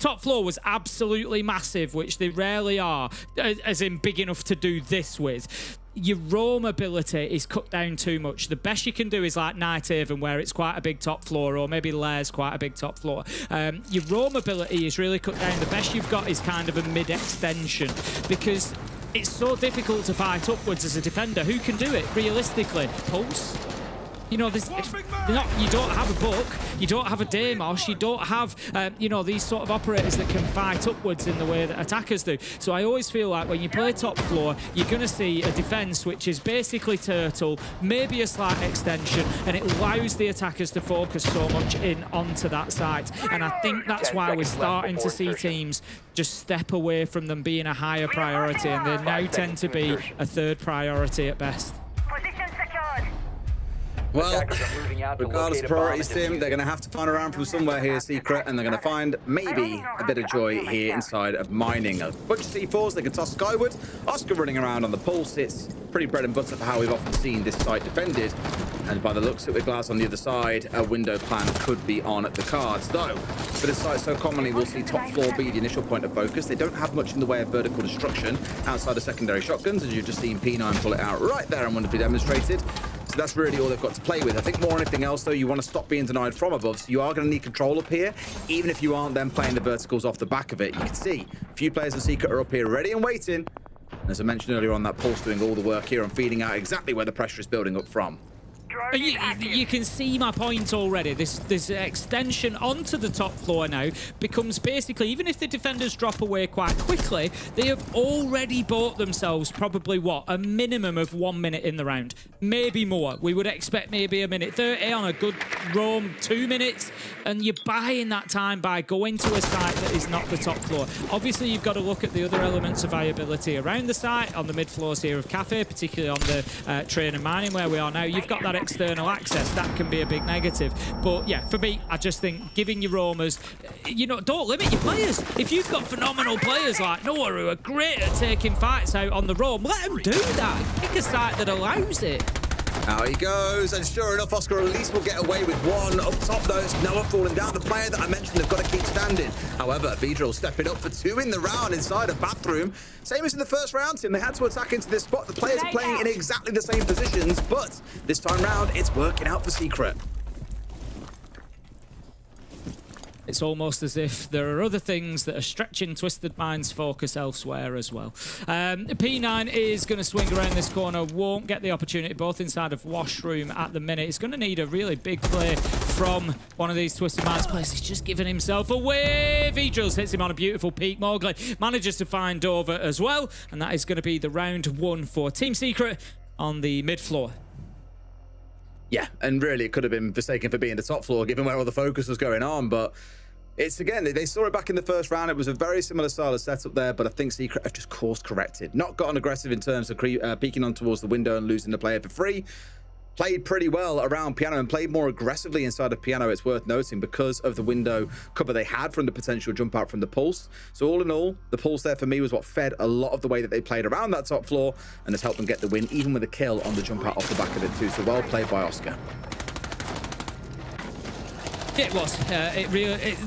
top floor was absolutely massive, which they rarely are, as in big enough to do this with, your roam ability is cut down too much. The best you can do is like Nighthaven, where it's quite a big top floor, or maybe Lair's quite a big top floor. Your roam ability is really cut down. The best you've got is kind of a mid-extension, because it's so difficult to fight upwards as a defender. Who can do it, realistically? Pulse? You know, you don't have a Book, you don't have a Deimos, you don't have, these sort of operators that can fight upwards in the way that attackers do. So I always feel like when you play top floor, you're going to see a defense which is basically turtle, maybe a slight extension, and it allows the attackers to focus so much in onto that site. And I think that's why we're starting to see teams just step away from them being a higher priority, and they now tend to be a third priority at best.
Well, regardless of priorities, Tim, they're going to have to find around from somewhere here, Secret, and they're going to find maybe a bit of joy here inside of mining. A bunch of C4s they can toss skyward. Oscar running around on the pulse. It's pretty bread and butter for how we've often seen this site defended. And by the looks of it with Glass on the other side, a window plan could be on the cards. Though, for this site so commonly, we'll see top floor be the initial point of focus. They don't have much in the way of vertical destruction outside of secondary shotguns, as you've just seen P9 pull it out right there and wonderfully demonstrated. So that's really all they've got to play with. I think more than anything else, though, you want to stop being denied from above, so you are going to need control up here, even if you aren't then playing the verticals off the back of it. You can see a few players of Secret are up here ready and waiting. And as I mentioned earlier on, that Pulse doing all the work here and feeding out exactly where the pressure is building up from.
You can see my point already. This extension onto the top floor now becomes basically, even if the defenders drop away quite quickly, they have already bought themselves probably, what, a minimum of 1 minute in the round. Maybe more. We would expect maybe a minute 30 on a good roam, 2 minutes, and you're buying that time by going to a site that is not the top floor. Obviously, you've got to look at the other elements of viability around the site, on the mid floors here of Cafe, particularly on the train and mining where we are now. You've got that external access, that can be a big negative. But yeah, for me, I just think giving your roamers, don't limit your players. If you've got phenomenal players like Noah who are great at taking fights out on the roam, let them do that. Pick a site that allows it.
Out he goes, and sure enough, Oscar at least will get away with one. Up top, though, it's Noah falling down. The player that I mentioned, they've got to keep standing. However, Vidril stepping up for 2 in the round inside a bathroom. Same as in the first round, Tim. They had to attack into this spot. The players are playing in exactly the same positions, but this time round, it's working out for Secret.
It's almost as if there are other things that are stretching Twisted Mind's focus elsewhere as well. P9 is going to swing around this corner, won't get the opportunity, both inside of Washroom at the minute. He's going to need a really big play from one of these Twisted Minds players. He's just giving himself away. Vidrils hits him on a beautiful peak. Mowgli manages to find Dover as well, and that is going to be the round 1 for Team Secret on the mid floor.
Yeah, and really it could have been mistaken for being the top floor given where all the focus was going on, but it's again, they saw it back in the first round. It was a very similar style of setup there, but I think Secret have just course corrected. Not gotten aggressive in terms of peeking on towards the window and losing the player for free. Played pretty well around Piano and played more aggressively inside of Piano, it's worth noting, because of the window cover they had from the potential jump out from the Pulse. So all in all, the Pulse there for me was what fed a lot of the way that they played around that top floor and has helped them get the win, even with a kill on the jump out off the back of it too. So well played by Oscar.
It was.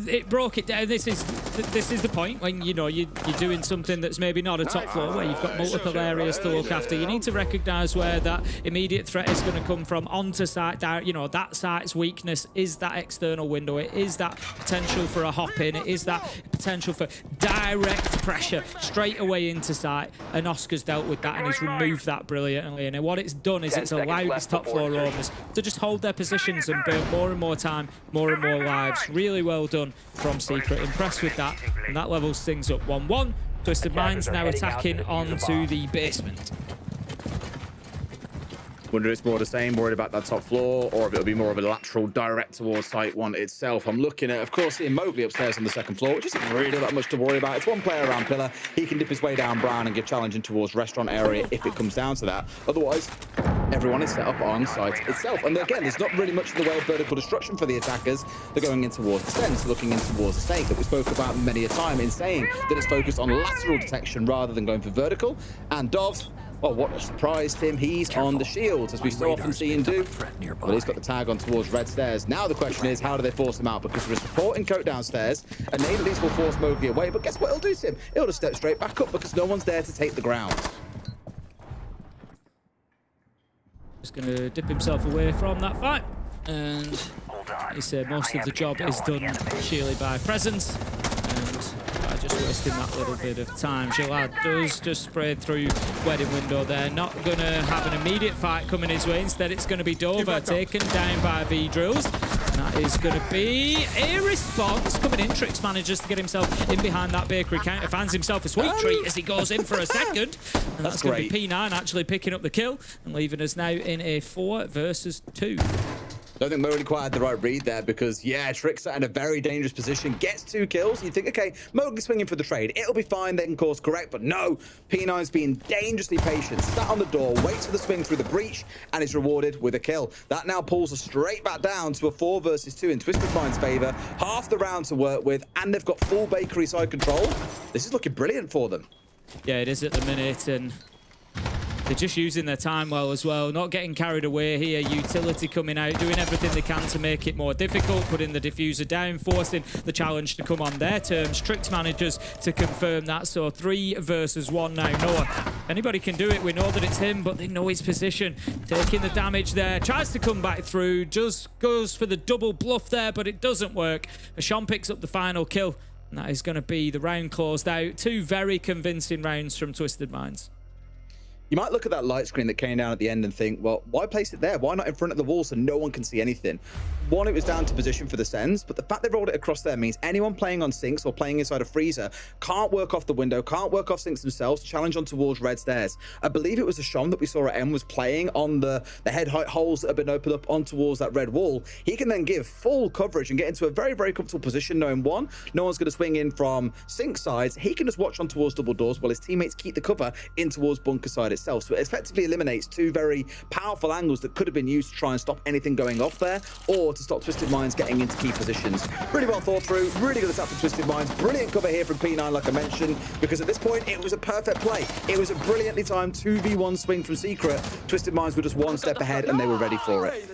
It broke it down. This is the point when you're doing something that's maybe not a top floor where you've got multiple areas to look after. You need to recognise where that immediate threat is going to come from onto site. That site's weakness is that external window. It is that potential for a hop in. It is that potential for direct pressure straight away into site. And Oscar's dealt with that and he's removed that brilliantly. And what it's done is it's allowed his top floor owners to just hold their positions and burn more and more time, more and more lives. Really well done from Secret. Impressed with that. And that levels things up 1-1. Twisted Minds now attacking onto the basement.
Wonder if it's more the same, worried about that top floor, or if it'll be more of a lateral direct towards Site 1 itself. I'm looking at, of course, seeing Mowgli upstairs on the second floor, which isn't really that much to worry about. It's one player around Pillar. He can dip his way down Brown and get challenging towards restaurant area if it comes down to that. Otherwise, everyone is set up on Site itself. And again, there's not really much in the way of vertical destruction for the attackers. They're going in towards the Sense, looking in towards the Snake that we spoke about many a time in saying that it's focused on lateral detection rather than going for vertical. And Dov, well, what a surprise, Tim. He's on the shields, as we so often see him do. Well, he's got the tag on towards red stairs. Now the question is, how do they force him out? Because there is supporting coat downstairs, and they at least will force Mowgli away. But guess what it'll do, Tim? It'll just step straight back up because no one's there to take the ground.
Just going to dip himself away from that fight. And he said most of the job is done sheerly by presence. Just wasting that little bit of time. Gillard does just spray through wedding window there. Not going to have an immediate fight coming his way. Instead, it's going to be Dover taken down by Vidrils. And that is going to be a response coming in. Trix manages to get himself in behind that bakery counter. Finds himself a sweet treat as he goes in for a second. And that's going to be P9 actually picking up the kill and leaving us now in a 4 versus 2.
Don't think Mowgli quite had the right read there because, yeah, Trix in a very dangerous position, gets 2 kills. You think, okay, Mowgli swinging for the trade. It'll be fine, they can course correct, but no. P9's being dangerously patient, sat on the door, waits for the swing through the breach, and is rewarded with a kill. That now pulls us straight back down to a 4 versus 2 in Twisted Mind's favor. Half the round to work with, and they've got full bakery side control. This is looking brilliant for them.
Yeah, it is at the minute, and they're just using their time well as well, not getting carried away here. Utility coming out, doing everything they can to make it more difficult, putting the diffuser down, forcing the challenge to come on their terms. Trix manages to confirm that, so 3 versus 1 now. Noah, anybody can do it. We know that it's him, but they know his position. Taking the damage there, tries to come back through, just goes for the double bluff there, but it doesn't work. Sean picks up the final kill, and that is going to be the round closed out. 2 very convincing rounds from Twisted Minds.
You might look at that light screen that came down at the end and think, well, why place it there? Why not in front of the wall so no one can see anything? One, it was down to position for the Sens, but the fact they rolled it across there means anyone playing on sinks or playing inside a freezer can't work off the window, can't work off sinks themselves, challenge on towards red stairs. I believe it was a Sean that we saw at M was playing on the head height holes that have been opened up on towards that red wall. He can then give full coverage and get into a very, very comfortable position, knowing one, no one's going to swing in from sink sides. He can just watch on towards double doors while his teammates keep the cover in towards bunker side itself. So it effectively eliminates two very powerful angles that could have been used to try and stop anything going off there, or to stop Twisted Minds getting into key positions. Really well thought through, really good attack from Twisted Minds. Brilliant cover here from P9, like I mentioned, because at this point, it was a perfect play. It was a brilliantly timed 2v1 swing from Secret. Twisted Minds were just one step ahead, and they were ready for it.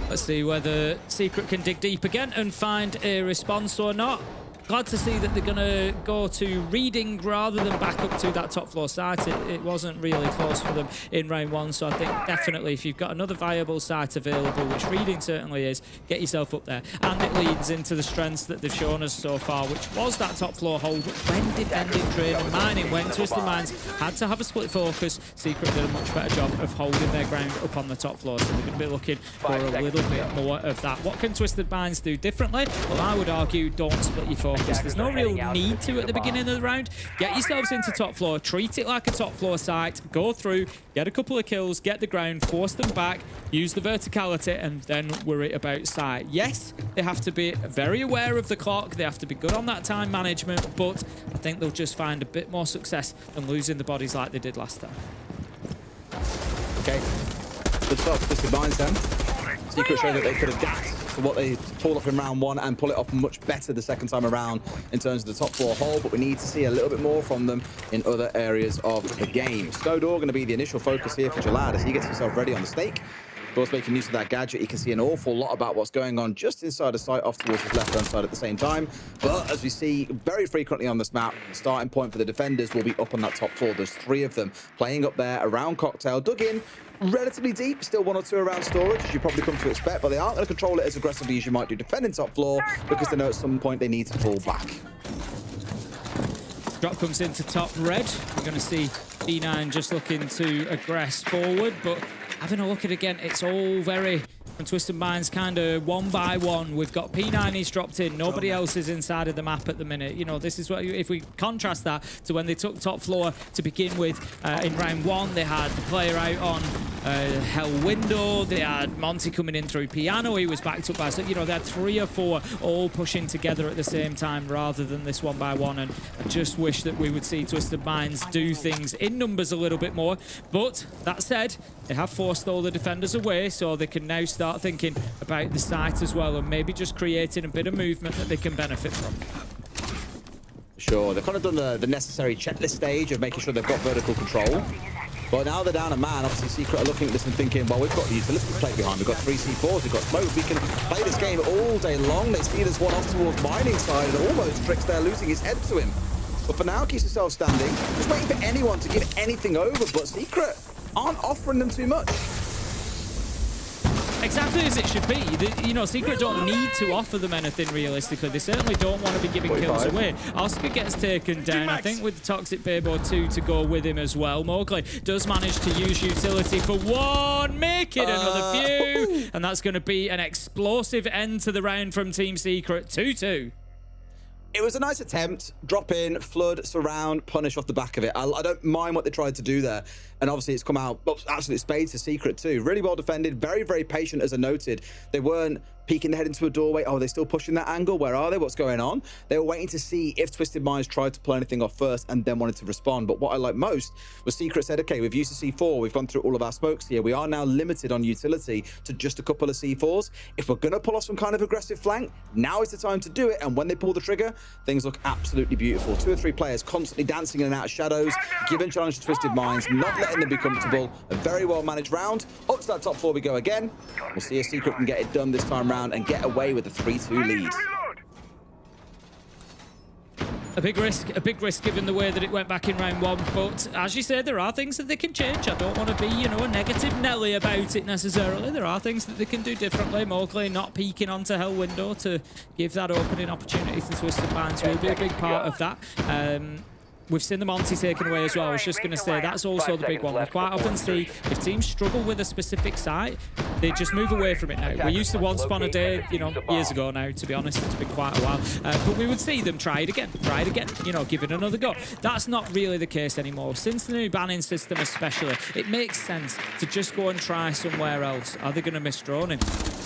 Let's see whether Secret can dig deep again and find a response or not. Glad to see that they're going to go to reading rather than back up to that top floor site. It wasn't really close for them in round one, so I think definitely if you've got another viable site available, which reading certainly is, get yourself up there. And it leads into the strengths that they've shown us so far, which was that top floor hold when defending, training, mining, when Twisted Minds had to have a split focus. Secret did a much better job of holding their ground up on the top floor, so they're going to be looking for a little bit more of that. What can Twisted Minds do differently? Well, I would argue don't split your focus. There's no real need to at the beginning of the round. Get yourselves into top floor, treat it like a top floor site, go through, get a couple of kills, get the ground, force them back, use the verticality, and then worry about site. Yes, they have to be very aware of the clock, they have to be good on that time management, but I think they'll just find a bit more success than losing the bodies like they did last time.
Okay, good stuff, Twisted Minds then. Secret showed that they could adapt to what they pulled off in round one and pull it off much better the second time around in terms of the top floor hold, but we need to see a little bit more from them in other areas of the game. Snowdor going to be the initial focus here for Jalad as he gets himself ready on the stake. Of course, making use of that gadget, you can see an awful lot about what's going on just inside the site, off towards his left-hand side at the same time. But as we see very frequently on this map, the starting point for the defenders will be up on that top floor. There's three of them playing up there around Cocktail, dug in relatively deep, still one or two around storage, as you probably come to expect, but they aren't going to control it as aggressively as you might do defending top floor, because they know at some point they need to fall back.
Drop comes into top red. We're going to see P9 just looking to aggress forward, but having a look at it again, it's all very from Twisted Minds kind of one by one. We've got P9, he's dropped in. Nobody else is inside of the map at the minute. You know, this is what, if we contrast that to when they took top floor to begin with in round one, they had the player out on Hell Window. They had Monty coming in through Piano. He was backed up by, so, you know, they had 3 or 4 all pushing together at the same time rather than this one by one. And I just wish that we would see Twisted Minds do things in numbers a little bit more. But that said, they have forced all the defenders away, so they can now start thinking about the site as well and maybe just creating a bit of movement that they can benefit from.
Sure, they've kind of done the necessary checklist stage of making sure they've got vertical control. But now they're down a man. Obviously, Secret are looking at this and thinking, well, we've got the utility to play behind. We've got 3 C4s, we've got smoke. We can play this game all day long. They see this one off towards mining side and almost tricks there, losing his head to him. But for now, keeps himself standing, just waiting for anyone to give anything over. But Secret aren't offering them too much.
Exactly as it should be. You know, Secret don't need to offer them anything realistically. They certainly don't want to be giving kills away. Oscar gets taken down, I think, with the Toxic Babo 2 to go with him as well. Mowgli does manage to use utility for one, make it another few, and that's going to be an explosive end to the round from Team Secret. 2-2.
It was a nice attempt. Drop in, flood, surround, punish off the back of it. I don't mind what they tried to do there. And obviously it's come out absolute spades to Secret too. Really well defended, very, very patient as I noted. They weren't peeking their head into a doorway. Oh, are they still pushing that angle? Where are they? What's going on? They were waiting to see if Twisted Minds tried to pull anything off first and then wanted to respond. But what I liked most was Secret said, okay, we've used the C4. We've gone through all of our smokes here. We are now limited on utility to just a couple of C4s. If we're going to pull off some kind of aggressive flank, now is the time to do it. And when they pull the trigger, things look absolutely beautiful. 2 or 3 players constantly dancing in and out of shadows, giving challenge to Twisted Minds, not letting them be comfortable. A very well managed round. Up to that top 4 we go again. We'll see if Secret can get it done this time round and get away with a 3-2 lead.
A big risk given the way that it went back in round one. But as you said, there are things that they can change. I don't want to be, you know, a negative Nelly about it necessarily. There are things that they can do differently. Mowgli not peeking onto Hell Window to give that opening opportunity to Twisted Minds will be a big part of that. We've seen the Monty taken away as well. I was just going to say that's also the big one. We quite often see if teams struggle with a specific site, they just move away from it now. We're used to 1 spawn a day, you know, years ago now, to be honest. It's been quite a while. But we would see them try it again, you know, give it another go. That's not really the case anymore. Since the new banning system especially, it makes sense to just go and try somewhere else. Are they going to miss droning?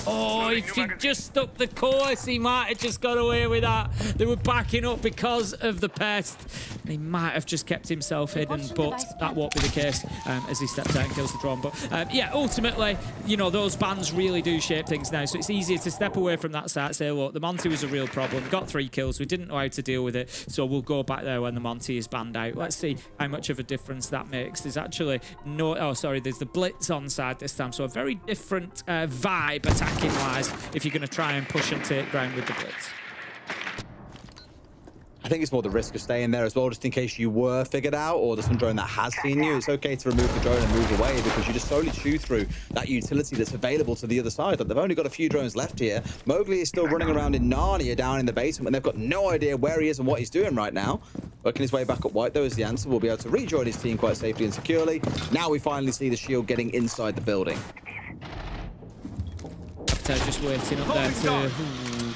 Oh, if he just stuck the course, he might have just got away with that. They were backing up because of the pest. He might have just kept himself hidden, but that won't be the case as he steps out and kills the drone. But yeah, ultimately, you know, those bans really do shape things now. So it's easier to step away from that side, say, look, the Monty was a real problem. Got 3 kills. We didn't know how to deal with it. So we'll go back there when the Monty is banned out. Let's see how much of a difference that makes. There's actually no... Oh, sorry. There's the Blitz on side this time. So a very different vibe attacking-wise if you're going to try and push and take ground with the Blitz.
I think it's more the risk of staying there as well, just in case you were figured out or there's some drone that has seen you. It's okay to remove the drone and move away because you just slowly chew through that utility that's available to the other side. Like, they've only got a few drones left here. Mowgli is still running around in Narnia down in the basement and they've got no idea where he is and what he's doing right now. Working his way back up white, though, is the answer. We'll be able to rejoin his team quite safely and securely. Now we finally see the shield getting inside the building.
Just waiting up there to...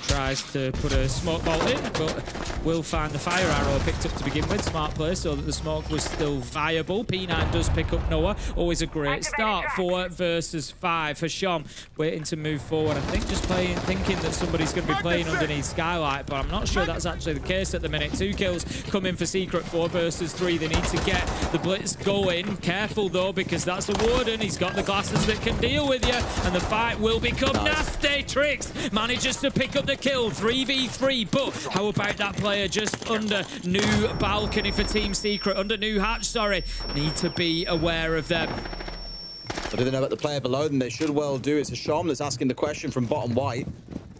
tries to put a smoke bolt in, but will find the fire arrow picked up to begin with. Smart play so that the smoke was still viable. P9 does pick up Noah. Always a great start. 4 versus 5 for Shom. Waiting to move forward. I think just thinking that somebody's going to be playing underneath Skylight, but I'm not sure that's actually the case at the minute. 2 kills coming for Secret. 4 versus 3. They need to get the Blitz going. Careful though, because that's a Warden. He's got the glasses that can deal with you, and the fight will become nasty. Tricks manages to pick up the kill. 3v3, but how about that player just under new balcony for Team Secret, under new hatch, sorry. Need to be aware of them.
What do they know about the player below them? They should well do. It's a Shom that's asking the question from bottom white.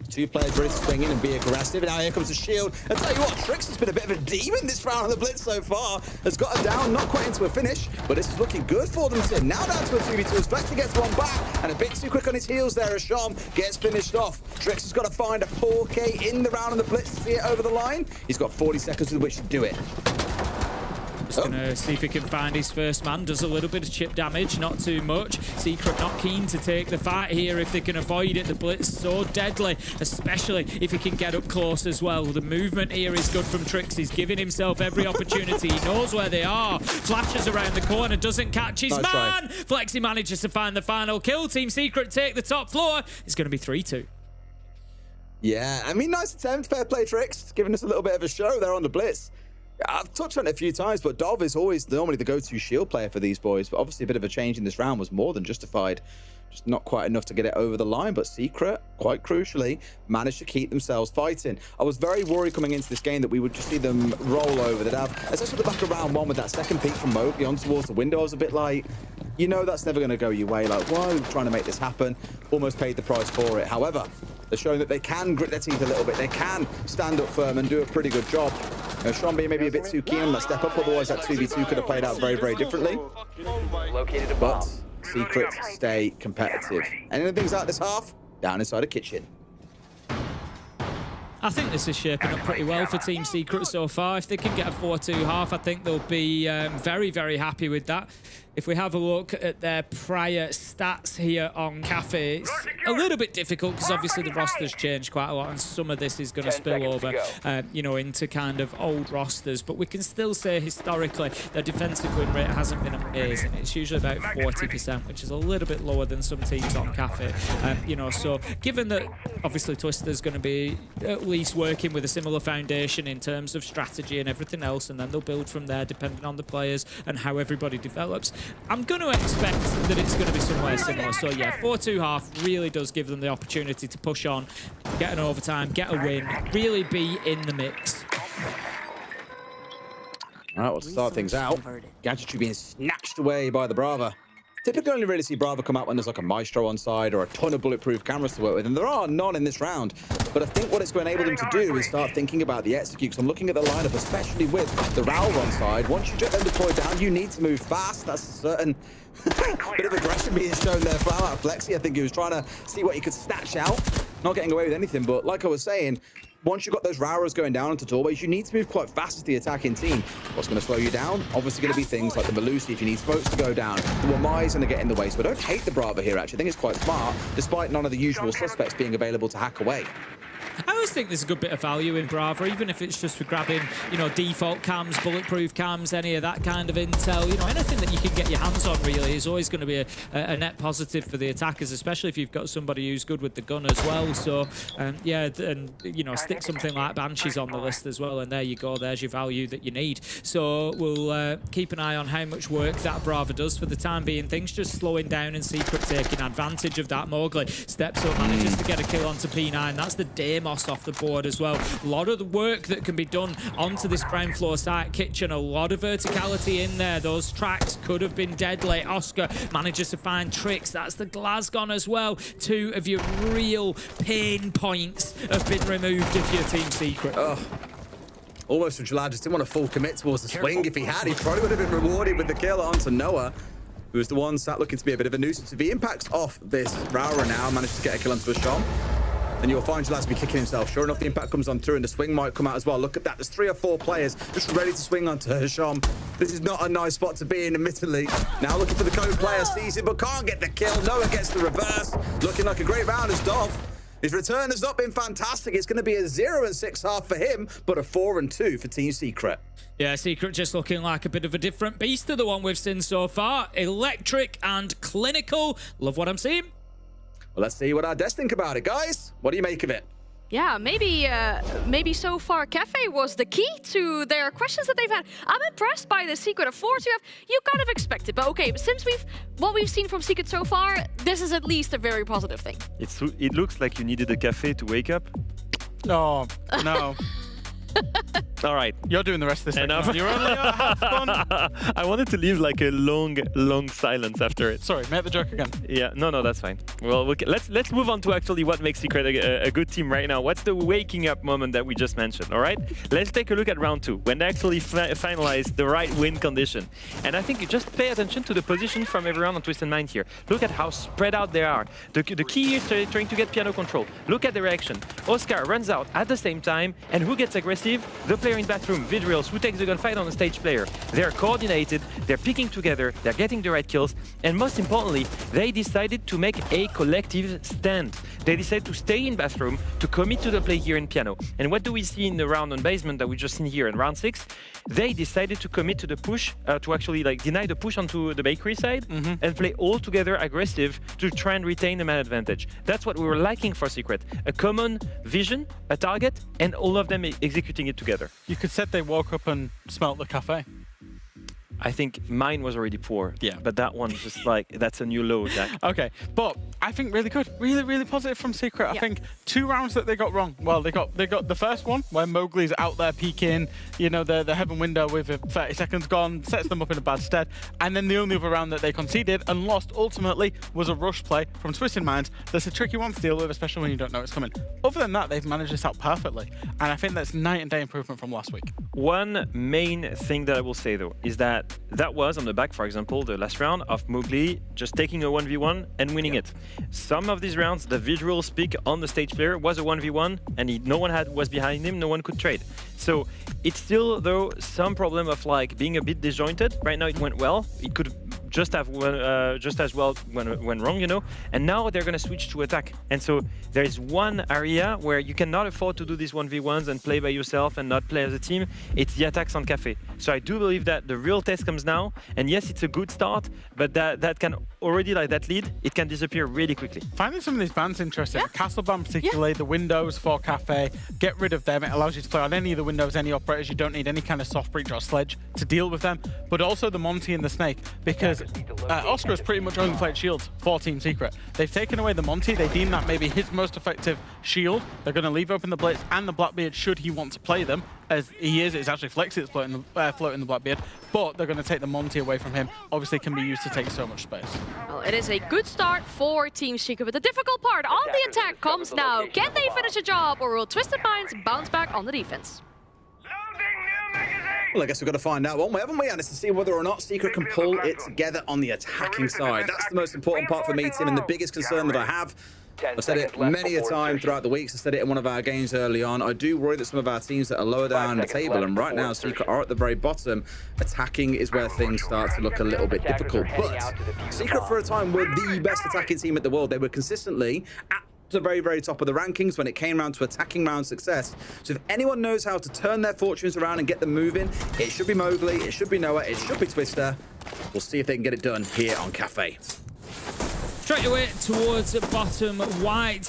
2 players ready to swing in and be aggressive. And now here comes the shield. I tell you what, Trix has been a bit of a demon this round on the Blitz so far. Has got her down, not quite into a finish, but this is looking good for them. So now down to a 2v2 as Vector gets one back, and a bit too quick on his heels there as Shom gets finished off. Trix has got to find a 4K in the round on the Blitz to see it over the line. He's got 40 seconds with which to do it.
Just gonna see if he can find his first man. Does a little bit of chip damage, not too much. Secret not keen to take the fight here if they can avoid it. The Blitz so deadly, especially if he can get up close as well. The movement here is good from Trix. He's giving himself every opportunity. He knows where they are. Flashes around the corner, doesn't catch his man. Flexi manages to find the final kill. Team Secret take the top floor. It's gonna be 3-2.
Yeah, I mean, nice attempt. Fair play, Trix. Giving us a little bit of a show there on the Blitz. I've touched on it a few times, but Dov is always normally the go-to shield player for these boys. But obviously a bit of a change in this round was more than justified. Just not quite enough to get it over the line. But Secret, quite crucially, managed to keep themselves fighting. I was very worried coming into this game that we would just see them roll over. They'd have, especially at the back of round 1 with that second peek from Mowgli on towards the window. I was a bit like, you know that's never going to go your way. Like, why are we trying to make this happen? Almost paid the price for it. However, they're showing that they can grit their teeth a little bit. They can stand up firm and do a pretty good job. Sean being maybe a bit too keen on that step up, otherwise that 2v2 could have played out very, very differently. But Secret stay competitive. And anything's out this half, down inside a kitchen.
I think this is shaping up pretty well for Team Secret so far. If they can get a 4-2 half, I think they'll be very, very happy with that. If we have a look at their prior stats here on Cafe, it's a little bit difficult because obviously the roster's changed quite a lot and some of this is going to spill over, you know, into kind of old rosters. But we can still say historically their defensive win rate hasn't been amazing. It's usually about 40%, which is a little bit lower than some teams on Cafe. You know, so given that obviously Twister's going to be at least working with a similar foundation in terms of strategy and everything else, and then they'll build from there depending on the players and how everybody develops. I'm going to expect that it's going to be somewhere similar. So yeah, 4-2 half really does give them the opportunity to push on, get an overtime, get a win, really be in the mix.
All right, we'll start things out. Gadgetry being snatched away by the Brava. Typically only really see Brava come out when there's like a Maestro on side or a ton of bulletproof cameras to work with, and there are none in this round. But I think what it's going to enable them to do is start thinking about the execute. So I'm looking at the lineup, especially with the Raul on side. Once you get them deployed down, you need to move fast. That's a certain bit of aggression being shown there from out of Flexi. I think he was trying to see what he could snatch out. Not getting away with anything, but like I was saying, once you've got those Rauras going down into doorways, you need to move quite fast as the attacking team. What's going to slow you down? Obviously going to be things like the Malusi if you need smokes to go down. The Wamai's going to get in the way, so I don't hate the Brava here, actually. I think it's quite smart, despite none of the usual suspects being available to hack away.
I always think there's a good bit of value in Brava, even if it's just for grabbing, you know, default cams, bulletproof cams, any of that kind of intel. You know, anything that you can get your hands on really is always going to be a net positive for the attackers, especially if you've got somebody who's good with the gun as well. So, yeah, and, you know, stick something like Banshees on the list as well, and there you go. There's your value that you need. So we'll keep an eye on how much work that Brava does. For the time being, things just slowing down and Secret taking advantage of that. Mowgli steps up, manages to get a kill onto P9. That's the Deimos off the board as well. A lot of the work that can be done onto this ground floor site kitchen, a lot of verticality in there. Those tracks could have been deadly. Oscar manages to find tricks. That's the Glasgon as well. Two of your real pain points have been removed if you're Team Secret.
Oh. Almost from Jalad, just didn't want to full commit towards the swing. If he had, he probably would have been rewarded with the kill onto Noah, who was the one sat looking to be a bit of a nuisance. If he impacts off this Raura now, manages to get a kill onto Asham, then you'll find Jalad to be kicking himself. Sure enough, the impact comes on through and the swing might come out as well. Look at that, there's 3 or 4 players just ready to swing onto Hisham. This is not a nice spot to be in, admittedly. Now looking for the code player, sees it, but can't get the kill. Noah gets the reverse. Looking like a great round as Dov. His return has not been fantastic. It's going to be a 0-6 half for him, but a 4-2 for Team Secret.
Yeah, Secret just looking like a bit of a different beast to the one we've seen so far. Electric and clinical. Love what I'm seeing.
Well, let's see what our devs think about it, guys. What do you make of it?
Yeah, maybe so far Cafe was the key to their questions that they've had. I'm impressed by the Secret of 4 you kind of expected, but okay, since what we've seen from Secret so far, this is at least a very positive thing.
It looks like you needed a cafe to wake up.
Oh, no.
All right.
You're doing the rest of this.
Enough.
You're only have fun.
I wanted to leave like a long silence after it.
Sorry, make the joke again.
Yeah, no, that's fine. Well, let's move on to actually what makes Secret a good team right now. What's the waking up moment that we just mentioned, all right? Let's take a look at round 2, when they actually finalized the right win condition. And I think you just pay attention to the position from everyone on Twisted Mind here. Look at how spread out they are. The key is trying to get piano control. Look at the reaction. Oscar runs out at the same time, and who gets aggressive? The player in bathroom, Vidrials, who takes the gunfight on the stage player. They're coordinated, they're picking together, they're getting the right kills, and most importantly, they decided to make a collective stand. They decided to stay in bathroom, to commit to the play here in piano. And what do we see in the round on basement that we just seen here in round 6? They decided to commit to the push, to actually like deny the push onto the bakery side and play all together aggressive to try and retain the man advantage. That's what we were liking for Secret. A common vision, a target, and all of them executing it together.
You could say they woke up and smelt the cafe.
I think mine was already poor.
Yeah.
But that one just like, that's a new low, Jack.
Okay, but I think really good. Really positive from Secret. I think 2 rounds that they got wrong. Well, they got the first one where Mowgli's out there peeking, you know, the heaven window with 30 seconds gone, sets them up in a bad stead. And then the only other round that they conceded and lost ultimately was a rush play from Twisted Minds. That's a tricky one to deal with, especially when you don't know it's coming. Other than that, they've managed this out perfectly. And I think that's night and day improvement from last week.
One main thing that I will say though is that was on the back, for example, the last round of Mowgli just taking a 1v1 and winning it. Some of these rounds, the visual speak on the stage player was a 1v1 and no one was behind him, no one could trade. So it's still though some problem of like being a bit disjointed. Right now it went well. It could just have just as well went wrong, you know. And now they're gonna switch to attack. And so there is one area where you cannot afford to do these 1v1s and play by yourself and not play as a team. It's the attacks on Cafe. So I do believe that the real test comes now. And yes, it's a good start, but that can already, like that lead, it can disappear really quickly.
Finding some of these bans interesting. Castle ban particularly, the windows for Cafe, get rid of them. It allows you to play on any of the windows, any operators. You don't need any kind of soft breach or sledge to deal with them. But also the Monty and the Snake, because Oscar has pretty much only played shields for Team Secret. They've taken away the Monty. They deem that maybe his most effective shield. They're going to leave open the Blitz and the Blackbeard should he want to play them. As he is, it's actually Flexi that's floating the Blackbeard, but they're going to take the Monty away from him. Obviously can be used to take so much space.
Well, it is a good start for Team Secret, but the difficult part on the attack comes now. Can they finish the job, or will Twisted Minds bounce back on the defense?
Well, I guess we've got to find out, won't we, haven't we? And it's to see whether or not Secret can pull it together on the attacking side. That's the most important part for me, Tim, and the biggest concern that I have. I've said it many a time throughout the weeks. I said it in one of our games early on. I do worry that some of our teams that are lower down the table, and right now Secret are at the very bottom, attacking is where things start to look a little bit difficult. But Secret for a time were the best attacking team in the world. They were consistently at the very, very top of the rankings when it came around to attacking round success. So if anyone knows how to turn their fortunes around and get them moving, it should be Mowgli, it should be Noah, it should be Twister. We'll see if they can get it done here on Cafe.
Straight away towards bottom white.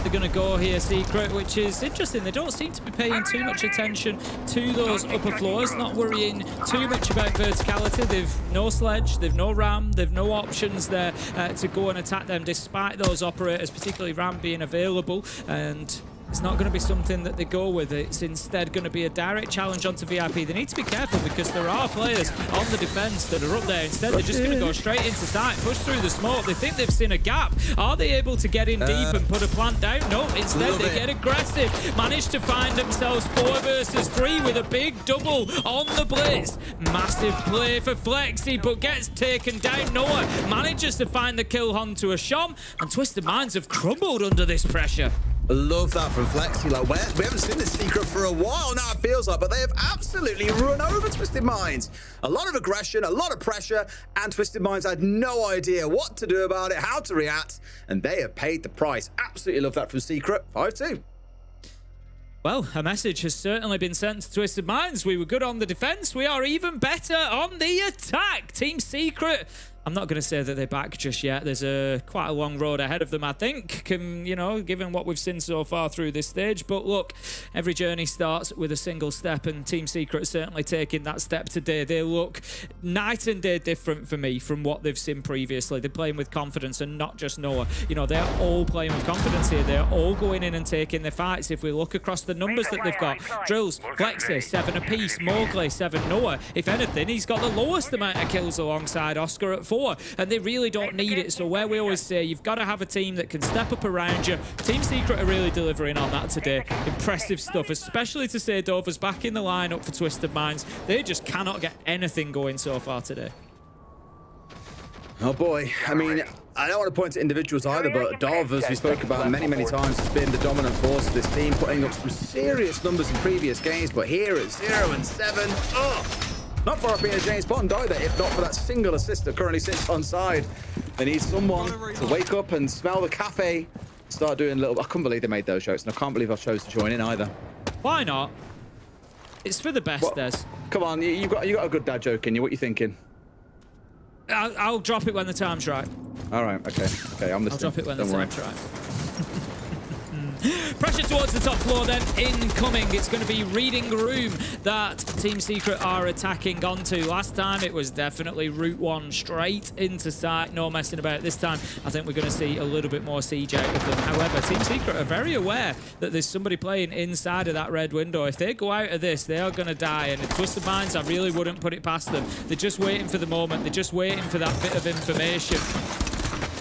They're going to go here, Secret, which is interesting. They don't seem to be paying too much attention to those upper floors, not worrying too much about verticality. They've no sledge, they've no ram, they've no options there to go and attack them, despite those operators, particularly ram, being available. And it's not going to be something that they go with. It's instead going to be a direct challenge onto VIP. They need to be careful because there are players on the defense that are up there. Instead, they're just going to go straight into sight, push through the smoke. They think they've seen a gap. Are they able to get in deep and put a plant down? No, instead they get aggressive. Manage to find themselves 4 versus 3 with a big double on the blitz. Massive play for Flexi, but gets taken down. Noah manages to find the kill onto a Shom, and Twisted Minds have crumbled under this pressure.
Love that from Flexi. Like, we haven't seen this Secret for a while now, it feels like, but they have absolutely run over Twisted Minds. A lot of aggression, a lot of pressure, and Twisted Minds had no idea what to do about it, how to react, and they have paid the price. Absolutely love that from Secret. 5-2.
Well, a message has certainly been sent to Twisted Minds. We were good on the defense. We are even better on the attack. Team Secret, I'm not going to say that they're back just yet. There's quite a long road ahead of them, I think, given what we've seen so far through this stage. But look, every journey starts with a single step, and Team Secret certainly taking that step today. They look night and day different for me from what they've seen previously. They're playing with confidence, and not just Noah. They're all playing with confidence here. They're all going in and taking their fights. If we look across the numbers that they've got, Drills, Flexi, 7 apiece, Mowgli, 7, Noah. If anything, he's got the lowest amount of kills alongside Oscar at 4. And they really don't need it. So where we always say you've got to have a team that can step up around you, Team Secret are really delivering on that today. Impressive stuff, especially to say Dover's back in the lineup for Twisted Minds. They just cannot get anything going so far today.
Oh boy, I mean, I don't want to point to individuals either, but Dov, as we spoke about many, many times, has been the dominant force of this team, putting up some serious numbers in previous games, but here at 0 and 7, not far up being a James Bond either, if not for that single assist that currently sits on side. They need someone to wake up and smell the cafe, start doing little... I couldn't believe they made those jokes, and I can't believe I chose to join in either.
Why not? It's for the best, Des.
Come on, you got a good dad joke in you. What are you thinking?
I'll drop it when the time's right.
All right, okay, I'm listening.
I'll drop it when the time's right. Pressure towards the top floor then, incoming. It's going to be Reading Room that Team Secret are attacking onto. Last time it was definitely Route 1 straight into sight. No messing about this time. I think we're going to see a little bit more siege out of them. However, Team Secret are very aware that there's somebody playing inside of that red window. If they go out of this, they are going to die. And Twisted Minds, I really wouldn't put it past them. They're just waiting for the moment. They're just waiting for that bit of information.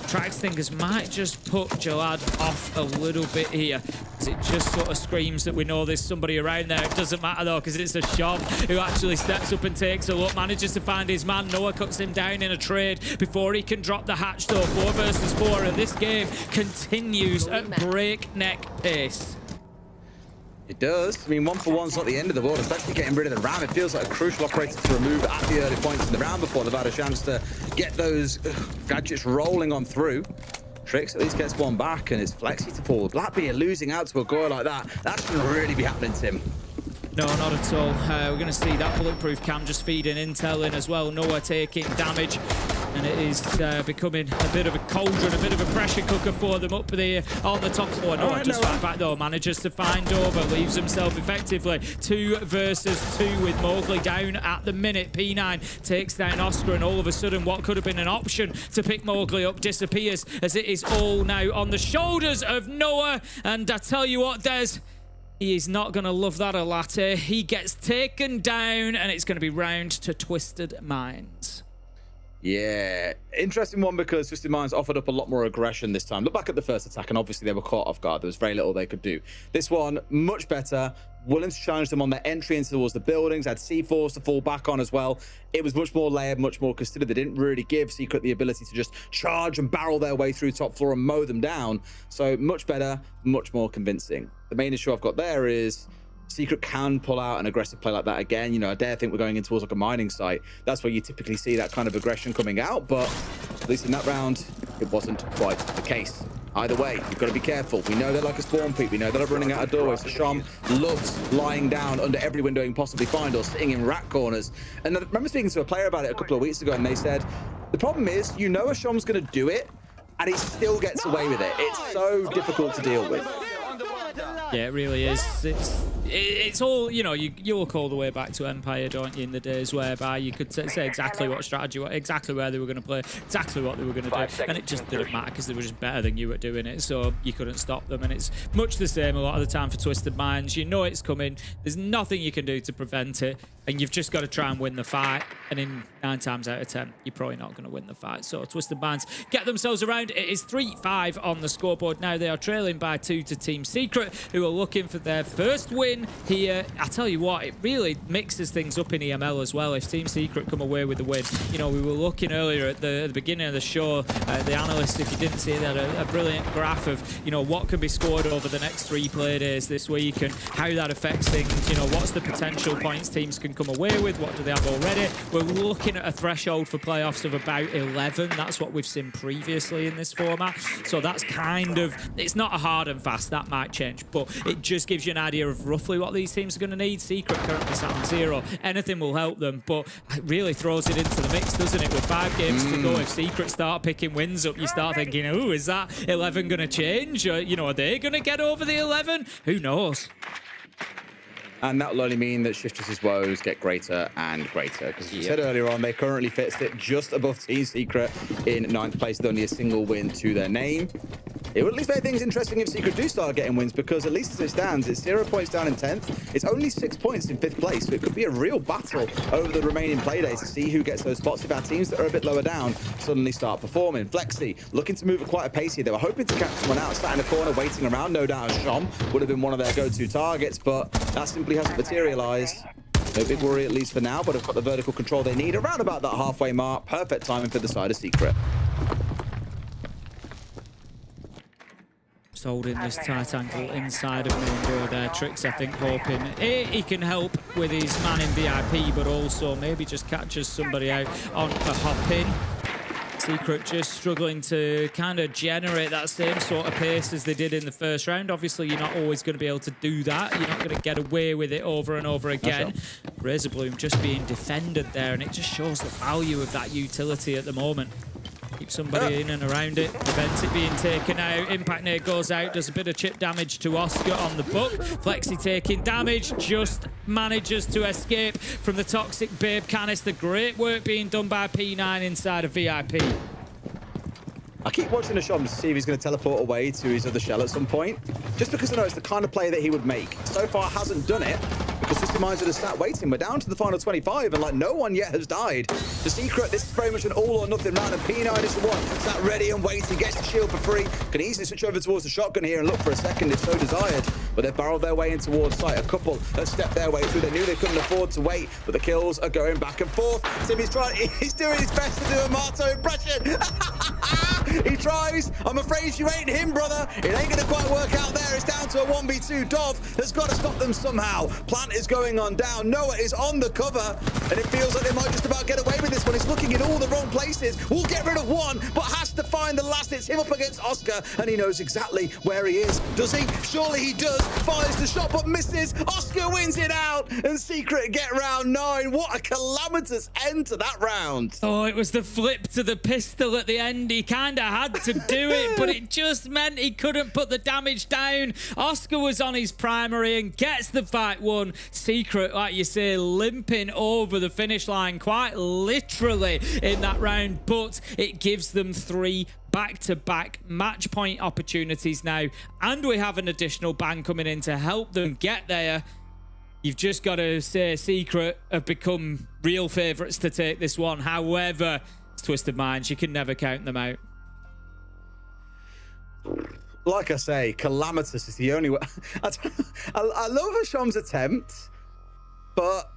Trax Thinkers might just put Jalad off a little bit here, because it just sort of screams that we know there's somebody around there. It doesn't matter though, because it's a Shom who actually steps up and takes a look, manages to find his man. Noah cuts him down in a trade before he can drop the hatch though. 4 versus 4, and this game continues at breakneck pace.
It does. I mean, 1 for 1's not the end of the world, especially getting rid of the ram. It feels like a crucial operator to remove at the early points in the round before they've had a chance to get those gadgets rolling on through. Trix at least gets one back, and it's Flexi to fall. Blackbeard losing out to a goal like that. That shouldn't really be happening, Tim.
No, not at all. We're going to see that bulletproof cam just feeding intel in as well. Noah taking damage, and it is becoming a bit of a cauldron, a bit of a pressure cooker for them up there on the top floor. Noah just fight back though, manages to find Dover, leaves himself effectively 2 versus 2 with Mowgli down at the minute. P9 takes down Oscar, and all of a sudden what could have been an option to pick Mowgli up disappears, as it is all now on the shoulders of Noah. And I tell you what, Des, he is not going to love that a latte. He gets taken down, and it's going to be round to Twisted Minds.
Yeah, interesting one, because Twisted Minds offered up a lot more aggression this time. Look back at the first attack, and obviously they were caught off guard. There was very little they could do. This one, much better. Willing to challenge them on their entry into towards the buildings. Had C4s to fall back on as well. It was much more layered, much more considered. They didn't really give Secret the ability to just charge and barrel their way through top floor and mow them down. So much better, much more convincing. The main issue I've got there is Secret can pull out an aggressive play like that again. You know, I dare think we're going in towards like a mining site. That's where you typically see that kind of aggression coming out, but at least in that round, it wasn't quite the case. Either way, you've got to be careful. We know they're like a spawn peak. We know they're running out of doorways. So Shom loves lying down under every window he can possibly find or sitting in rat corners. And I remember speaking to a player about it a couple of weeks ago, and they said, the problem is, you know a Shom's going to do it, and he still gets away with it. It's so difficult to deal with.
Yeah, it really is. It's all, you know, you look all the way back to Empire, don't you, in the days whereby you could say exactly what strategy, exactly where they were going to play, exactly what they were going to do, and it just didn't matter because they were just better than you at doing it, so you couldn't stop them. And it's much the same a lot of the time for Twisted Minds. You know it's coming, there's nothing you can do to prevent it, and you've just got to try and win the fight, and in 9 times out of 10, you're probably not going to win the fight. So Twisted Minds get themselves around. It is 3-5 on the scoreboard now. They are trailing by 2 to Team Secret, who are looking for their first win here. I tell you what, it really mixes things up in EML as well. If Team Secret come away with the win, you know, we were looking earlier at the beginning of the show, the analysts, if you didn't see it, they had a brilliant graph of, you know, what can be scored over the next 3 play days this week and how that affects things. You know, what's the potential points teams can come away with, what do they have already. We're looking at a threshold for playoffs of about 11. That's what we've seen previously in this format, so that's kind of, it's not a hard and fast, that might change, but it just gives you an idea of roughly what these teams are going to need. Secret currently sat on 0. Anything will help them, but it really throws it into the mix, doesn't it? With 5 games to go, if Secret start picking wins up, you start thinking, oh, is that 11 going to change? You know, are they going to get over the 11? Who knows?
And that will only mean that Shiftress's woes get greater and greater. Because as we said earlier on, they currently sit just above Team Secret in 9th place with only a single win to their name. It would at least make things interesting if Secret do start getting wins, because at least as it stands, it's 0 points down in 10th. It's only 6 points in 5th place, so it could be a real battle over the remaining playdays to see who gets those spots if our teams that are a bit lower down suddenly start performing. Flexi looking to move at quite a pace here. They were hoping to catch someone out, sat in the corner waiting around. No doubt Shom would have been one of their go-to targets, but that simply hasn't materialized. No big worry, at least for now, but have got the vertical control they need around about that halfway mark. Perfect timing for the side of Secret.
Holding this tight angle inside of main door there. Tricks, I think, hoping he can help with his man in VIP, but also maybe just catches somebody out on a hop in. Secret just struggling to kind of generate that same sort of pace as they did in the first round. Obviously, you're not always going to be able to do that. You're not going to get away with it over and over again. Razorblum just being defended there, and it just shows the value of that utility at the moment. Keep somebody in and around it, prevents it being taken out. Impact nade goes out, does a bit of chip damage to Oscar on the book. Flexi taking damage, just manages to escape from the toxic babe canister. Great work being done by P9 inside of VIP.
I keep watching the Shom to see if he's going to teleport away to his other shell at some point, just because I know it's the kind of play that he would make. So far hasn't done it, because Twisted Minds are just sat waiting. We're down to the final 25, and like no one yet has died. The Secret, this is very much an all or nothing round, and P9 is the one sat ready and waiting, gets the shield for free, can easily switch over towards the shotgun here and look for a second if so desired. But they've barreled their way in towards site. A couple have stepped their way through. They knew they couldn't afford to wait, but the kills are going back and forth. Timmy's he's doing his best to do a Marto impression. He tries. I'm afraid you ain't him, brother. It ain't going to quite work out there. It's down to a 1v2. Dov has got to stop them somehow. Plant is going on down. Noah is on the cover, and it feels like they might just about get away with this one. He's looking in all the wrong places. We'll get rid of one, but has to find the last. It's him up against Oscar, and he knows exactly where he is. Does he? Surely he does. Fires the shot, but misses. Oscar wins it out, and Secret get round 9. What a calamitous end to that round.
Oh, it was the flip to the pistol at the end. He kind of had to do it, but it just meant he couldn't put the damage down. Oscar was on his primary and gets the fight won. Secret, like you say, limping over the finish line quite literally in that round, but it gives them 3 back-to-back match point opportunities now, and we have an additional ban coming in to help them get there. You've just got to say Secret have become real favourites to take this one. However, it's Twisted Minds. You can never count them out.
Like I say, calamitous is the only way. I love Hasham's attempt, but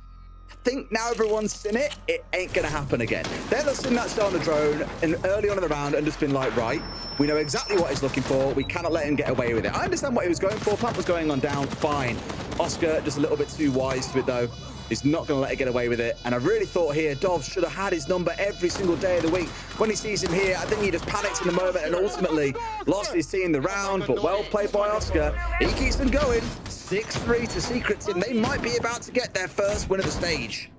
I think now everyone's seen it, it ain't going to happen again. They've just seen that shot on the drone and early on in the round and just been like, right, we know exactly what he's looking for. We cannot let him get away with it. I understand what he was going for. Plant was going on down, fine. Oscar just a little bit too wise to it, though. He's not going to let it get away with it. And I really thought here, Dov should have had his number every single day of the week. When he sees him here, I think he just panics in the moment and ultimately lost his team the round. But well played by Oscar. He keeps them going. 6-3 to Secret Team. They might be about to get their first win of the stage.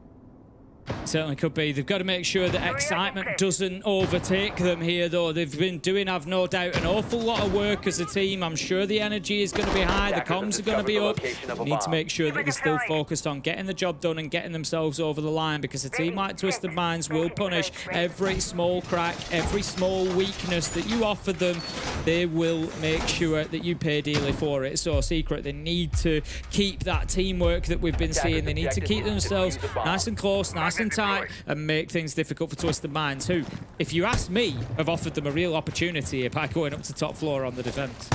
Certainly could be. They've got to make sure that excitement doesn't overtake them here, though. They've been doing, I've no doubt, an awful lot of work as a team. I'm sure the energy is going to be high. The comms are going to be up. They need to make sure that they're still focused on getting the job done and getting themselves over the line, because a team like Twisted Minds will punish every small crack, every small weakness that you offer them. They will make sure that you pay dearly for it. So Secret, they need to keep that teamwork that we've been seeing. They need to keep themselves nice and close, nice and tight, and make things difficult for Twisted Minds, who, if you ask me, have offered them a real opportunity by going up to top floor on the defense.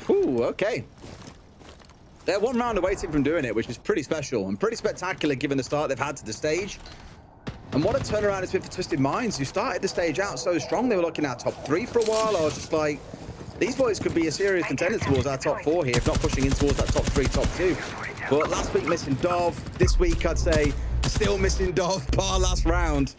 Ooh, okay. They're one round away from doing it, which is pretty special and pretty spectacular given the start they've had to the stage. And what a turnaround it's been for Twisted Minds, who started the stage out so strong. They were looking at top 3 for a while. I was just like, these boys could be a serious contender towards our top 4 here, if not pushing in towards that top 3, top 2. But last week missing Dov. This week, I'd say, still missing Dov. Par last round.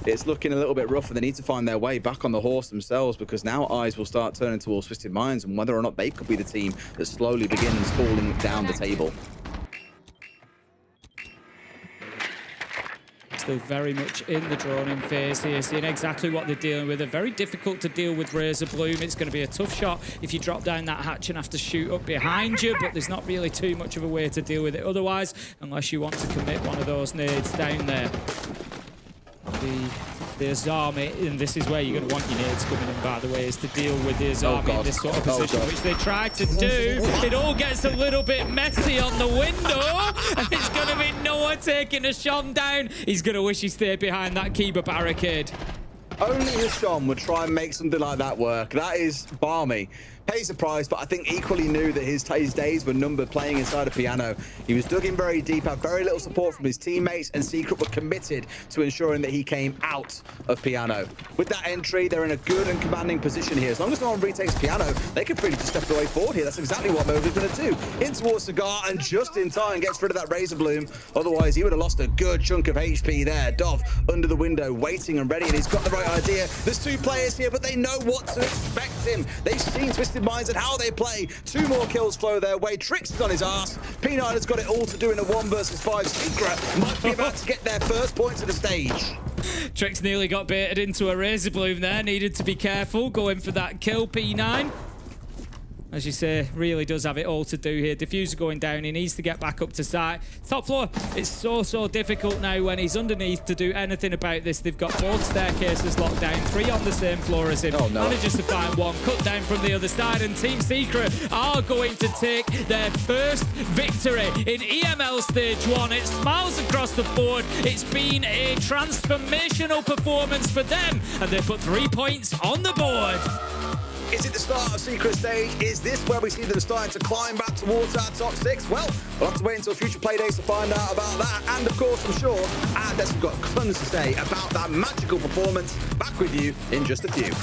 It's looking a little bit rougher. They need to find their way back on the horse themselves, because now eyes will start turning towards Twisted Minds and whether or not they could be the team that slowly begins falling down the table.
Still very much in the drawn-in phase here, seeing exactly what they're dealing with. They're very difficult to deal with Razor Bloom. It's going to be a tough shot if you drop down that hatch and have to shoot up behind you, but there's not really too much of a way to deal with it otherwise, unless you want to commit one of those nades down there. The Azami, and this is where you're going to want your nades coming in, by the way, is to deal with the Azami in this sort of position, which they try to do. It all gets a little bit messy on the window, and it's going to be Noah taking a shot down. He's going to wish he stayed behind that Kiba barricade.
Only Hisham would try and make something like that work. That is balmy. Pays the price, but I think equally knew that his days were numbered playing inside a piano. He was dug in very deep, had very little support from his teammates, and Secret were committed to ensuring that he came out of piano. With that entry, they're in a good and commanding position here. As long as no one retakes piano, they can freely just step away forward here. That's exactly what Moby's going to do. In towards Cigar, and just in time gets rid of that Razor Bloom. Otherwise, he would have lost a good chunk of HP there. Dov under the window, waiting and ready, and he's got the right idea. There's 2 players here, but they know what to expect him. They've seen Twisted Minds and how they play. 2 more kills flow their way. Trix is on his ass. P9 has got it all to do in a 1 versus 5. Secret might be about to get their first points of the stage.
Trix nearly got baited into a Razor Bloom there. Needed to be careful going for that kill, P9. As you say, really does have it all to do here. Diffuser going down. He needs to get back up to site. Top floor, it's so difficult now when he's underneath to do anything about this. They've got both staircases locked down. 3 on the same floor as him.
Oh, no.
Manages to find 1. Cut down from the other side. And Team Secret are going to take their first victory in EML Stage 1. It smiles across the board. It's been a transformational performance for them. And they put 3 points on the board.
Is it the start of Secret Stage? Is this where we see them starting to climb back towards our top 6? Well, we'll have to wait until future playdays to find out about that. And of course, I'm sure Andes have got tons to say about that magical performance. Back with you in just a few.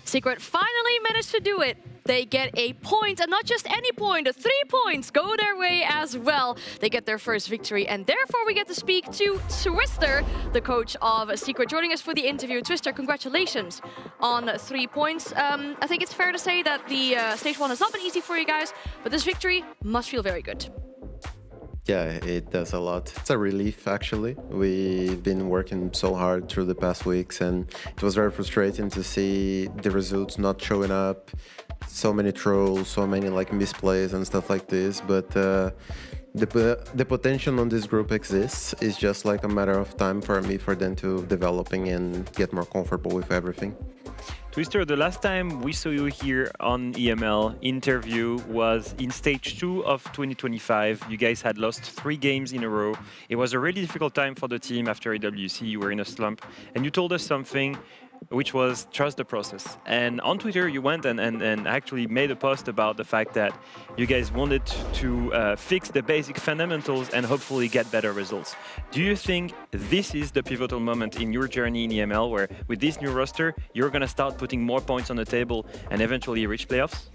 Secret finally managed to do it. They get a point, and not just any point, 3 points go their way as well. They get their first victory, and therefore we get to speak to Twister, the coach of Secret, joining us for the interview. Twister, congratulations on 3 points. I think it's fair to say that the stage 1 has not been easy for you guys, but this victory must feel very good.
Yeah, it does a lot. It's a relief, actually. We've been working so hard through the past weeks, and it was very frustrating to see the results not showing up. So many trolls, so many like misplays and stuff like this. But the potential on this group exists. It's just like a matter of time for them to developing and get more comfortable with everything.
Twister, the last time we saw you here on EML interview was in stage 2 of 2025. You guys had lost 3 games in a row. It was a really difficult time for the team after AWC. You were in a slump, and you told us something which was trust the process. And on Twitter, you went and actually made a post about the fact that you guys wanted to fix the basic fundamentals and hopefully get better results. Do you think this is the pivotal moment in your journey in EML, where with this new roster, you're going to start putting more points on the table and eventually reach playoffs?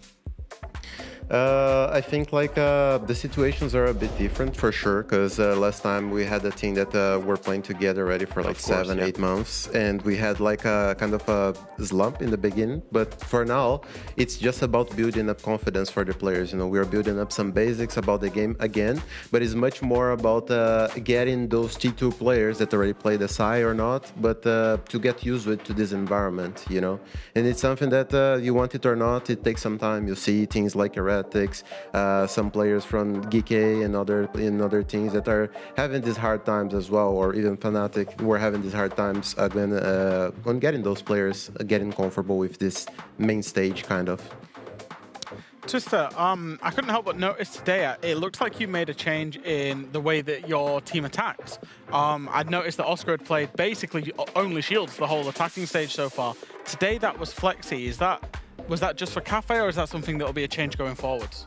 I think like the situations are a bit different for sure, because last time we had a team that were playing together already for like 7-8 months, and we had like a kind of a slump in the beginning. But for now, it's just about building up confidence for the players. You know, we are building up some basics about the game again, but it's much more about getting those T2 players that already played the SI or not, but to get used to this environment, you know. And it's something that you want it or not, it takes some time. You see things like Heretics, some players from GK and other teams that are having these hard times as well, or even Fnatic were having these hard times on getting those players getting comfortable with this main stage kind of.
Twister, I couldn't help but notice today, it looks like you made a change in the way that your team attacks. I'd noticed that Oscar had played basically only shields the whole attacking stage so far. Today that was Flexi. Was that just for Cafe, or is that something that will be a change going forwards?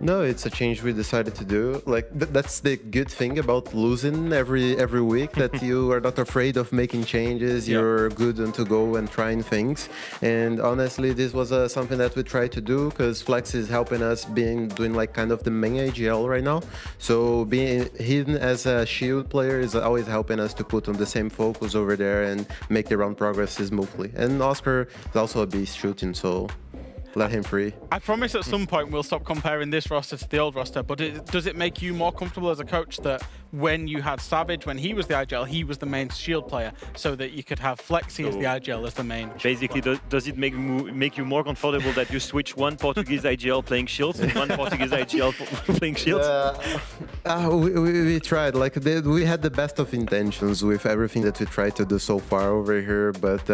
No, it's a change we decided to do. Like that's the good thing about losing every week, that you are not afraid of making changes. Yeah. You're good and to go and trying things. And honestly, this was something that we tried to do, because Flex is helping us doing like kind of the main AGL right now. So being hidden as a shield player is always helping us to put on the same focus over there and make the round progress smoothly. And Oscar is also a beast shooting, so let him free.
I promise at some point we'll stop comparing this roster to the old roster, but does it make you more comfortable as a coach that when you had Savage, when he was the IGL, he was the main shield player, so that you could have Flexi as the IGL as the main
basically, does it make you more comfortable that you switch one Portuguese IGL playing shields and one Portuguese IGL playing shields?
We tried. Like we had the best of intentions with everything that we tried to do so far over here, but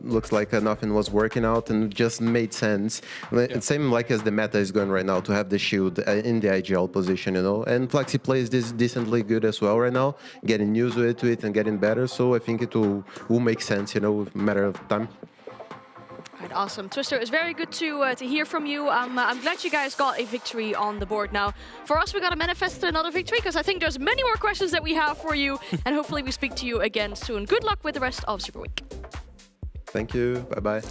looks like nothing was working out, and just made sense. Yeah. Same like as the meta is going right now, to have the shield in the IGL position, you know. And Flexi plays this decently good as well right now, getting used to it and getting better. So I think it will make sense, you know, with a matter of time.
Right, awesome. Twister, it's very good to hear from you. I'm glad you guys got a victory on the board now. For us, we got to manifest another victory, because I think there's many more questions that we have for you, and hopefully we speak to you again soon. Good luck with the rest of Super Week.
Thank you. Bye-bye.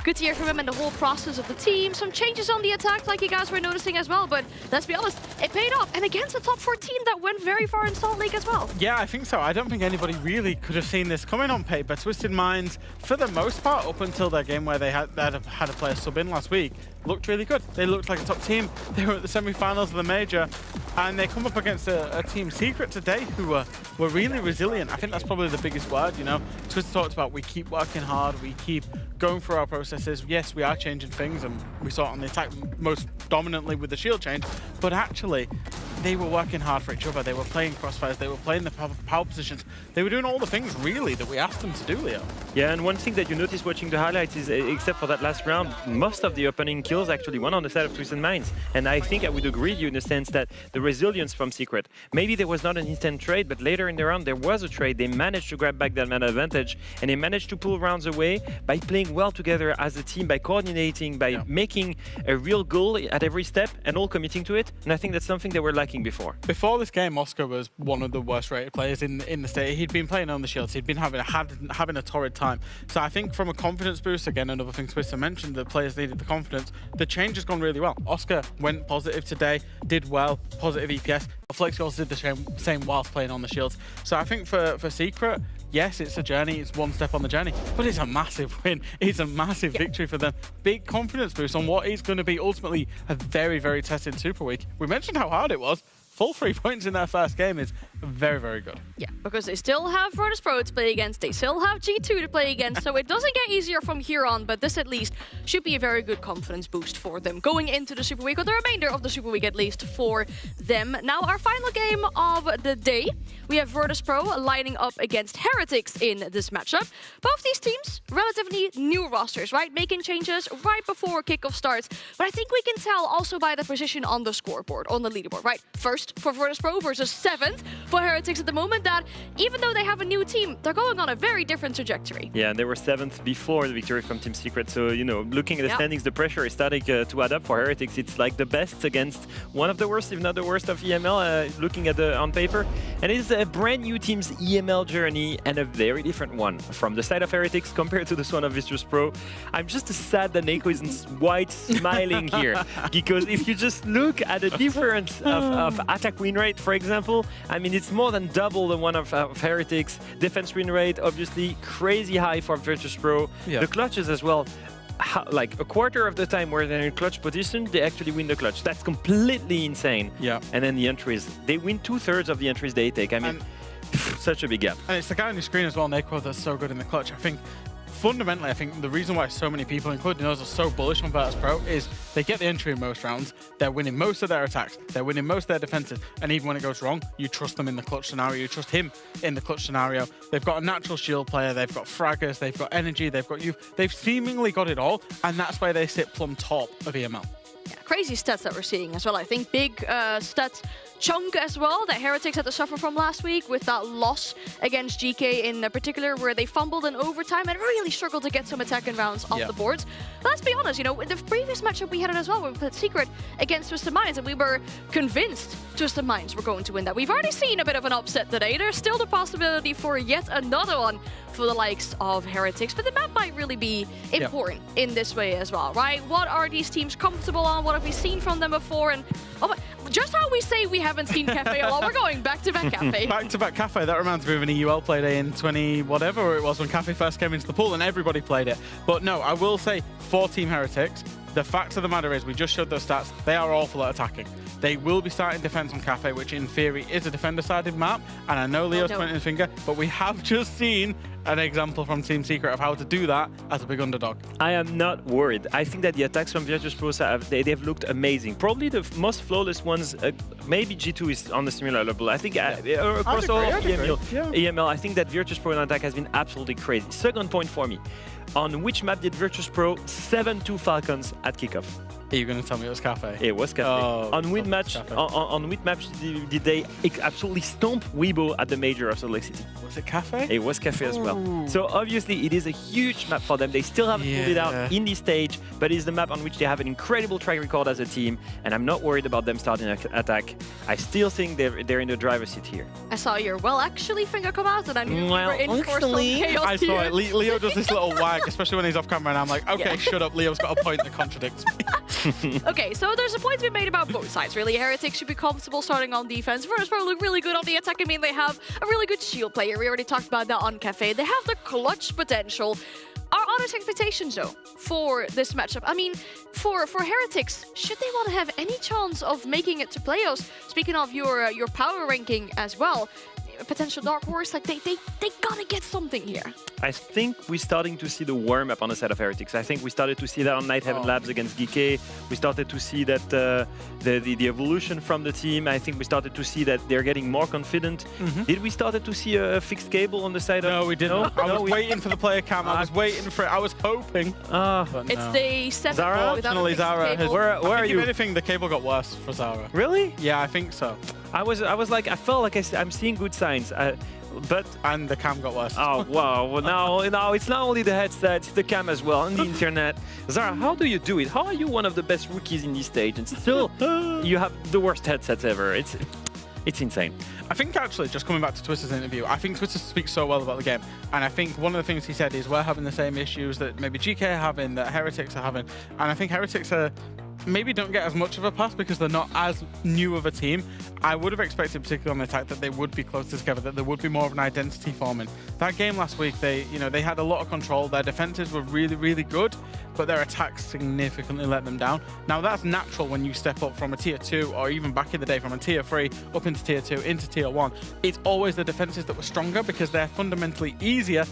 Good to hear from him and the whole process of the team. Some changes on the attack, like you guys were noticing as well, but let's be honest, it paid off. And against a top 4 team that went very far in Salt Lake as well.
Yeah, I think so. I don't think anybody really could have seen this coming on paper. Twisted Minds, for the most part, up until their game where they had a player sub in last week, looked really good. They looked like a top team. They were at the semi-finals of the major, and they come up against a team Secret today who were really resilient. I think that's probably the biggest word, you know. Twisted talked about we keep working hard, we keep going through our processes. Yes, we are changing things, and we saw it on the attack most dominantly with the shield change, but actually they were working hard for each other. They were playing crossfires, they were playing the power positions. They were doing all the things really that we asked them to do, Leo.
Yeah, and one thing that you notice watching the highlights is, except for that last round, most of the opening kills actually went on the side of Twisted Minds. And I think I would agree with you in the sense that the resilience from Secret, maybe there was not an instant trade, but later in the round there was a trade. They managed to grab back that man advantage, and they managed to pull rounds away by playing well together as a team, by coordinating, by making a real goal at every step and all committing to it. And I think that's something they were lacking attacking before.
Before this game, Oscar was one of the worst rated players in the state. He'd been playing on the shields. He'd been having a torrid time. So I think from a confidence boost, again, another thing Swisser mentioned, the players needed the confidence. The change has gone really well. Oscar went positive today, did well, positive EPS. Flex also did the same whilst playing on the shields. So I think for Secret, yes, it's a journey. It's one step on the journey, but it's a massive win. It's a massive victory for them. Big confidence boost on what is going to be ultimately a very, very tested Super Week. We mentioned how hard it was. Full 3 points in their first game is very, very good.
Yeah, because they still have Virtus Pro to play against, they still have G2 to play against, so it doesn't get easier from here on, but this at least should be a very good confidence boost for them going into the Super Week, or the remainder of the Super Week at least for them. Now, our final game of the day, we have Virtus Pro lining up against Heretics in this matchup. Both these teams, relatively new rosters, right? Making changes right before kickoff starts, but I think we can tell also by the position on the scoreboard, on the leaderboard, right? First for Virtus Pro versus 7th for Heretics at the moment, that even though they have a new team, they're going on a very different trajectory.
Yeah, and they were 7th before the victory from Team Secret, so, you know, looking at the standings, the pressure is starting to add up for Heretics. It's like the best against one of the worst, if not the worst, of EML, looking at on paper. And it's a brand new team's EML journey, and a very different one from the side of Heretics compared to this one of Virtus Pro. I'm just sad that Neko isn't quite smiling here, because if you just look at the difference of attack win rate, for example, I mean, it's more than double the one of Heretics. Defense win rate, obviously, crazy high for Virtus Pro. The clutches as well. Like a quarter of the time where they're in clutch position, they actually win the clutch. That's completely insane.
Yeah.
And then the entries, they win 2/3 of the entries they take. I mean, such a big gap.
And it's the guy on your screen as well, Neko, that's so good in the clutch. I think fundamentally, I think the reason why so many people, including us, are so bullish on Virtus Pro is they get the entry in most rounds, they're winning most of their attacks, they're winning most of their defenses, and even when it goes wrong, you trust them in the clutch scenario, you trust him in the clutch scenario. They've got a natural shield player, they've got fraggers, they've got energy, they've got youth, they've seemingly got it all, and that's why they sit plumb top of EML.
Yeah, crazy stats that we're seeing as well. I think big stats chunk as well that Heretics had to suffer from last week with that loss against GK in particular, where they fumbled in overtime and really struggled to get some attacking rounds off the boards. But let's be honest, you know, in the previous matchup we had it as well, we played Secret against Twisted Minds, and we were convinced Twisted Minds were going to win that. We've already seen a bit of an upset today. There's still the possibility for yet another one for the likes of Heretics, but the map might really be important in this way as well, right? What are these teams comfortable on? What have we seen from them before? And just how we say we haven't seen Cafe a lot, we're going back-to-back Cafe.
Back-to-back Cafe, that reminds me of an EUL play day in 20 whatever it was when Cafe first came into the pool and everybody played it. But no, I will say for Team Heretics, the fact of the matter is we just showed those stats, they are awful at attacking. They will be starting defense on Cafe, which in theory is a defender-sided map, and I know Leo's pointing his finger, but we have just seen an example from Team Secret of how to do that as a big underdog.
I am not worried. I think that the attacks from Virtus Pro, they've looked amazing. Probably the most flawless ones, maybe G2 is on the similar level. I think across all of EML, I think that Virtus Pro in attack has been absolutely crazy. Second point for me. On which map did Virtus Pro 7-2 Falcons at kickoff?
Are you going to tell me it was Cafe?
It was Cafe. On which match? On which match did they absolutely stomp Weibo at the major of Salt Lake City?
Was it Cafe?
It was Cafe as well. So obviously it is a huge map for them. They still haven't pulled it out in this stage, but it's the map on which they have an incredible track record as a team, and I'm not worried about them starting an attack. I still think they're in the driver's seat here.
I saw your actually finger come out, and I knew you were in for some chaos.
I saw it. Leo does this little wag, especially when he's off camera, and I'm like, okay, shut up. Leo's got a point that contradicts me.
Okay, so there's a point to be made about both sides, really. Heretics should be comfortable starting on defense. Virtus Pro look really good on the attack. I mean, they have a really good shield player. We already talked about that on Cafe. They have the clutch potential. Our honest expectations, though, for this matchup. I mean, for Heretics, should they want to have any chance of making it to playoffs? Speaking of your power ranking as well, potential dark horse, like they gotta get something here.
I think we're starting to see the warm-up on the side of Heretics. I think we started to see that on Night Heaven Labs against GK. We started to see that the evolution from the team. I think we started to see that they're getting more confident. Did we started to see a fixed cable on the side of...
No, we didn't. I was waiting for the player cam. I was waiting for it. I was hoping.
It's day 7.
Zara? Unfortunately, Zara has...
Where are you?
If anything, the cable got worse for Zara.
Really?
Yeah, I think so.
I felt like I'm seeing good signs. but
and the cam got worse.
Oh wow! Well, now it's not only the headset, it's the cam as well, and the internet. Zara, how do you do it? How are you one of the best rookies in this stage, and still you have the worst headsets ever? It's insane.
I think actually, just coming back to Twister's interview, I think Twister speaks so well about the game. And I think one of the things he said is we're having the same issues that maybe GK are having, that Heretics are having. And I think Heretics are maybe don't get as much of a pass because they're not as new of a team. I would have expected, particularly on the attack, that they would be closer together, that there would be more of an identity forming. That game last week, they had a lot of control. Their defenses were really, really good, but their attacks significantly let them down. Now, that's natural when you step up from a tier 2, or even back in the day from a tier 3 up into tier 2, into tier 1. It's always the defenses that were stronger because they're fundamentally easier,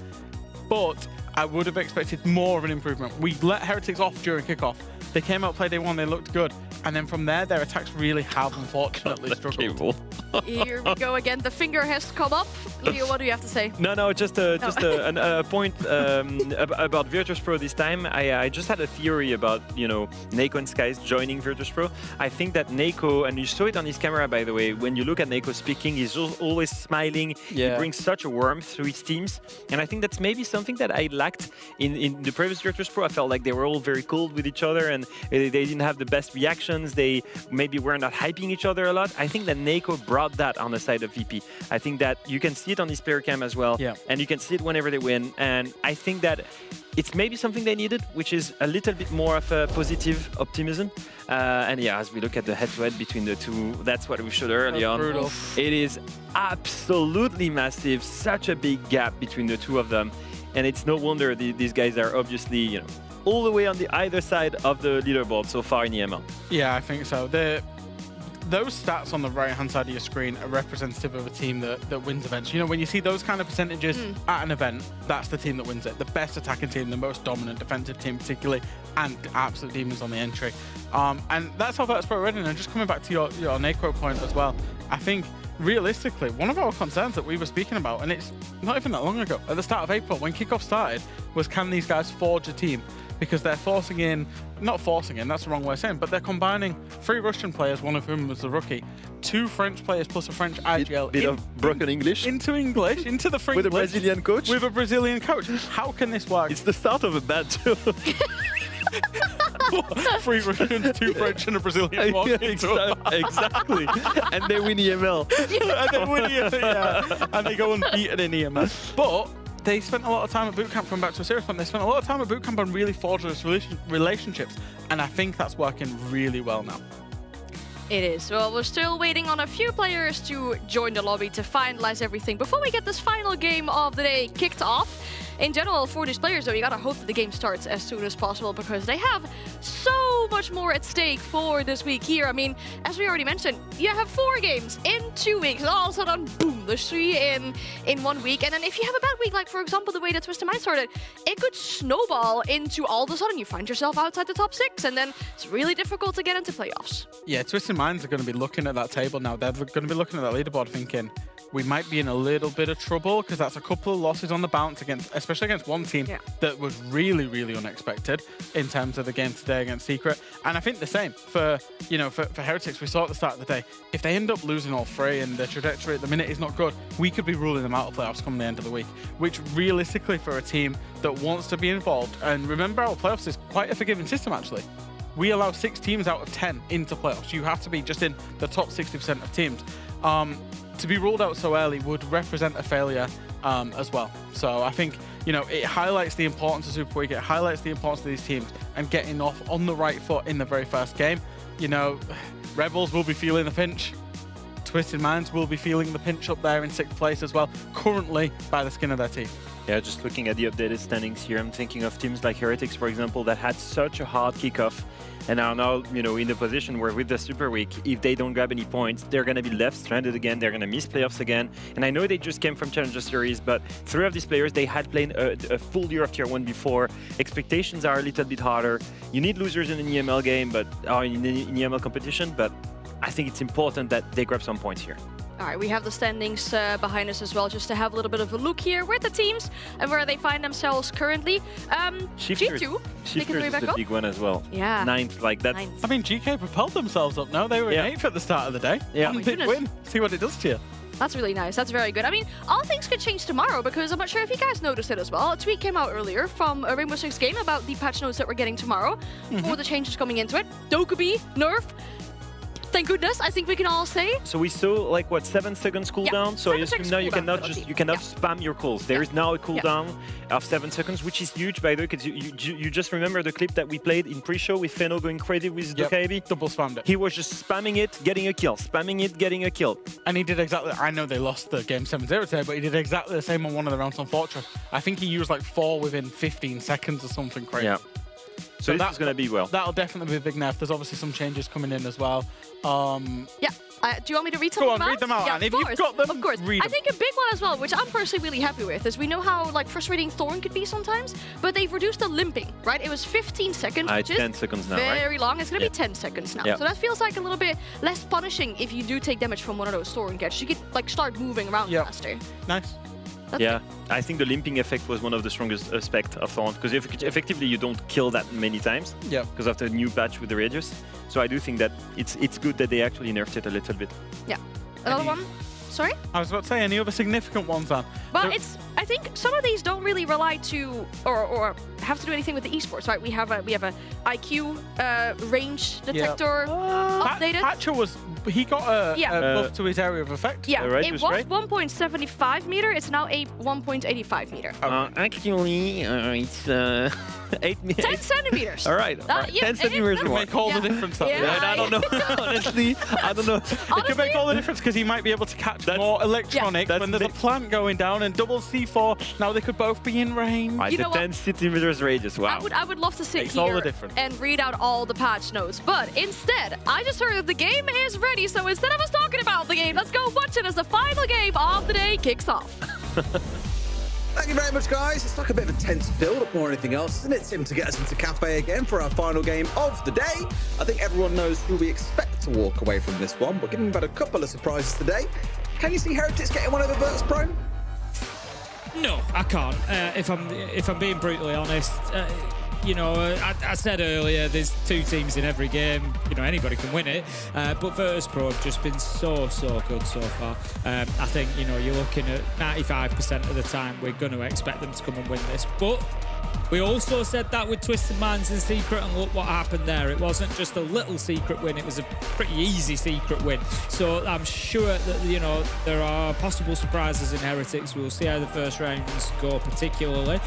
but I would have expected more of an improvement. We let Heretics off during kickoff. They came out, play day 1, they looked good. And then from there, their attacks really have, unfortunately, struggled.
Here we go again. The finger has come up. Leo, what do you have to say?
No, just a point about Virtus Pro this time. I just had a theory about, Nako and Skies joining Virtus Pro. I think that Nako, and you saw it on his camera, by the way, when you look at Nako speaking, he's always smiling.
Yeah.
He brings such a warmth to his teams. And I think that's maybe something that I lacked in the previous Virtus Pro. I felt like they were all very cold with each other and they didn't have the best reactions. They maybe were not hyping each other a lot. I think that Nako brought that on the side of VP. I think that you can see it on his player cam as well.
Yeah.
And you can see it whenever they win. And I think that it's maybe something they needed, which is a little bit more of a positive optimism. And yeah, as we look at the head-to-head between the two, that's what we showed early on.
Brutal.
It is absolutely massive, such a big gap between the two of them. And it's no wonder these guys are obviously, all the way on the either side of the leaderboard so far in EML.
Yeah, I think so. Those stats on the right-hand side of your screen are representative of a team that wins events. When you see those kind of percentages at an event, that's the team that wins it. The best attacking team, the most dominant defensive team particularly, and absolute demons on the entry. And that's how Virtus Pro are ready. And just coming back to your Nako point as well, I think realistically, one of our concerns that we were speaking about, and it's not even that long ago, at the start of April, when kickoff started, was can these guys forge a team? Because they're that's the wrong way of saying, but they're combining 3 Russian players, one of whom was the rookie, 2 French players plus a French IGL.
Bit of broken English.
Into English, into the French.
With a Brazilian coach?
With a Brazilian coach. How can this work?
It's the start of a bad too.
3 Russians, 2 French, and a Brazilian walk
exactly. And they win EML.
And they win EML, yeah. And they go unbeaten in EML. But they spent a lot of time at bootcamp, from back to a serious point, they spent a lot of time at bootcamp on really forging relationships. And I think that's working really well now.
It is. Well, we're still waiting on a few players to join the lobby to finalize everything before we get this final game of the day kicked off. In general, for these players, though, you gotta hope that the game starts as soon as possible because they have so much more at stake for this week here. I mean, as we already mentioned, you have 4 games in 2 weeks, and all of a sudden, boom, there's 3 in 1 week. And then if you have a bad week, like for example, the way that Twisted Mind started, it could snowball into all of a sudden you find yourself outside the top 6, and then it's really difficult to get into playoffs.
Yeah, Twisted Minds are going to be looking at that table now. They're going to be looking at that leaderboard thinking, we might be in a little bit of trouble because that's a couple of losses on the bounce especially against one team that was really, really unexpected in terms of the game today against Secret. And I think the same for Heretics. We saw at the start of the day, if they end up losing all 3 and the trajectory at the minute is not good, we could be ruling them out of playoffs come the end of the week, which realistically for a team that wants to be involved, and remember our playoffs is quite a forgiving system actually. We allow 6 teams out of 10 into playoffs. You have to be just in the top 60% of teams. To be ruled out so early would represent a failure as well. So I think, it highlights the importance of Super Week, it highlights the importance of these teams and getting off on the right foot in the very first game. Rebels will be feeling the pinch. Twisted Minds will be feeling the pinch up there in 6th place as well, currently by the skin of their teeth.
Yeah, just looking at the updated standings here, I'm thinking of teams like Heretics, for example, that had such a hard kickoff and are now, in the position where with the Super Week, if they don't grab any points, they're going to be left stranded again, they're going to miss playoffs again. And I know they just came from Challenger Series, but 3 of these players, they had played a full year of Tier 1 before. Expectations are a little bit harder. You need losers in an EML game, in EML competition, but I think it's important that they grab some points here.
All right, we have the standings behind us as well, just to have a little bit of a look here with the teams and where they find themselves currently.
Shifters,
G2,
Shifters is the big one as well.
Yeah.
9th, like that.
I mean, GK propelled themselves up now. They were in 8th at the start of the day.
Yeah.
One big win. See what it does to you.
That's really nice. That's very good. I mean, all things could change tomorrow because I'm not sure if you guys noticed it as well. A tweet came out earlier from a Rainbow Six game about the patch notes that we're getting tomorrow for the changes coming into it. Dokkaebi, nerf. Thank goodness, I think we can all say.
So we saw like what 7 seconds cooldown. So I assume now you cannot spam your calls. There is now a cooldown of 7 seconds, which is huge by the way, because you just remember the clip that we played in pre-show with Feno going crazy with Dokkaebi.
Double spammed it.
He was just spamming it, getting a kill, spamming it, getting a kill.
And he did exactly. I know they lost the game 7-0 today, but he did exactly the same on one of the rounds on Fortress. I think he used like 4 within 15 seconds or something crazy.
Yeah. So that's going to be well.
That'll definitely be a big nerf. There's obviously some changes coming in as well.
Yeah. Do you want me to read some
Go
of them
on, read them out.
Yeah,
And if you've got them,
of course.
read
I
them.
think a big one as well, which I'm personally really happy with, is we know how like frustrating Thorn could be sometimes, but they've reduced the limping, right? It was 15 seconds, which
it's
is
10 seconds now,
very
right?
long. It's going to be 10 seconds now.
Yeah.
So that feels like a little bit less punishing if you do take damage from one of those Thorn gadgets. You could like start moving around faster.
Nice.
Yeah, I think the limping effect was one of the strongest aspects of Thorn, because effectively you don't kill that many times because of the new patch with the radius. So I do think that it's good that they actually nerfed it a little bit.
Yeah. Another one? Sorry?
I was about to say, any other significant ones, Anne?
Well, I think some of these don't really rely to or have to do anything with the esports, right? We have a IQ range detector updated.
Thatcher he got a buff to his area of effect.
Yeah, it was 1.75 meter. It's now a 1.85 meter.
Actually, it's 8 meters.
10 centimeters.
All right. 10 centimeters
Could make all the difference.
I don't know. Honestly, I don't know.
It could make all the difference because he might be able to catch more electronics when there's a plant going down and double C4. Now they could both be in range.
It's a 10 centimeters radius. Wow.
I would love to sit
Makes all the
here
difference.
and read out all the patch notes, but instead, I just heard that the game is ready. So instead of us talking about the game, let's go watch it as the final game of the day kicks off.
Thank you very much, guys. It's like a bit of a tense build-up more than anything else, isn't it, Tim, to get us into Cafe again for our final game of the day. I think everyone knows who we expect to walk away from this one, but given we've had a couple of surprises today, can you see Heretics getting one over Virtus Pro?
No, I can't. If I'm being brutally honest, you know, I said earlier, there's 2 teams in every game. You know, anybody can win it. But Virtus Pro have just been so good so far. I think, you know, you're looking at 95% of the time we're going to expect them to come and win this. But we also said that with Twisted Minds and Secret, and look what happened there. It wasn't just a little secret win, it was a pretty easy secret win. So I'm sure that, you know, there are possible surprises in Heretics. We'll see how the first rounds go particularly.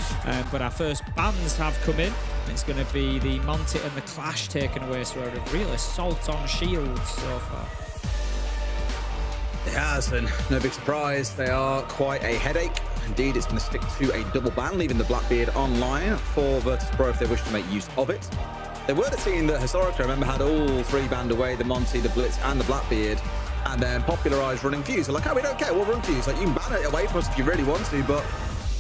But our first bans have come in. It's going to be the Monty and the Clash taken away, so a real assault on shields so far.
It has, and no big surprise, they are quite a headache. Indeed, it's going to stick to a double ban, leaving the Blackbeard online for Virtus Pro if they wish to make use of it. They were the team that historically, I remember, had all 3 banned away, the Monty, the Blitz, and the Blackbeard, and then popularised running Fuse. They're like, oh, we don't care, we'll run Fuse. Like, you can ban it away from us if you really want to, but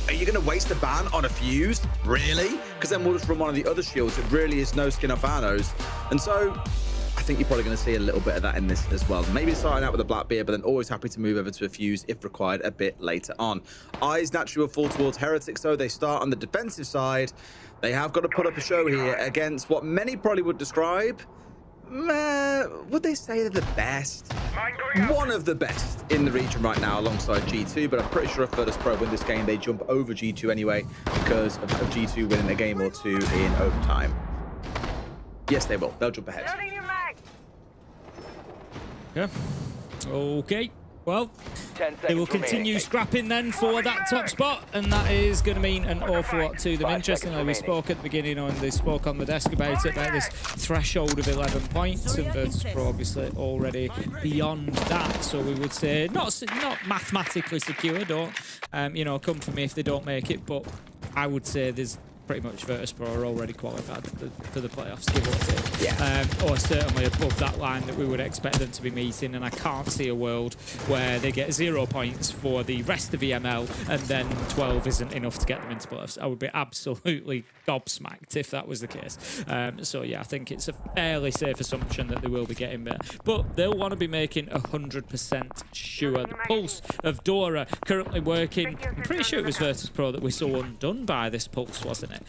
are you going to waste a ban on a Fuse? Really? Because then we'll just run one of the other shields. It really is no skin off our nose. And so I think you're probably going to see a little bit of that in this as well. Maybe starting out with a Blackbeard, but then always happy to move over to a Fuse if required a bit later on. Eyes naturally will fall towards Heretics, so they start on the defensive side. They have got to put up a show here against what many probably would describe, would they say they're the best? One of the best in the region right now alongside G2, but I'm pretty sure if Virtus Pro win this game, they jump over G2 anyway because of G2 winning a game or 2 in overtime. Yes, they will. They'll jump ahead.
Yeah. Okay. Well, they will continue scrapping then for that top spot, and that is going to mean an awful lot to them. Interestingly, we spoke at the beginning, and they spoke on the desk about it, about this threshold of 11 points, and Virtus Pro obviously already beyond that. So we would say not mathematically secure. Don't you know, come for me if they don't make it, but I would say there's pretty much Virtus Pro are already qualified for the playoffs, give or take. Yeah. Or certainly above that line that we would expect them to be meeting, and I can't see a world where they get 0 points for the rest of EML and then 12 isn't enough to get them into playoffs. I would be absolutely gobsmacked if that was the case. So yeah, I think it's a fairly safe assumption that they will be getting there. But they'll want to be making 100% sure. The Pulse of Dora currently working. I'm pretty sure it was Virtus Pro that we saw undone by this Pulse, wasn't it?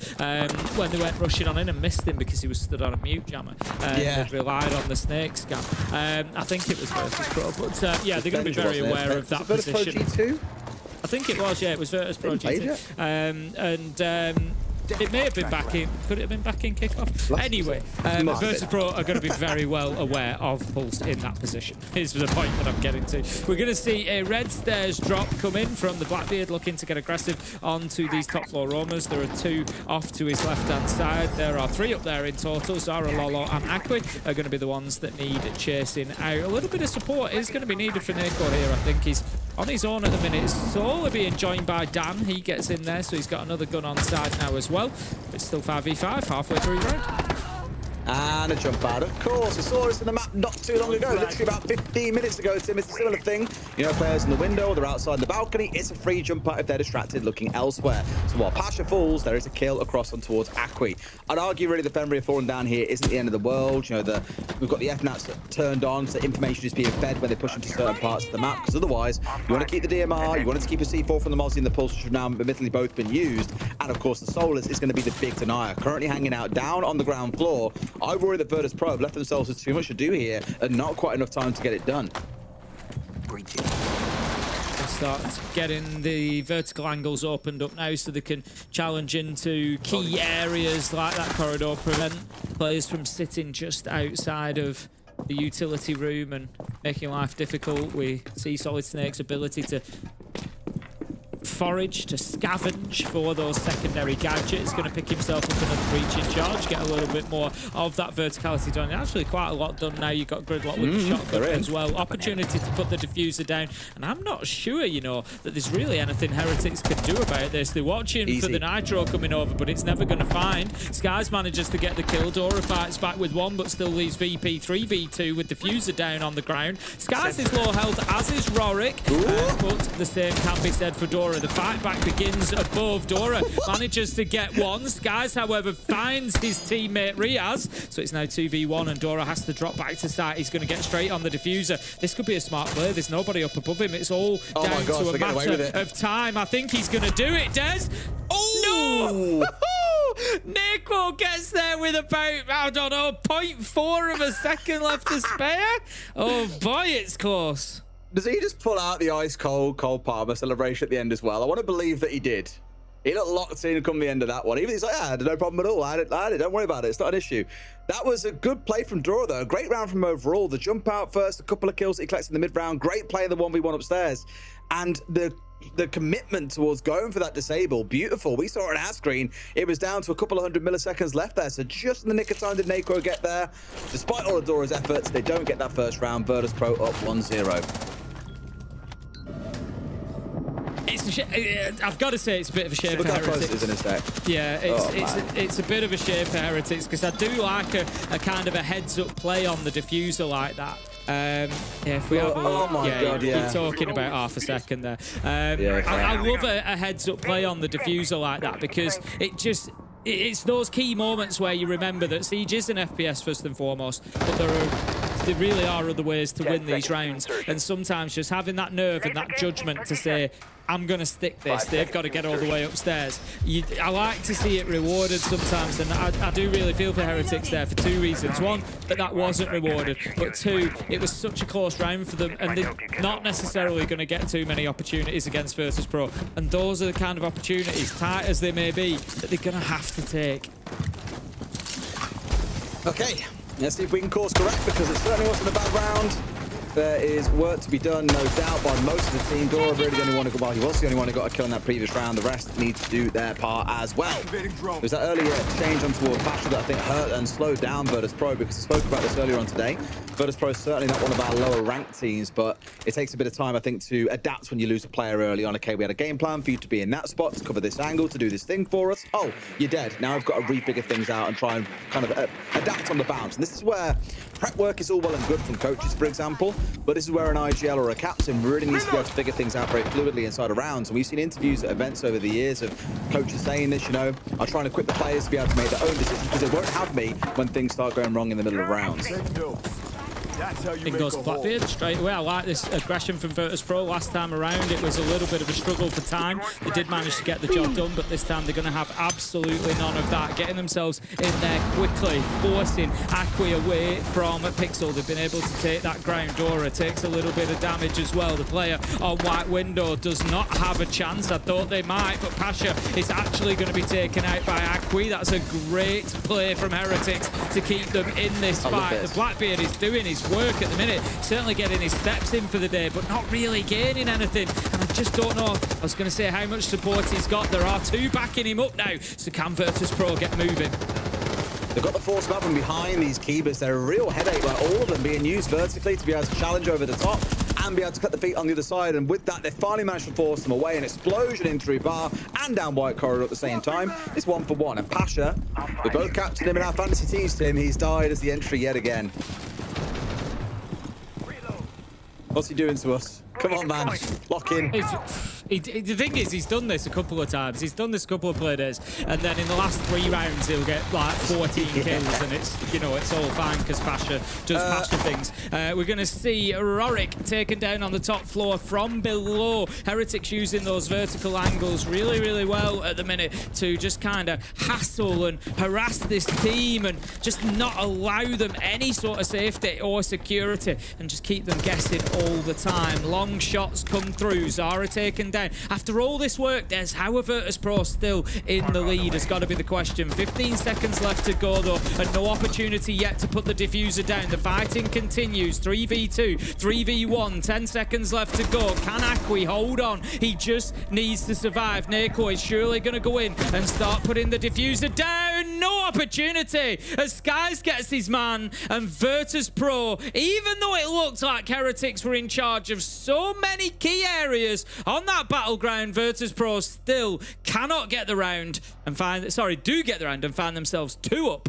when they went rushing on in and missed him because he was stood on a mute jammer. They relied on the snake scam. I think it was Virtus Pro, but yeah, they're going to be very aware of that position.
G2?
I think it was, yeah, it was Virtus Pro G2. It may have been back in. Could it have been back in kickoff? Anyway, Virtus Pro are going to be very well aware of Pulse in that position. Here's the point that I'm getting to. We're going to see a red stairs drop come in from the Blackbeard, looking to get aggressive onto these top floor roamers. There are 2 off to his left-hand side. There are 3 up there in total. Zara, Lolo, and Aqui are going to be the ones that need chasing out. A little bit of support is going to be needed for Nako here. I think he's on his own at the minute. It's slowly being joined by Dan. He gets in there, so he's got another gun on side now as well. It's still 5v5, halfway through the round.
And a jump out, of course. We saw this in the map not too long ago, literally about 15 minutes ago, Tim. It's a similar thing. You know, players in the window or they're outside the balcony. It's a free jump out if they're distracted looking elsewhere. So while Pasha falls, there is a kill across and towards Aqui. I'd argue really the Fenrir falling down here isn't the end of the world. You know, we've got the FNATs turned on, so information is being fed when they push into certain parts of the map, because otherwise you want to keep the DMR, you want to keep a C4 from the Mozzie and the Pulse, which have now admittedly both been used. And of course the Solus is going to be the big denier, currently hanging out down on the ground floor. I worry that Virtus Pro have left themselves with too much to do here and not quite enough time to get it done.
Start getting the vertical angles opened up now so they can challenge into key areas like that corridor, prevent players from sitting just outside of the utility room and making life difficult. We see Solid Snake's ability to forage, to scavenge for those secondary gadgets. Going to pick himself up another breaching charge, get a little bit more of that verticality done. Actually quite a lot done now. You've got Gridlock with the shotgun as well. Opportunity to put the diffuser down, and I'm not sure, you know, that there's really anything Heretics can do about this. They're watching for the Nitro coming over, but it's never going to find. Skies manages to get the kill. Dora fights back with 1, but still leaves VP 3v2 with diffuser down on the ground. Skies is low health, as is Rorik, but the same can be said for Dora. The fight back begins above. Dora manages to get 1. Skies, however, finds his teammate Riaz, so it's now 2v1 and Dora has to drop back to site. He's going to get straight on the diffuser. This could be a smart play. There's nobody up above him. It's all down to a matter of time. I think he's going to do it, Des. Oh, no! Nako gets there with about, I don't know, 0.4 of a second left to spare. Oh boy, it's close.
Does he just pull out the ice cold Palmer celebration at the end as well? I want to believe that he did. He looked locked in come the end of that one. Even he's like, yeah, no problem at all. I had it. Don't worry about it. It's not an issue. That was a good play from Dora, though. A great round from him overall. The jump out first, a couple of kills that he collects in the mid round. Great play in the 1v1 upstairs. And the commitment towards going for that disable, beautiful. We saw it on our screen. It was down to a couple of 100 milliseconds left there. So just in the nick of time did Nako get there. Despite all of Dora's efforts, they don't get that first round. Virtus Pro up 1-0.
I've got to say it's a bit of a shame for Heretics. Yeah, it's a bit of a shame for Heretics, because I do like a kind of a heads-up play on the diffuser like that. Yeah, if we have a look, we're talking about half a second there. I love a heads-up play on the diffuser like that, because it's those key moments where you remember that Siege is an FPS first and foremost, but there really are other ways to win these rounds, and sometimes just having that nerve and that judgment to say, I'm going to stick this, they've got to get all the way upstairs. I like to see it rewarded sometimes, and I do really feel for Heretics there for 2 reasons. 1, that wasn't rewarded, but 2, it was such a close round for them, and they're not necessarily going to get too many opportunities against Virtus Pro, and those are the kind of opportunities, tight as they may be, that they're going to have to take.
Okay, let's see if we can course correct, because it certainly wasn't a bad round. There is work to be done, no doubt, by most of the team. Dora really the only one who got, well, he was the only one who got a kill in that previous round. The rest need to do their part as well. There's that earlier exchange on towards Pasha that I think hurt and slowed down Virtus Pro, because I spoke about this earlier on today. Virtus Pro is certainly not one of our lower ranked teams, but it takes a bit of time, I think, to adapt when you lose a player early on. Okay, we had a game plan for you to be in that spot, to cover this angle, to do this thing for us. Oh, you're dead. Now I've got to refigure things out and try and kind of adapt on the bounce. And this is where prep work is all well and good from coaches, for example, but this is where an IGL or a captain really needs to be able to figure things out very fluidly inside of rounds. And we've seen interviews at events over the years of coaches saying this, you know, I'm trying to equip the players to be able to make their own decisions, because they won't have me when things start going wrong in the middle of rounds.
In goes Blackbeard straight away. I like this aggression from Virtus Pro. Last time around, it was a little bit of a struggle for time. They did manage to get the job done, but this time they're going to have absolutely none of that. Getting themselves in there quickly, forcing Acqui away from Pixel. They've been able to take that ground. Dora takes a little bit of damage as well. The player on White Window does not have a chance. I thought they might, but Pasha is actually going to be taken out by Acqui. That's a great play from Heretics to keep them in this fight. The Blackbeard is doing his work at the minute, certainly getting his steps in for the day, but not really gaining anything. And I just don't know, I was going to say how much support he's got. There are two backing him up now, so can Virtus Pro get moving?
They've got the force map from behind these Keybers. They're a real headache, like all of them being used vertically to be able to challenge over the top and be able to cut the feet on the other side. And with that, they finally managed to force them away. An explosion in through bar and down White Corridor at the same time. It's 1-for-1. And Pasha, we both captained him in our fantasy teams, Tim. He's died as the entry yet again. What's he doing to us? Come on, man. Lock in.
The thing is, he's done this a couple of times. He's done this a couple of play days, and then in the last 3 rounds, he'll get like 14 kills, and it's, you know, it's all fine because Pasha does Pasha things. We're going to see Rorik taken down on the top floor from below. Heretics using those vertical angles really, really well at the minute to just kind of hassle and harass this team and just not allow them any sort of safety or security and just keep them guessing all the time. Long shots come through. Zara taken down. After all this work, Des, how are Virtus Pro still in the lead has got to be the question. 15 seconds left to go though, and no opportunity yet to put the diffuser down. The fighting continues. 3v2, 3v1, 10 seconds left to go. Can Acqui hold on? He just needs to survive. Neko is surely going to go in and start putting the diffuser down. No opportunity as Skies gets his man, and Virtus Pro, even though it looked like Heretics were in charge of so many key areas on that battleground, Virtus Pro still cannot get the round and do get the round and find themselves 2 up.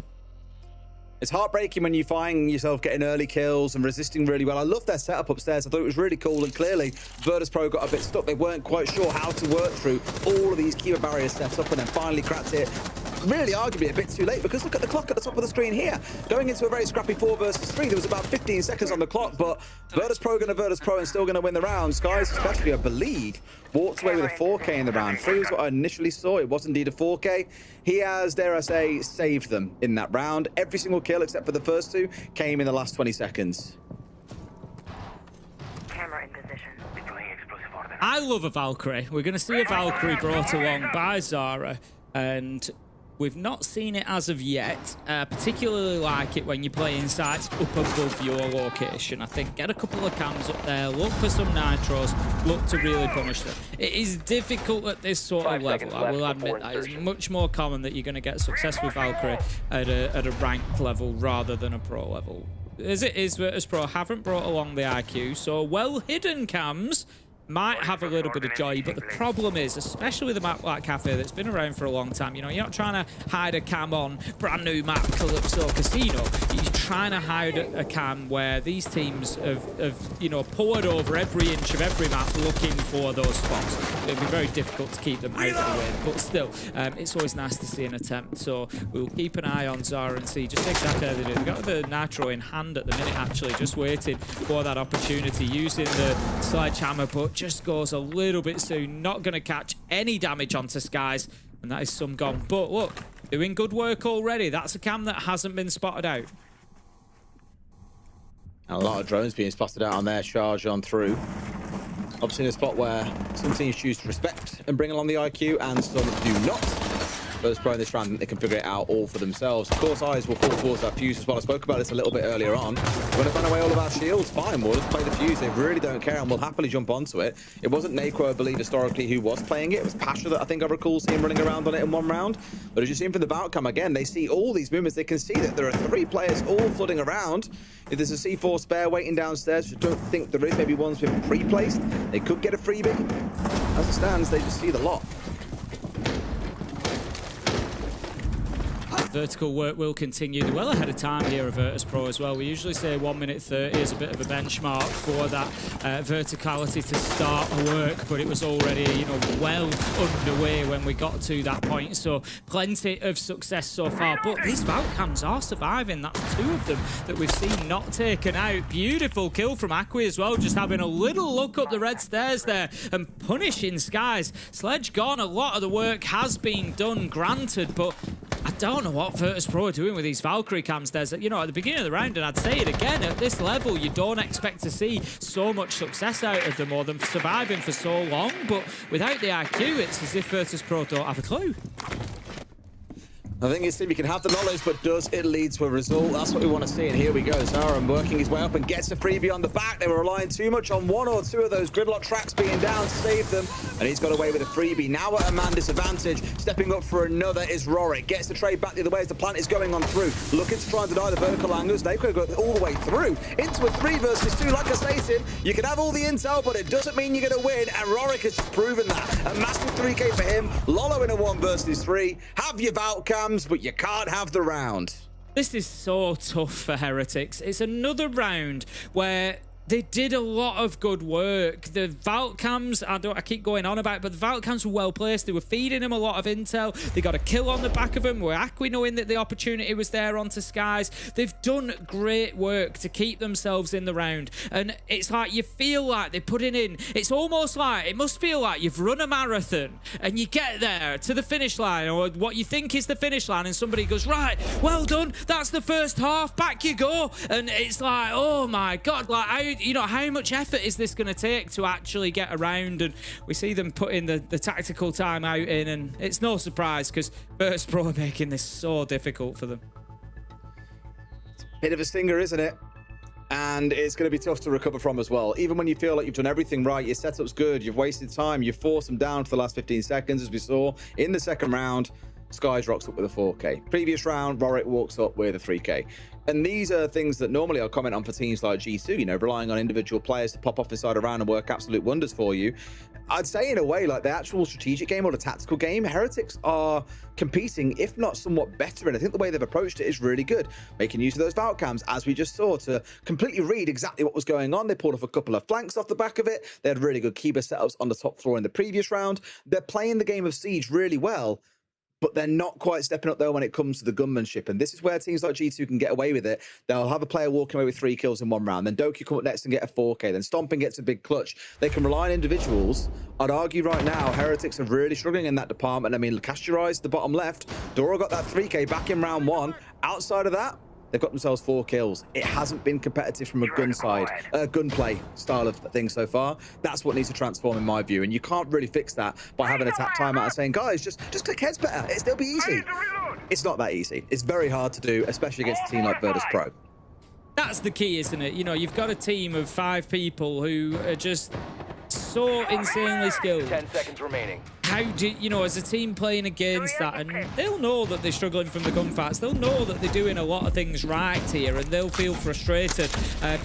It's heartbreaking when you find yourself getting early kills and resisting really well. I love their setup upstairs. I thought it was really cool, and clearly Virtus Pro got a bit stuck. They weren't quite sure how to work through all of these keyword barriers set up and then finally cracked it. Really arguably a bit too late, because look at the clock at the top of the screen here. Going into a very scrappy 4 versus 3, there was about 15 seconds on the clock, but Virtus Pro going to Virtus Pro and still going to win the round. Skies especially, I believe, walked away with a 4K in the round. 3 was what I initially saw. It was indeed a 4K. He has, dare I say, saved them in that round. Every single kill except for the first 2 came in the last 20 seconds.
Camera in position. Deploying explosive order.
I love a Valkyrie. We're going to see a Valkyrie brought along by Zara, and we've not seen it as of yet. Particularly like it when you're playing sites up above your location. I think get a couple of cams up there, look for some nitros, look to really punish them. It is difficult at this sort of level. I will admit that it's much more common that you're going to get success with Valkyrie at a ranked level rather than a pro level. As it is, Virtus Pro haven't brought along the IQ, so well hidden cams might have a little bit of joy, but the problem is, especially with a map like Cafe that's been around for a long time, you know, you're not trying to hide a cam on brand new map Calypso Casino. You're trying to hide a cam where these teams have you know, poured over every inch of every map looking for those spots. It'd be very difficult to keep them out of the way, but still, it's always nice to see an attempt. So we'll keep an eye on Zara and see just exactly how they do. They've got the Nitro in hand at the minute, actually, just waiting for that opportunity, using the sledgehammer, but just goes a little bit soon. Not going to catch any damage onto Skies, and that is some gone. But look, doing good work already. That's a cam that hasn't been spotted out.
A lot of drones being spotted out on their charge on through. Obviously in a spot where some teams choose to respect and bring along the IQ and some do not. Virtus Pro in this round, they can figure it out all for themselves. Of course, eyes will fall towards that fuse as well. I spoke about this a little bit earlier on. We're going to ban away all of our shields. Fine, we'll just play the fuse. They really don't care, and we'll happily jump onto it. It wasn't Neko, I believe, historically, who was playing it. It was Pasha that I think I recall seeing running around on it in one round. But as you've seen from the outcome, again, they see all these movements. They can see that there are 3 players all flooding around. If there's a C4 spare waiting downstairs, which I don't think there is, maybe one's been pre-placed, they could get a freebie. As it stands, they just see the lot.
vertical work will continue. They're well ahead of time here of Virtus Pro as well. We usually say 1 minute 30 is a bit of a benchmark for that verticality to start work, but it was already, you know, well underway when we got to that point. So plenty of success so far, but these Valcams are surviving. That's 2 of them that we've seen not taken out. Beautiful kill from Aqui as well, just having a little look up the red stairs there and punishing Skies. Sledge gone, a lot of the work has been done, granted, but I don't know what Virtus Pro are doing with these Valkyrie cams. There's, you know, at the beginning of the round, and I'd say it again, at this level, you don't expect to see so much success out of them or them surviving for so long, but without the IQ, it's as if Virtus Pro don't have a clue.
I think it's you can have the knowledge, but does it lead to a result? That's what we want to see, and here we go. Zaran working his way up and gets a freebie on the back. They were relying too much on 1 or 2 of those gridlock tracks being down to save them, and he's got away with a freebie. Now at a man disadvantage, stepping up for another is Rorik. Gets the trade back the other way as the plant is going on through. Looking to try and deny the vertical angles. They could go all the way through into a 3 versus 2. Like I stated, you can have all the intel, but it doesn't mean you're going to win, and Rorik has just proven that. A massive 3K for him. Lolo in a 1 versus 3. Have your Valcams, but you can't have the round.
This is so tough for Heretics. It's another round where they did a lot of good work. The Valcams, I keep going on about it, but the Valcams were well placed. They were feeding him a lot of intel. They got a kill on the back of him, where Aqui knowing that the opportunity was there onto Skies. They've done great work to keep themselves in the round. And it's like you feel like they're putting in, it's almost like, it must feel like you've run a marathon and you get there to the finish line, or what you think is the finish line, and somebody goes, right, well done, that's the first half, back you go. And it's like, oh my God, like, how much effort is this going to take to actually get around? And we see them putting the tactical timeout in, and it's no surprise because Virtus Pro are making this so difficult for them.
Bit of a stinger, isn't it? And it's going to be tough to recover from as well. Even when you feel like you've done everything right, your setup's good, you've wasted time, you've forced them down for the last 15 seconds, as we saw in the second round. Skies rocks up with a 4K. Previous round, Rorik walks up with a 3K. And these are things that normally I'll comment on for teams like G2, you know, relying on individual players to pop off inside a round and work absolute wonders for you. I'd say in a way, like the actual strategic game or the tactical game, Heretics are competing, if not somewhat better. And I think the way they've approached it is really good. Making use of those Valcams, as we just saw, to completely read exactly what was going on. They pulled off a couple of flanks off the back of it. They had really good keeper setups on the top floor in the previous round. They're playing the game of Siege really well, but they're not quite stepping up there when it comes to the gunmanship. And this is where teams like G2 can get away with it. They'll have a player walking away with 3 kills in 1 round. Then Doki come up next and get a 4K. Then Stomping gets a big clutch. They can rely on individuals. I'd argue right now, Heretics are really struggling in that department. I mean, Casterize, the bottom left. Doro got that 3K back in round 1. Outside of that, they've got themselves 4 kills. It hasn't been competitive from a gunplay style of things so far. That's what needs to transform in my view. And you can't really fix that by having a tap timeout and saying, guys, just click heads better. It'll be easy. It's not that easy. It's very hard to do, especially against a team like Virtus Pro.
That's the key, isn't it? You know, you've got a team of 5 people who are just so insanely skilled.
10 seconds remaining.
How do you know, as a team playing against that, and they'll know that they're struggling from the gunfights, they'll know that they're doing a lot of things right here, and they'll feel frustrated,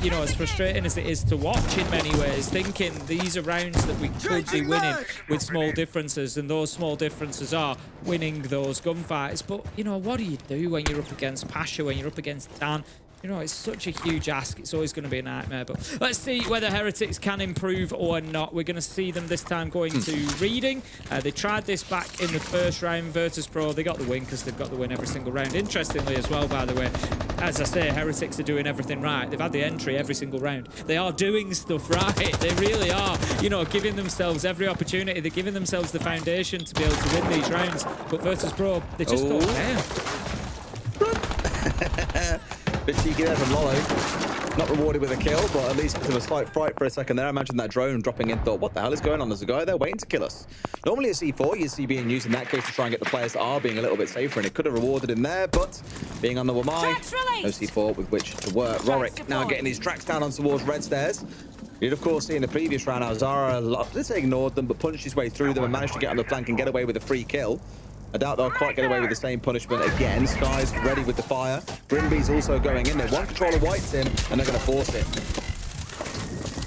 you know, as frustrating as it is to watch in many ways, thinking these are rounds that we could be winning with small differences, and those small differences are winning those gunfights. But, you know, what do you do when you're up against Pasha, when you're up against Dan? You know, it's such a huge ask. It's always going to be a nightmare. But let's see whether Heretics can improve or not. We're going to see them this time going to reading. They tried this back in the first round. Virtus Pro, they got the win because they've got the win every single round. Interestingly as well, by the way, as I say, Heretics are doing everything right. They've had the entry every single round. They are doing stuff right. They really are, you know, giving themselves every opportunity. They're giving themselves the foundation to be able to win these rounds. But Virtus Pro, they just don't care.
Bit cheeky there from Lolo. Not rewarded with a kill, but at least there was a slight fright for a second there. I imagine that drone dropping in thought, what the hell is going on? There's a guy there waiting to kill us. Normally a C4 you'd see being used in that case to try and get the players that are being a little bit safer, and it could have rewarded him there, but being on the Wamai, no C4 with which to work. Rorik now getting his tracks down on towards red stairs. You'd of course see in the previous round how Zara, let's say ignored them, but punched his way through them and managed to get on the flank and get away with a free kill. I doubt they'll quite get away with the same punishment again. Sky's ready with the fire. Grimby's also going in there. One controller wipes him, and they're going to force it.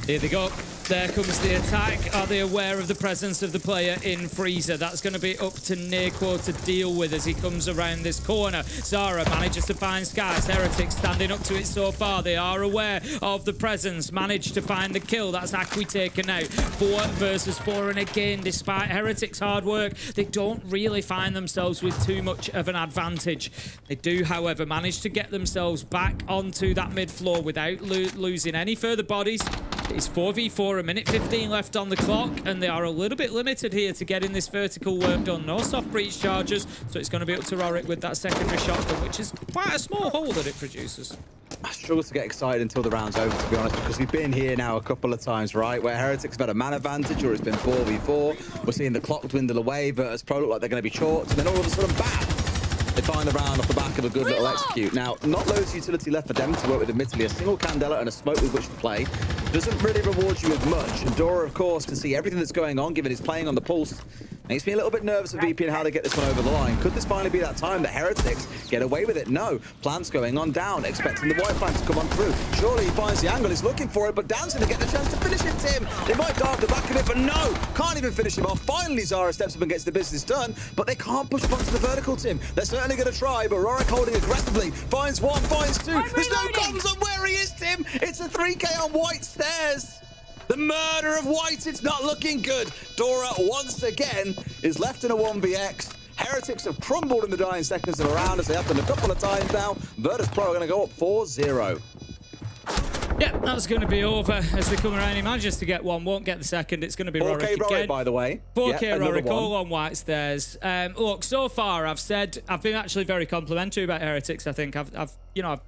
Here they go. There comes the attack. Are they aware of the presence of the player in Freezer? That's going to be up to Nearco to deal with as he comes around this corner. Zara manages to find Skies. Heretics standing up to it so far. They are aware of the presence. Managed to find the kill. That's Akwi taken out. 4 versus 4. And again, despite Heretics' hard work, they don't really find themselves with too much of an advantage. They do, however, manage to get themselves back onto that mid floor without losing any further bodies. It's 4v4, a minute 15 left on the clock, and they are a little bit limited here to getting this vertical work done. No soft breach charges, so it's going to be up to Rorik with that secondary shotgun, which is quite a small hole that it produces.
I struggle to get excited until the round's over, to be honest, because we've been here now a couple of times, right, where Heretics have had a man advantage or it's been 4v4. We're seeing the clock dwindle away, Virtus Pro look like they're going to be chalked, and then all of a sudden, bam! They find the round off the back of a good little execute. Now, not loads of utility left for them to work with, admittedly. A single Candela and a smoke with which to play doesn't really reward you with much. And Dora, of course, can see everything that's going on, given he's playing on the pulse. Makes me a little bit nervous of VP and how they get this one over the line. Could this finally be that time that Heretics get away with it? No. Plants going on down, expecting the white flank to come on through. Surely he finds the angle, he's looking for it, but Dan's going to get the chance to finish it, Tim. They might dive the back of it, but no, can't even finish him off. Finally, Zara steps up and gets the business done, but they can't push up onto the vertical, Tim. They're certainly going to try, but Rorik holding aggressively. Finds one, finds two. There's no comms on where he is, Tim. It's a 3K on white stairs. The murder of white, it's not looking good. Dora, once again, is left in a 1vx. Heretics have crumbled in the dying seconds of a round, as they have done a couple of times now. Virtus Pro are going to go up 4-0.
Yeah, that's going to be over as they come around. He manages to get one, won't get the second. It's going to be
4K
Rorik again.
by the way.
4K
yeah,
Rorik, all on white stairs. Look, so far I've been actually very complimentary about Heretics. I think I've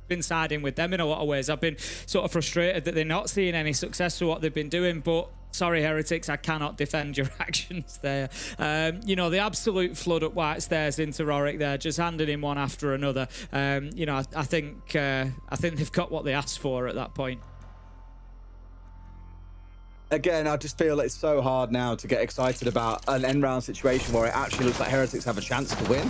been siding with them in a lot of ways. I've been sort of frustrated that they're not seeing any success for what they've been doing, but sorry, Heretics, I cannot defend your actions there. The absolute flood up white stairs into Rorik there, just handing him one after another. I think they've got what they asked for at that point.
Again, I just feel it's so hard now to get excited about an end round situation where it actually looks like Heretics have a chance to win.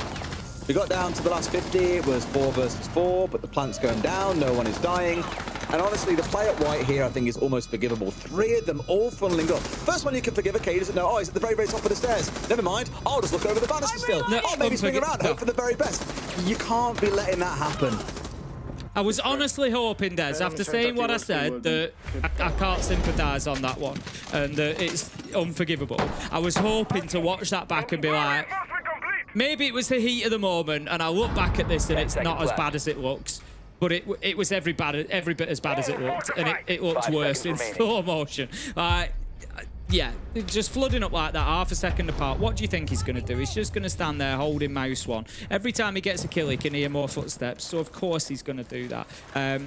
We got down to the last 50, it was 4 versus 4, but the plant's going down, no one is dying. And honestly, the play at white here, I think, is almost forgivable. 3 of them all funneling up. First one you can forgive, okay, doesn't know, oh, he's at the very, very top of the stairs. Never mind, I'll just look over the banister still.
No,
maybe swing around, hope for the very best. You can't be letting that happen.
I was honestly hoping, Des, after saying what I said, that I can't sympathise on that one and that it's unforgivable. I was hoping to watch that back and be like, maybe it was the heat of the moment, and I look back at this and it's not as bad as it looks. But it was every bit as bad as it looked, and it looks worse in slow motion. Yeah, just flooding up like that, half a second apart. What do you think he's going to do? He's just going to stand there holding mouse one. Every time he gets a kill, he can hear more footsteps, so of course he's going to do that.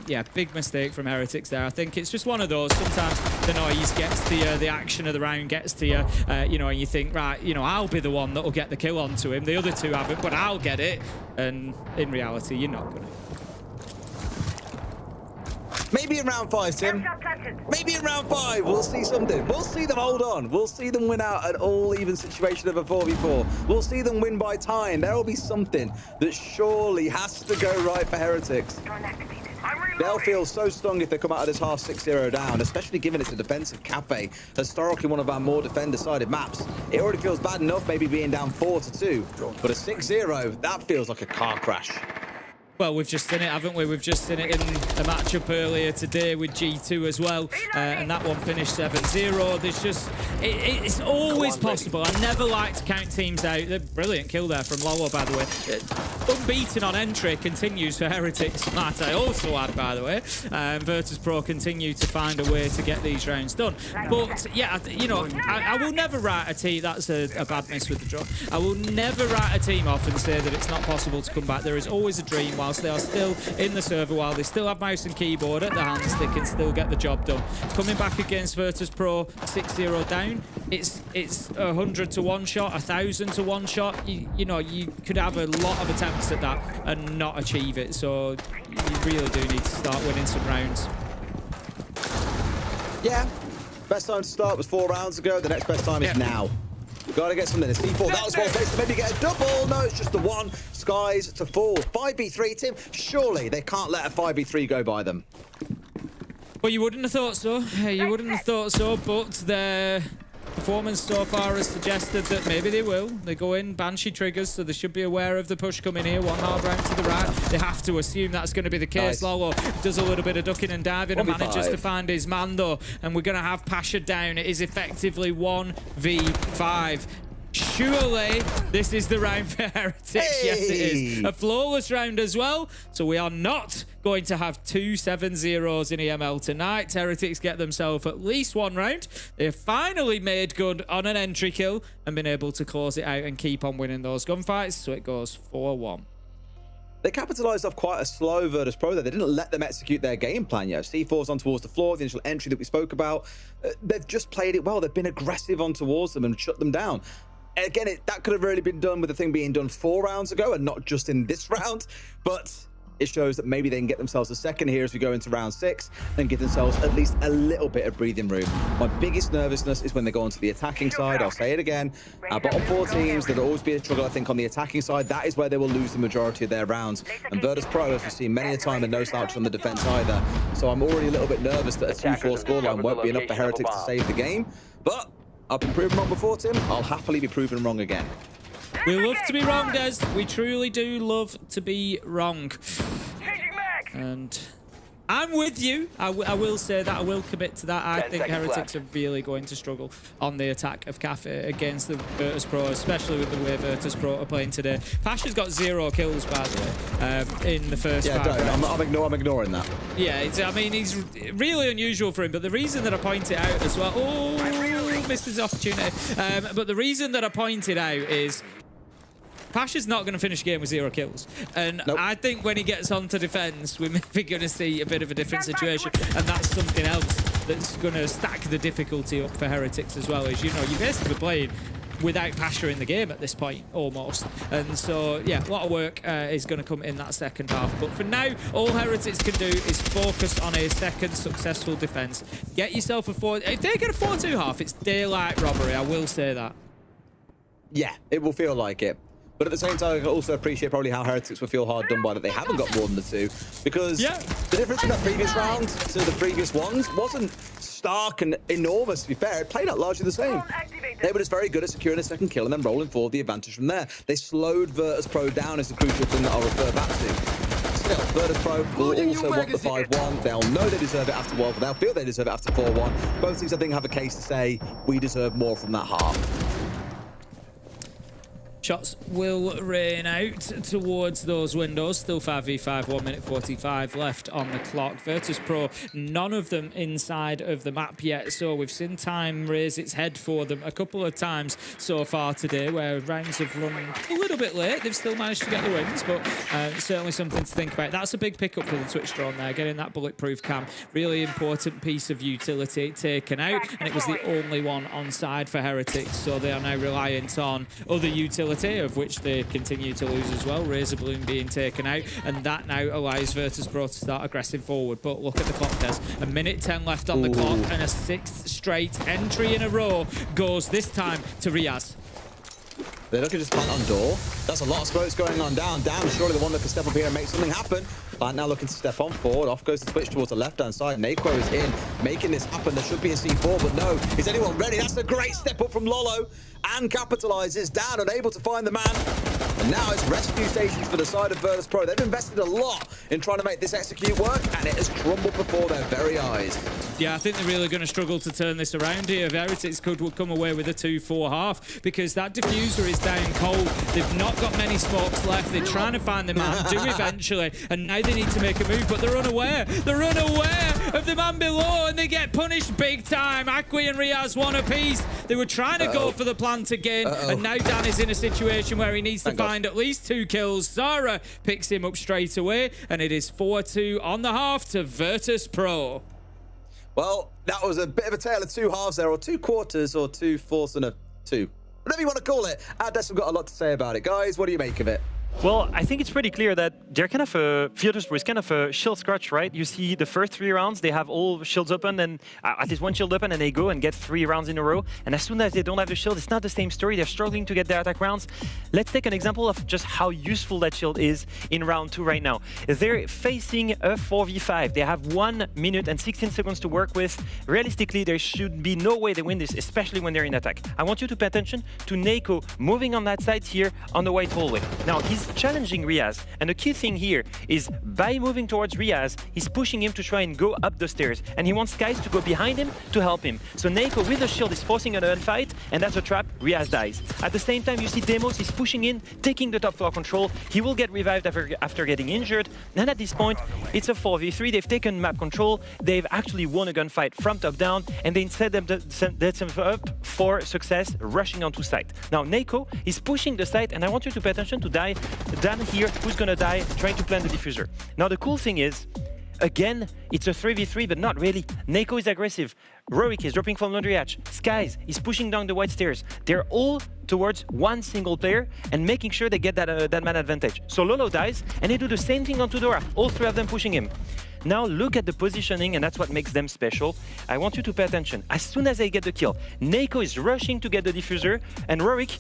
Yeah, big mistake from Heretics there. I think it's just one of those. Sometimes the noise gets to you, the action of the round gets to you, and you think, right, I'll be the one that'll get the kill onto him. The other two haven't, but I'll get it. And in reality, you're not going to.
Maybe in round 5, Tim. Maybe in round 5, we'll see something. We'll see them hold on. We'll see them win out an all-even situation of a 4v4. We'll see them win by time. There will be something that surely has to go right for Heretics. They'll feel so stung if they come out of this half 6-0 down, especially given it's a defensive cafe, historically one of our more defender-sided maps. It already feels bad enough maybe being down 4-2, but a 6-0, that feels like a car crash.
Well, we've just seen it, haven't we? We've just seen it in a matchup earlier today with G2 as well, and that one finished 7-0. There's just, it's always possible. I never like to count teams out. The brilliant kill there from Lolo, by the way. Unbeaten on entry continues for Heretics. Might I also add, by the way. Virtus Pro continue to find a way to get these rounds done. But yeah, I will never write a team. That's a bad miss with the draw. I will never write a team off and say that it's not possible to come back. There is always a dream. Whilst they are still in the server, while they still have mouse and keyboard at the hands, they can still get the job done. Coming back against Virtus Pro, 6-0 down, it's 100 to 1 shot, 1,000 to 1 shot. You could have a lot of attempts at that and not achieve it, so you really do need to start winning some rounds.
Yeah, best time to start was 4 rounds ago. The next best time is now. Got to get something. It's C4. That was well placed to maybe get a double. No, it's just the one. Skies to fall. 5v3, Tim. Surely they can't let a 5v3 go by them.
Well, you wouldn't have thought so. You wouldn't have thought so, but their performance so far has suggested that maybe they will. They go in, Banshee triggers, so they should be aware of the push coming here. One hard round to the right. They have to assume that's going to be the case. Lolo does a little bit of ducking and diving and manages to find his man, though. And we're going to have Pasha down. It is effectively 1v5. Surely this is the round for Heretics. Yes, it is. A flawless round as well. So we are not going to have 2 7-0s in EML tonight. Heretics get themselves at least one round. They've finally made good on an entry kill and been able to close it out and keep on winning those gunfights. So it goes 4-1.
They capitalized off quite a slow Virtus Pro there. They didn't let them execute their game plan. C4's on towards the floor, the initial entry that we spoke about. They've just played it well. They've been aggressive on towards them and shut them down. Again, that could have really been done with the thing being done 4 rounds ago and not just in this round. But it shows that maybe they can get themselves a second here as we go into round 6 and give themselves at least a little bit of breathing room. My biggest nervousness is when they go onto the attacking side. I'll say it again. Our bottom 4 teams, there'll always be a struggle, I think, on the attacking side. That is where they will lose the majority of their rounds. And Virtus Pro, as we've seen many a time, and no slouch on the defense either. So I'm already a little bit nervous that a 2-4 scoreline won't be enough for Heretics to save the game. But I've been proven wrong before, Tim. I'll happily be proven wrong again.
We love to be wrong, Des. We truly do love to be wrong. And I'm with you. I will say that. I will commit to that. I think Heretics are really going to struggle on the attack of Cafe against the Virtus Pro, especially with the way Virtus Pro are playing today. Pasha's got 0 kills, by the way, in the first 5 rounds.
I'm ignoring that.
Yeah, I mean, he's really unusual for him. But the reason that I point it out as well... Oh, missed his opportunity. But the reason that I point it out is... Pasha's not going to finish a game with 0 kills. And I think when he gets onto defense, we're maybe going to see a bit of a different situation. And that's something else that's going to stack the difficulty up for Heretics as well. As you know, you're basically playing without Pasha in the game at this point, almost. And so, yeah, a lot of work is going to come in that second half. But for now, all Heretics can do is focus on a second successful defense. Get yourself a 4... If they get a 4-2 half, it's daylight robbery. I will say that.
Yeah, it will feel like it. But at the same time, I can also appreciate probably how Heretics will feel hard done by that they haven't got more than the 2. Because the difference in that previous round to the previous ones wasn't stark and enormous, to be fair. It played out largely the same. They were just very good at securing a second kill and then rolling forward the advantage from there. They slowed Virtus Pro down is the crucial thing that I'll refer back to. Still, Virtus Pro will also want the 5-1. They'll know they deserve it after 1, but they'll feel they deserve it after 4-1. Both teams, I think, have a case to say, we deserve more from that half.
Shots will rain out towards those windows. Still 5v5, 1 minute 45 left on the clock. Virtus Pro, none of them inside of the map yet. So we've seen time raise its head for them a couple of times so far today, where rounds have run a little bit late. They've still managed to get the wins, but certainly something to think about. That's a big pickup for the Twitch drone there, getting that bulletproof cam. Really important piece of utility taken out, and it was the only one on side for Heretics. So they are now reliant on other utility, of which they continue to lose as well. Razor Balloon being taken out, and that now allows Virtus Pro to start aggressive forward. But look at the clock, Des. 1 minute 10 left on the clock, and a 6th straight entry in a row goes this time to Riaz.
They're looking to just plant on door. That's a lot of smokes going on down. Damn, surely the one that can step up here and make something happen. Plant now looking to step on forward. Off goes the switch towards the left-hand side. Naqo is in, making this happen. There should be a C4, but no. Is anyone ready? That's a great step up from Lolo. And capitalizes down, unable to find the man. And now it's rescue stations for the side of Virtus Pro. They've invested a lot in trying to make this execute work, and it has crumbled before their very eyes.
Yeah, I think they're really going to struggle to turn this around here. Heretics could come away with a 2-4 half, because that diffuser is down cold. They've not got many smokes left. They're trying to find the man, do eventually, and now they need to make a move, but they're unaware. They're unaware of the man below, and they get punished big time. Akwi and Riaz one apiece. They were trying to go for the plant again, and now Dan is in a situation where he needs to find at least 2 kills. Zara picks him up straight away, and it is 4-2 on the half to Virtus Pro.
Well, that was a bit of a tale of 2 halves there, or 2 quarters, or 2 fourths and a 2. Whatever you want to call it. Our Des have got a lot to say about it. Guys, what do you make of it?
Well, I think it's pretty clear that they're kind of a Virtus Pro is kind of a shield scratch, right? You see the first 3 rounds, they have all shields open and at least one shield open, and they go and get 3 rounds in a row. And as soon as they don't have the shield, it's not the same story. They're struggling to get their attack rounds. Let's take an example of just how useful that shield is in round 2 right now. They're facing a 4v5. They have 1 minute and 16 seconds to work with. Realistically, there should be no way they win this, especially when they're in attack. I want you to pay attention to Neiko moving on that side here on the white hallway. Now, he's challenging Riaz, and the key thing here is by moving towards Riaz, he's pushing him to try and go up the stairs, and he wants guys to go behind him to help him. So Neiko with the shield is forcing a gunfight, and that's a trap. Riaz dies. At the same time, you see Demos is pushing in, taking the top floor control. He will get revived after getting injured, and at this point, it's a 4v3. They've taken map control. They've actually won a gunfight from top down, and they set them up for success, rushing onto site. Now Neiko is pushing the site, and I want you to pay attention to Dan here, who's gonna die trying to plant the diffuser. Now the cool thing is, again, it's a 3v3, but not really. Neiko is aggressive. Rorik is dropping from laundry hatch. Skies is pushing down the white stairs. They're all towards one single player and making sure they get that man advantage. So Lolo dies, and they do the same thing on Tudora, all 3 of them pushing him. Now look at the positioning, and that's what makes them special. I want you to pay attention. As soon as they get the kill, Neiko is rushing to get the diffuser, and Rorik,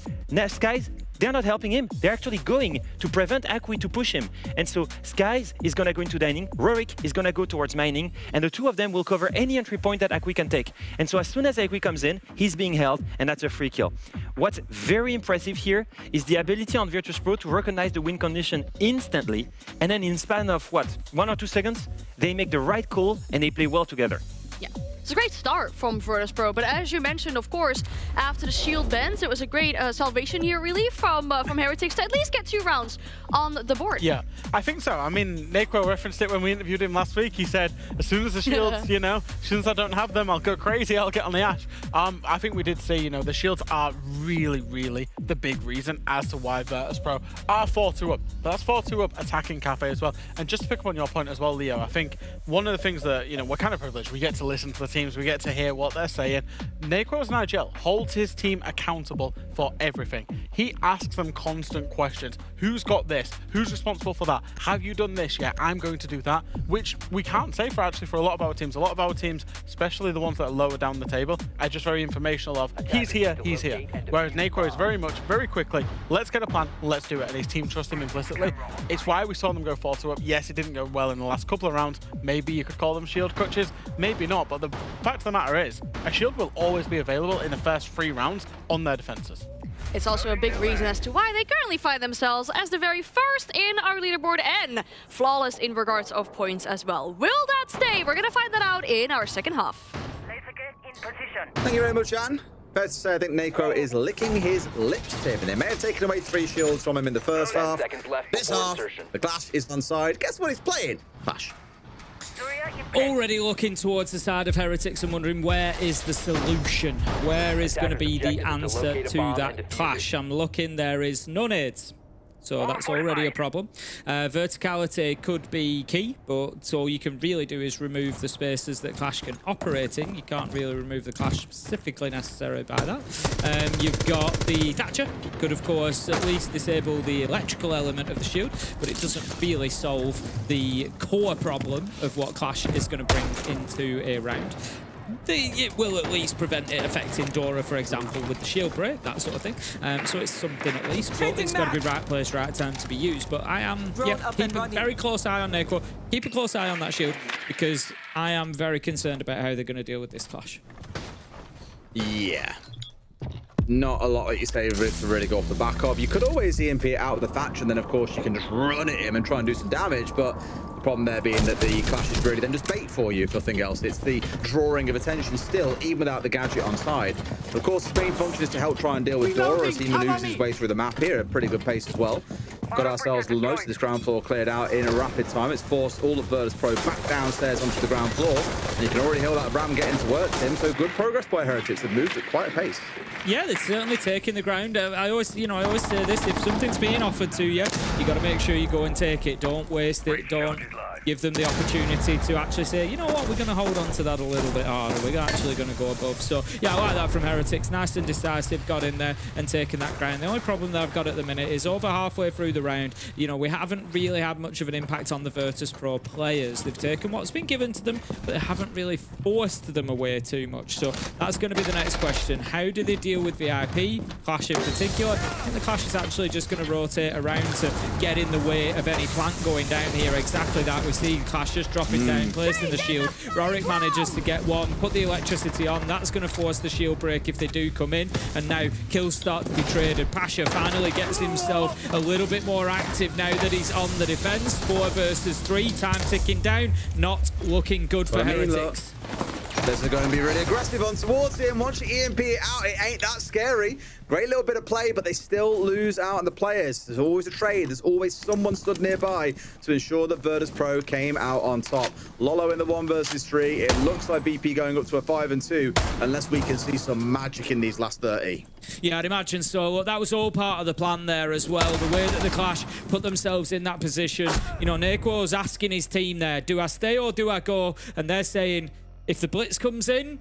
Skies, they're not helping him. They're actually going to prevent Akui to push him. And so Skies is gonna go into dining, Rorik is gonna go towards mining, and the 2 of them will cover any entry point that Akui can take. And so as soon as Akui comes in, he's being held, and that's a free kill. What's very impressive here is the ability on Virtus Pro to recognize the win condition instantly, and then in span of, 1 or 2 seconds, they make the right call, and they play well together.
Yeah. It's a great start from Virtus Pro, but as you mentioned, of course, after the shield bans, it was a great salvation here, really, from Heretics to at least get 2 rounds on the board.
Yeah, I think so. I mean, Neiko referenced it when we interviewed him last week. He said, as soon as the shields, you know, as soon as I don't have them, I'll go crazy, I'll get on the Ash. I think we did say, you know, the shields are really, really the big reason as to why Virtus Pro are 4-2 up. But that's 4-2 up attacking Cafe as well. And just to pick up on your point as well, Leo, I think one of the things that, you know, we're kind of privileged. We get to listen to the teams, we get to hear what they're saying. Neiko's Nigel holds his team accountable for everything. He asks them constant questions. Who's got this? Who's responsible for that? Have you done this yet? I'm going to do that, which we can't say for a lot of our teams. A lot of our teams, especially the ones that are lower down the table, are just very informational of, he's here, he's here. Whereas Neiko is very much, very quickly, let's get a plan, let's do it. And his team trust him implicitly. It's why we saw them go 4-2 up. Yes, it didn't go well in the last couple of rounds. Maybe you could call them shield crutches, maybe not. But the fact of the matter is, a shield will always be available in the first 3 rounds on their defenses.
It's also a big reason as to why they currently find themselves as the very first in our leaderboard and flawless in regards of points as well. Will that stay? We're going to find that out in our second half.
Thank you very much, Jan. Fair to say, I think Neiko is licking his lips here. They may have taken away 3 shields from him in the first half. This half, the Clash is on side. Guess what he's playing? Clash.
Already looking towards the side of Heretics and wondering where is the solution? Where is going to be the answer to that clash? I'm looking, there is no nades. So that's already a problem. Verticality could be key, but all you can really do is remove the spaces that Clash can operate in. You can't really remove the Clash specifically necessary by that. You've got the Thatcher. Could, of course, at least disable the electrical element of the shield, but it doesn't really solve the core problem of what Clash is going to bring into a round. It will at least prevent it affecting Dora, for example, with the shield break, that sort of thing. So it's something at least, but it's got to be right place, right time to be used. But I am keeping a very close eye on Neiko. Keep a close eye on that shield, because I am very concerned about how they're going to deal with this clash.
Yeah. Not a lot, like you say, to really go off the back of. You could always EMP it out of the Thatch, and then, of course, you can just run at him and try and do some damage, but the problem there being that the Clash is really then just bait for you, if nothing else. It's the drawing of attention still, even without the gadget on side. But of course, its main function is to help try and deal with Dora as he maneuvers his way through the map here at a pretty good pace as well. Got ourselves most of this ground floor cleared out in a rapid time. It's forced all of Virtus Pro back downstairs onto the ground floor. And you can already hear that Ram getting to work, Tim. So good progress by Heretics. They've moved at quite a pace.
Yeah, they're certainly taking the ground. I always say this: if something's being offered to you, you got to make sure you go and take it. Don't waste it. Don't give them the opportunity to actually say, you know what, we're going to hold on to that a little bit harder. We're actually going to go above. So, yeah, I like that from Heretics. Nice and decisive, got in there and taken that ground. The only problem that I've got at the minute is over halfway through the round, you know, we haven't really had much of an impact on the Virtus Pro players. They've taken what's been given to them, but they haven't really forced them away too much. So that's going to be the next question. How do they deal with VIP? Clash in particular. I think the Clash is actually just going to rotate around to get in the way of any flank going down here. Exactly that. We see Clash just dropping down, placing the shield. Rorik manages to get one, put the electricity on. That's going to force the shield break if they do come in. And now kills start to be traded. Pasha finally gets himself a little bit more active now that he's on the defense. 4 versus 3, time ticking down. Not looking good for Heretics.
This is going to be really aggressive on towards him. Once you EMP it out, it ain't that scary. Great little bit of play, but they still lose out on the players. There's always a trade. There's always someone stood nearby to ensure that Virtus Pro came out on top. Lolo in the 1 versus 3. It looks like BP going up to a 5 and 2, unless we can see some magic in these last 30.
Yeah, I'd imagine so. Look, that was all part of the plan there as well. The way that the Clash put themselves in that position. You know, Naquo's asking his team there, do I stay or do I go? And they're saying, if the blitz comes in,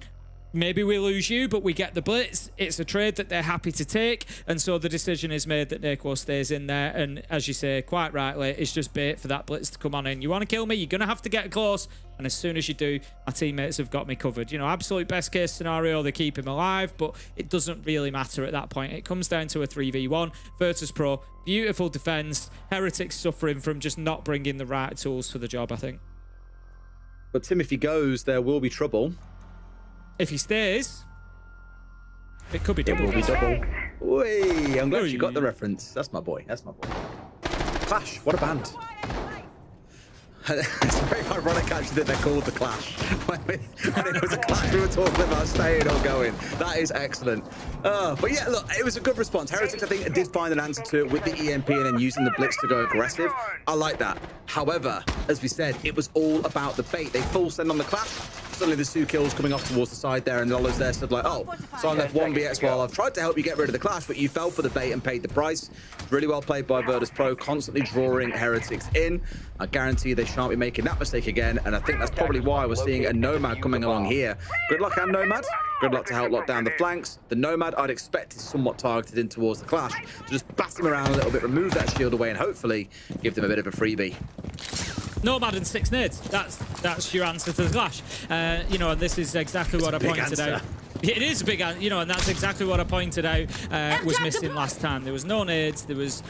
maybe we lose you, but we get the blitz. It's a trade that they're happy to take. And so the decision is made that Naquo stays in there. And as you say, quite rightly, it's just bait for that blitz to come on in. You want to kill me, you're going to have to get close. And as soon as you do, my teammates have got me covered. You know, absolute best case scenario, they keep him alive, but it doesn't really matter at that point. It comes down to a 3v1. Virtus Pro, beautiful defense. Heretics suffering from just not bringing the right tools for the job, I think.
But Tim, if he goes, there will be trouble.
If he stays, it could be double.
It will be double. Whee, I'm glad you got the reference. That's my boy. That's my boy. Clash, what a band. It's very ironic actually that they're called the Clash. When it was a Clash, we were talking about staying or going. That is excellent. But yeah, look, it was a good response. Heretics, I think, did find an answer to it with the EMP and then using the Blitz to go aggressive. I like that. However, as we said, it was all about the bait. They full send on the Clash. Suddenly there's 2 kills coming off towards the side there, and Lolo's there stood like, oh, so I left 1 BX while I've tried to help you get rid of the Clash, but you fell for the bait and paid the price. Really well played by Virtus Pro, constantly drawing Heretics in. I guarantee they shan't be making that mistake again, and I think that's probably why we're seeing a Nomad coming along here. Good luck and Nomad. Good luck to help lock down the flanks. The Nomad, I'd expect, is somewhat targeted in towards the Clash. To just bat him around a little bit, remove that shield away, and hopefully give them a bit of a freebie.
Nomad and 6 nades. That's your answer to the Clash. You know, and this is exactly what I pointed out. It is a big, you know, and that's exactly what I pointed out was missing last time. There was no nades. There was,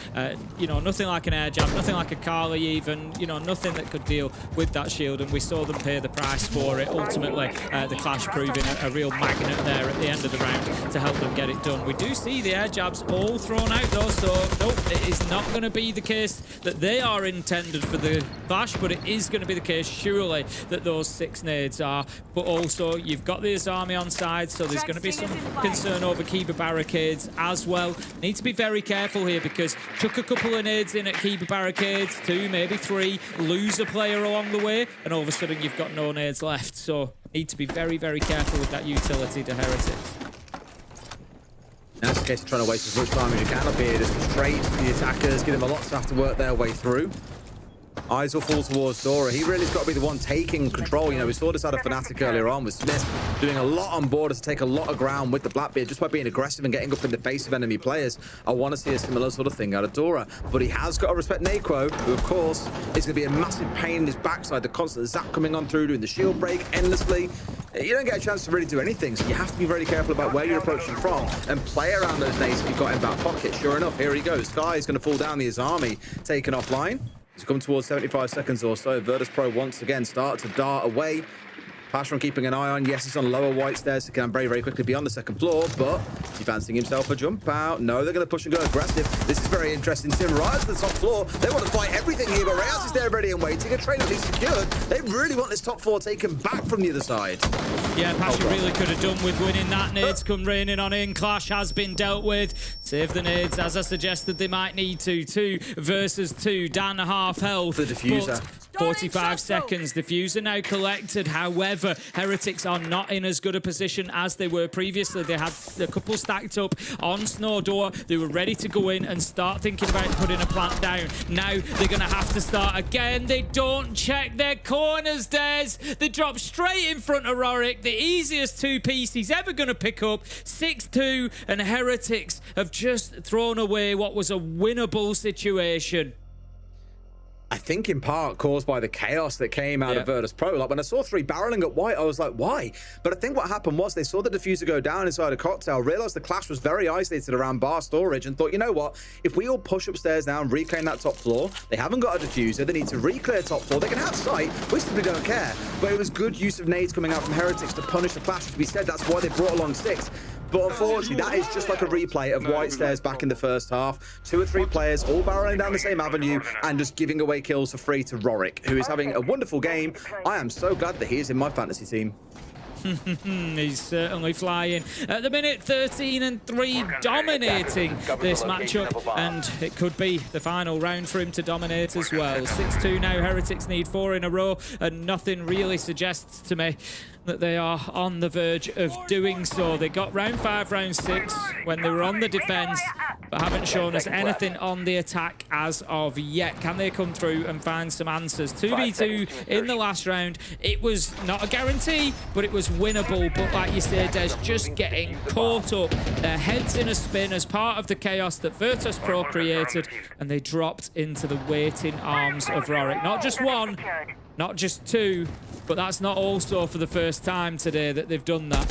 you know, nothing like an air jab, nothing like a Carly even, you know, nothing that could deal with that shield. And we saw them pay the price for it. Ultimately, the Clash proving a real magnet there at the end of the round to help them get it done. We do see the air jabs all thrown out though, so nope, it is not going to be the case that they are intended for the Clash, but it is going to be the case, surely, that those 6 nades are. But also, you've got this army on side, so there's going to be some concern over Kiba barricades as well. Need to be very careful here because chuck a couple of nades in at Kiba barricades, 2, maybe 3, lose a player along the way, and all of a sudden you've got no nades left. So need to be very, very careful with that utility to Heretics.
Now it's a case of trying to waste as much time as you can up here, just frustrate the attackers, give them a lot to have to work their way through. Eyes will fall towards Dora. He really's got to be the one taking control. You know, we saw this out of Fnatic earlier on with Smith doing a lot on border to take a lot of ground with the Blackbeard just by being aggressive and getting up in the face of enemy players. I want to see a similar sort of thing out of Dora. But he has got to respect Naquo, who, of course, is going to be a massive pain in his backside. The constant zap coming on through, doing the shield break endlessly. You don't get a chance to really do anything, so you have to be very careful about where you're approaching from and play around those nades that you've got in back pocket. Sure enough, here he goes. Sky is going to fall down, his army taken offline. He's come towards 75 seconds or so. Virtus Pro once again start to dart away. Pashron keeping an eye on. Yes, he's on lower white stairs, so can very, very quickly be on the second floor, but he's fancying himself a jump out. No, they're going to push and go aggressive. This is very interesting. Tim Riot to the top floor. They want to fight everything here, but Reyes is there ready and waiting. A trade at least secured. They really want this top floor taken back from the other side.
Yeah, Pasha really could have done with winning that. Nades come raining on in. Clash has been dealt with. Save the nades, as I suggested they might need to. 2 versus 2. Dan half health.
The diffuser.
45 seconds. The Fuser now collected. However, Heretics are not in as good a position as they were previously. They had a couple stacked up on Snowdoor. They were ready to go in and start thinking about putting a plant down. Now they're going to have to start again. They don't check their corners, Des. They drop straight in front of Rorik. The easiest two-piece he's ever going to pick up. 6-2, and Heretics have just thrown away what was a winnable situation.
I think in part caused by the chaos that came out of Virtus Pro. Like when I saw 3 barreling at white, I was like, why? But I think what happened was they saw the diffuser go down inside a cocktail, realized the clash was very isolated around bar storage, and thought, you know what? If we all push upstairs now and reclaim that top floor, they haven't got a diffuser, they need to re-clear top floor, they can have sight, we simply don't care. But it was good use of nades coming out from Heretics to punish the clash, as we said, that's why they brought along 6. But unfortunately, that is just like a replay of White Stairs back in the first half. 2 or 3 players all barreling down the same avenue and just giving away kills for free to Rorik, who is having a wonderful game. I am so glad that he is in my fantasy team.
He's certainly flying. At the minute, 13-3, dominating this matchup, and it could be the final round for him to dominate as well. 6-2 now, Heretics need 4 in a row, and nothing really suggests to me that they are on the verge of doing so. They got round 5, round 6 when they were on the defense, but haven't shown us anything on the attack as of yet. Can they come through and find some answers? 2v2 in the last round. It was not a guarantee, but it was winnable. But like you said, Des, just getting caught up. Their heads in a spin as part of the chaos that Virtus Pro created, and they dropped into the waiting arms of Rorik. Not just 1, not just 2, but that's not also for the first time today that they've done that.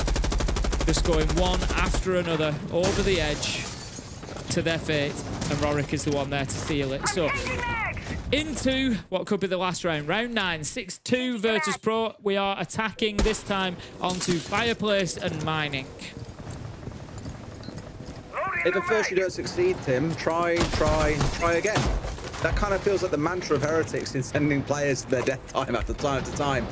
Just going one after another over the edge to their fate, and Rorik is the one there to seal it. So into what could be the last round, round 9, 6-2 Virtus Pro. We are attacking this time onto Fireplace and Mining.
If at first you don't succeed, Tim, try again. That kind of feels like the mantra of Heretics in sending players to their death time after time after time.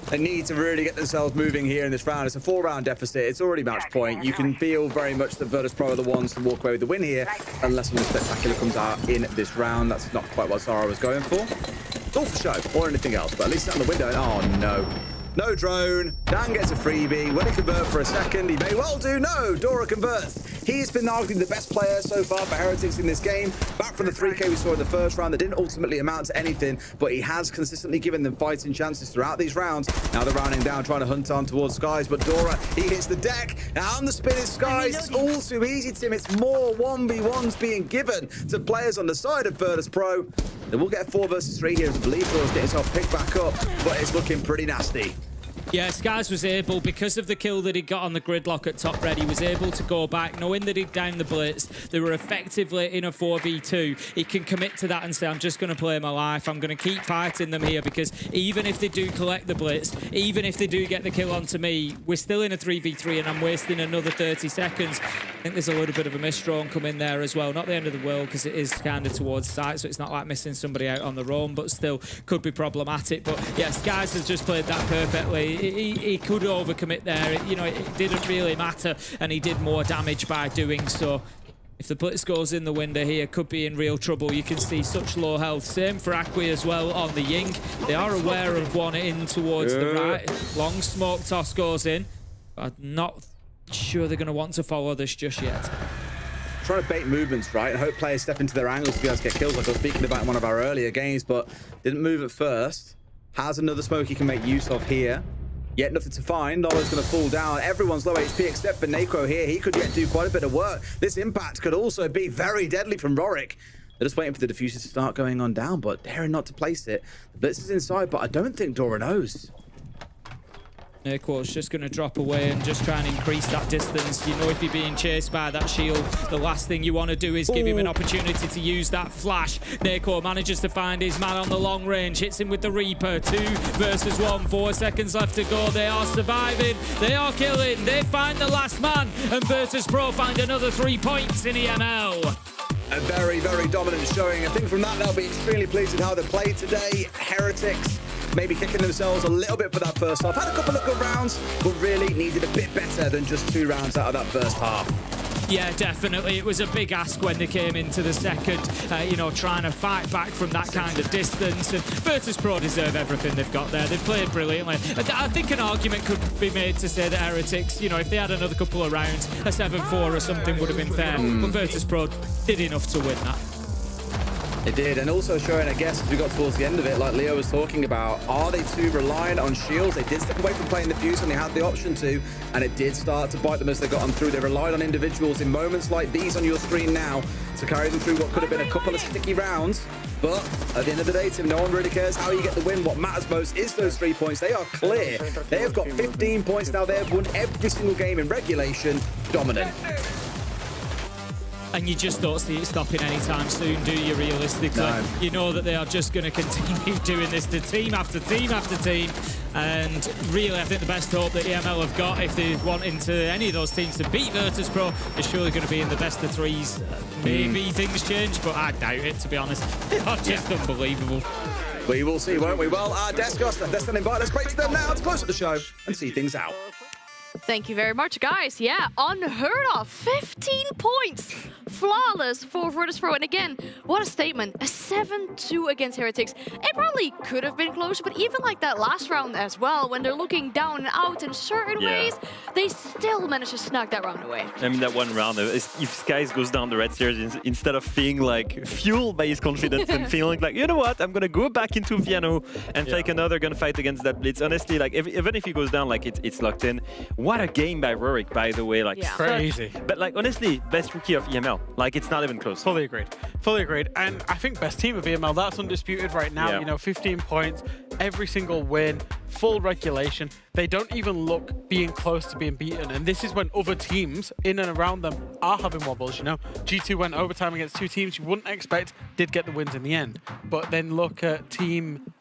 They need to really get themselves moving here in this round. It's a 4-round deficit. It's already match point. You can feel very much that Virtus Pro are the ones to walk away with the win here, unless something spectacular comes out in this round. That's not quite what Zara was going for. It's all for show, or anything else, but at least it's on the window. Oh, no. No drone. Dan gets a freebie. Will he convert for a second? He may well do. No, Dora converts. He's been arguably the best player so far for Heretics in this game. Back from the 3K we saw in the first round that didn't ultimately amount to anything, but he has consistently given them fighting chances throughout these rounds. Now they're rounding down, trying to hunt on towards Skies, but Dora, he hits the deck. Now on the spin is Skies. It's all too easy, Tim. It's more 1v1s being given to players on the side of Virtus Pro. They will get 4 versus 3 here as I believe Dora's getting himself picked back up, but it's looking pretty nasty.
Yeah, Skies was able, because of the kill that he got on the gridlock at top red, he was able to go back, knowing that he'd downed the blitz. They were effectively in a 4v2. He can commit to that and say, I'm just going to play my life. I'm going to keep fighting them here, because even if they do collect the blitz, even if they do get the kill onto me, we're still in a 3v3 and I'm wasting another 30 seconds. I think there's a little bit of a misdrawn come in there as well. Not the end of the world, because it is kind of towards sight, so it's not like missing somebody out on their own, but still could be problematic. But yeah, Skies has just played that perfectly. He could overcommit there. It didn't really matter, and he did more damage by doing so. If the blitz goes in the window here, could be in real trouble. You can see such low health. Same for Akwi as well on the Ying. They are aware of one in towards the right. Long smoke toss goes in. I'm not sure they're going to want to follow this just yet.
Trying to bait movements, right, and hope players step into their angles to be able to get kills, like I was speaking about in one of our earlier games, but didn't move at first. Has another smoke he can make use of here. Yet nothing to find. Nolo's going to fall down. Everyone's low HP except for Nako here. He could yet do quite a bit of work. This impact could also be very deadly from Rorik. They're just waiting for the diffuser to start going on down, but daring not to place it. The blitz is inside, but I don't think Dora knows.
Naquo's just going to drop away and just try and increase that distance. You know, if you're being chased by that shield, the last thing you want to do is give him an opportunity to use that flash. Naquo manages to find his man on the long range, hits him with the Reaper. 2 versus 1, 4 seconds left to go. They are surviving, they are killing, they find the last man, and Virtus Pro find another 3 points in EML.
A very, very dominant showing. I think from that, they'll be extremely pleased with how they played today. Heretics maybe kicking themselves a little bit for that first half. Had a couple of good rounds, but really needed a bit better than just 2 rounds out of that first half.
Yeah, definitely. It was a big ask when they came into the second, you know, trying to fight back from that kind of distance. And Virtus.pro deserve everything they've got there. They've played brilliantly. I think an argument could be made to say that Heretics, you know, if they had another couple of rounds, a 7-4 or something would have been fair. But Virtus.pro did enough to win that.
It did, and also showing, I guess, as we got towards the end of it, like Leo was talking about, are they too reliant on shields? They did step away from playing the fuse when they had the option to, and it did start to bite them as they got on through. They relied on individuals in moments like these on your screen now to carry them through what could have been a couple of sticky rounds. But at the end of the day, Tim, no one really cares how you get the win. What matters most is those 3 points. They are clear. They have got 15 points now. They have won every single game in regulation. Dominant.
And you just don't see it stopping anytime soon, do you, realistically?
No.
You know that they are just going to continue doing this to team after team after team. And really, I think the best hope that EML have got, if they're wanting to any of those teams to beat Virtus.pro, is surely going to be in the best of threes. Maybe things change, but I doubt it, to be honest. They are just unbelievable.
We will see, won't we? Well, Descos, they're still invited. Let's break to them now to close up the show and see things out.
Thank you very much, guys. Yeah, unheard of. 15 points. Flawless for Virtus.pro. And again, what a statement. A 7-2 against Heretics. It probably could have been closer, but even like that last round as well, when they're looking down and out in certain ways, they still managed to snag that round away.
I mean, that one round, if Skies goes down the red stairs, instead of being like fueled by his confidence and feeling like, you know what, I'm going to go back into Vienno and take another gunfight against that Blitz. Honestly, like even if he goes down, like it's locked in. What a game by Rorik, by the way. Like
crazy.
But like honestly, best rookie of EML. Like it's not even close.
Fully agreed. Fully agreed. And I think best team of EML, that's undisputed right now.
Yeah.
You know, 15 points, every single win, full regulation. They don't even look being close to being beaten. And this is when other teams in and around them are having wobbles, you know. G2 went overtime against 2 teams you wouldn't expect, did get the wins in the end. But then look at team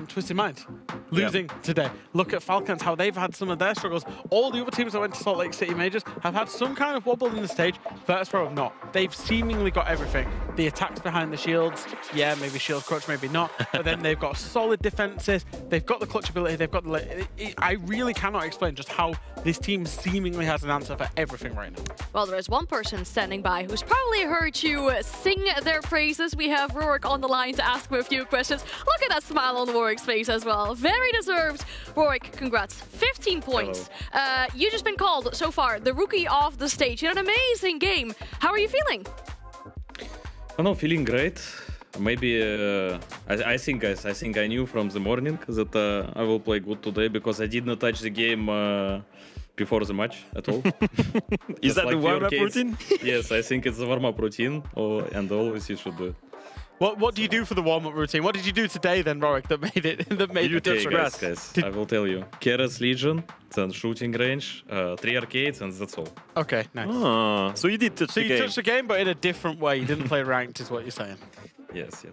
Twisted Minds losing today. Look at Falcons, how they've had some of their struggles. All the other teams that went to Salt Lake City Majors have had some kind of wobble in the stage. Virtus.pro have not. They've seemingly got everything. The attacks behind the shields, yeah, maybe shield crutch, maybe not. But then they've got solid defenses. They've got the clutch ability. They've got the... I really cannot explain just how this team seemingly has an answer for everything right now.
Well, there is one person standing by who's probably heard you sing their praises. We have Rorik on the line to ask him a few questions. Look at that smile on Rorik's face as well. Very deserved. Rorik, congrats. 15 points. You've just been called so far the rookie of the stage. You had an amazing game. How are you feeling?
Oh no, feeling great. Maybe I think, guys, I knew from the morning that I will play good today because I did not touch the game before the match at all.
Is that like the warm-up routine?
Yes, I think it's the warm-up routine, and always you should do it.
What do you do for the warm-up routine? What did you do today then, Rorik, that made the difference?
Guys, I will tell you. Carrots Legion, then shooting range, 3 arcades, and that's all.
Okay, nice.
Oh, so you did touch the game.
So you touched the game, but in a different way. You didn't play ranked, is what you're saying.
Yes.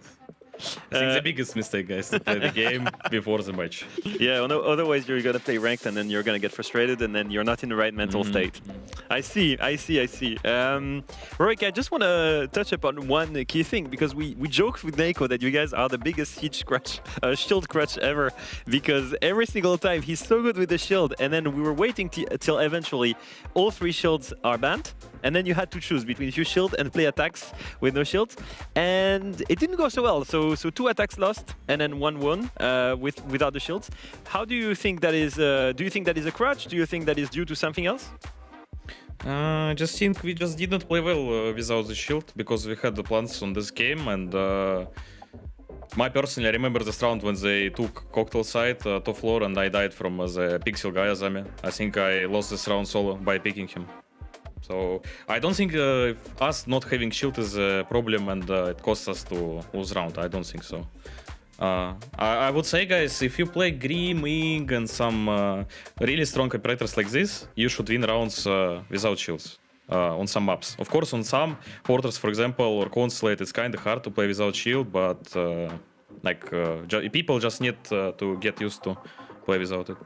I think the biggest mistake, guys, to play the game before the match.
Yeah, otherwise you're gonna play ranked and then you're gonna get frustrated and then you're not in the right mental state. I see. Rorik, I just want to touch upon one key thing because we joked with Neko that you guys are the biggest shield crutch ever because every single time he's so good with the shield and then we were waiting till eventually all 3 shields are banned and then you had to choose between if you shield and play attacks with no shields and it didn't go so well. So 2 attacks lost and then 1 won without the shields. How do you think that is? Do you think that is a crutch? Do you think that is due to something else?
I just think we just did not play well without the shield because we had the plans on this game and I remember this round when they took cocktail side top floor and I died from the pixel guy Azami. I think I lost this round solo by picking him. So I don't think us not having shield is a problem and it costs us to lose round. I don't think so. I would say, guys, if you play Grim, Ing, and some really strong operators like this, you should win rounds without shields on some maps. Of course, on some porters, for example, or Consulate, it's kind of hard to play without shield, but people just need to get used to play without it.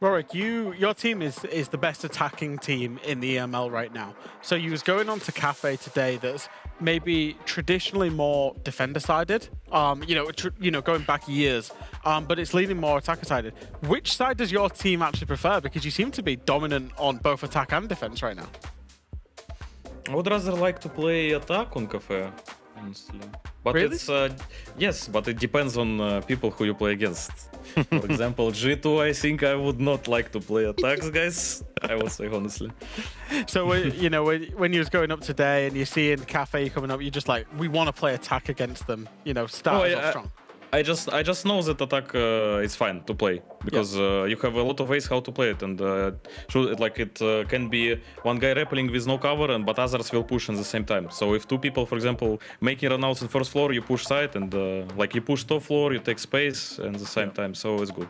Rorik, your team is the best attacking team in the EML right now. So you was going on to Cafe today that's maybe traditionally more defender-sided, going back years, but it's leaning more attacker-sided. Which side does your team actually prefer? Because you seem to be dominant on both attack and defense right now.
I would rather like to play attack on Cafe, honestly. But
Really?
it's yes, but it depends on people who you play against. For example, G2, I think I would not like to play attacks, guys. I would say honestly.
So you know, when you was going up today and you're seeing Cafe coming up, you're just like, we want to play attack against them. You know, start off strong.
I just know that attack is fine to play because you have a lot of ways how to play it, and it can be one guy rappelling with no cover, but others will push at the same time. So if two people, for example, making runouts in first floor, you push side, and you push top floor, you take space at the same time. So it's good.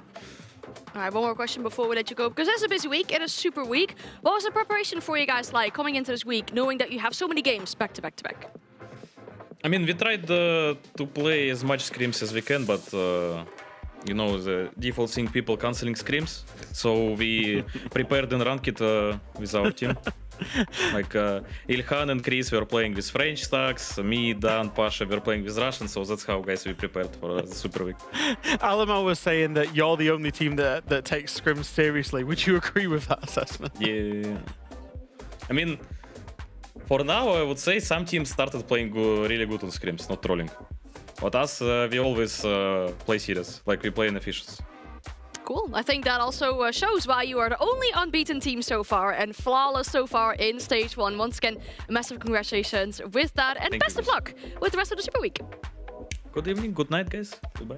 All right, one more question before we let you go, because it's a busy week, it is super week. What was the preparation for you guys like coming into this week, knowing that you have so many games back to back to back?
I mean, we tried to play as much scrims as we can, but you know, the default thing, people canceling scrims. So we prepared in Ranked with our team. Ilhan and Chris were playing with French stacks, me, Dan, Pasha were playing with Russian, so that's how, guys, we prepared for the Super Week.
Alamo was saying that you're the only team that takes scrims seriously. Would you agree with that assessment?
Yeah. I mean, for now, I would say some teams started playing really good on scrims, not trolling. But us, we always play serious, like we play in officials.
Cool. I think that also shows why you are the only unbeaten team so far and flawless so far in Stage 1. Once again, massive congratulations with that, and best of luck with the rest of the Super Week.
Good evening, good night, guys. Goodbye.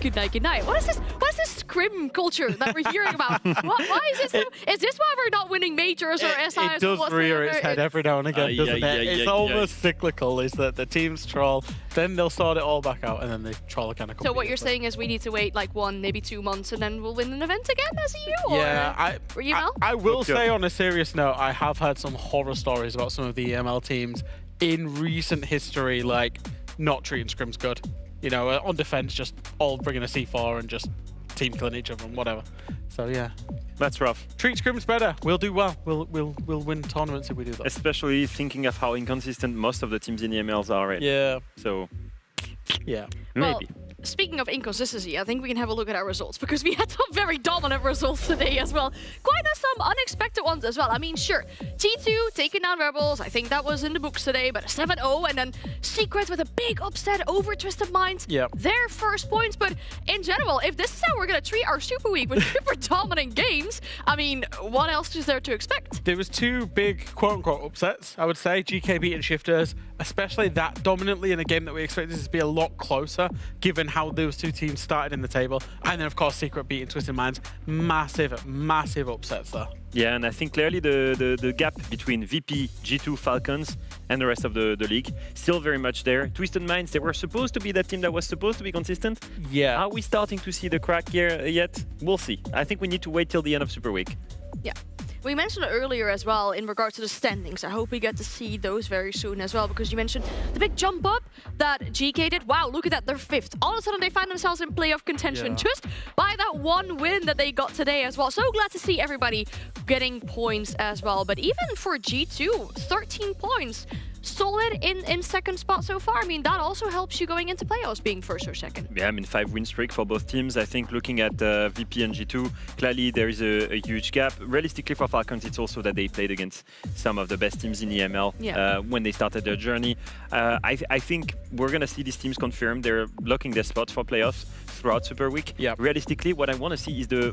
Good night, good night. What is this scrim culture that we're hearing about? Why is this? Is this why we're not winning majors or SIs?
It does rear its head every now and again, doesn't it? It's almost cyclical, is that the teams troll, then they'll sort it all back out, and then they troll again.
So what you're saying is we need to wait like 1, maybe 2 months, and then we'll win an event again as a EU?
Yeah,
or EML?
I will say on a serious note, I have heard some horror stories about some of the EML teams in recent history, like not treating scrims good. You know, on defense, just all bringing a C4 and just team killing each other and whatever. So yeah,
that's rough.
Treat scrims better. We'll do well. We'll win tournaments if we do that.
Especially thinking of how inconsistent most of the teams in EMLs are already.
Yeah.
So
yeah,
maybe.
Speaking of inconsistency, I think we can have a look at our results, because we had some very dominant results today as well. Quite some unexpected ones as well. I mean, sure, T2 taking down Rebels, I think that was in the books today, but a 7-0, and then Secret with a big upset over Twisted Minds.
Yeah.
Their first points, but in general, if this is how we're going to treat our Super Week with super dominant games, I mean, what else is there to expect?
There was 2 big quote-unquote upsets, I would say. GK beating Shifters, especially that dominantly in a game that we expected this to be a lot closer, given how those 2 teams started in the table. And then, of course, Secret beating Twisted Minds. Massive, massive upsets there.
Yeah, and I think clearly the gap between VP, G2, Falcons, and the rest of the league still very much there. Twisted Minds, they were supposed to be that team that was supposed to be consistent.
Yeah.
Are we starting to see the crack here yet? We'll see. I think we need to wait till the end of Super Week.
Yeah. We mentioned it earlier as well in regards to the standings. I hope we get to see those very soon as well, because you mentioned the big jump up that GK did. Wow, look at that, they're 5th. All of a sudden they find themselves in playoff contention just by that 1 win that they got today as well. So glad to see everybody getting points as well. But even for G2, 13 points. Solid in second spot so far. I mean, that also helps you going into playoffs, being first or second.
Yeah, I mean, 5 win streak for both teams. I think looking at VP and G2, clearly there is a huge gap. Realistically for Falcons, it's also that they played against some of the best teams in EML when they started their journey. I think we're going to see these teams confirm they're locking their spots for playoffs throughout Super Week.
Yeah.
Realistically, what I want to see is the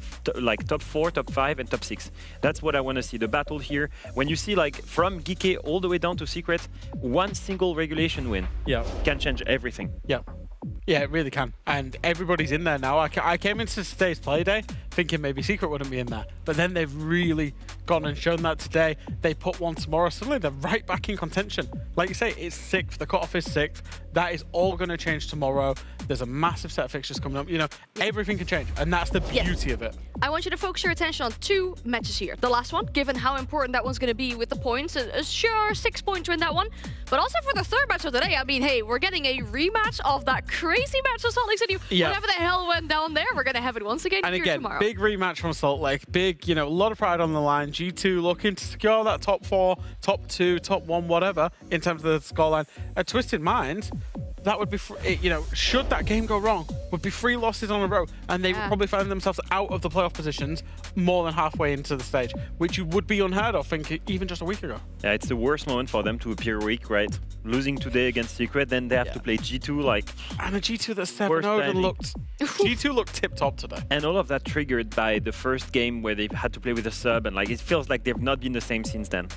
top 4, top 5, and top 6. That's what I want to see. The battle here, when you see like from GK all the way down to Secret, one single regulation win can change everything.
Yeah, it really can. And everybody's in there now. I came into today's play day thinking maybe Secret wouldn't be in there. But then they've really gone and shown that today. They put one tomorrow. Suddenly they're right back in contention. Like you say, it's 6th. The cutoff is 6th. That is all going to change tomorrow. There's a massive set of fixtures coming up. You know, everything can change. And that's the beauty of it.
I want you to focus your attention on 2 matches here. The last one, given how important that one's going to be with the points. Sure, 6 points to win that one. But also for the 3rd match of the day, I mean, hey, we're getting a rematch of that crazy match of Salt Lake City.
Yeah.
Whatever the hell went down there, we're going to have it once again
and
here
again,
tomorrow.
Big rematch from Salt Lake. Big, you know, a lot of pride on the line. G2 looking to secure that top 4, top 2, top 1, whatever, in terms of the scoreline. Twisted Minds, that would be, you know, should that game go wrong, would be 3 losses on a row, and they would probably find themselves out of the playoff positions more than halfway into the stage, which would be unheard of, think, even just a week ago.
Yeah, it's the worst moment for them to appear weak, right? Losing today against Secret, then they have to play G2, like...
And a G2 that's 7-0 and looked... G2 looked tip-top today.
And all of that triggered by the first game where they had to play with a sub, and like it feels like they've not been the same since then.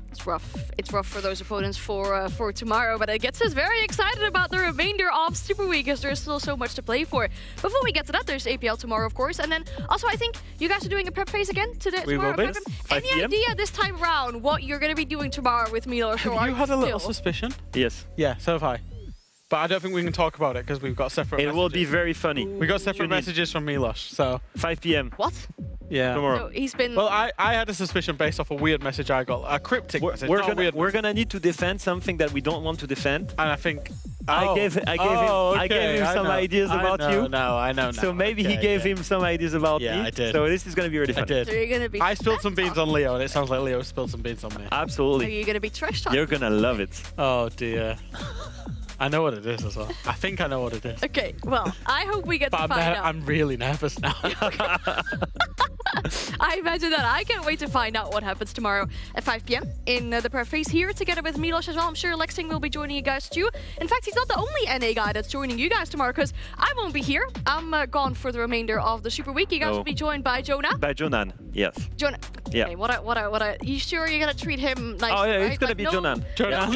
It's rough. It's rough for those opponents for tomorrow, but it gets us very excited about the remainder of Super Week because there's still so much to play for. Before we get to that, there's APL tomorrow, of course, and then also I think you guys are doing a prep phase again today.
We will be.
Any idea this time around what you're going to be doing tomorrow with Milos?
Have you had a little suspicion?
Yes.
Yeah, so have I. But I don't think we can talk about it because we've got separate messages.
It will be very funny.
We got separate messages from Milos, so...
5 p.m.
What?
Yeah.
Tomorrow.
So he's been...
Well, I had a suspicion based off a weird message I got. A cryptic message.
We're gonna need to defend something that we don't want to defend.
And I think...
I gave him some ideas about you.
No, I know.
So maybe he gave him some ideas about me.
I did.
So this is gonna be really fun.
I did.
So you're gonna be...
I spilled some beans on Leo, and it sounds like Leo spilled some beans on me.
Absolutely.
Are you gonna be trash talking?
You're gonna love it.
Oh dear. I know what it is as well. I think I know what it is.
Okay, well, I hope we get to find out.
I'm really nervous now.
I imagine that. I can't wait to find out what happens tomorrow at 5 p.m. in the prep phase here together with Milos as well. I'm sure Lexing will be joining you guys too. In fact, he's not the only NA guy that's joining you guys tomorrow because I won't be here. I'm gone for the remainder of the Super Week. You guys will be joined by Jonah.
By Jonan, yes.
Jonah.
Yeah.
Okay, what you sure you're gonna treat him nice?
Oh yeah,
right?
it's gonna be
no,
Jonan.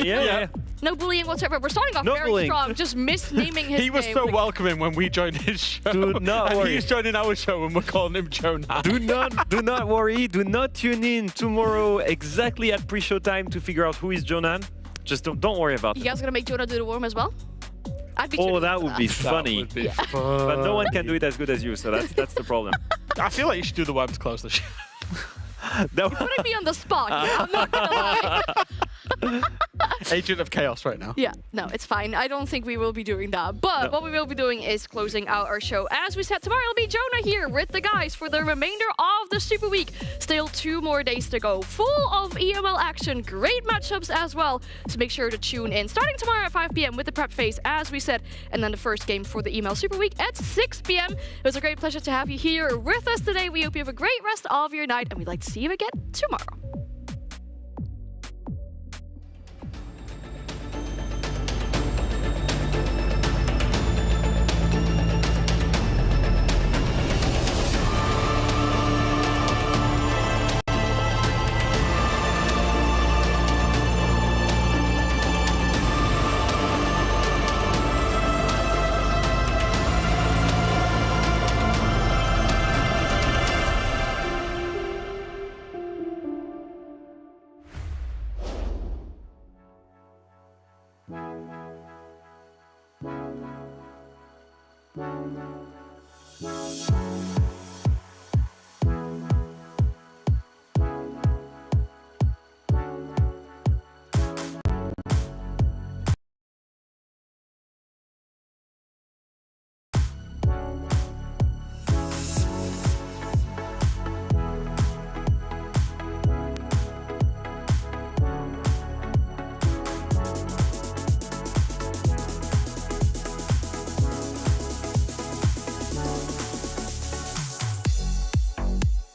Yeah.
No bullying whatsoever. We're starting off
No
very
bullying.
strong, just misnaming his
He was
name.
so welcoming when we joined his show.
Do not
and
worry.
he's joining our show and we're calling him Jonah.
Do not worry. Do not tune in tomorrow exactly at pre-show time to figure out who is Jonan. Just don't worry about
You
it.
guys gonna make Jonah do the worm as well? I'd be
Oh,
tuning
that
in
would
for
be
that.
funny.
That would be fun.
But no one can do it as good as you, so that's the problem.
I feel like you should do the worm to close the show.
You're putting me on the spot. Yeah, I'm not gonna lie.
Agent of Chaos right now.
Yeah, no, it's fine. I don't think we will be doing that. But what we will be doing is closing out our show. As we said, tomorrow will be Jonah here with the guys for the remainder of the Super Week. Still 2 more days to go. Full of EML action, great matchups as well. So make sure to tune in. Starting tomorrow at 5 p.m. with the prep phase, as we said. And then the first game for the EML Super Week at 6 p.m. It was a great pleasure to have you here with us today. We hope you have a great rest of your night. And we'd like to see you again tomorrow.